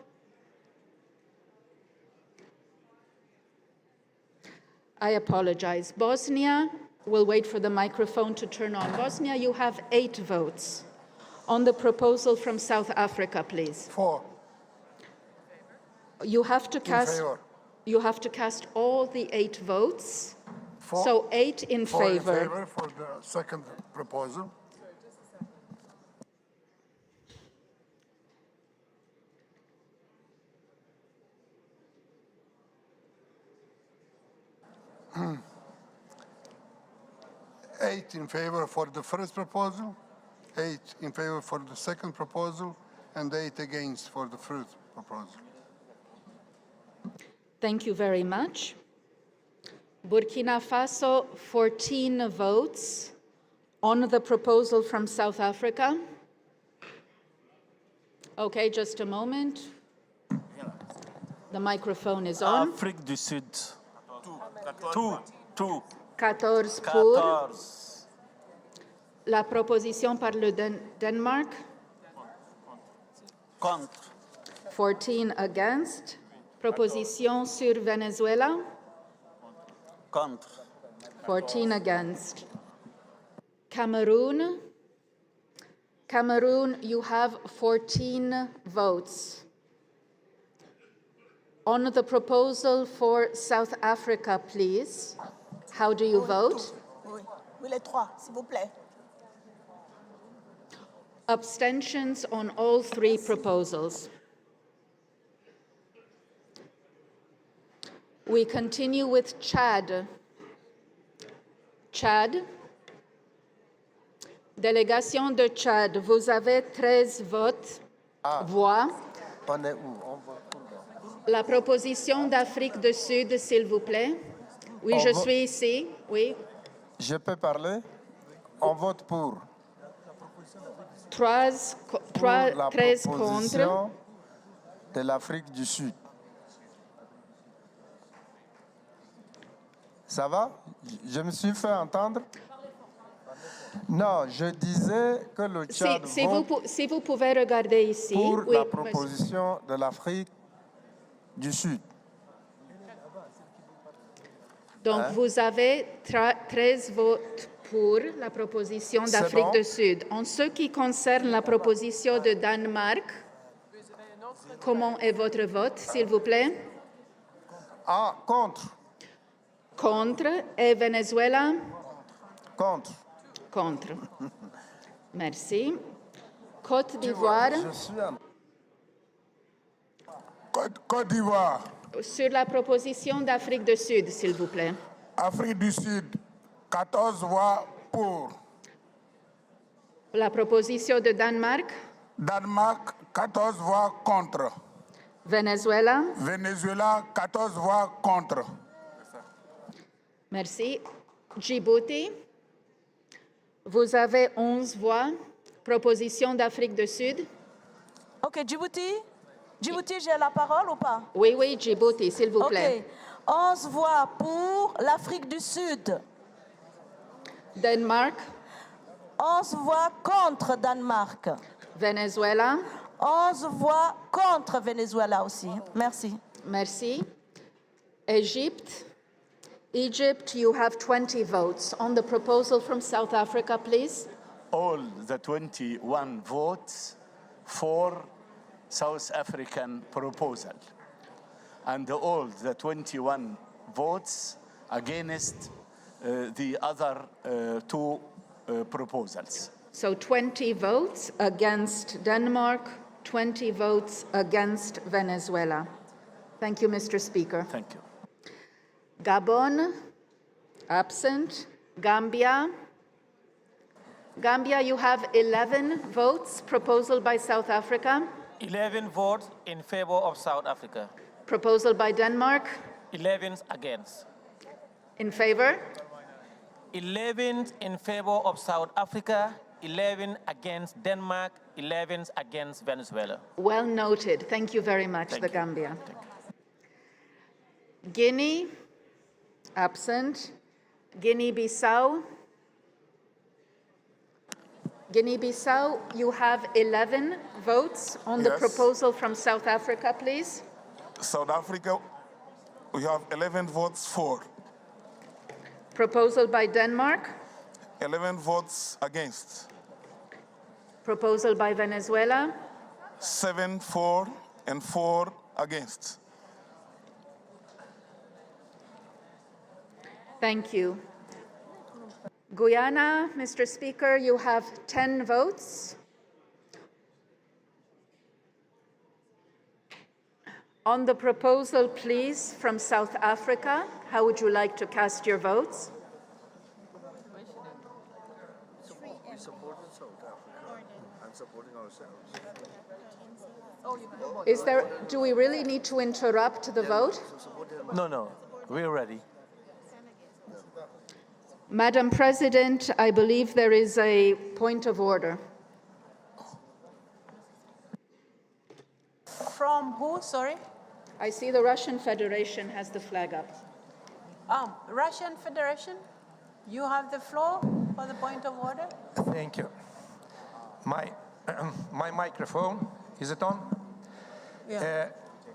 I apologize. Bosnia, we'll wait for the microphone to turn on. Bosnia, you have 8 votes. On the proposal from South Africa, please. 4. You have to cast. favor. You have to cast all the 8 votes. 4. So 8 in 4 favor. in favor for the second proposal. Eight in favor for the first proposal, 8 in favor for the second proposal, and 8 against for the first proposal. Thank you very much. Burkina Faso, 14 votes on the proposal from South Africa. Okay, just a moment. The microphone is on. Afrique du Sud. 2. 14 pour. 14. La proposition par le Danemark. Contre. 14 against. Proposition sur Venezuela. Contre. 14 against. Cameroon. Cameroon, you have 14 votes. On the proposal for South Africa, please, how do you vote? Oui, les 3, s'il vous plaît. Abstentions on all 3 proposals. We continue with Chad. Chad. Délégation de Tchad, vous avez 13 voix. On est où? On vote où? La proposition d'Afrique du Sud, s'il vous plaît. Oui, je suis ici. Oui. Je peux parler? On vote pour. 13 la contre. proposition de l'Afrique du Sud. Ça va? Je me suis fait entendre? Non, je disais que le Tchad vote si vous pouvez regarder ici. pour Oui, la proposition de l'Afrique du Sud. Donc, vous avez 13 votes pour la proposition d'Afrique bon. du Sud. En ce qui concerne la proposition de Danemark, comment est votre vote, s'il vous plaît? Ah, contre. Contre. Et Venezuela? Contre. Contre. Merci. Côte d'Ivoire. Côte d'Ivoire. Sur la proposition d'Afrique du Sud, s'il vous plaît. Afrique du Sud, 14 voix pour. La proposition de Danemark. Danemark, 14 voix contre. Venezuela. Venezuela, 14 voix contre. Merci. Djibouti. Vous avez 11 voix. Proposition d'Afrique du Sud. OK, Djibouti. Djibouti, j'ai la parole ou pas? Oui, oui, Djibouti, s'il vous plaît. OK. 11 voix pour l'Afrique du Sud. Danemark. 11 voix contre Danemark. Venezuela. 11 voix contre Venezuela aussi. Merci. Merci. Égypte. Egypt, you have 20 votes. On the proposal from South Africa, please. All the 21 votes for South African proposal, and all the 21 votes against the other 2 proposals. So 20 votes against Denmark, 20 votes against Venezuela. Thank you, Mr. Speaker. Thank you. Gabon, absent. Gambia. Gambia, you have 11 votes. Proposal by South Africa. 11 votes in favor of South Africa. Proposal by Denmark. 11 against. In favor? 11 in favor of South Africa, 11 against Denmark, 11 against Venezuela. Well noted. Thank you very much, the Gambia. Guinea, absent. Guinea-Bissau. Guinea-Bissau, you have 11 votes on the Yes. proposal from South Africa, please. South Africa, we have 11 votes for, Proposal by Denmark. 11 votes against, Proposal by Venezuela. 7 for and 4 against. Thank you. Guyana, Mr. Speaker, you have 10 votes. On the proposal, please, from South Africa, how would you like to cast your votes? We supported South Africa and supporting ourselves. Do we really need to interrupt the vote? No, we're ready. Madam President, I believe there is a point of order. From who, sorry? I see the Russian Federation has the flag up. Russian Federation, you have the floor for the point of order. Thank you. My microphone, is it on? Yeah.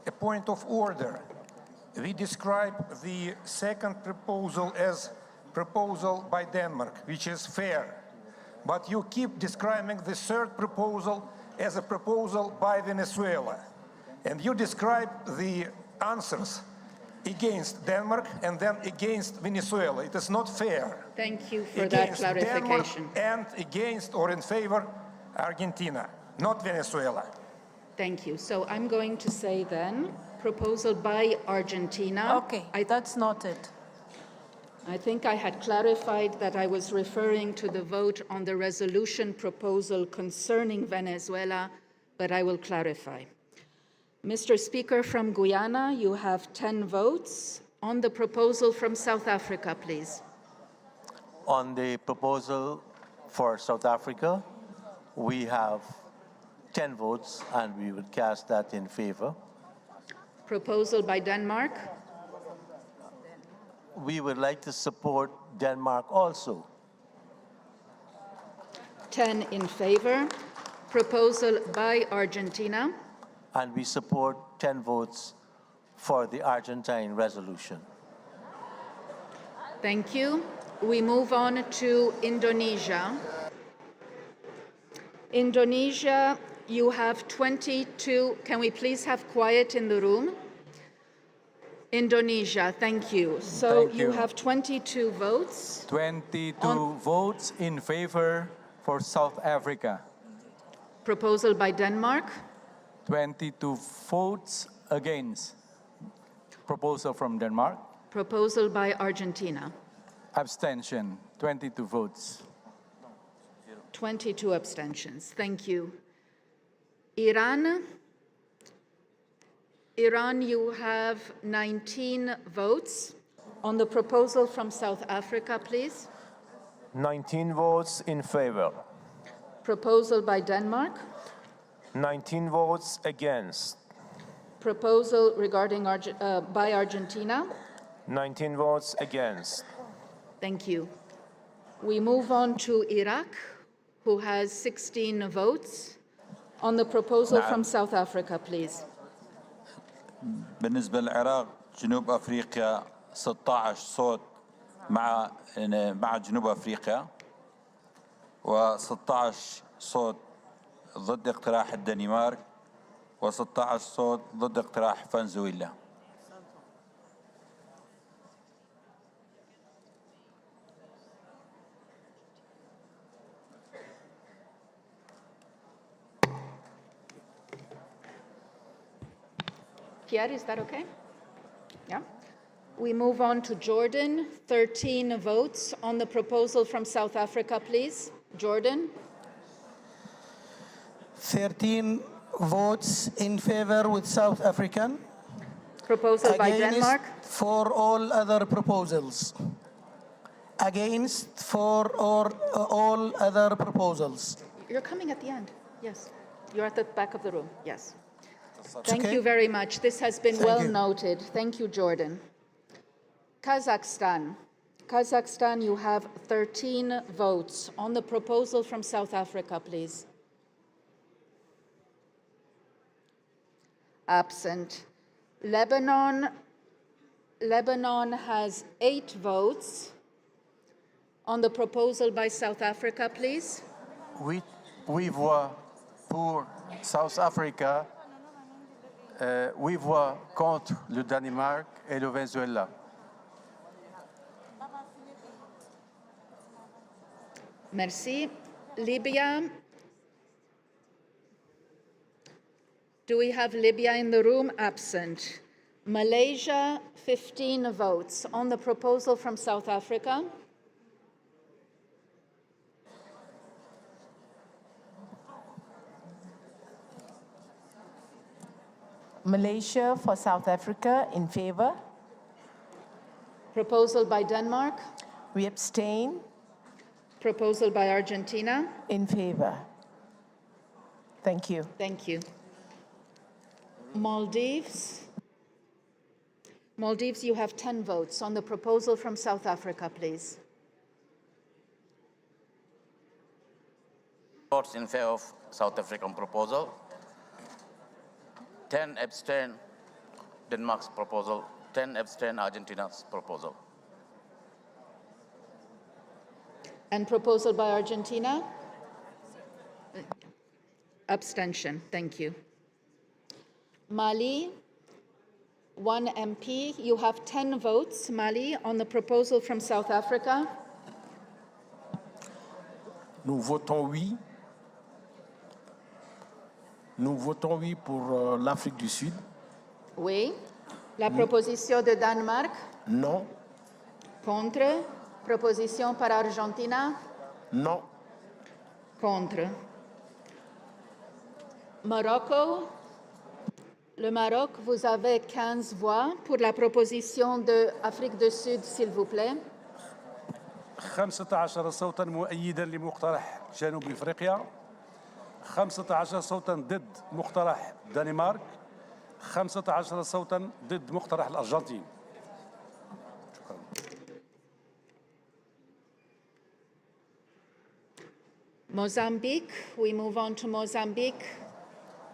A point of order. We describe the second proposal as proposal by Denmark, which is fair. But you keep describing the third proposal as a proposal by Venezuela. And you describe the answers against Denmark and then against Venezuela. It is not fair. Thank you for that clarification. Denmark and against or in favor Argentina, not Venezuela. Thank you. So I'm going to say then, proposal by Argentina. Okay, that's noted. I think I had clarified that I was referring to the vote on the resolution proposal concerning Venezuela, but I will clarify. Mr. Speaker from Guyana, you have 10 votes. On the proposal from South Africa, please. On the proposal for South Africa, we have 10 votes, and we would cast that in favor. Proposal by Denmark. We would like to support Denmark also. 10 in favor. Proposal by Argentina. And we support 10 votes for the Argentine resolution. Thank you. We move on to Indonesia. Indonesia, you have 22. Can we please have quiet in the room? Indonesia, thank you. So Thank you. have 22 votes. 22 votes in favor for South Africa. Proposal by Denmark. 22 votes against. Proposal from Denmark. Proposal by Argentina. Abstention, 22 votes. 22 abstentions. Thank you. Iran. Iran, you have 19 votes. On the proposal from South Africa, please. 19 votes in favor. Proposal by Denmark. 19 votes against. Proposal regarding by Argentina. 19 votes against. Thank you. We move on to Iraq, who has 16 votes. On the proposal from South Africa, please. بالنسبة للعراق جنوب أفريقيا 16 صوت مع جنوب أفريقيا و16 صوت ضد اقتراح الدنمارك و16 صوت ضد اقتراح فنزويلا. Pierre, is that okay? Yeah. We move on to Jordan. 13 votes on the proposal from South Africa, please. Jordan. 13 votes in favor with South African. Proposal by Against Denmark. for all other proposals. Against for all other proposals. You're coming at the end. Yes. You're at the back of the room. Yes. It's Thank okay. you very much. This has been Thank well you. noted. Thank you, Jordan. Kazakhstan. Kazakhstan, you have 13 votes. On the proposal from South Africa, please. Absent. Lebanon has 8 votes. On the proposal by South Africa, please. 8 voix pour South Africa, 8 voix contre le Danemark et le Venezuela. Merci. Libya. Do we have Libya in the room? Absent. Malaysia, 15 votes. On the proposal from South Africa. Malaysia for South Africa, in favor. Proposal by Denmark. We abstain. Proposal by Argentina. In favor. Thank you. Thank you. Maldives. Maldives, you have 10 votes. On the proposal from South Africa, please. Votes in favor of South African proposal. 10 abstain Denmark's proposal. 10 abstain Argentina's proposal. And proposal by Argentina? Abstention. Thank you. Mali, 1 MP. You have 10 votes, Mali, on the proposal from South Africa. Nous votons oui. Nous votons oui pour l'Afrique du Sud. Oui. La proposition de Danemark? Non. Contre. Proposition par Argentina? Non. Contre. Morocco? Le Maroc, vous avez 15 voix pour la proposition de Afrique du Sud, s'il vous plaît. 15 صوتا مؤيدا لمقترح جنوب افريقيا. 15 صوتا ضد مقترح الدنمارك. 15 صوتا ضد مقترح الأرجنتين. Mozambique, we move on to Mozambique.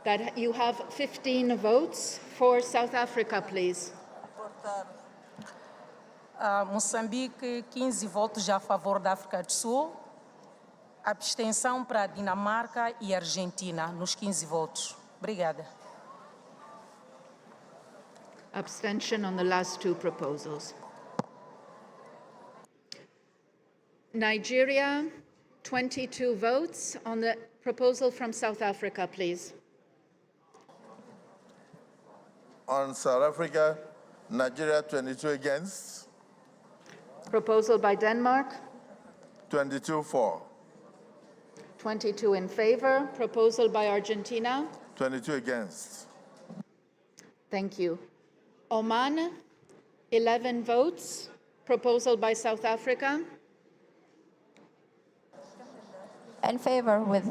That you have 15 votes. For South Africa, please. Moçambique, 15 votos a favor da África do Sul. Abstenção para a Dinamarca e Argentina, nos 15 votos. Obrigada. Abstention on the last 2 proposals. Nigeria, 22 votes. On the proposal from South Africa, please. On South Africa, Nigeria 22 against. Proposal by Denmark. 22 for. 22 in favor. Proposal by Argentina. 22 against. Thank you. Oman, 11 votes. Proposal by South Africa. In favor with,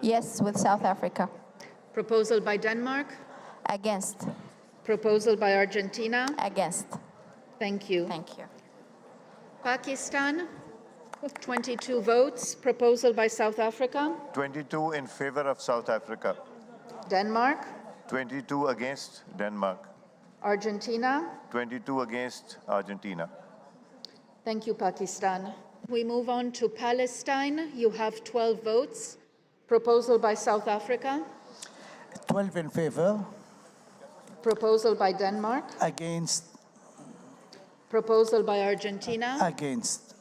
yes, with South Africa. Proposal by Denmark. Against. Proposal by Argentina. Against. Thank you. Thank you. Pakistan, 22 votes. Proposal by South Africa. 22 in favor of South Africa. Denmark. 22 against Denmark. Argentina. 22 against Argentina. Thank you, Pakistan. We move on to Palestine. You have 12 votes. Proposal by South Africa. 12 in favor. Proposal by Denmark. Against. Proposal by Argentina. Against.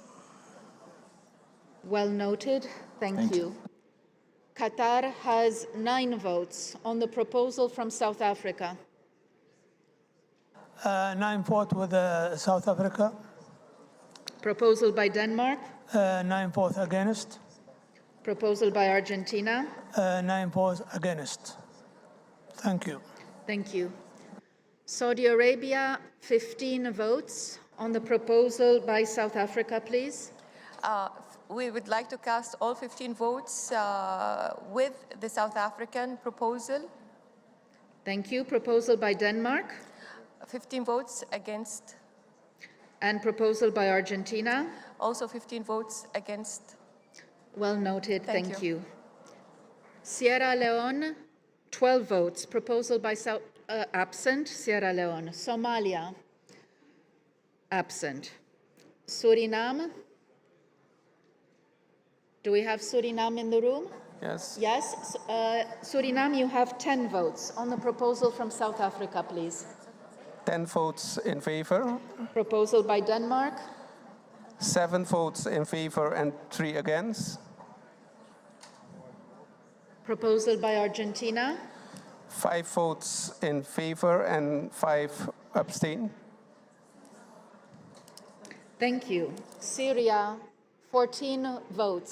Well noted. Thank you. Qatar has 9 votes on the proposal from South Africa. 9 votes with South Africa. Proposal by Denmark. 9 votes against. Proposal by Argentina. 9 votes against. Thank you. Thank you. Saudi Arabia, 15 votes on the proposal by South Africa, please. We would like to cast all 15 votes with the South African proposal. Thank you. Proposal by Denmark. 15 votes against. And proposal by Argentina? Also 15 votes against. Well noted, Thank you. Sierra Leone, 12 votes. Proposal by absent, Sierra Leone. Somalia, absent. Suriname? Do we have Suriname in the room? Yes. Yes. Suriname, you have 10 votes. On the proposal from South Africa, please. 10 votes in favor, Proposal by Denmark? 7 votes in favor and 3 against. Proposal by Argentina? 5 votes in favor and 5 abstain. Thank you. Syria, 14 votes.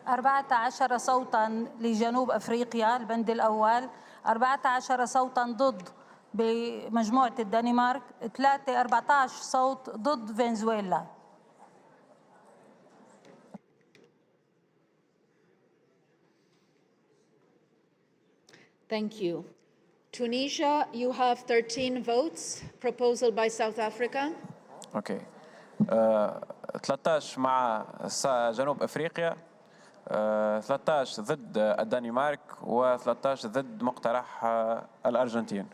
14 صوتا لجنوب أفريقيا البند الأول، 14 صوتا ضد بمجموعة الدنمارك، 14 صوت ضد فنزويلا. Thank you. Tunisia, you have 13 votes. Proposal by South Africa? اوكي 13 مع جنوب افريقيا 13 ضد الدنمارك و13 ضد مقترح الارجنتين.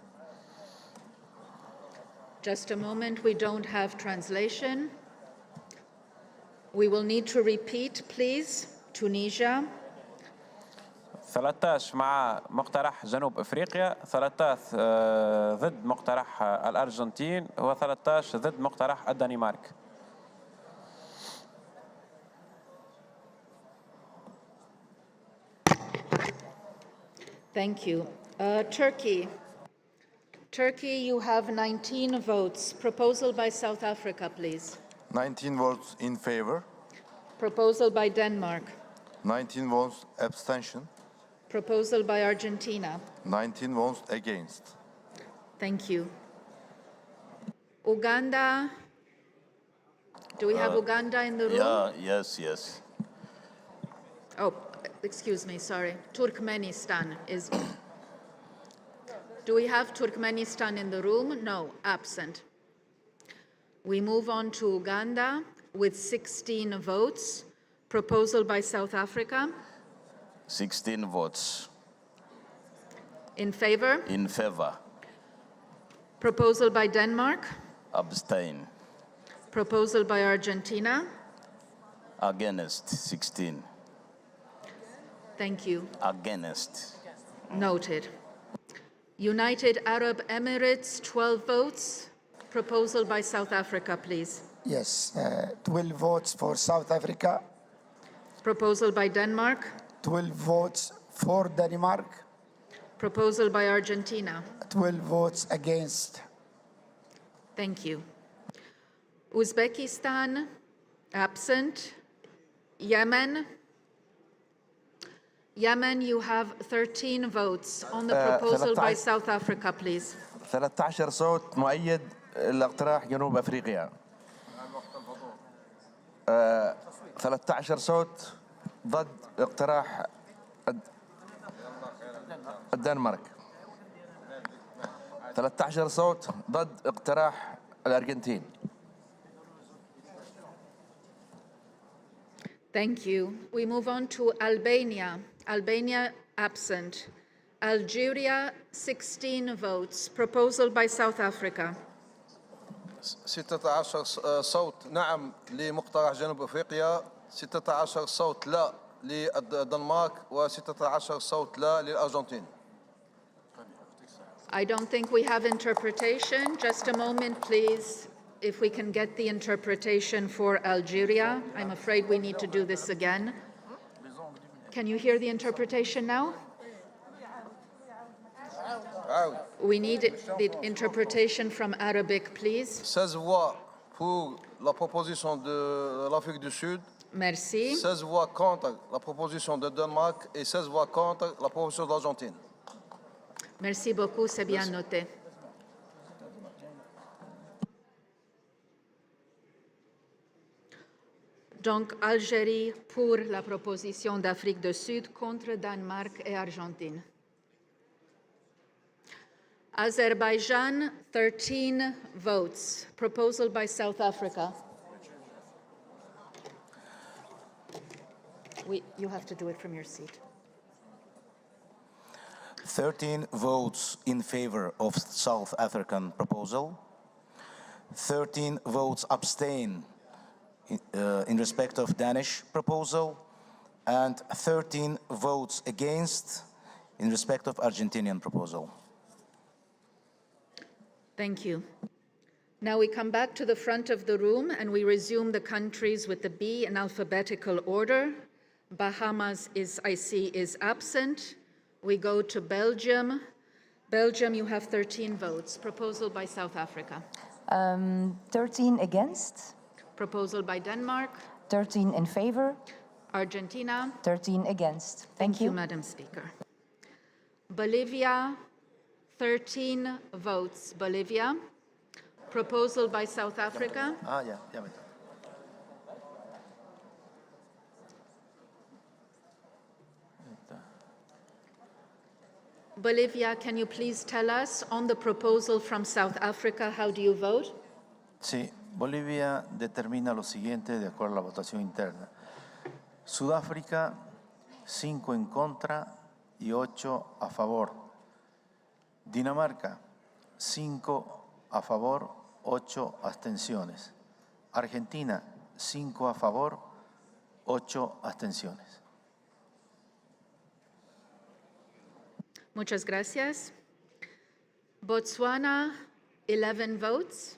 Just a moment, we don't have translation. We will need to repeat, please. Tunisia. 13 مع مقترح جنوب افريقيا 13 ضد مقترح الارجنتين و13 ضد مقترح الدنمارك. Thank you. Turkey. Turkey, you have 19 votes. Proposal by South Africa, please. 19 votes in favor, Proposal by Denmark. 19 votes abstention, Proposal by Argentina. 19 votes against. Thank you. Uganda. Do we have Uganda in the room? Yes. Oh, excuse me, sorry. Turkmenistan is. Do we have Turkmenistan in the room? No, absent. We move on to Uganda with 16 votes. Proposal by South Africa. 16 votes In favor. in favor, Proposal by Denmark. abstain, Proposal by Argentina. against 16, Thank you. against, Noted. United Arab Emirates, 12 votes. Proposal by South Africa, please. Yes, 12 votes for South Africa, Proposal by Denmark. 12 votes for Denmark, Proposal by Argentina. 12 votes against. Thank you. Uzbekistan, absent. Yemen. Yemen, you have 13 votes. On the proposal by South Africa, please. 13 صوت مؤيد لاقتراح جنوب افريقيا. 13 صوت ضد اقتراح الدنمارك. 13 صوت ضد اقتراح الارجنتين. Thank you. We move on to Albania. Albania, absent. Algeria, 16 votes. Proposal by South Africa. 16 صوت نعم لمقترح جنوب افريقيا، 16 صوت لا للدنمارك و16 صوت لا للارجنتين. I don't think we have interpretation. Just a moment, please. If we can get the interpretation for Algeria. I'm afraid we need to do this again. Can you hear the interpretation now? We need the interpretation from Arabic, please. 16 voix pour la proposition de l'Afrique du Sud. Merci. 16 voix contre la proposition de Danemark et 16 voix contre la proposition de l'Argentine. Merci beaucoup, c'est bien noté. Donc, Algérie pour la proposition d'Afrique du Sud contre Danemark et Argentine. Azerbaijan, 13 votes. Proposal by South Africa. You have to do it from your seat. 13 votes in favor of South African proposal. 13 votes abstain in respect of Danish proposal. And 13 votes against in respect of Argentinian proposal. Thank you. Now we come back to the front of the room and we resume the countries with the B in alphabetical order. Bahamas I see is absent. We go to Belgium. Belgium, you have 13 votes. Proposal by South Africa. 13 against. Proposal by Denmark. 13 in favor. Argentina. 13 against. Thank you, Madam Speaker. Bolivia, 13 votes. Bolivia. Proposal by South Africa. Bolivia, can you please tell us on the proposal from South Africa, how do you vote? Sí, Bolivia determina lo siguiente de acuerdo a la votación interna. Sudáfrica, 5 en contra y 8 a favor. Dinamarca, 5 a favor, 8 abstenciones. Argentina, 5 a favor, 8 abstenciones. Muchas gracias. Botswana, 11 votes.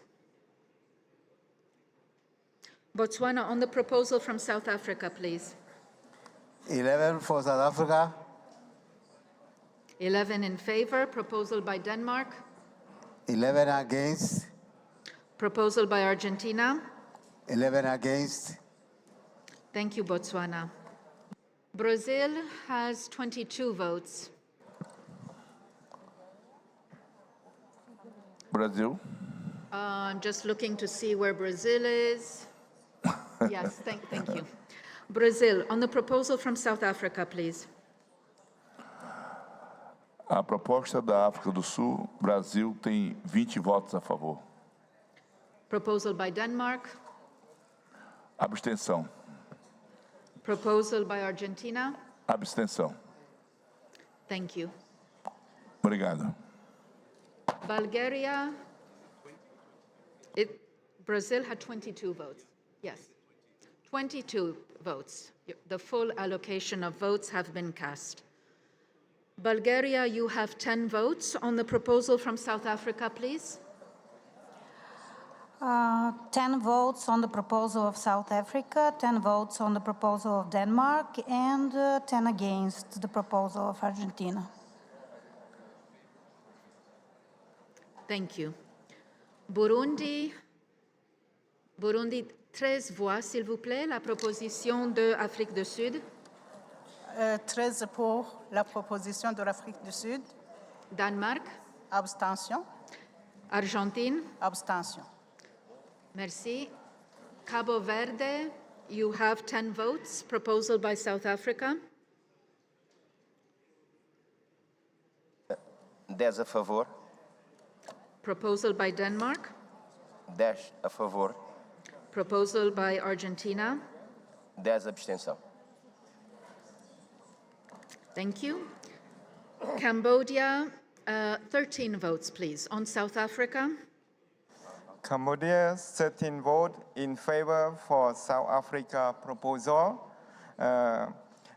Botswana, on the proposal from South Africa, please. 11 for South Africa. 11 in favor. Proposal by Denmark. 11 against. Proposal by Argentina. 11 against. Thank you, Botswana. Brazil has 22 votes. Brazil. I'm just looking to see where Brazil is. Yes, thank you. Brazil, on the proposal from South Africa, please. A proposta da África do Sul, Brasil tem 20 votos a favor. Proposal by Denmark. Abstenção. Proposal by Argentina. Abstenção. Thank you. Obrigado. Bulgaria. Brazil had 22 votes. Yes. 22 votes. The full allocation of votes have been cast. Bulgaria, you have 10 votes. On the proposal from South Africa, please. 10 votes on the proposal of South Africa, 10 votes on the proposal of Denmark, and 10 against the proposal of Argentina. Thank you. Burundi. Burundi, 13 voix, s'il vous plaît. La proposition de Afrique du Sud. 13 pour la proposition de l'Afrique du Sud. Danemark. Abstention. Argentine. Abstention. Merci. Cabo Verde, you have 10 votes. Proposal by South Africa. 10 a favor. Proposal by Denmark. 10 a favor. Proposal by Argentina. 10 abstenção. Thank you. Cambodia, 13 votes, please. On South Africa. Cambodia, 13 votes in favor for South Africa proposal.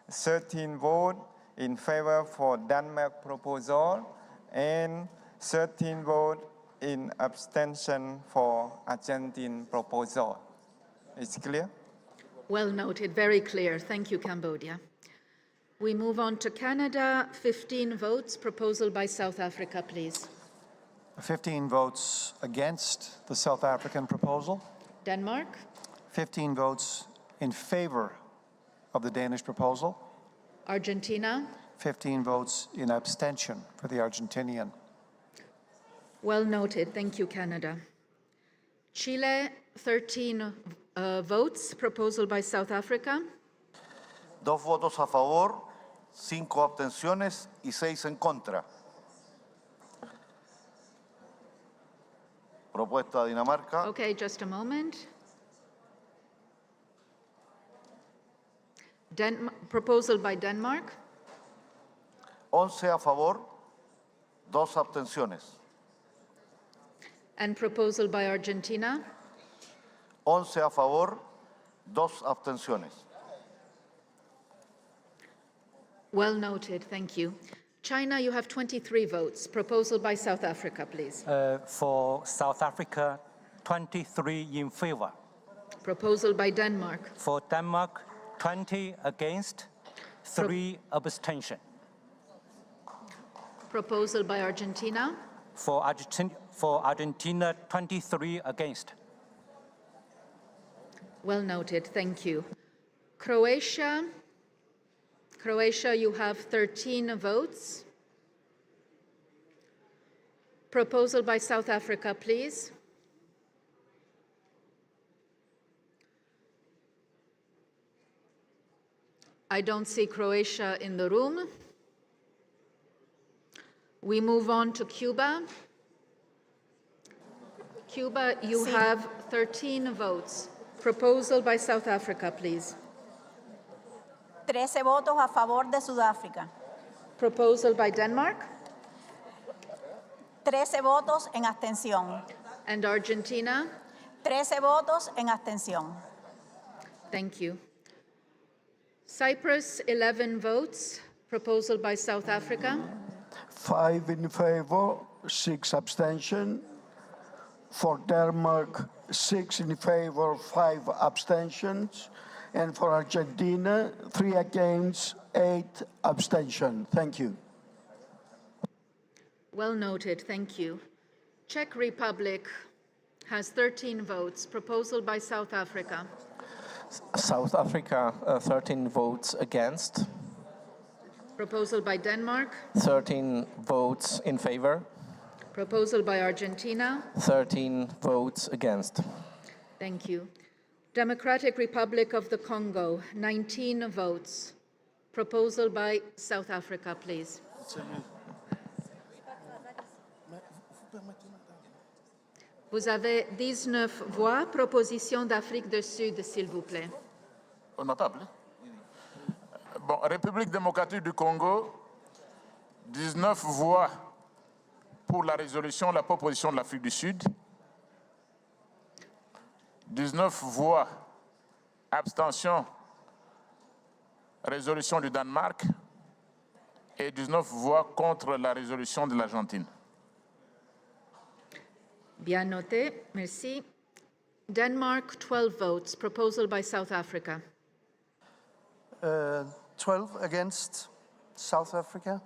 13 votes in favor for Denmark proposal. And 13 votes in abstention for Argentine proposal. It's clear? Well noted, very clear. Thank you, Cambodia. We move on to Canada. 15 votes. Proposal by South Africa, please. 15 votes against the South African proposal. Denmark. 15 votes in favor of the Danish proposal. Argentina. 15 votes in abstention for the Argentinian. Well noted. Thank you, Canada. Chile, 13 votes. Proposal by South Africa. 2 votos a favor, 5 abstenciones y 6 en contra. Propuesta de Dinamarca. Okay, just a moment. Proposal by Denmark. 11 a favor, 2 abstenciones. And proposal by Argentina. 11 a favor, 2 abstenciones. Well noted, thank you. China, you have 23 votes. Proposal by South Africa, please. For South Africa, 23 in favor. Proposal by Denmark. For Denmark, 20 against, 3 abstention. Proposal by Argentina. For Argentina, 23 against. Well noted, thank you. Croatia, you have 13 votes. Proposal by South Africa, please. I don't see Croatia in the room. We move on to Cuba. Cuba, you have 13 votes. Proposal by South Africa, please. 13 votos a favor de Sudáfrica. Proposal by Denmark. 13 votos en abstención. And Argentina. 13 votos en abstención. Thank you. Cyprus, 11 votes. Proposal by South Africa. 5 in favor, 6 abstention. For Denmark, 6 in favor, 5 abstentions. And for Argentina, 3 against, 8 abstention. Thank you. Well noted, thank you. Czech Republic has 13 votes. Proposal by South Africa. South Africa, 13 votes against. Proposal by Denmark. 13 votes in favor. Proposal by Argentina. 13 votes against. Thank you. Democratic Republic of the Congo, 19 votes. Proposal by South Africa, please. Vous avez 19 voix. Proposition d'Afrique du Sud, s'il vous plaît. Notable. Bon, République démocratique du Congo, 19 voix pour la résolution de la proposition de l'Afrique du Sud, 19 voix abstention, résolution du Danemark, et 19 voix contre la résolution de l'Argentine. Bien noté, merci. Denmark, 12 votes. Proposal by South Africa. 12 against South Africa.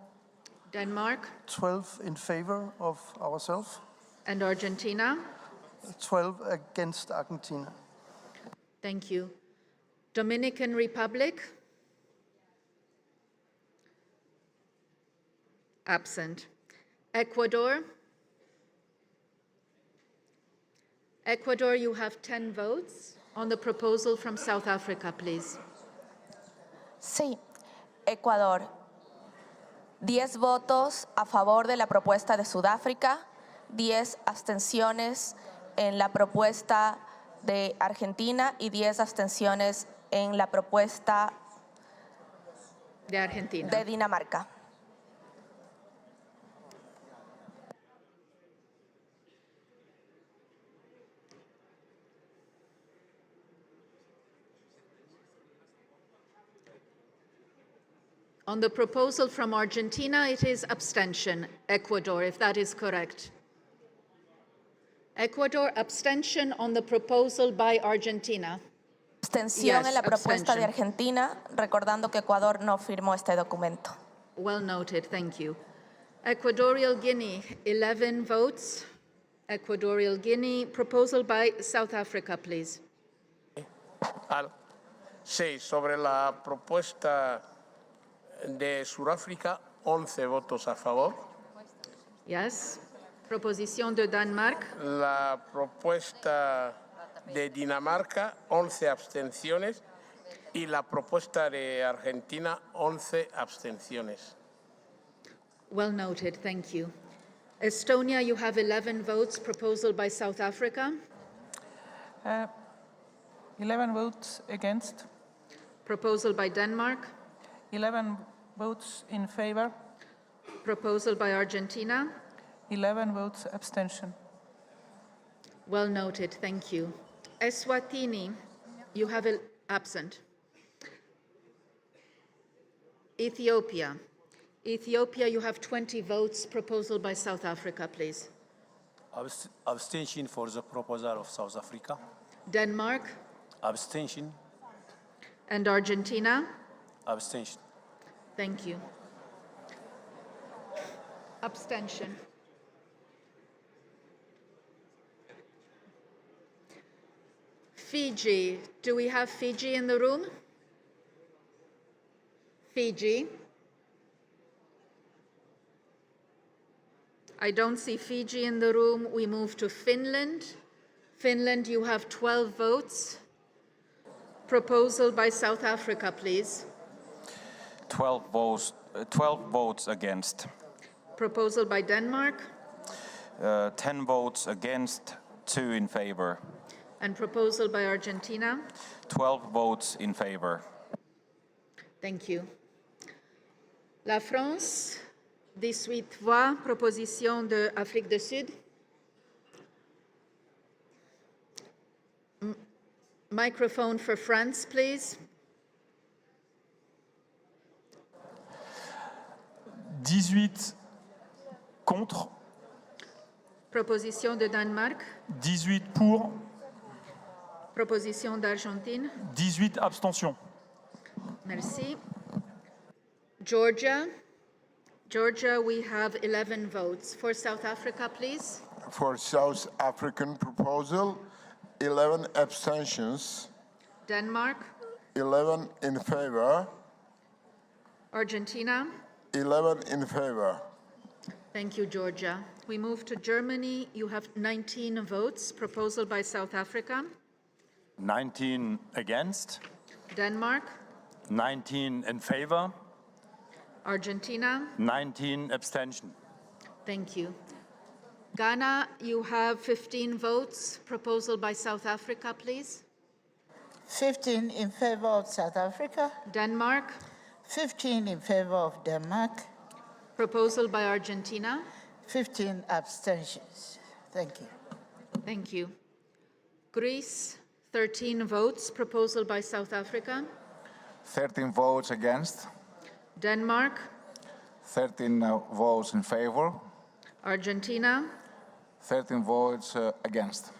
Denmark. 12 in favor of ourselves. And Argentina. 12 against Argentina. Thank you. Dominican Republic. Absent. Ecuador. Ecuador, you have 10 votes on the proposal from South Africa, please. Sí, Ecuador. 10 votos a favor de la propuesta de Sudáfrica, 10 abstenciones en la propuesta de Argentina y 10 abstenciones en la propuesta de Argentina. De Dinamarca. On the proposal from Argentina, it is abstention. Ecuador, if that is correct. Ecuador, abstention on the proposal by Argentina. Abstención en la propuesta abstention. de Argentina, recordando que Ecuador no firmó este documento. Well noted, thank you. Equatorial Guinea, 11 votes. Equatorial Guinea, proposal by South Africa, please. Sí, sobre la propuesta de Sudáfrica, 11 votos a favor. Yes. Proposición de Denmark. La propuesta de Dinamarca, 11 abstenciones. Y la propuesta de Argentina, 11 abstenciones. Well noted, thank you. Estonia, you have 11 votes. Proposal by South Africa. 11 votes against. Proposal by Denmark. 11 votes in favor. Proposal by Argentina. 11 votes abstention. Well noted, thank you. Eswatini, you have absent. Ethiopia. Ethiopia, you have 20 votes. Proposal by South Africa, please. Abstention for the proposal of South Africa. Denmark. Abstention. And Argentina. Abstention. Thank you. Abstention. Fiji. Do we have Fiji in the room? Fiji. I don't see Fiji in the room. We move to Finland. Finland, you have 12 votes. Proposal by South Africa, please. 12 votes against. Proposal by Denmark. 10 votes against, 2 in favor. And proposal by Argentina. 12 votes in favor. Thank you. La France, 18 voix. Proposition de Afrique du Sud. Microphone for France, please. 18 contre. Proposition de Danemark. 18 pour. Proposition d'Argentine. 18 abstentions. Merci. Georgia. Georgia, we have 11 votes. For South Africa, please. For South African proposal, 11 abstentions. Denmark. 11 in favor. Argentina. 11 in favor. Thank you, Georgia. We move to Germany. You have 19 votes. Proposal by South Africa. 19 against. Denmark. 19 in favor. Argentina. 19 abstention. Thank you. Ghana, you have 15 votes. Proposal by South Africa, please. 15 in favor of South Africa. Denmark. 15 in favor of Denmark. Proposal by Argentina. 15 abstentions. Thank you. Thank you. Greece, 13 votes. Proposal by South Africa. 13 votes against. Denmark. 13 votes in favor. Argentina. 13 votes against.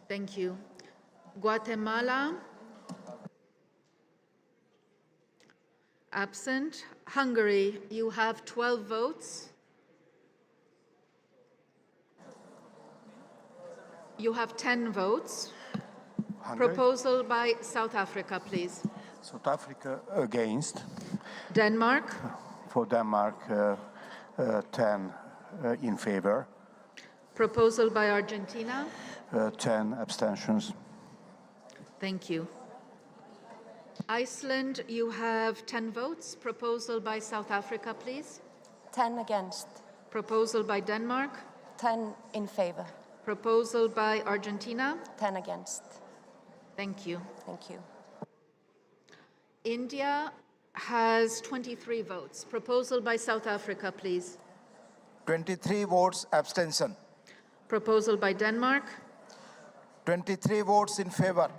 Thank you. Guatemala. Absent. Hungary, you have 12 votes. You have 10 votes. Hungary? Proposal by South Africa, please. South Africa against. Denmark. For Denmark, 10 in favor. Proposal by Argentina. 10 abstentions. Thank you. Iceland, you have 10 votes. Proposal by South Africa, please. 10 against. Proposal by Denmark. 10 in favor. Proposal by Argentina. 10 against. Thank you. Thank you. India has 23 votes. Proposal by South Africa, please. 23 votes abstention. Proposal by Denmark. 23 votes in favor.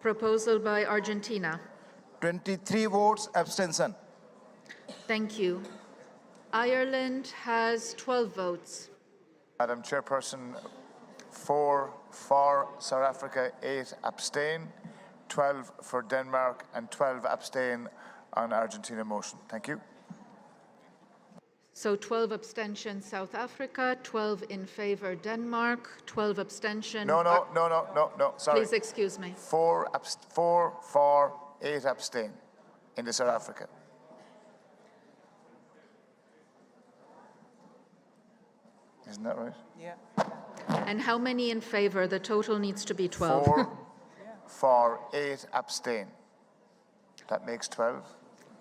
Proposal by Argentina. 23 votes abstention. Thank you. Ireland has 12 votes. Madam Chairperson, 4 for South Africa, 8 abstain, 12 for Denmark, and 12 abstain on Argentina motion. Thank you. So 12 abstentions South Africa, 12 in favor Denmark, 12 abstention. No, sorry. Please excuse me. 4 for, 8 abstain in the South Africa. Isn't that right? Yeah. And how many in favor? The total needs to be 12. 4 for, 8 abstain. That makes 12.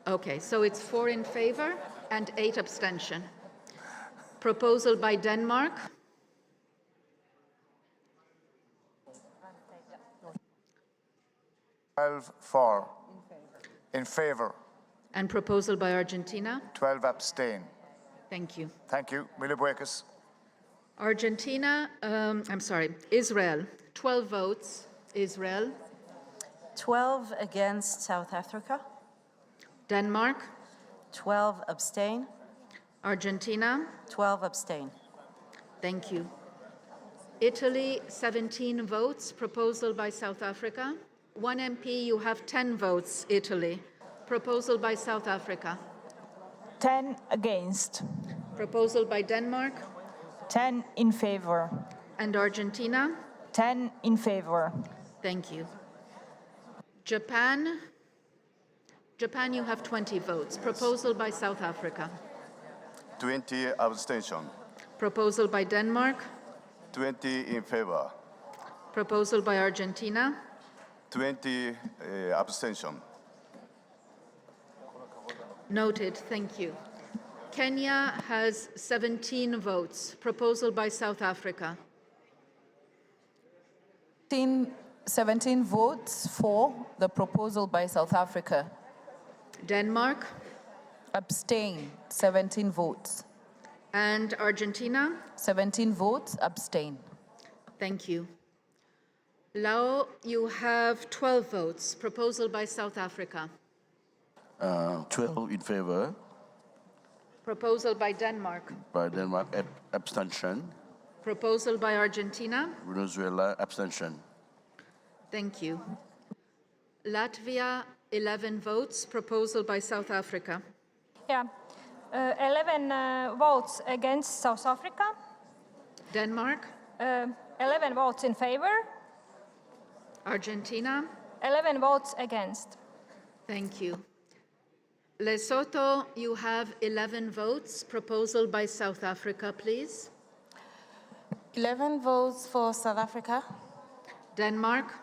Okay, so it's 4 in favor and 8 abstention. Proposal by Denmark. For. In favor. And proposal by Argentina. 12 abstain. Thank you. Thank you. Milibuekis. Argentina, Israel, 12 votes, Israel. 12 against South Africa. Denmark. 12 abstain. Argentina. 12 abstain. Thank you. Italy, 17 votes, proposal by South Africa. 1 MP, you have 10 votes, Italy. Proposal by South Africa. 10 against. Proposal by Denmark. 10 in favor. And Argentina. 10 in favor. Thank you. Japan. Japan, you have 20 votes. Proposal by South Africa. 20 abstention. Proposal by Denmark. 20 in favor. Proposal by Argentina. 20 abstention. Noted. Thank you. Kenya has 17 votes. Proposal by South Africa. 17 votes for the proposal by South Africa. Denmark. Abstain, 17 votes. And Argentina. 17 votes, abstain. Thank you. Laos, you have 12 votes. Proposal by South Africa. 12 in favor. Proposal by Denmark. By Denmark, abstention. Proposal by Argentina. Venezuela, abstention. Thank you. Latvia, 11 votes. Proposal by South Africa. Yeah, 11 votes against South Africa. Denmark. 11 votes in favor. Argentina. 11 votes against. Thank you. Lesotho, you have 11 votes. Proposal by South Africa, please. 11 votes for South Africa. Denmark.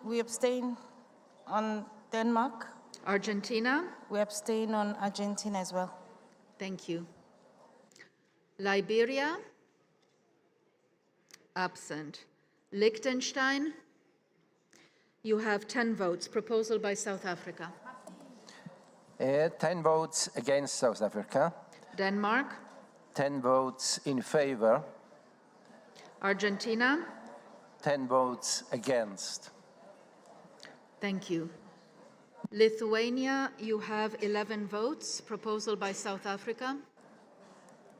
We abstain on Denmark. Argentina. We abstain on Argentina as well. Thank you. Liberia. Absent. Liechtenstein. You have 10 votes. Proposal by South Africa. 10 votes against South Africa. Denmark. 10 votes in favor. Argentina. 10 votes against. Thank you. Lithuania, you have 11 votes. Proposal by South Africa.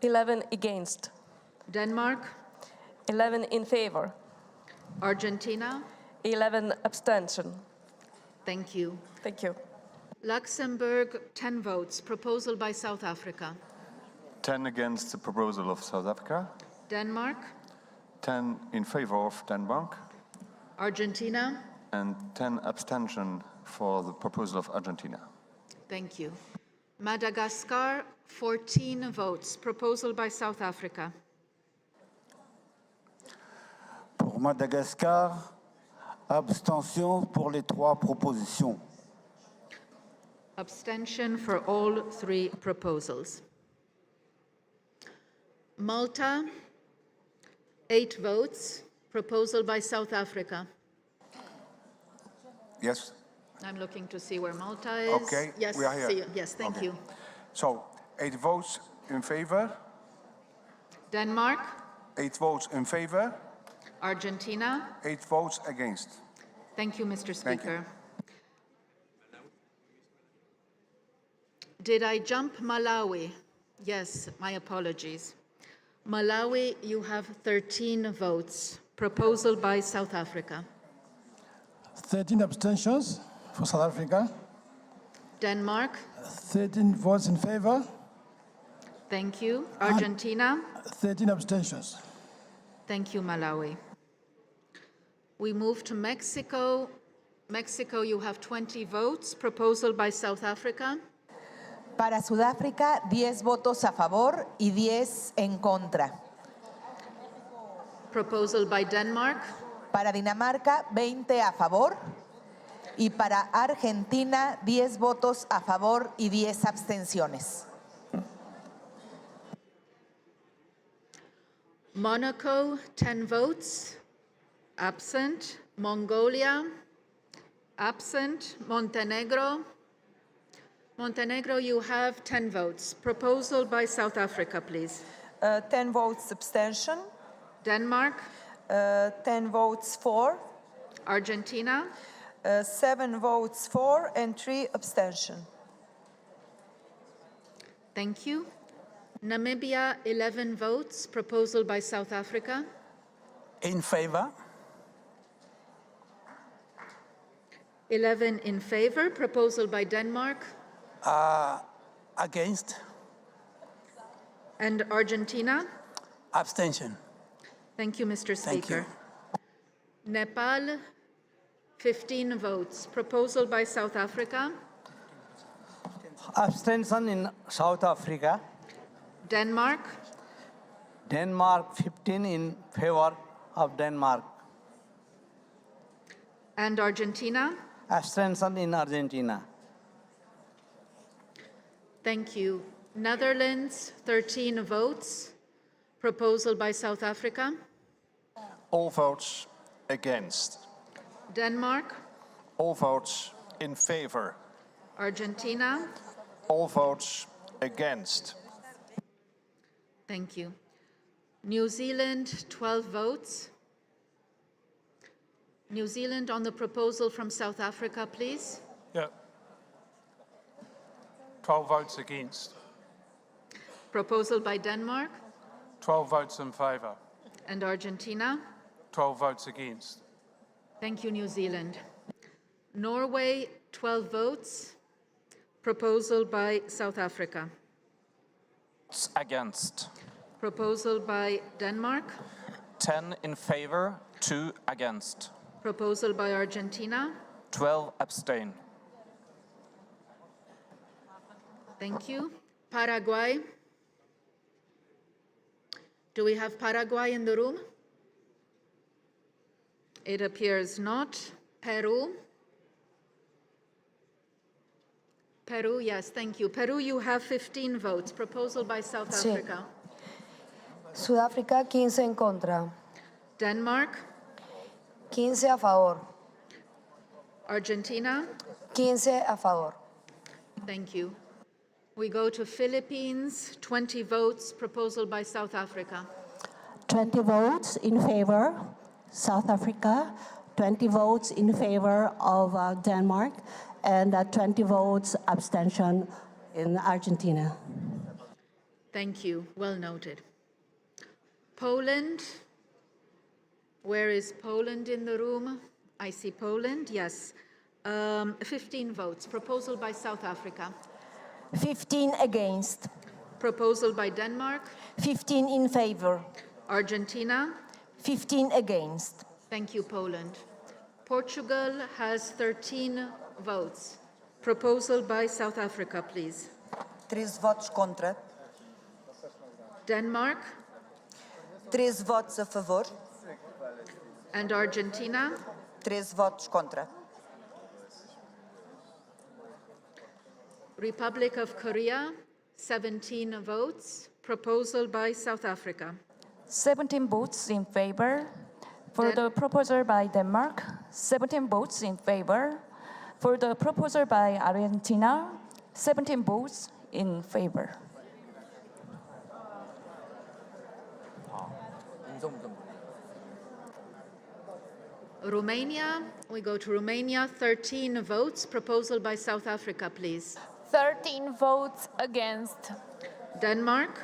11 against. Denmark. 11 in favor. Argentina. 11 abstention. Thank you. Thank you. Luxembourg, 10 votes. Proposal by South Africa. 10 against the proposal of South Africa. Denmark. 10 in favor of Denmark. Argentina. And 10 abstention for the proposal of Argentina. Thank you. Madagascar, 14 votes. Proposal by South Africa. Pour Madagascar, abstention pour les trois propositions. Abstention for all 3 proposals. Malta, 8 votes. Proposal by South Africa. Yes. I'm looking to see where Malta is. Okay, yes, we are here. see you. Yes, thank you. So, 8 votes in favor. Denmark. 8 votes in favor. Argentina. 8 votes against. Thank you, Mr. Thank you. Speaker. Did I jump Malawi? Yes, my apologies. Malawi, you have 13 votes. Proposal by South Africa. 13 abstentions for South Africa. Denmark. 13 votes in favor. Thank you. Argentina. 13 abstentions. Thank you, Malawi. We move to Mexico. Mexico, you have 20 votes. Proposal by South Africa. Para Sudáfrica, 10 votos a favor y 10 en contra. Proposal by Denmark. Para Dinamarca, 20 a favor. Y para Argentina, 10 votos a favor y 10 abstenciones. Monaco, 10 votes. Absent. Mongolia, absent. Montenegro. Montenegro, you have 10 votes. Proposal by South Africa, please. 10 votes abstention. Denmark. 10 votes for. Argentina. 7 votes for and 3 abstention. Thank you. Namibia, 11 votes. Proposal by South Africa. In favor. 11 in favor. Proposal by Denmark. Against. And Argentina. Abstention. Thank you, Mr. Speaker. Nepal, 15 votes. Proposal by South Africa. Abstention in South Africa. Denmark. Denmark, 15 in favor of Denmark. And Argentina. Abstention in Argentina. Thank you. Netherlands, 13 votes. Proposal by South Africa. All votes against. Denmark. All votes in favor. Argentina. All votes against. Thank you. New Zealand, 12 votes. New Zealand on the proposal from South Africa, please. Yeah. 12 votes against. Proposal by Denmark. 12 votes in favour. And Argentina. 12 votes against. Thank you, New Zealand. Norway, 12 votes. Proposal by South Africa. Against. Proposal by Denmark. 10 in favor, 2 against. Proposal by Argentina. 12 abstain. Thank you. Paraguay. Do we have Paraguay in the room? It appears not. Peru. Peru, yes, thank you. Peru, you have 15 votes. Proposal by South Africa. Sudáfrica, 15 en contra. Denmark. 15 a favor. Argentina. 15 a favor. Thank you. We go to Philippines, 20 votes. Proposal by South Africa. 20 votes in favor, South Africa, 20 votes in favor of Denmark, and 20 votes abstention in Argentina. Thank you. Well noted. Poland. Where is Poland in the room? I see Poland, yes. 15 votes. Proposal by South Africa. 15 against. Proposal by Denmark. 15 in favor. Argentina. 15 against. Thank you, Poland. Portugal has 13 votes. Proposal by South Africa, please. 3 votos contra. Denmark. 3 votos a favor. And Argentina. 3 votos contra. Republic of Korea, 17 votes. Proposal by South Africa. 17 votes in favor. For the proposal by Denmark, 17 votes in favor. For the proposal by Argentina, 17 votes in favor. Romania, we go to Romania, 13 votes. Proposal by South Africa, please. 13 votes against. Denmark.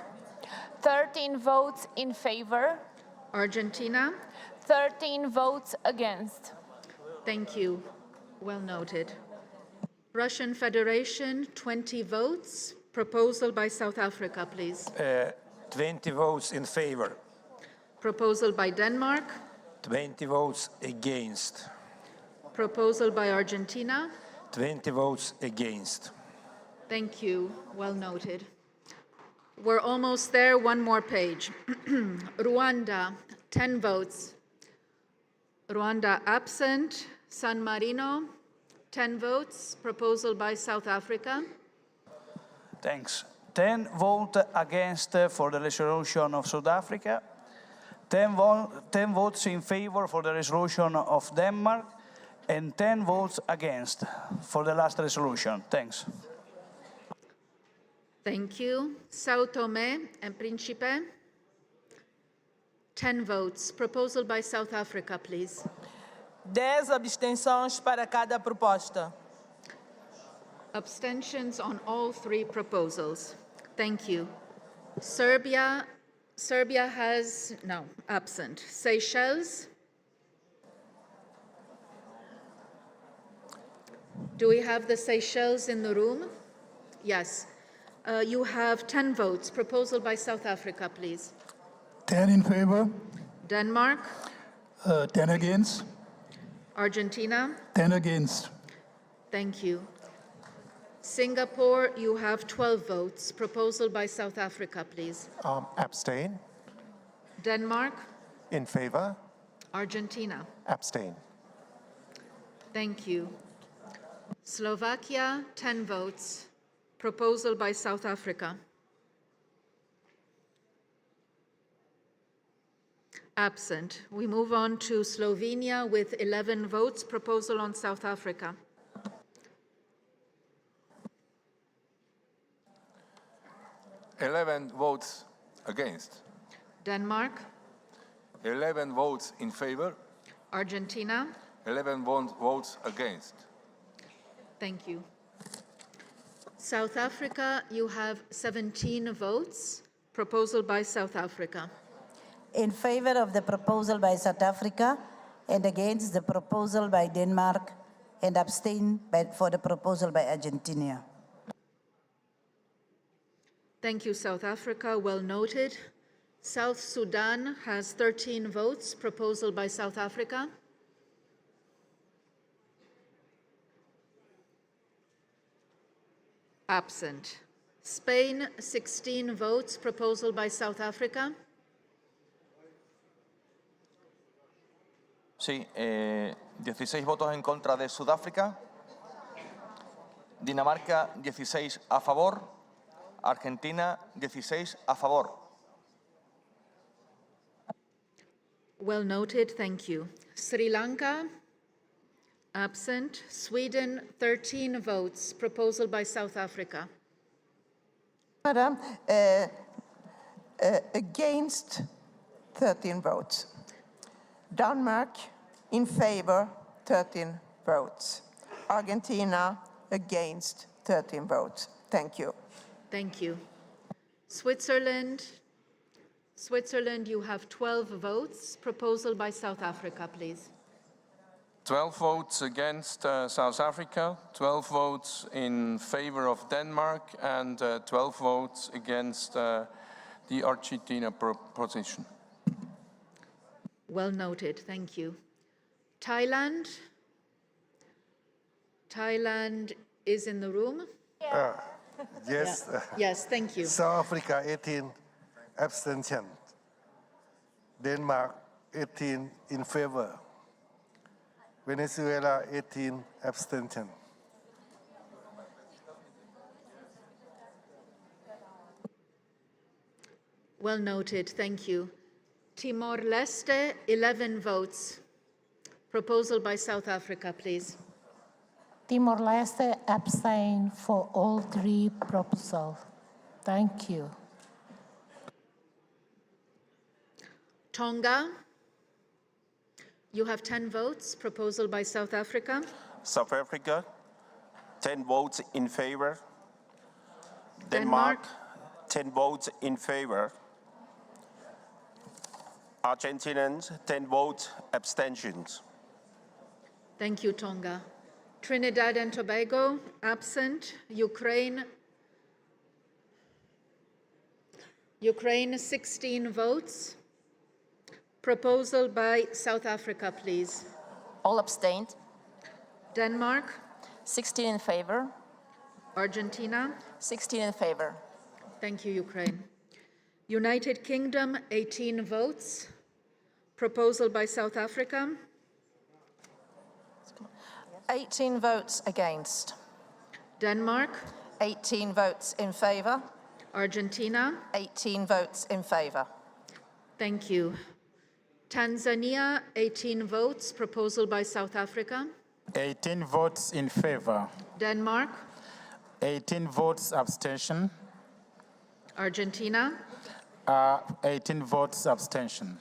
13 votes in favor. Argentina. 13 votes against. Thank you. Well noted. Russian Federation, 20 votes. Proposal by South Africa, please. 20 votes in favor. Proposal by Denmark. 20 votes against. Proposal by Argentina. 20 votes against. Thank you. Well noted. We're almost there. One more page. Rwanda, 10 votes. Rwanda absent. San Marino, 10 votes. Proposal by South Africa. Thanks. 10 votes against for the resolution of South Africa. 10 votes in favor for the resolution of Denmark and 10 votes against for the last resolution. Thanks. Thank you. Sao Tome and Principe. 10 votes. Proposal by South Africa, please. 10 abstenções para cada proposta. Abstentions on all 3 proposals. Thank you. Serbia has, no, absent. Seychelles. Do we have the Seychelles in the room? Yes. You have 10 votes. Proposal by South Africa, please. 10 in favor. Denmark. 10 against. Argentina. 10 against. Thank you. Singapore, you have 12 votes. Proposal by South Africa, please. Abstain. Denmark. In favor. Argentina. Abstain. Thank you. Slovakia, 10 votes. Proposal by South Africa. Absent. We move on to Slovenia with 11 votes. Proposal on South Africa. Eleven votes against. Denmark. 11 votes in favor. Argentina. 11 votes against. Thank you. South Africa, you have 17 votes. Proposal by South Africa. In favor of the proposal by South Africa and against the proposal by Denmark and abstain for the proposal by Argentina. Thank you, South Africa. Well noted. South Sudan has 13 votes. Proposal by South Africa. Absent. Spain, 16 votes. Proposal by South Africa. Sí, 16 votos en contra de Sudáfrica. Dinamarca, 16 a favor. Argentina, 16 a favor. Well noted, thank you. Sri Lanka, absent. Sweden, 13 votes. Proposal by South Africa. Madam, against 13 votes. Denmark, in favor, 13 votes. Argentina, against 13 votes. Thank you. Thank you. Switzerland, you have 12 votes. Proposal by South Africa, please. 12 votes against South Africa, 12 votes in favor of Denmark, and 12 votes against the Argentina position. Well noted, thank you. Thailand is in the room? Yes. Yeah. Yes, thank you. South Africa, 18 abstention. Denmark, 18 in favor. Venezuela, 18 abstention. Well noted, thank you. Timor-Leste, 11 votes. Proposal by South Africa, please. Timor-Leste abstain for all 3 proposals. Thank you. Tonga, you have 10 votes. Proposal by South Africa. South Africa, 10 votes in favor. Denmark, 10 votes in favor. Argentinians, 10 votes abstentions. Thank you, Tonga. Trinidad and Tobago, absent. Ukraine, 16 votes. Proposal by South Africa, please. All abstained. Denmark, 16 in favor. Argentina, 16 in favor. Thank you, Ukraine. United Kingdom, 18 votes. Proposal by South Africa. 18 votes against. Denmark, 18 votes in favor. Argentina, 18 votes in favor. Thank you. Tanzania, 18 votes. Proposal by South Africa. 18 votes in favor. Denmark. 18 votes abstention. Argentina. 18 votes abstention.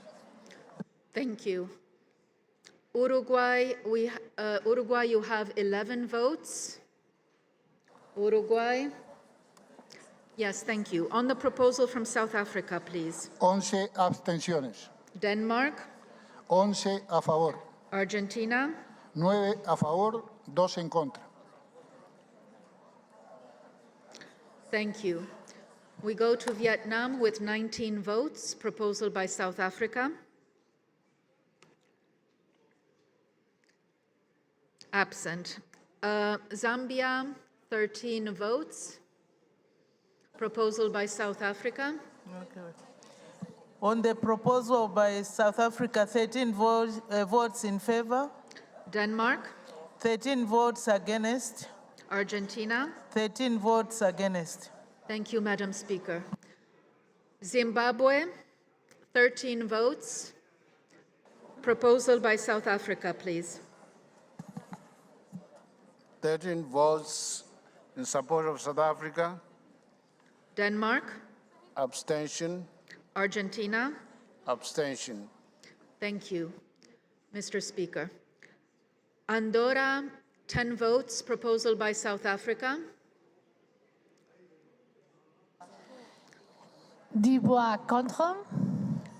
Thank you. Uruguay, Uruguay, you have 11 votes. Uruguay. Yes, thank you. On the proposal from South Africa, please. 11 abstenciones. Denmark. 11 a favor. Argentina. 9 a favor, 2 en contra. Thank you. We go to Vietnam with 19 votes. Proposal by South Africa. Absent. Zambia, 13 votes. Proposal by South Africa. Okay. On the proposal by South Africa, 13 votes in favor. Denmark. 13 votes against. Argentina. 13 votes against. Thank you, Madam Speaker. Zimbabwe, 13 votes. Proposal by South Africa, please. 13 votes in support of South Africa. Denmark. Abstention. Argentina. Abstention. Thank you, Mr. Speaker. Andorra, 10 votes. Proposal by South Africa. Dix voix contre.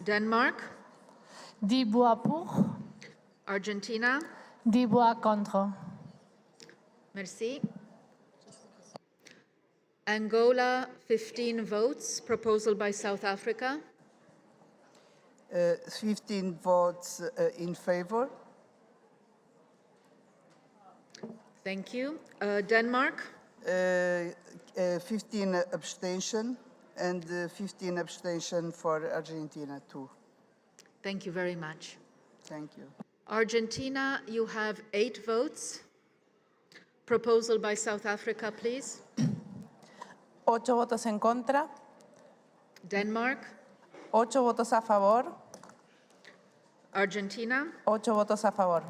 Denmark. Dix voix pour. Argentina. Dix voix contre. Merci. Angola, 15 votes. Proposal by South Africa. 15 votes in favor. Thank you. Denmark. 15 abstention and 15 abstention for Argentina too. Thank you very much. Thank you. Argentina, you have 8 votes. Proposal by South Africa, please. 8 votos en contra. Denmark. 8 votos a favor. Argentina. 8 votos a favor.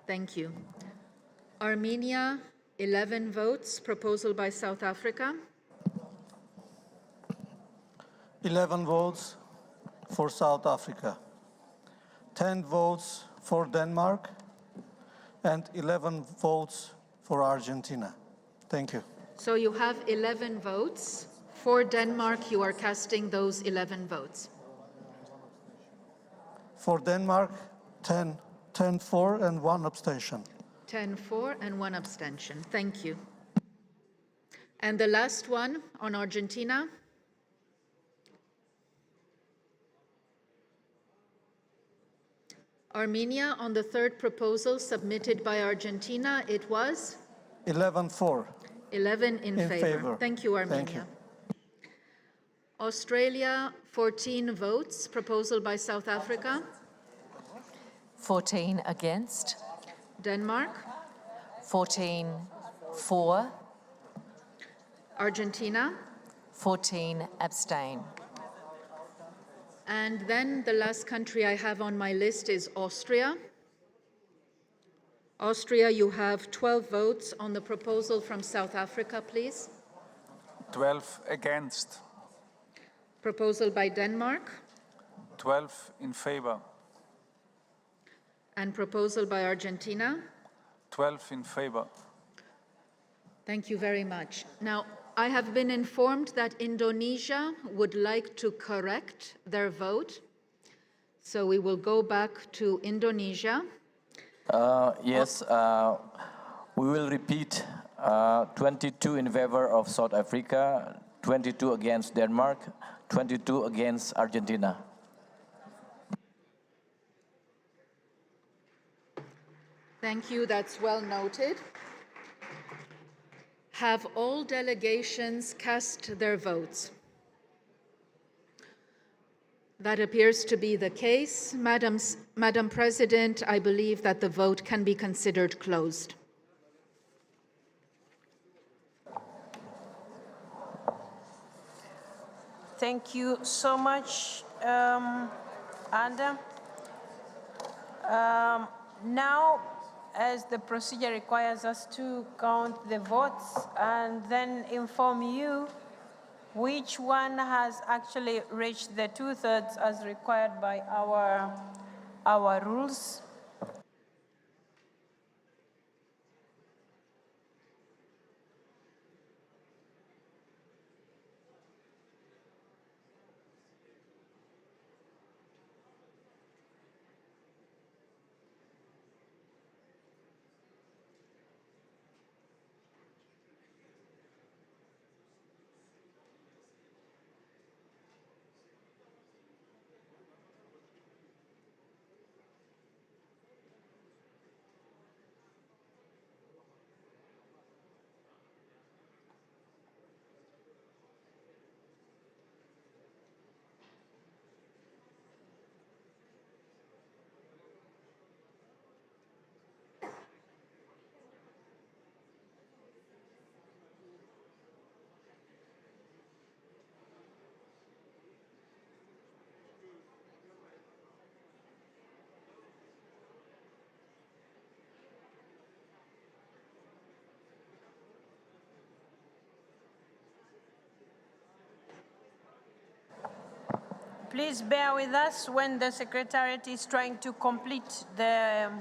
Thank you. Armenia, 11 votes. Proposal by South Africa. 11 votes for South Africa, 10 votes for Denmark, and 11 votes for Argentina. Thank you. So you have 11 votes. For Denmark, you are casting those 11 votes. For Denmark, 10 for and 1 abstention. 10 for and 1 abstention. Thank you. And the last one on Argentina. Armenia, on the third proposal submitted by Argentina, it was? 11 for. 11 in favor. Thank you, Armenia. Thank you. Australia, 14 votes. Proposal by South Africa. 14 against. Denmark. 14 for. Argentina. 14 abstain. And then the last country I have on my list is Austria. Austria, you have 12 votes on the proposal from South Africa, please. 12 against. Proposal by Denmark. 12 in favor. And proposal by Argentina. 12 in favor. Thank you very much. Now, I have been informed that Indonesia would like to correct their vote. So we will go back to Indonesia. Yes, we will repeat 22 in favor of South Africa, 22 against Denmark, 22 against Argentina. Thank you, that's well noted. Have all delegations cast their votes? That appears to be the case. Madam President, I believe that the vote can be considered closed. Thank you so much, Anna. Now, as the procedure requires us to count the votes and then inform you which one has actually reached the 2/3 as required by our rules. Please bear with us when the Secretariat is trying to complete the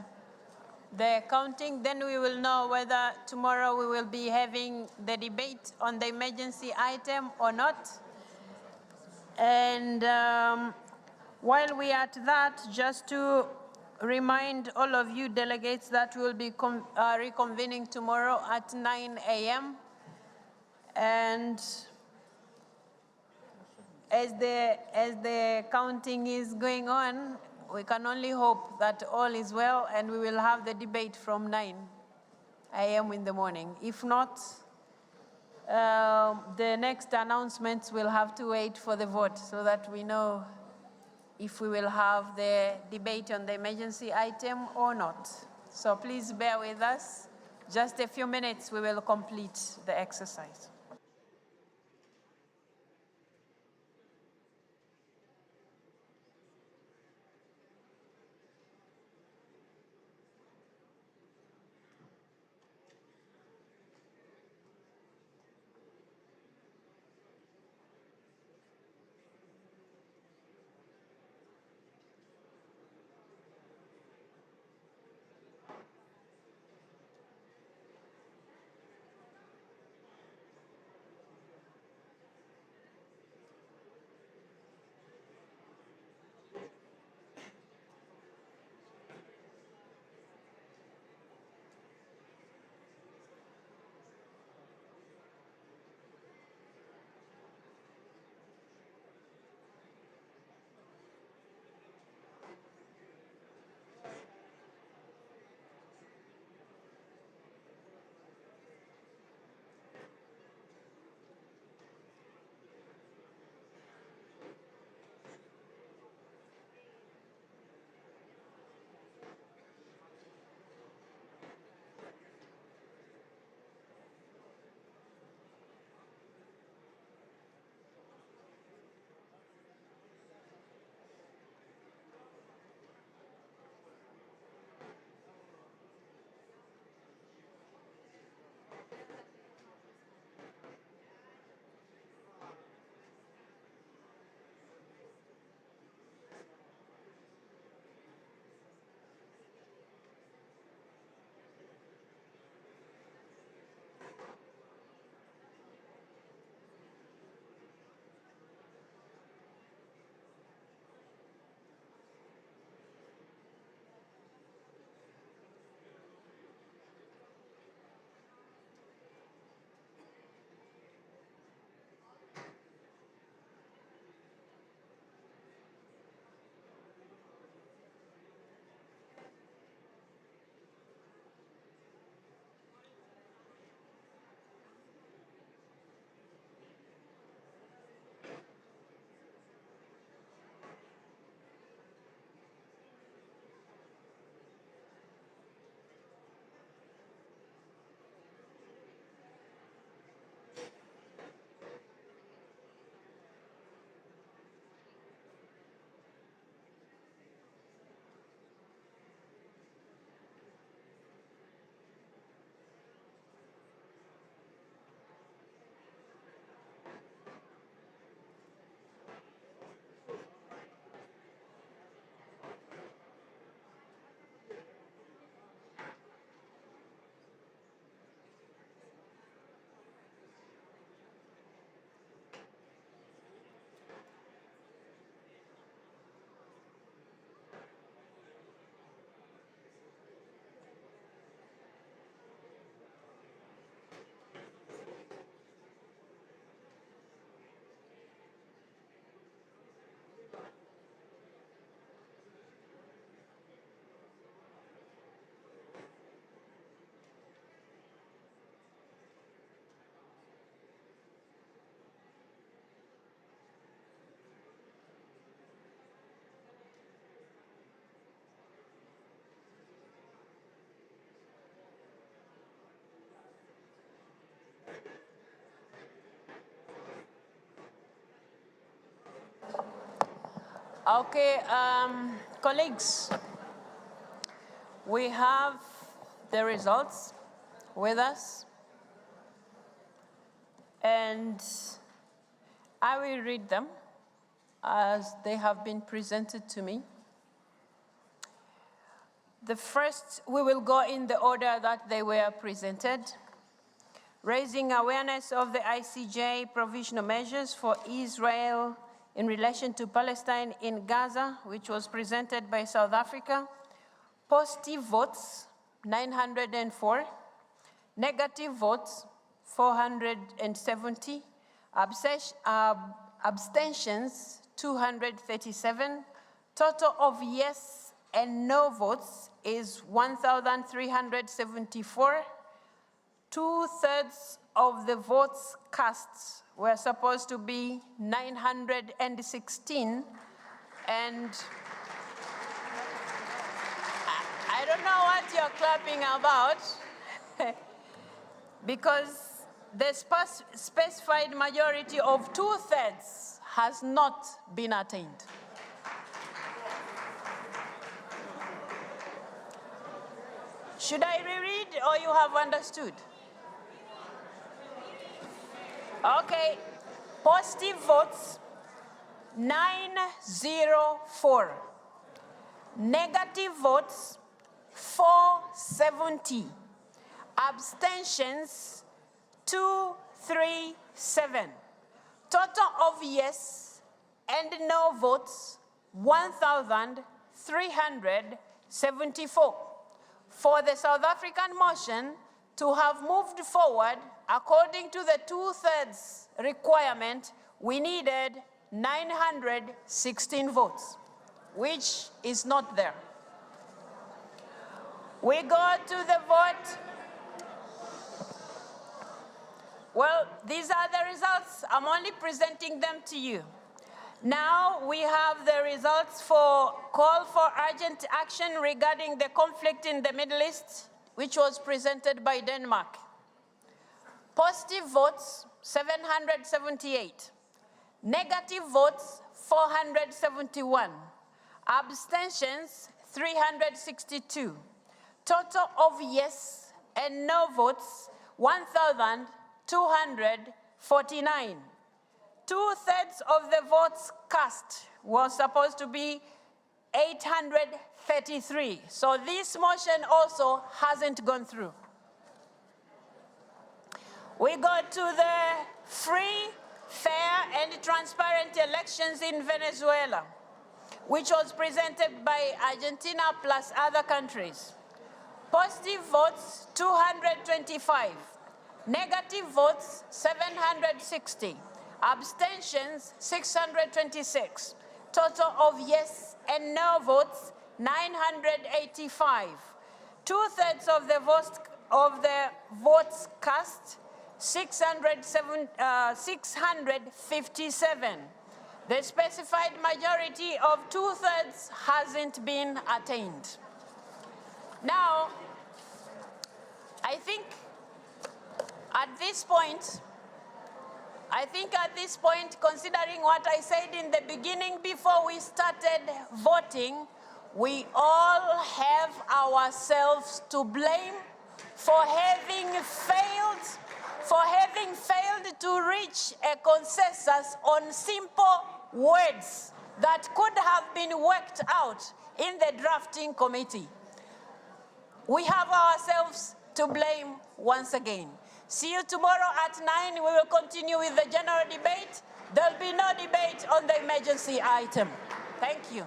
counting. Then we will know whether tomorrow we will be having the debate on the emergency item or not. And while we are at that, just to remind all of you delegates that we will be reconvening tomorrow at 9 a.m. And as the counting is going on, we can only hope that all is well and we will have the debate from 9 a.m. in the morning. If not, the next announcements will have to wait for the vote so that we know if we will have the debate on the emergency item or not. So please bear with us. Just a few minutes, we will complete the exercise. Okay, colleagues, we have the results with us, and I will read them as they have been presented to me. The first, we will go in the order that they were presented. Raising awareness of the ICJ provisional measures for Israel in relation to Palestine in Gaza, which was presented by South Africa. Positive votes, 904. Negative votes, 470. Abstentions, 237. Total of yes and no votes is 1,374. 2/3 of the votes cast were supposed to be 916, and I don't know what you're clapping about, because the specified majority of 2/3 has not been attained. Should I reread, or you have understood? Okay, positive votes, 904. Negative votes, 470. Abstentions, 237. Total of yes and no votes, 1,374. For the South African motion to have moved forward, according to the 2/3 requirement, we needed 916 votes, which is not there. We go to the vote. Well, these are the results. I'm only presenting them to you. Now we have the results for call for urgent action regarding the conflict in the Middle East, which was presented by Denmark. Positive votes, 778. Negative votes, 471. Abstentions, 362. Total of yes and no votes, 1,249. 2/3 of the votes cast was supposed to be 833. So this motion also hasn't gone through. We go to the free, fair, and transparent elections in Venezuela, which was presented by Argentina plus other countries. Positive votes, 225. Negative votes, 760. Abstentions, 626. Total of yes and no votes, 985. 2/3 of the votes cast, 657. The specified majority of 2/3 hasn't been attained. Now, I think at this point, considering what I said in the beginning before we started voting, we all have ourselves to blame for having failed to reach a consensus on simple words that could have been worked out in the drafting committee. We have ourselves to blame once again. See you tomorrow at 9. We will continue with the general debate. There'll be no debate on the emergency item. Thank you.